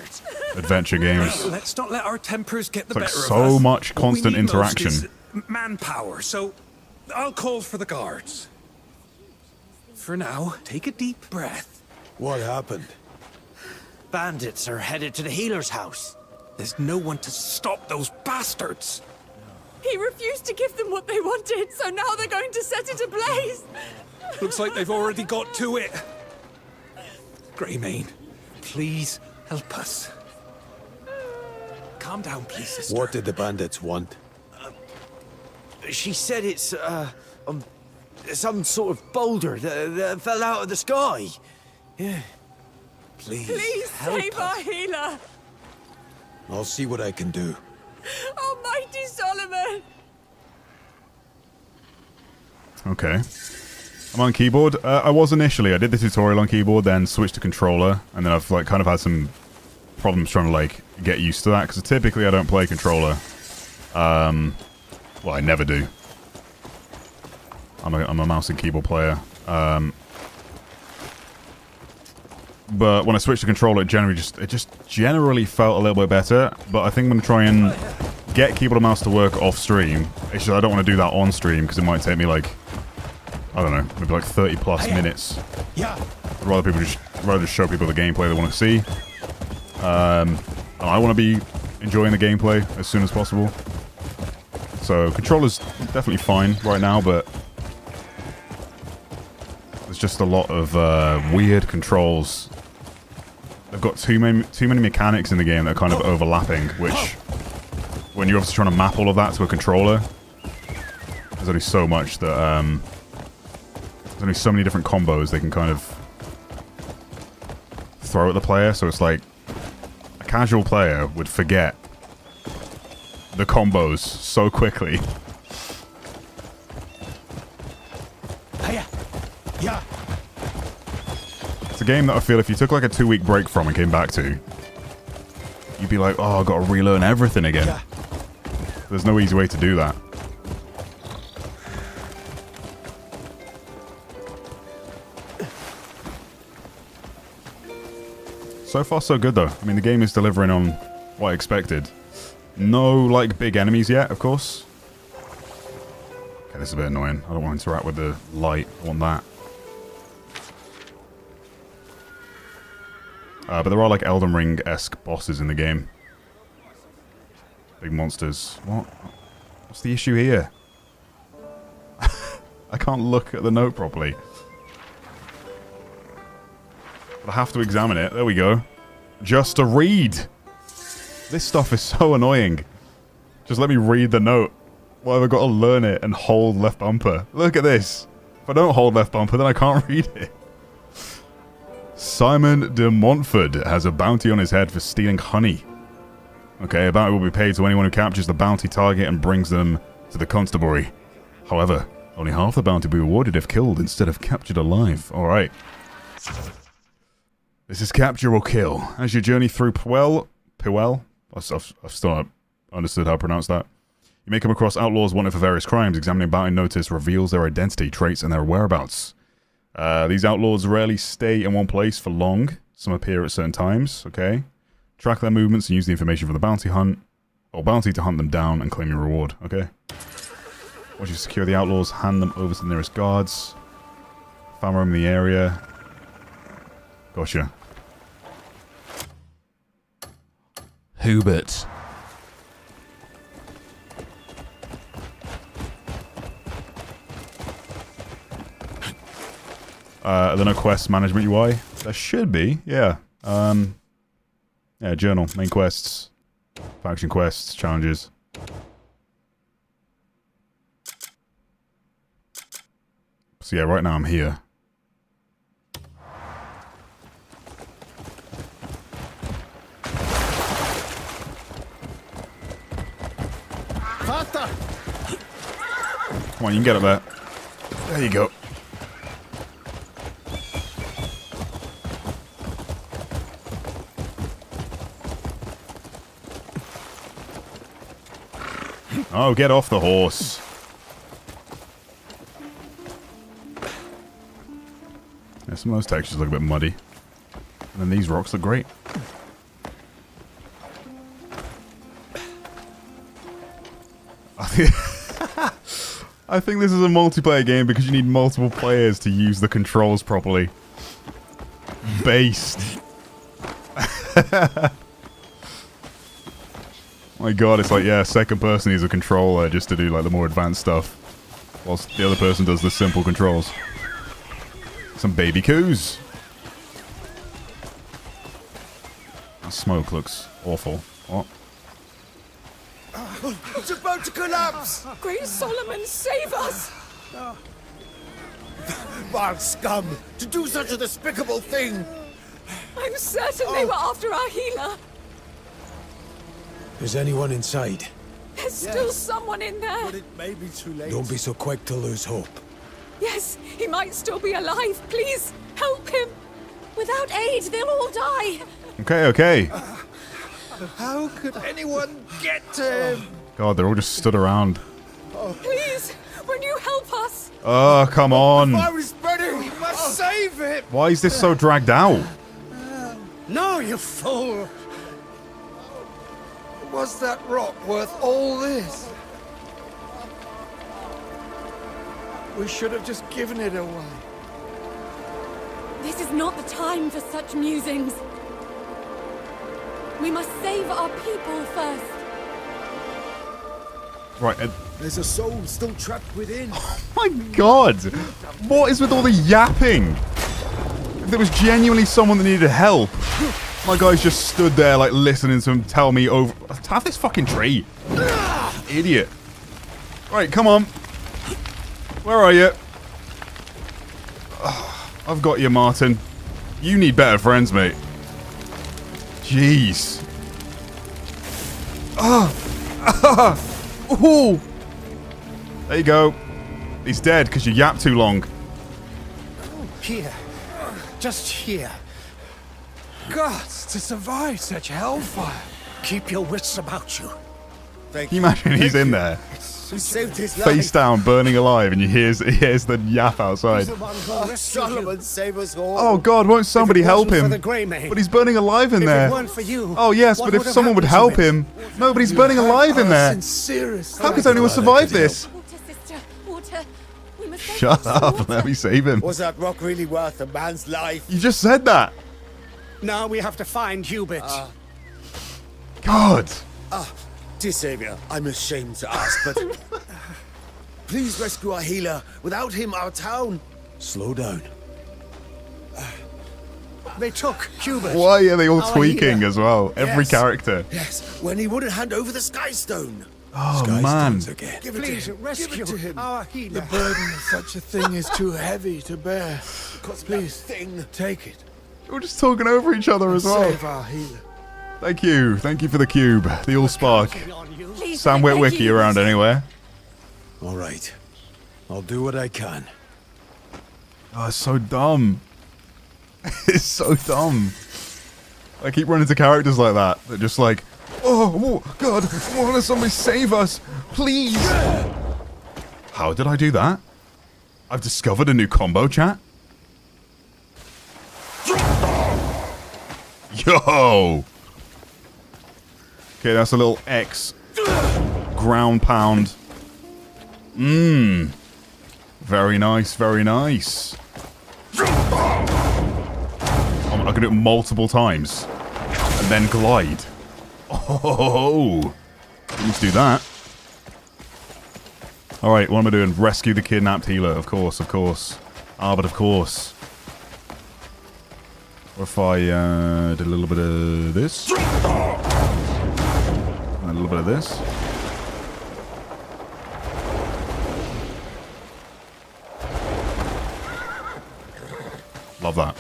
adventure games. Let's not let our tempers get the It's like better of us. so much What we constant need most interaction. is manpower, so I'll call for the guards. For now, take a deep breath. What happened? Bandits are headed to the healer's house. There's no one to stop those bastards. He refused to give them what they wanted, so now they're going to set it ablaze. Looks like they've already got to it. Greymane, please help us. Calm down, please, sister. What did the bandits want? She said it's, some sort of boulder that fell out of the sky. Yeah. Please save our healer. I'll see what I can do. Almighty Solomon. Okay. I'm on keyboard. I was initially. I did the tutorial on keyboard, then switched to controller, and then I've like kind of had some problems trying to like get used to that because typically I don't play controller. Well, I never do. I'm a mouse and keyboard player. But when I switched to controller, it just generally felt a little bit better. But I think I'm gonna try and get keyboard and mouse to work off stream. It's just I don't want to do that on stream because it might take me like, I don't know, maybe like 30 plus minutes. Yeah. I'd rather just show people the gameplay they want to see. I want to be enjoying the gameplay as soon as possible. So controller's definitely fine right now, but there's just a lot of weird controls. They've got too many mechanics in the game that are kind of overlapping, which, when you're obviously trying to map all of that to a controller, there's only so much that, there's only so many different combos they can kind of throw at the player, so it's like, a casual player would forget the combos so quickly. Yeah. It's a game that I feel if you took like a 2-week break from and came back to, you'd be like, oh, I've got to relearn everything again. Yeah. There's no easy way to do that. So far, so good, though. I mean, the game is delivering on what I expected. No, like, big enemies yet, of course. Okay, this is a bit annoying. I don't want to interact with the light. I want that. But there are, like, Elden Ring-esque bosses in the game. Big monsters. What? What's the issue here? I can't look at the note properly. But I have to examine it. There we go. Just to read. This stuff is so annoying. Just let me read the note. Why have I got to learn it and hold left bumper? Look at this. If I don't hold left bumper, then I can't read it. Simon de Montfort has a bounty on his head for stealing honey. Okay, a bounty will be paid to anyone who captures the bounty target and brings them to the constabulary. However, only half the bounty will be awarded if killed instead of captured alive. Alright. This is capture or kill. As you journey through Puel? I've still not understood how to pronounce that. You may come across outlaws wanted for various crimes. Examining bounty notice reveals their identity, traits, and their whereabouts. These outlaws rarely stay in one place for long. Some appear at certain times, okay? Track their movements and use the information from the bounty to hunt them down and claim your reward, okay? Once you secure the outlaws, hand them over to the nearest guards. Found roam in the area. Gotcha. Hubert. Are there no quest management UI? There should be, yeah. Yeah, journal, main quests, faction quests, challenges. So yeah, right now I'm here. Faster! Come on, you can get up there. There you go. Oh, get off the horse. Yeah, some of those textures look a bit muddy. And then these rocks look great. I think this is a multiplayer game because you need multiple players to use the controls properly. Based. My god, it's like, yeah, second person needs a controller just to do like the more advanced stuff. Whilst the other person does the simple controls. Some baby coos. The smoke looks awful. What? It's about to collapse! Great Solomon, save us! Vile scum! To do such a despicable thing! I'm certain they were after our healer. Is anyone inside? There's still someone in there. But it may be too late. Don't be so quick to lose hope. Yes, he might still be alive. Please, help him. Without aid, they'll all die. Okay, okay. How could anyone get to him? God, they're all just stood around. Please, will you help us? Oh, come on. Fire is spreading! We must save him! Why is this so dragged out? No, you fool! Was that rock worth all this? We should have just given it away. This is not the time for such musings. We must save our people first. Right. There's a soul still trapped within. Oh my god! What is with all the yapping? If there was genuinely someone that needed help, my guy's just stood there like listening to him tell me over. Have this fucking tree. Idiot. Right, come on. Where are you? I've got you, Martin. You need better friends, mate. Jeez. Ooh. There you go. He's dead because you yapped too long. Here. Just here. Gods, to survive such hellfire. Keep your wits about you. Can you imagine he's in there? He saved his life. Face down, burning alive, and he hears the yap outside. Solomon, save us all. Oh God, won't somebody help him? Greymane, But he's burning alive in there. for you, Oh yes, but if someone would help him. No, but he's burning alive in there. How could anyone survive this? Water, sister, water. We must save Shut our up, water. let me save him. Was that rock really worth a man's life? You just said that. Now we have to find Hubert. God. Dear Savior, I'm ashamed to ask, but please rescue our healer. Without him, our town. Slow down. They took Hubert. Why are they all Our tweaking healer. as well? Every Yes. character. Yes, when he wouldn't hand over the Sky Stone. Oh Sky man. stones again. Give it Please to him. rescue Give it to him. our healer. burden of such a thing is too heavy to bear. Because please, thing. Take it. We're just talking over each other as well. Save our healer. Thank you. Thank you for the cube. The all spark. Please, Sam I beg Witwicky you. around anywhere. All right. I'll do what I can. Oh, it's so dumb. It's so dumb. I keep running into characters like that. They're just like, oh God, why don't somebody save us? Please. How did I do that? I've discovered a new combo, chat. Yo. Okay, that's a little X. Ground pound. Mmm. Very nice, very nice. I can do it multiple times. And then glide. Oh. Let's do that. Alright, what am I doing? Rescue the kidnapped healer. Of course, of course. Ah, but of course. What if I did a little bit of this? And a little bit of this? Love that.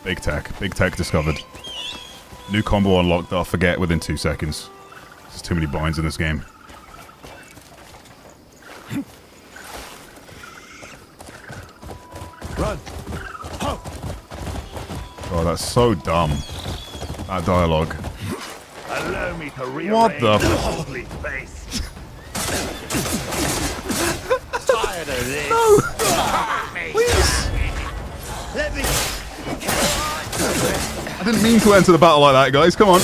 Big tech. Big tech discovered. New combo unlocked that I'll forget within 2 seconds. There's too many binds in this game. Run! Ho! Oh, that's so dumb. That dialogue. Allow me to rearrange What the the ugly face. Tired of this. No! Please. Let me. I didn't mean to enter the battle like that, guys. Come on.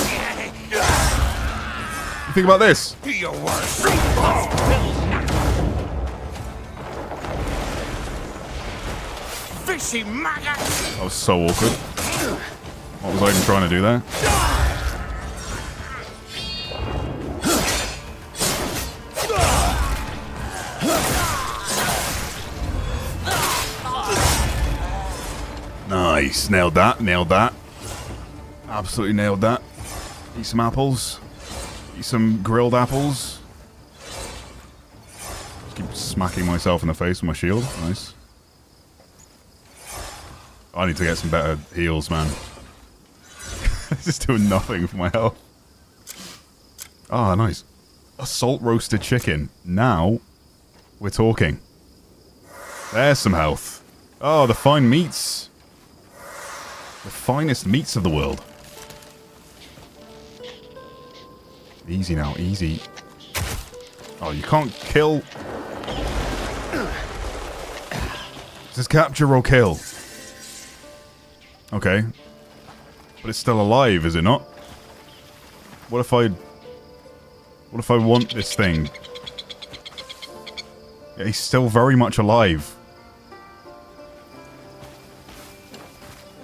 You think about this? Do your worst. Fishy maggot. That was so awkward. What was I even trying to do there? Nice. Nailed that. Nailed that. Absolutely nailed that. Eat some apples. Eat some grilled apples. Just keep smacking myself in the face with my shield. Nice. I need to get some better heals, man. This is doing nothing for my health. Ah, nice. A salt roasted chicken. Now, we're talking. There's some health. Oh, the fine meats. The finest meats of the world. Easy now, easy. Oh, you can't kill. Is this capture or kill? Okay. But it's still alive, is it not? What if I want this thing? Yeah, he's still very much alive.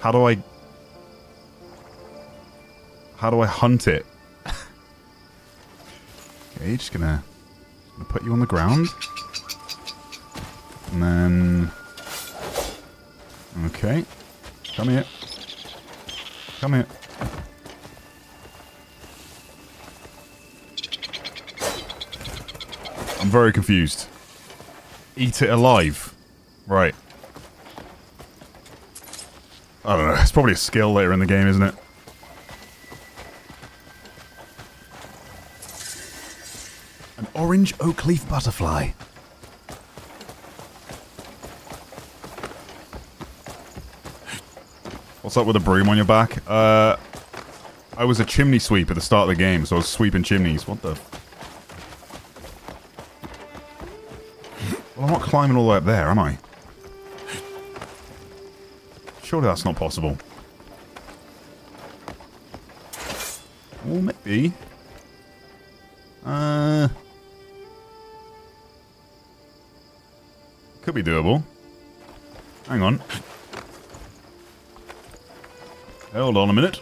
How do I hunt it? Okay, just gonna put you on the ground. And then... Okay. Come here. Come here. I'm very confused. Eat it alive. Right. I don't know. It's probably a skill later in the game, isn't it? An orange oak leaf butterfly. What's up with a broom on your back? I was a chimney sweep at the start of the game, so I was sweeping chimneys. What the... Well, I'm not climbing all the way up there, am I? Surely that's not possible. Well, maybe. Could be doable. Hang on. Hold on a minute.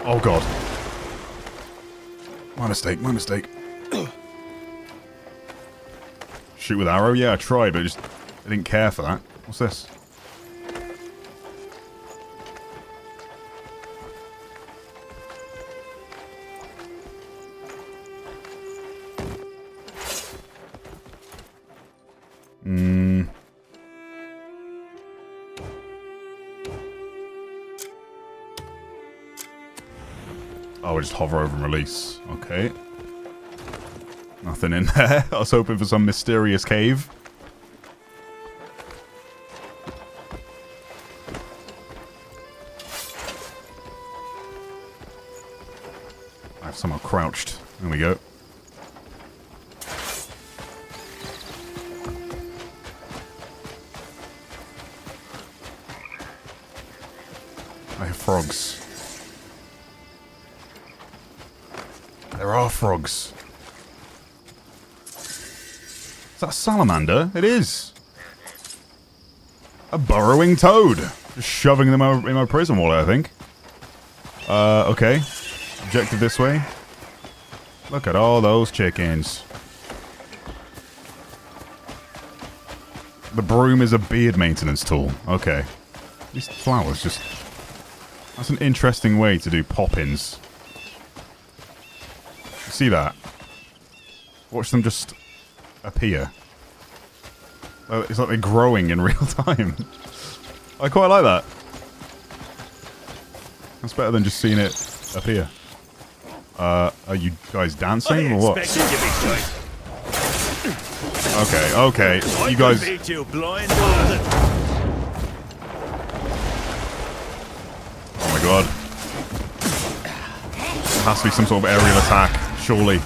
Oh god. My mistake, my mistake. Shoot with arrow? Yeah, I tried, but I didn't care for that. What's this? Oh, we just hover over and release. Okay. Nothing in there. I was hoping for some mysterious cave. I've somehow crouched. There we go. I hear frogs. There are frogs. Is that a salamander? It is. A burrowing toad. Just shoving them in my prison wallet, I think. Okay. Objective this way. Look at all those chickens. The broom is a beard maintenance tool. Okay. These flowers just... That's an interesting way to do pop-ins. See that? Watch them just appear. It's like they're growing in real time. I quite like that. That's better than just seeing it appear. Are you guys dancing or what? Okay, okay. You guys... Oh my god. There has to be some sort of aerial attack, surely.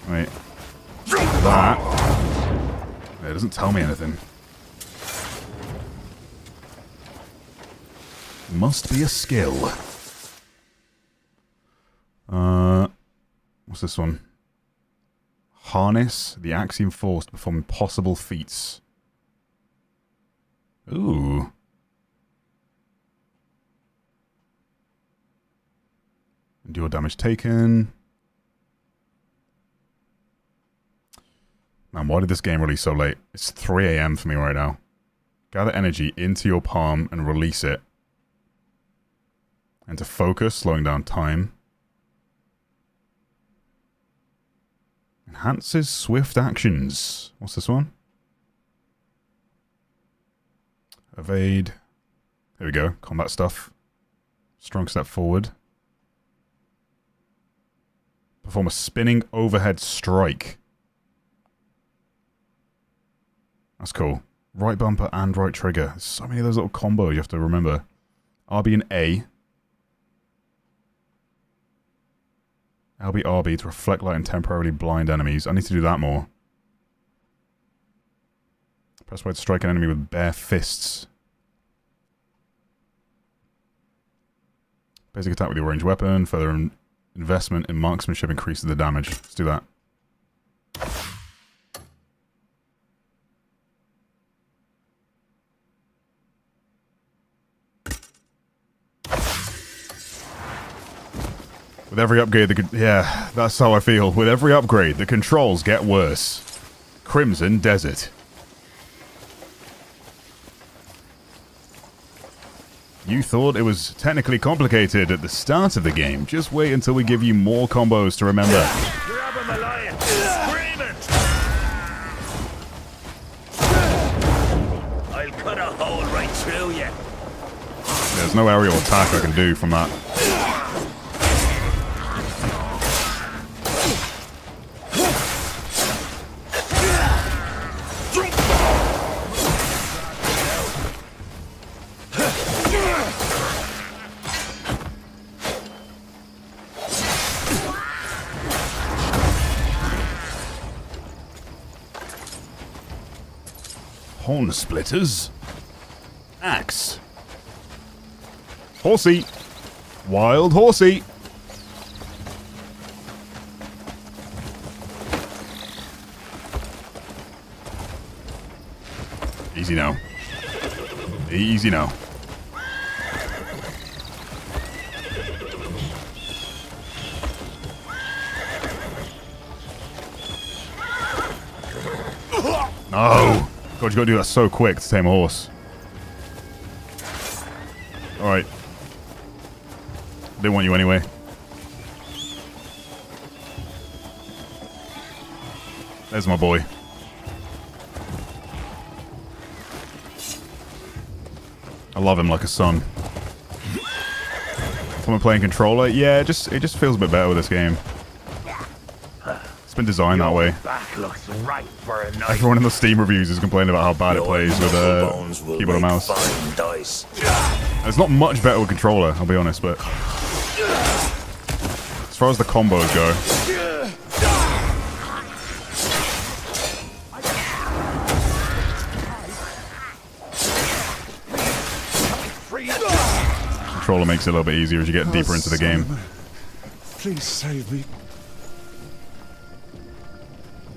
Wait. That. It doesn't tell me anything. Must be a skill. What's this one? Harness the axiom force to perform impossible feats. Ooh. Endure damage taken. Man, why did this game release so late? It's 3 AM for me right now. Gather energy into your palm and release it. And to focus, slowing down time. Enhances swift actions. What's this one? Evade. There we go. Combat stuff. Strong step forward. Perform a spinning overhead strike. That's cool. Right bumper and right trigger. There's so many of those little combos you have to remember. RB and A. LB RB to reflect light and temporarily blind enemies. I need to do that more. Press Y to strike an enemy with bare fists. Basic attack with your ranged weapon. Further investment in marksmanship increases the damage. Let's do that. With every upgrade, yeah, that's how I feel. With every upgrade, the controls get worse. Crimson Desert. You thought it was technically complicated at the start of the game. Just wait until we give you more combos to remember. Grab him, Alliance! Scream it! I'll cut a hole right through you. There's no aerial attack I can do from that. Horn splitters. Axe. Horsey. Wild horsey. Easy now. Easy now. No. God, you gotta do that so quick to tame a horse. Alright. Didn't want you anyway. There's my boy. I love him like a son. Someone playing controller? Yeah, it just feels a bit better with this game. It's been designed that way. Back looks right for a night. Everyone in the Steam reviews is complaining about how bad it plays with keyboard and mouse. It's not much better with controller, I'll be honest, but as far as the combos go, controller makes it a little bit easier as you get deeper into the game. Please save me.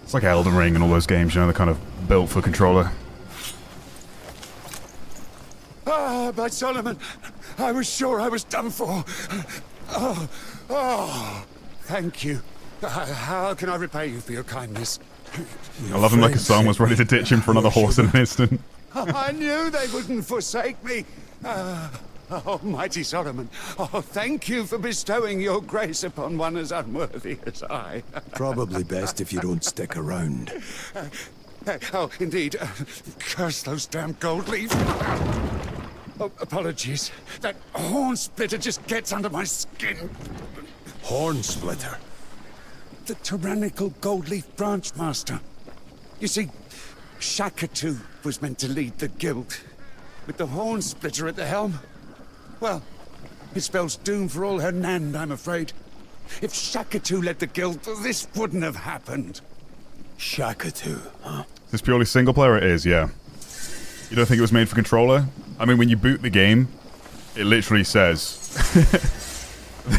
It's like Elden Ring and all those games, you know, they're kind of built for controller. Ah, by Solomon, I was sure I was done for. Oh, thank you. How can I repay you for your kindness? I love him like a song was ready to ditch him for another horse in an instant. I knew they wouldn't forsake me. Almighty Solomon, thank you for bestowing your grace upon one as unworthy as I. Probably best if you don't stick around. Indeed. Curse those damn gold leaves. Oh, apologies. That horn splitter just gets under my skin. Horn splitter? The tyrannical gold leaf branch master. You see, Shakatu was meant to lead the guild. With the horn splitter at the helm, well, it spells doom for all her Nand, I'm afraid. If Shakatu led the guild, this wouldn't have happened. Shakatu, huh? Is this purely single player? It is, yeah. You don't think it was made for controller? I mean, when you boot the game, it literally says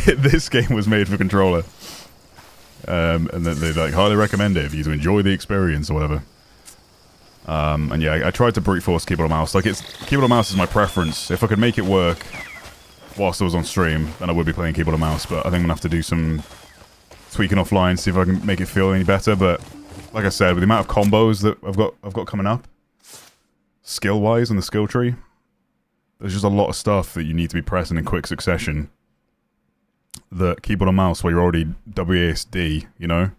this game was made for controller. And then they like highly recommend it if you to enjoy the experience or whatever. And yeah, I tried to brute force keyboard and mouse. Like, keyboard and mouse is my preference. If I could make it work whilst I was on stream, then I would be playing keyboard and mouse. But I think I'm gonna have to do some tweaking offline, see if I can make it feel any better. But like I said, with the amount of combos that I've got coming up, skill-wise on the skill tree, there's just a lot of stuff that you need to be pressing in quick succession. The keyboard and mouse, where you're already WASD, you know,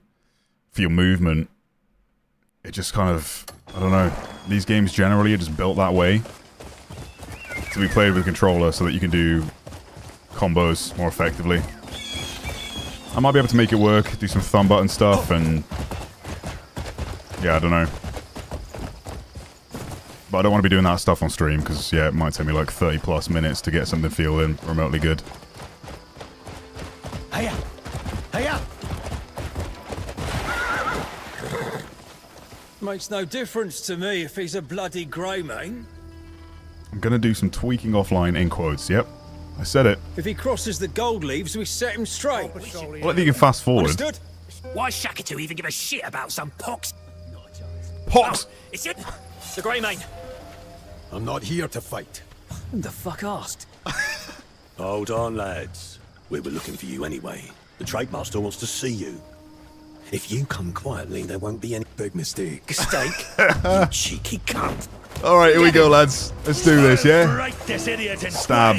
for your movement, it just kind of, I don't know, these games generally are just built that way to be played with a controller so that you can do combos more effectively. I might be able to make it work, do some thumb button stuff, and yeah, I don't know. But I don't want to be doing that stuff on stream, because yeah, it might take me like 30 plus minutes to get something feeling remotely good. Hiya! Hiya! Makes no difference to me if he's a bloody grey man. I'm gonna do some tweaking offline in quotes, yep. I said it. If he crosses the gold leaves, we set him straight. Well, if you can fast forward. Understood? Why Shakatu even give a shit about some pox? Pox? Oh, it's it? The Grey Mane. I'm not here to fight. Who the fuck asked? Hold on, lads. We were looking for you anyway. The trade master wants to see you. If you come quietly, there won't be any big mistake. Mistake? You cheeky cunt. Alright, here we go, lads. Let's do this, yeah? Break this idiot in Stab.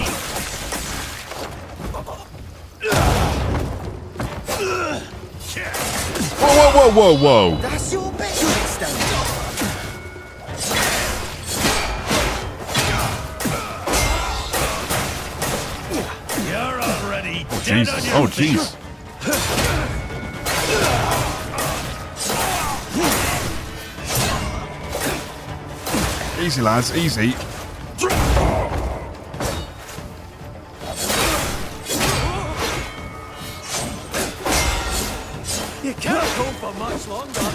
Whoa, whoa, whoa, whoa, whoa. That's your business, then. You're already Oh, dead Jesus. on your Oh, feet. jeez. Easy, lads. Easy. You can't go for much longer.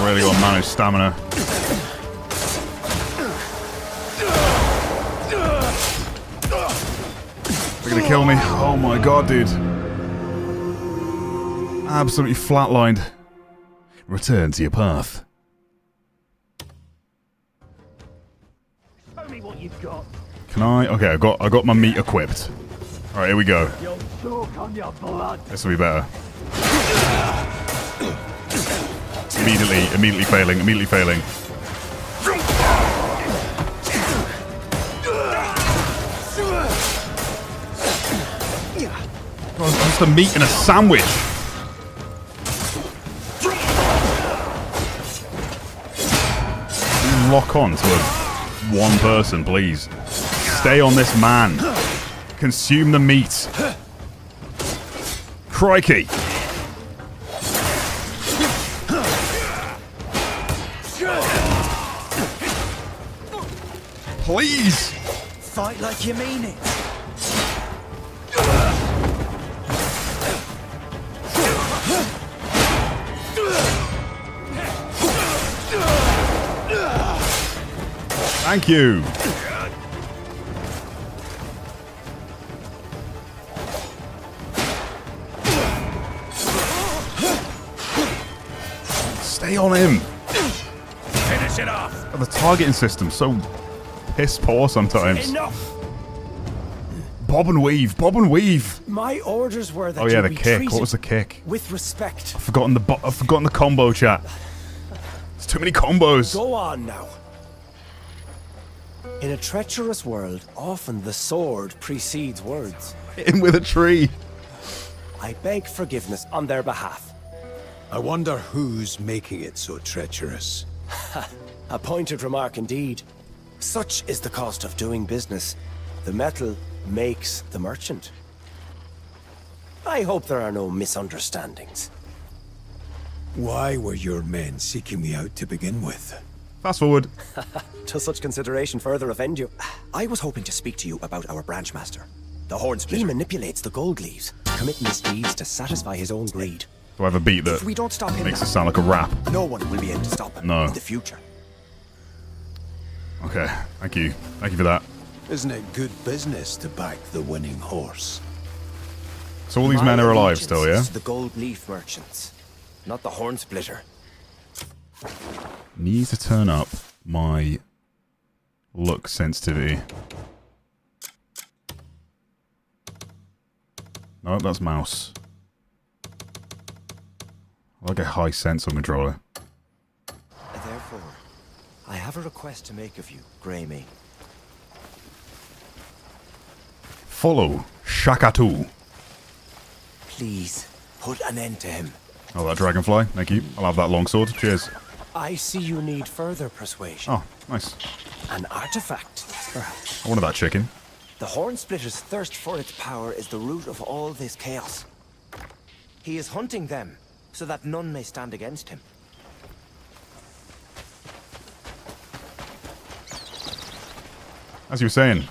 Really got to manage stamina. They're gonna kill me. Oh my god, dude. Absolutely flatlined. Return to your path. Show me what you've got. Can I? Okay, I got my meat equipped. All right, here we go. You'll choke on your blood. This will be better. Immediately failing. Immediately failing. Oh, it's just a meat in a sandwich. Lock on to one person, please. Stay on this man. Consume the meat. Crikey. Please. Fight like you mean it. Thank you. Stay on him. Finish it off. The targeting system so piss poor sometimes. Enough! Bob and weave, bob and weave. My orders were that Oh yeah, you the be kick. treated What was the kick? with respect. I've forgotten the combo, chat. There's too many combos. Go on now. In a treacherous world, often the sword precedes words. Hit him with a tree. I beg forgiveness on their behalf. I wonder who's making it so treacherous. A pointed remark indeed. Such is the cost of doing business. The metal makes the merchant. I hope there are no misunderstandings. Why were your men seeking me out to begin with? Fast forward. Does such consideration further offend you? I was hoping to speak to you about our branch master, the horn splitter. He manipulates the gold leaves, committing misdeeds to satisfy his own greed. Do I have a beat that If we don't stop him makes now, it sound like a rap? no one will be able to stop him No. in the future. Okay, thank you. Thank you for that. Isn't it good business to back the winning horse? So all these men are alive still, yeah? The gold leaf merchants, not the horn splitter. Need to turn up my look sensitivity. No, that's mouse. I like a high sensor controller. Therefore, I have a request to make of you, Greymane. Follow Shakatu. Please, put an end to him. Oh, that dragonfly. Thank you. I'll have that longsword. Cheers. I see you need further persuasion. Oh, nice. An artifact, perhaps. I wanted that chicken. The horn splitter's thirst for its power is the root of all this chaos. He is hunting them, so that none may stand against him. As you were saying.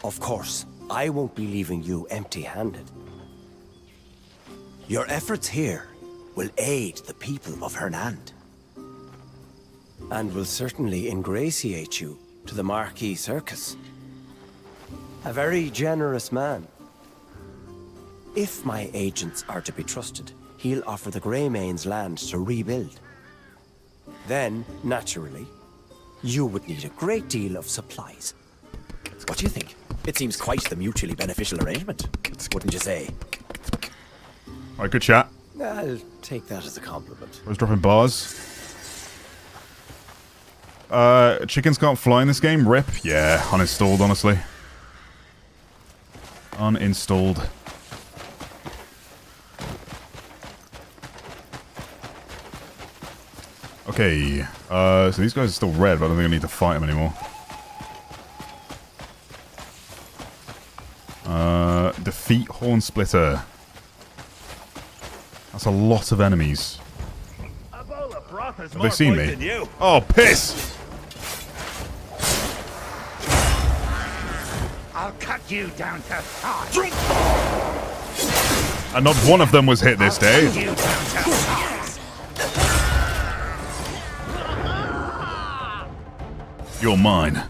Of course, I won't be leaving you empty-handed. Your efforts here will aid the people of Hernand. And will certainly ingratiate you to the Marquis Circus. A very generous man. If my agents are to be trusted, he'll offer the Greymane's land to rebuild. Then, naturally, you would need a great deal of supplies. What do you think? It seems quite the mutually beneficial arrangement, wouldn't you say? Alright, good chat. I'll take that as a compliment. I was dropping bars. Chickens can't fly in this game? Rip? Yeah, uninstalled, honestly. Uninstalled. Okay, so these guys are still red, but I don't think I need to fight them anymore. Defeat Horn Splitter. That's a lot of enemies. Have they seen me? Oh, piss! I'll cut you down to size. And not one of them was hit this day. You're mine.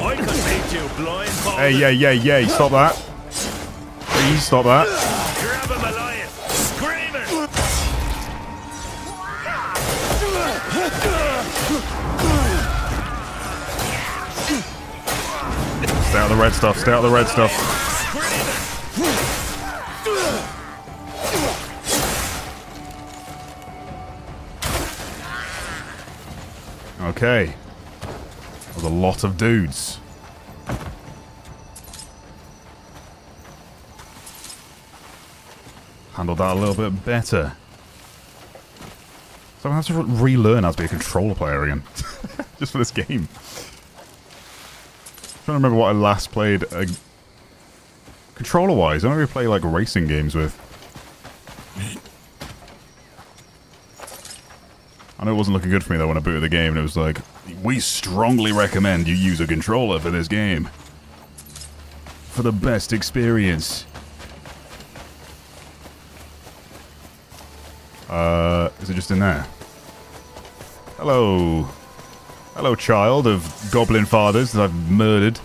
I could beat you blindfolded. Hey, yay, stop that. Please stop that. Grab him alive. Screaming. Stay out of the red stuff, stay out of the red stuff. Okay. There's a lot of dudes. Handled that a little bit better. So I have to relearn how to be a controller player again. Just for this game. I'm trying to remember what I last played. Controller-wise, I don't really play like racing games with. I know it wasn't looking good for me though when I booted the game and it was like, We strongly recommend you use a controller for this game. For the best experience. Is it just in there? Hello. Hello, child of goblin fathers that I've murdered.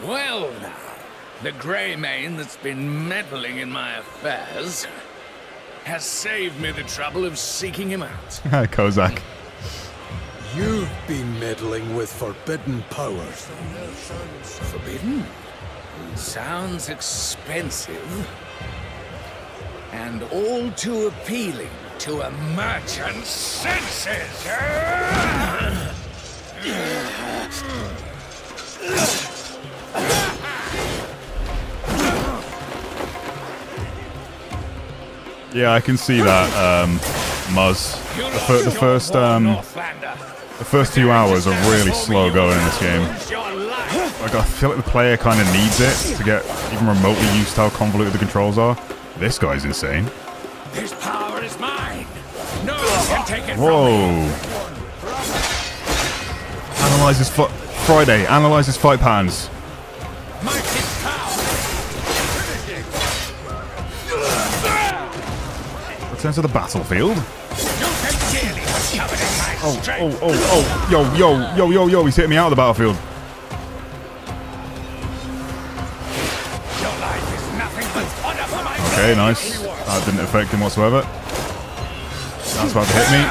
Well now, the Greymane that's been meddling in my affairs has saved me the trouble of seeking him out. Hi, Kozak. You've been meddling with forbidden powers. Forbidden? Sounds expensive. And all too appealing to a merchant's senses. Yeah, I can see that, Muzz. The first few hours are really slow going in this game. Like, I feel like the player kind of needs it to get even remotely used to how convoluted the controls are. This guy's insane. This power is mine. No one can take it Whoa. Analyze his foot. Friday, analyze his fight patterns. Return to the battlefield. Yo, he's hitting me out of the battlefield. Okay, nice. That didn't affect him whatsoever. That's about to hit me.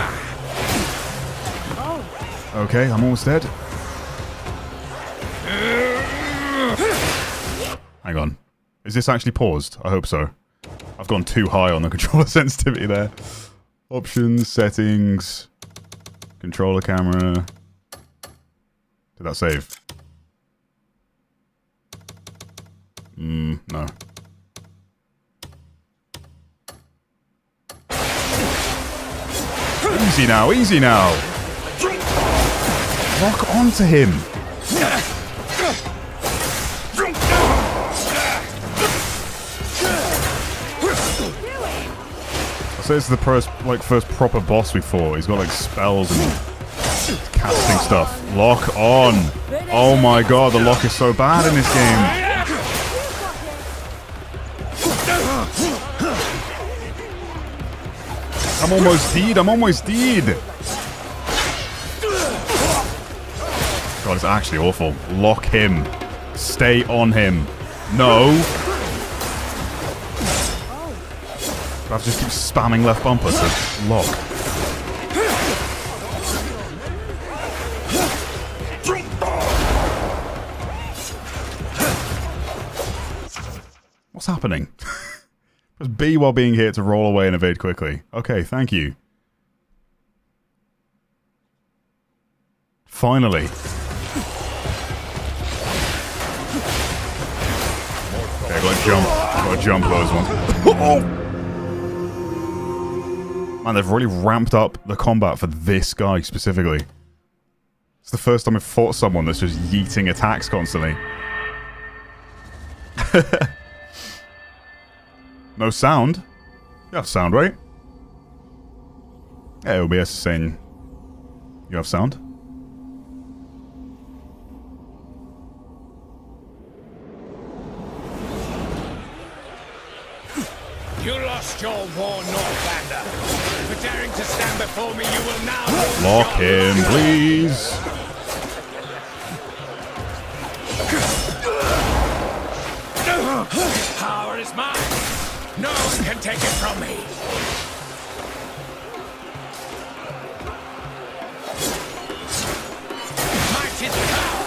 Okay, I'm almost dead. Hang on. Is this actually paused? I hope so. I've gone too high on the controller sensitivity there. Options, settings, controller camera. Did that save? No. Easy now, easy now. Lock onto him. So this is the first proper boss we fought. He's got like spells and casting stuff. Lock on. Oh my god, the lock is so bad in this game. I'm almost dead. God, it's actually awful. Lock him. Stay on him. No. I have to just keep spamming left bumper to lock. What's happening? Press B while being hit to roll away and evade quickly. Okay, thank you. Finally. Okay, I gotta jump those ones. Oh! Man, they've really ramped up the combat for this guy specifically. It's the first time I've fought someone that's just yeeting attacks constantly. No sound? You have sound, right? Yeah, OBS is saying you have sound. You lost your war, Northlander. For daring to stand before me, you will now lose Lock your him, please. Power is mine. No one can take it from me. Might is power.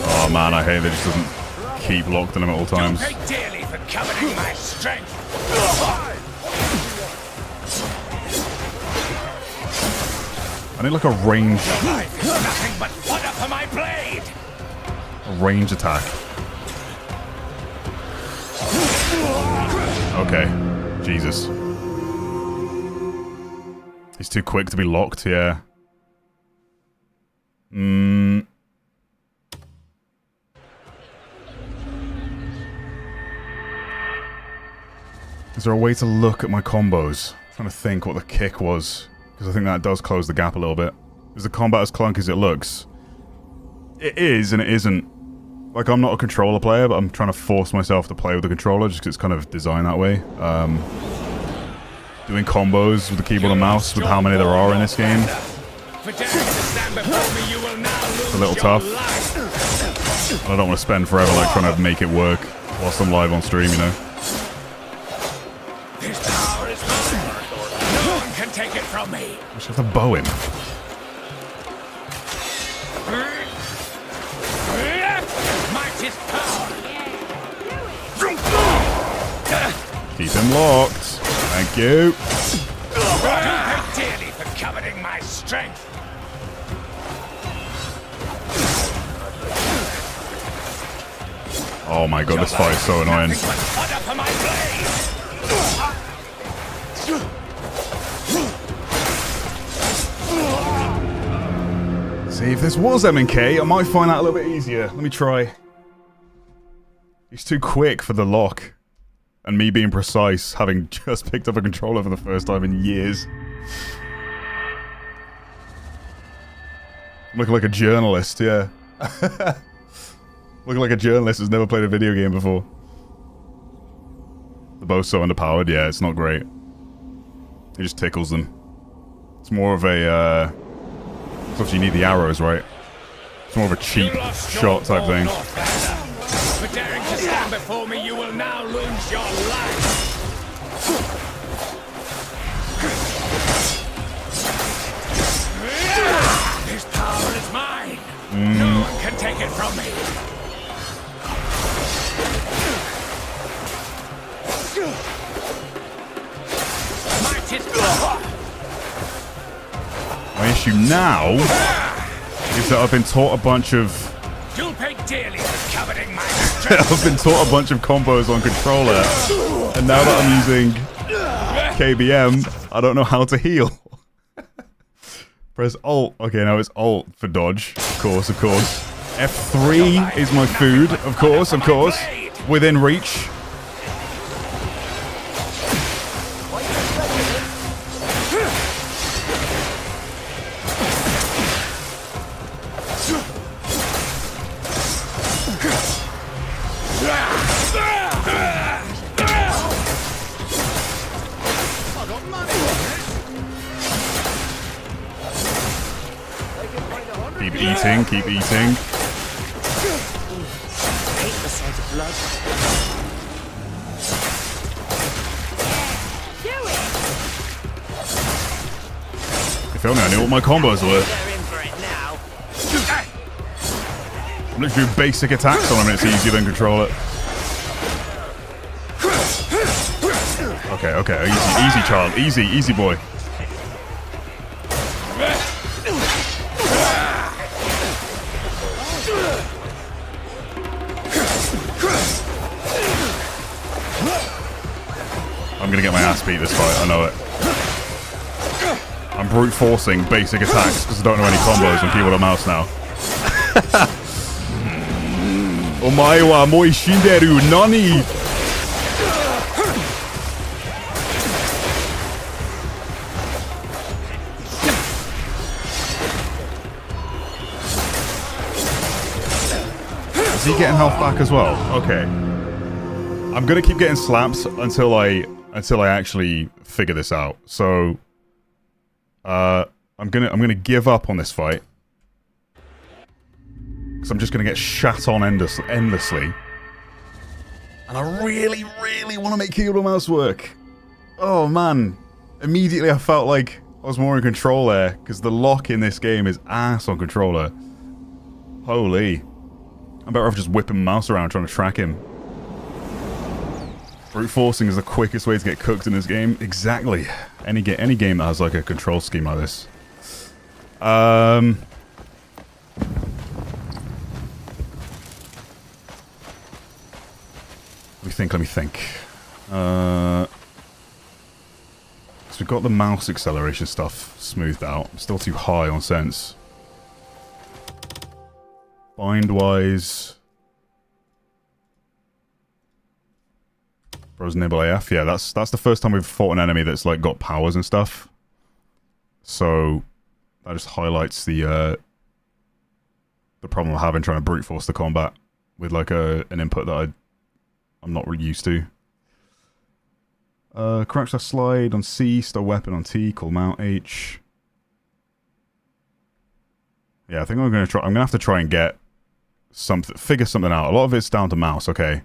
Oh man, I hate that it just doesn't keep locked on him at all times. Pay dearly for coveting my strength. I need like a range. Life is nothing but fodder for my blade. A range attack. Okay. Jesus. He's too quick to be locked, yeah. Is there a way to look at my combos? I'm trying to think what the kick was, because I think that does close the gap a little bit. Is the combat as clunky as it looks? It is, and it isn't. Like, I'm not a controller player, but I'm trying to force myself to play with the controller, just because it's kind of designed that way. Doing combos with the keyboard and mouse, with how many there are in this game, it's a little tough. And I don't want to spend forever, like, trying to make it work whilst I'm live on stream, you know? This power is mine. No one can take it from me. I just have to bow him. Might is power. Keep him locked. Thank you. You pay dearly for coveting my strength. Oh my god, this fight is so annoying. See, if this was M&K, I might find that a little bit easier. Let me try. He's too quick for the lock. And me being precise, having just picked up a controller for the first time in years. I'm looking like a journalist, yeah. Looking like a journalist who's never played a video game before. The bow's so underpowered, yeah, it's not great. It just tickles them. It's more of a, obviously you need the arrows, right? It's more of a cheap shot type thing. For daring to stand before me, you will now lose your life. This power is mine. No one can take it from me. Might is power. My issue now is that I've been taught a bunch of... You'll pay dearly for coveting my I've been taught a bunch of combos on controller, and now that I'm using KBM, I don't know how to heal. Press Alt. Okay, now it's Alt for dodge. Of course, of course. F3 is my food. Of course, of course. Within reach. Keep eating, keep eating. If only I knew what my combos were. I'm literally doing basic attacks on him and it's easier than control it. Okay, okay, easy, easy child, easy, easy boy. I'm gonna get my ass beat this fight, I know it. I'm brute forcing basic attacks because I don't know any combos on keyboard or mouse now. Omae wa moi shinderu nani? Is he getting health back as well? Okay. I'm gonna keep getting slaps until I actually figure this out. So I'm gonna give up on this fight. Because I'm just gonna get shat on endlessly. And I really, really want to make keyboard and mouse work. Oh man. Immediately I felt like I was more in control there. Because the lock in this game is ass on controller. Holy. I'm better off just whipping my mouse around trying to track him. Brute forcing is the quickest way to get cooked in this game. Exactly. Any game that has like a control scheme like this. Let me think. So we've got the mouse acceleration stuff smoothed out. I'm still too high on sense. Bind-wise... Bros Nibble AF. Yeah, that's the first time we've fought an enemy that's like got powers and stuff. So that just highlights the problem of having trying to brute force the combat with like an input that I'm not really used to. Crouch slash slide on C, stow weapon on T, call mount H. Yeah, I think I'm gonna have to try and get something, figure something out. A lot of it's down to mouse. Okay,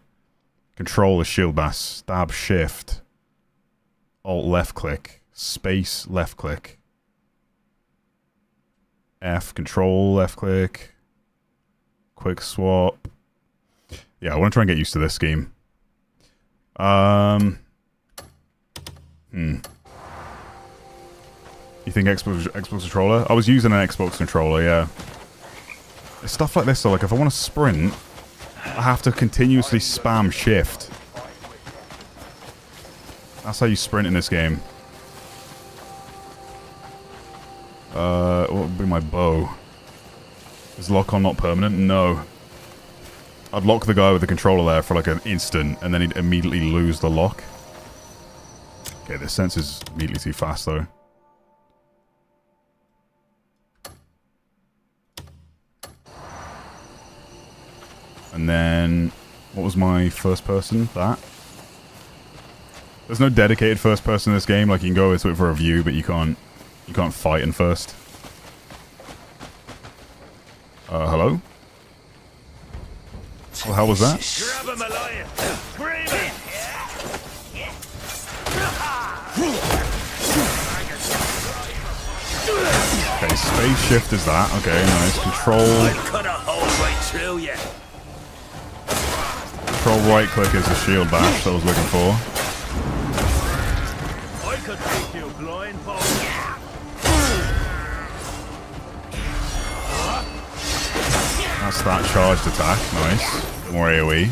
control is shield bash, stab shift, alt left click, space left click, F control left click, quick swap. Yeah, I want to try and get used to this scheme. You think Xbox controller? I was using an Xbox controller, yeah. It's stuff like this, so like if I want to sprint, I have to continuously spam shift. That's how you sprint in this game. What would be my bow? Is lock on not permanent? No. I'd lock the guy with the controller there for like an instant, and then he'd immediately lose the lock. Okay, this sense is immediately too fast though. And then, what was my first person? That? There's no dedicated first person in this game. Like you can go into it for a view, but you can't fight in first. Hello? What the hell was that? Grab him alive! Scream it! Okay, space shift is that. Okay, nice. Control. Cut a hole right through you. Control right click is the shield bash that I was looking for. I could take you blindfold. That's that charged attack. Nice. More AoE.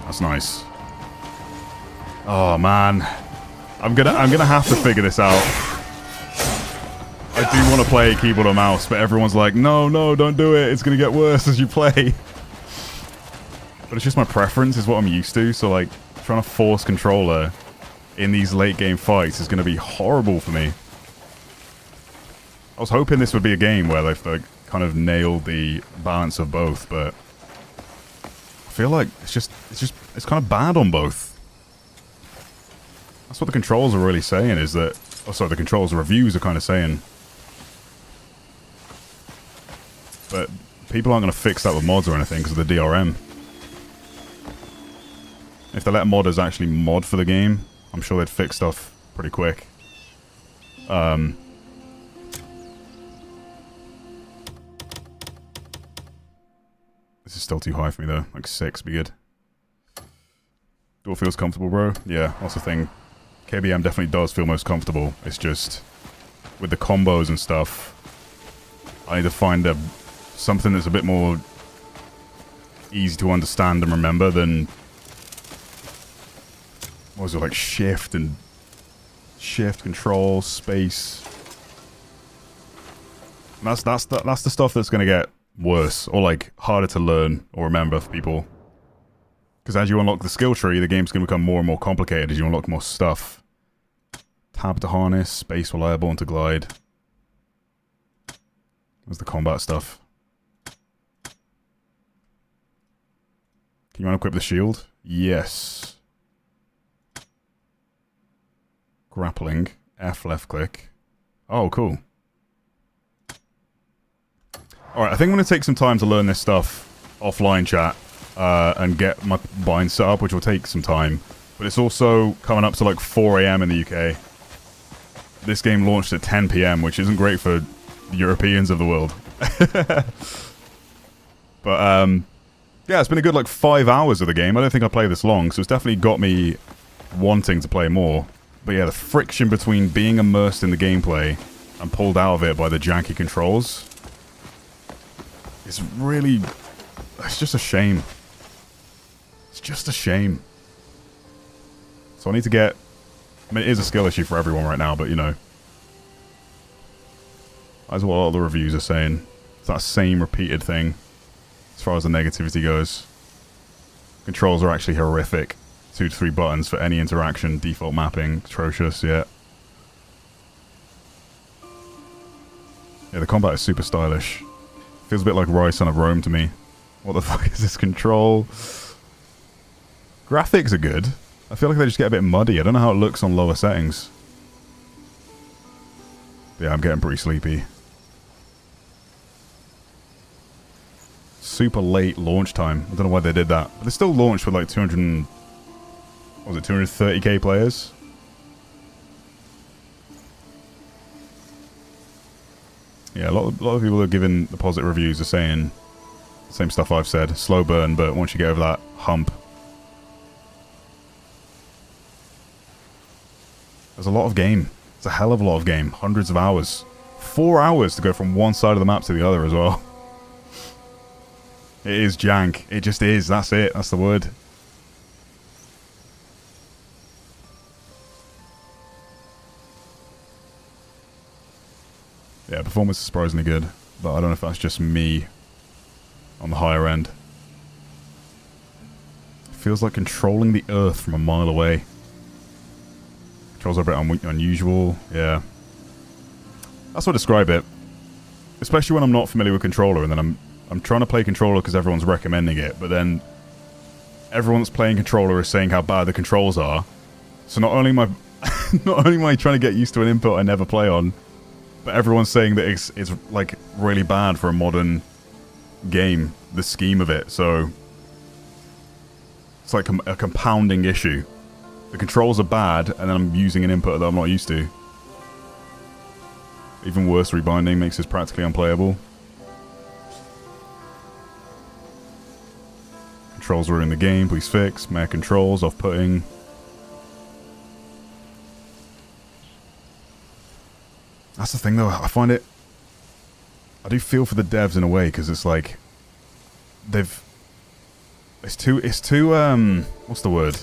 That's nice. Oh man, I'm gonna have to figure this out. I do want to play keyboard or mouse, but everyone's like, no, don't do it. It's gonna get worse as you play. But it's just my preference, is what I'm used to. So like, trying to force controller in these late game fights is gonna be horrible for me. I was hoping this would be a game where they've like, kind of nailed the balance of both, but I feel like it's kind of bad on both. That's what the controls are really saying, is that... Oh, sorry, the controls reviews are kind of saying. But people aren't going to fix that with mods or anything because of the DRM. If they let modders actually mod for the game, I'm sure they'd fix stuff pretty quick. This is still too high for me though. Like 6 be good. Door feels comfortable, bro. Yeah, that's the thing. KBM definitely does feel most comfortable. It's just with the combos and stuff, I need to find something that's a bit more easy to understand and remember than, what was it, like shift control space. And that's the stuff that's gonna get worse or like harder to learn or remember for people. Because as you unlock the skill tree, the game's going to become more and more complicated as you unlock more stuff. Tab to harness, space while airborne to glide. There's the combat stuff. Can you unequip the shield? Yes. Grappling. F left click. Oh, cool. Alright, I think I'm going to take some time to learn this stuff offline, chat. And get my bind set up, which will take some time. But it's also coming up to like 4 AM in the UK. This game launched at 10 PM, which isn't great for the Europeans of the world. But, yeah, it's been a good like 5 hours of the game. I don't think I played this long, so it's definitely got me wanting to play more. But yeah, the friction between being immersed in the gameplay and pulled out of it by the janky controls It's really... It's just a shame. It's just a shame. So I need to get... I mean, it is a skill issue for everyone right now, but, you know. That's what all the reviews are saying. It's that same repeated thing as far as the negativity goes. Controls are actually horrific. 2 to 3 buttons for any interaction. Default mapping. Atrocious, yeah. Yeah, the combat is super stylish. Feels a bit like Rise Son of Rome to me. What the fuck is this control? Graphics are good. I feel like they just get a bit muddy. I don't know how it looks on lower settings. But yeah, I'm getting pretty sleepy. Super late launch time. I don't know why they did that. But they still launched with like 200... What was it, 230k players? Yeah, a lot of people are giving the positive reviews are saying the same stuff I've said. Slow burn, but once you get over that hump... There's a lot of game. It's a hell of a lot of game. Hundreds of hours. 4 hours to go from one side of the map to the other as well. It is jank. It just is. That's it. That's the word. Yeah, performance is surprisingly good, but I don't know if that's just me on the higher end. It feels like controlling the earth from a mile away. Controls are a bit unusual, yeah. That's how I describe it. Especially when I'm not familiar with controller, and then I'm trying to play controller because everyone's recommending it, but then everyone that's playing controller is saying how bad the controls are. So not only am I trying to get used to an input I never play on, but everyone's saying that it's like really bad for a modern game, the scheme of it. So it's like a compounding issue. The controls are bad, and then I'm using an input that I'm not used to. Even worse, rebinding makes this practically unplayable. Controls ruin the game, please fix. Mere controls, off-putting. That's the thing though, I find it... I do feel for the devs in a way, because it's like... It's too, what's the word?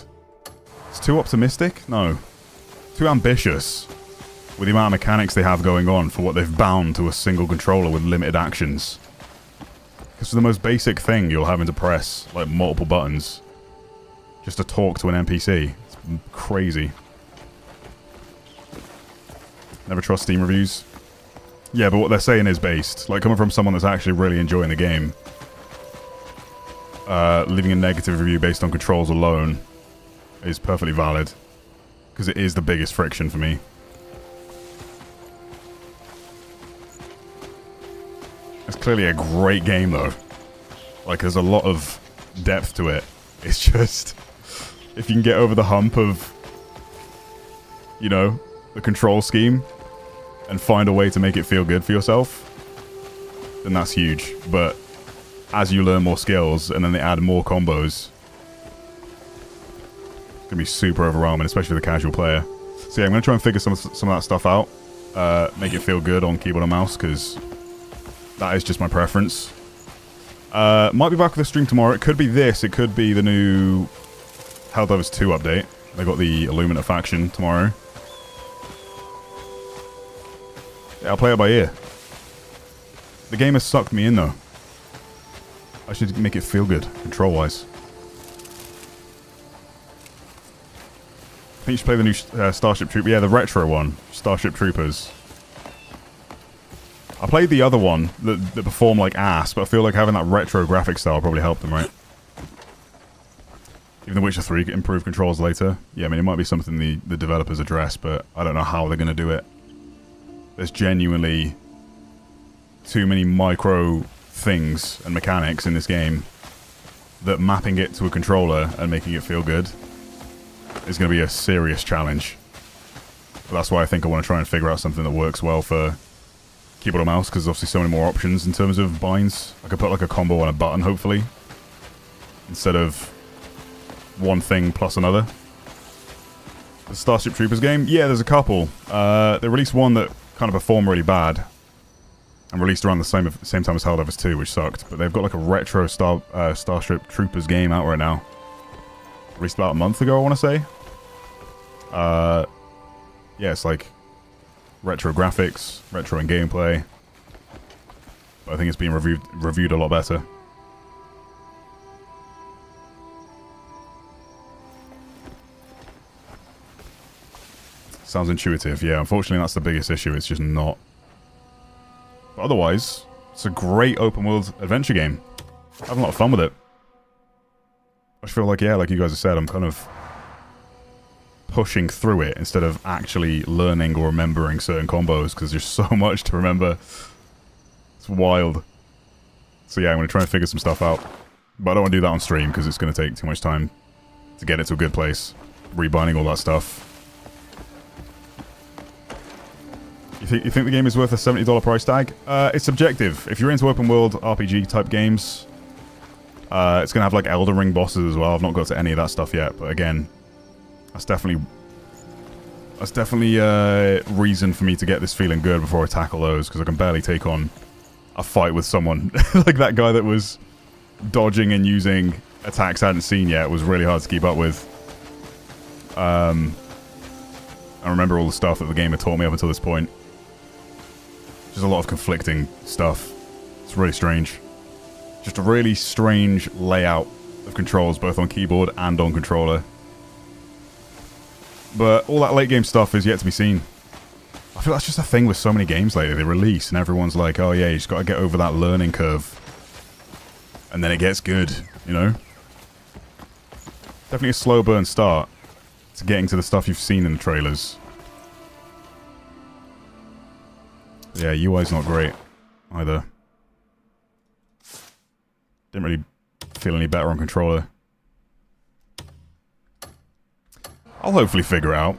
It's too optimistic? No. Too ambitious with the amount of mechanics they have going on for what they've bound to a single controller with limited actions. Because for the most basic thing, you're having to press like multiple buttons just to talk to an NPC. It's crazy. Never trust Steam reviews. Yeah, but what they're saying is based. Like, coming from someone that's actually really enjoying the game. Leaving a negative review based on controls alone is perfectly valid. Because it is the biggest friction for me. It's clearly a great game, though. Like, there's a lot of depth to it. It's just... If you can get over the hump of... You know, the control scheme... and find a way to make it feel good for yourself, then that's huge. But as you learn more skills and then they add more combos, it's gonna be super overwhelming, especially the casual player. So yeah, I'm gonna try and figure some of that stuff out, make it feel good on keyboard and mouse, because that is just my preference. Might be back with a stream tomorrow. It could be this. It could be the new Helldivers 2 update. They got the Illumina faction tomorrow. Yeah, I'll play it by ear. The game has sucked me in, though. I should make it feel good, control-wise. I think you should play the new Starship Troopers. Yeah, the retro one. Starship Troopers. I played the other one that performed like ass, but I feel like having that retro graphic style probably helped them, right? Even The Witcher 3 improved controls later. Yeah, I mean, it might be something the developers address, but I don't know how they're going to do it. There's genuinely too many micro things and mechanics in this game that mapping it to a controller and making it feel good is going to be a serious challenge. But that's why I think I want to try and figure out something that works well for keyboard and mouse, because there's obviously so many more options in terms of binds. I could put like a combo on a button, hopefully, instead of one thing plus another. The Starship Troopers game? Yeah, there's a couple. They released one that kind of performed really bad. and released around the same time as Helldivers 2, which sucked. But they've got like a retro Starship Troopers game out right now. Released about a month ago, I want to say. Yeah, it's like retro graphics, retro in gameplay. But I think it's being reviewed a lot better. Sounds intuitive, yeah. Unfortunately, that's the biggest issue. It's just not. But otherwise, it's a great open world adventure game. Having a lot of fun with it. I just feel like, yeah, like you guys have said, I'm kind of pushing through it instead of actually learning or remembering certain combos because there's so much to remember. It's wild. So yeah, I'm going to try and figure some stuff out. But I don't want to do that on stream because it's going to take too much time to get it to a good place. Rebinding all that stuff. You think the game is worth a $70 price tag? It's subjective. If you're into open world RPG type games, it's going to have like Elden Ring bosses as well. I've not got to any of that stuff yet, but again, that's definitely reason for me to get this feeling good before I tackle those, because I can barely take on a fight with someone. Like that guy that was dodging and using attacks I hadn't seen yet was really hard to keep up with. I remember all the stuff that the game had taught me up until this point. Just a lot of conflicting stuff. It's really strange. Just a really strange layout of controls, both on keyboard and on controller. But all that late game stuff is yet to be seen. I feel that's just a thing with so many games lately. They release and everyone's like, oh yeah, you just got to get over that learning curve. And then it gets good, you know? Definitely a slow burn start to getting to the stuff you've seen in the trailers. Yeah, UI's not great either. Didn't really feel any better on controller. I'll hopefully figure it out.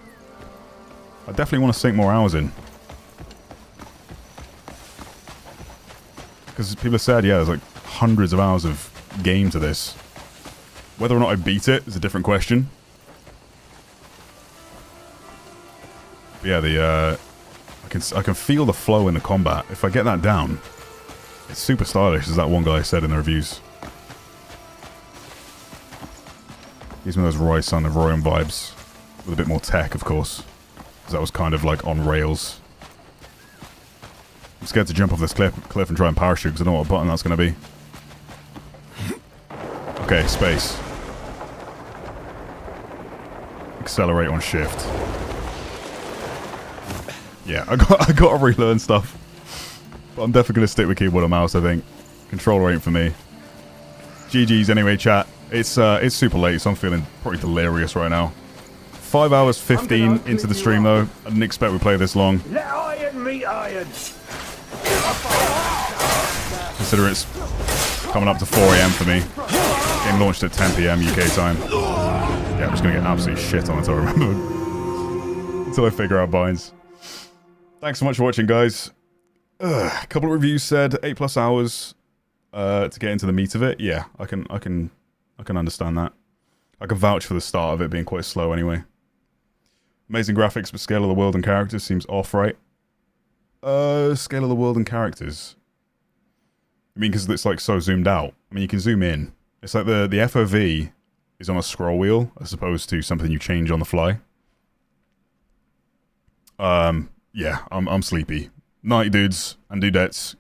I definitely want to sink more hours in. Because people have said, yeah, there's like hundreds of hours of game to this. Whether or not I beat it is a different question. But yeah, I can feel the flow in the combat. If I get that down, it's super stylish, as that one guy said in the reviews. Gives me those Roy Son of Royan vibes. With a bit more tech, of course. Because that was kind of like on rails. I'm scared to jump off this cliff and try and parachute because I don't know what button that's going to be. Okay, space. Accelerate on shift. Yeah, I got to relearn stuff. But I'm definitely going to stick with keyboard and mouse, I think. Controller ain't for me. GG's anyway, chat. It's super late, so I'm feeling pretty delirious right now. 5 hours 15 into the stream, though. I didn't expect we'd play this long. Let iron meet iron. Consider it's coming up to 4 AM for me. Game launched at 10 PM UK time. Yeah, I'm just going to get absolutely shit on until I remember. Until I figure out binds. Thanks so much for watching, guys. A couple of reviews said 8+ hours to get into the meat of it. Yeah, I can understand that. I can vouch for the start of it being quite slow anyway. Amazing graphics, but scale of the world and characters seems off, right? Scale of the world and characters. I mean, because it's like so zoomed out. I mean, you can zoom in. It's like the FOV is on a scroll wheel as opposed to something you change on the fly. Yeah, I'm sleepy. Night, dudes and dudettes.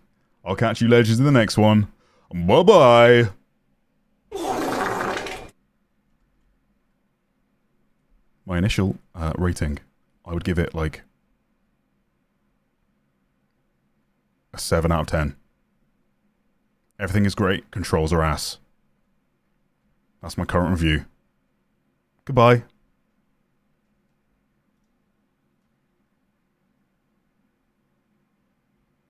I'll catch you legends in the next one. Bye-bye. My initial rating, I would give it like a 7 out of 10. Everything is great, controls are ass. That's my current review. Goodbye.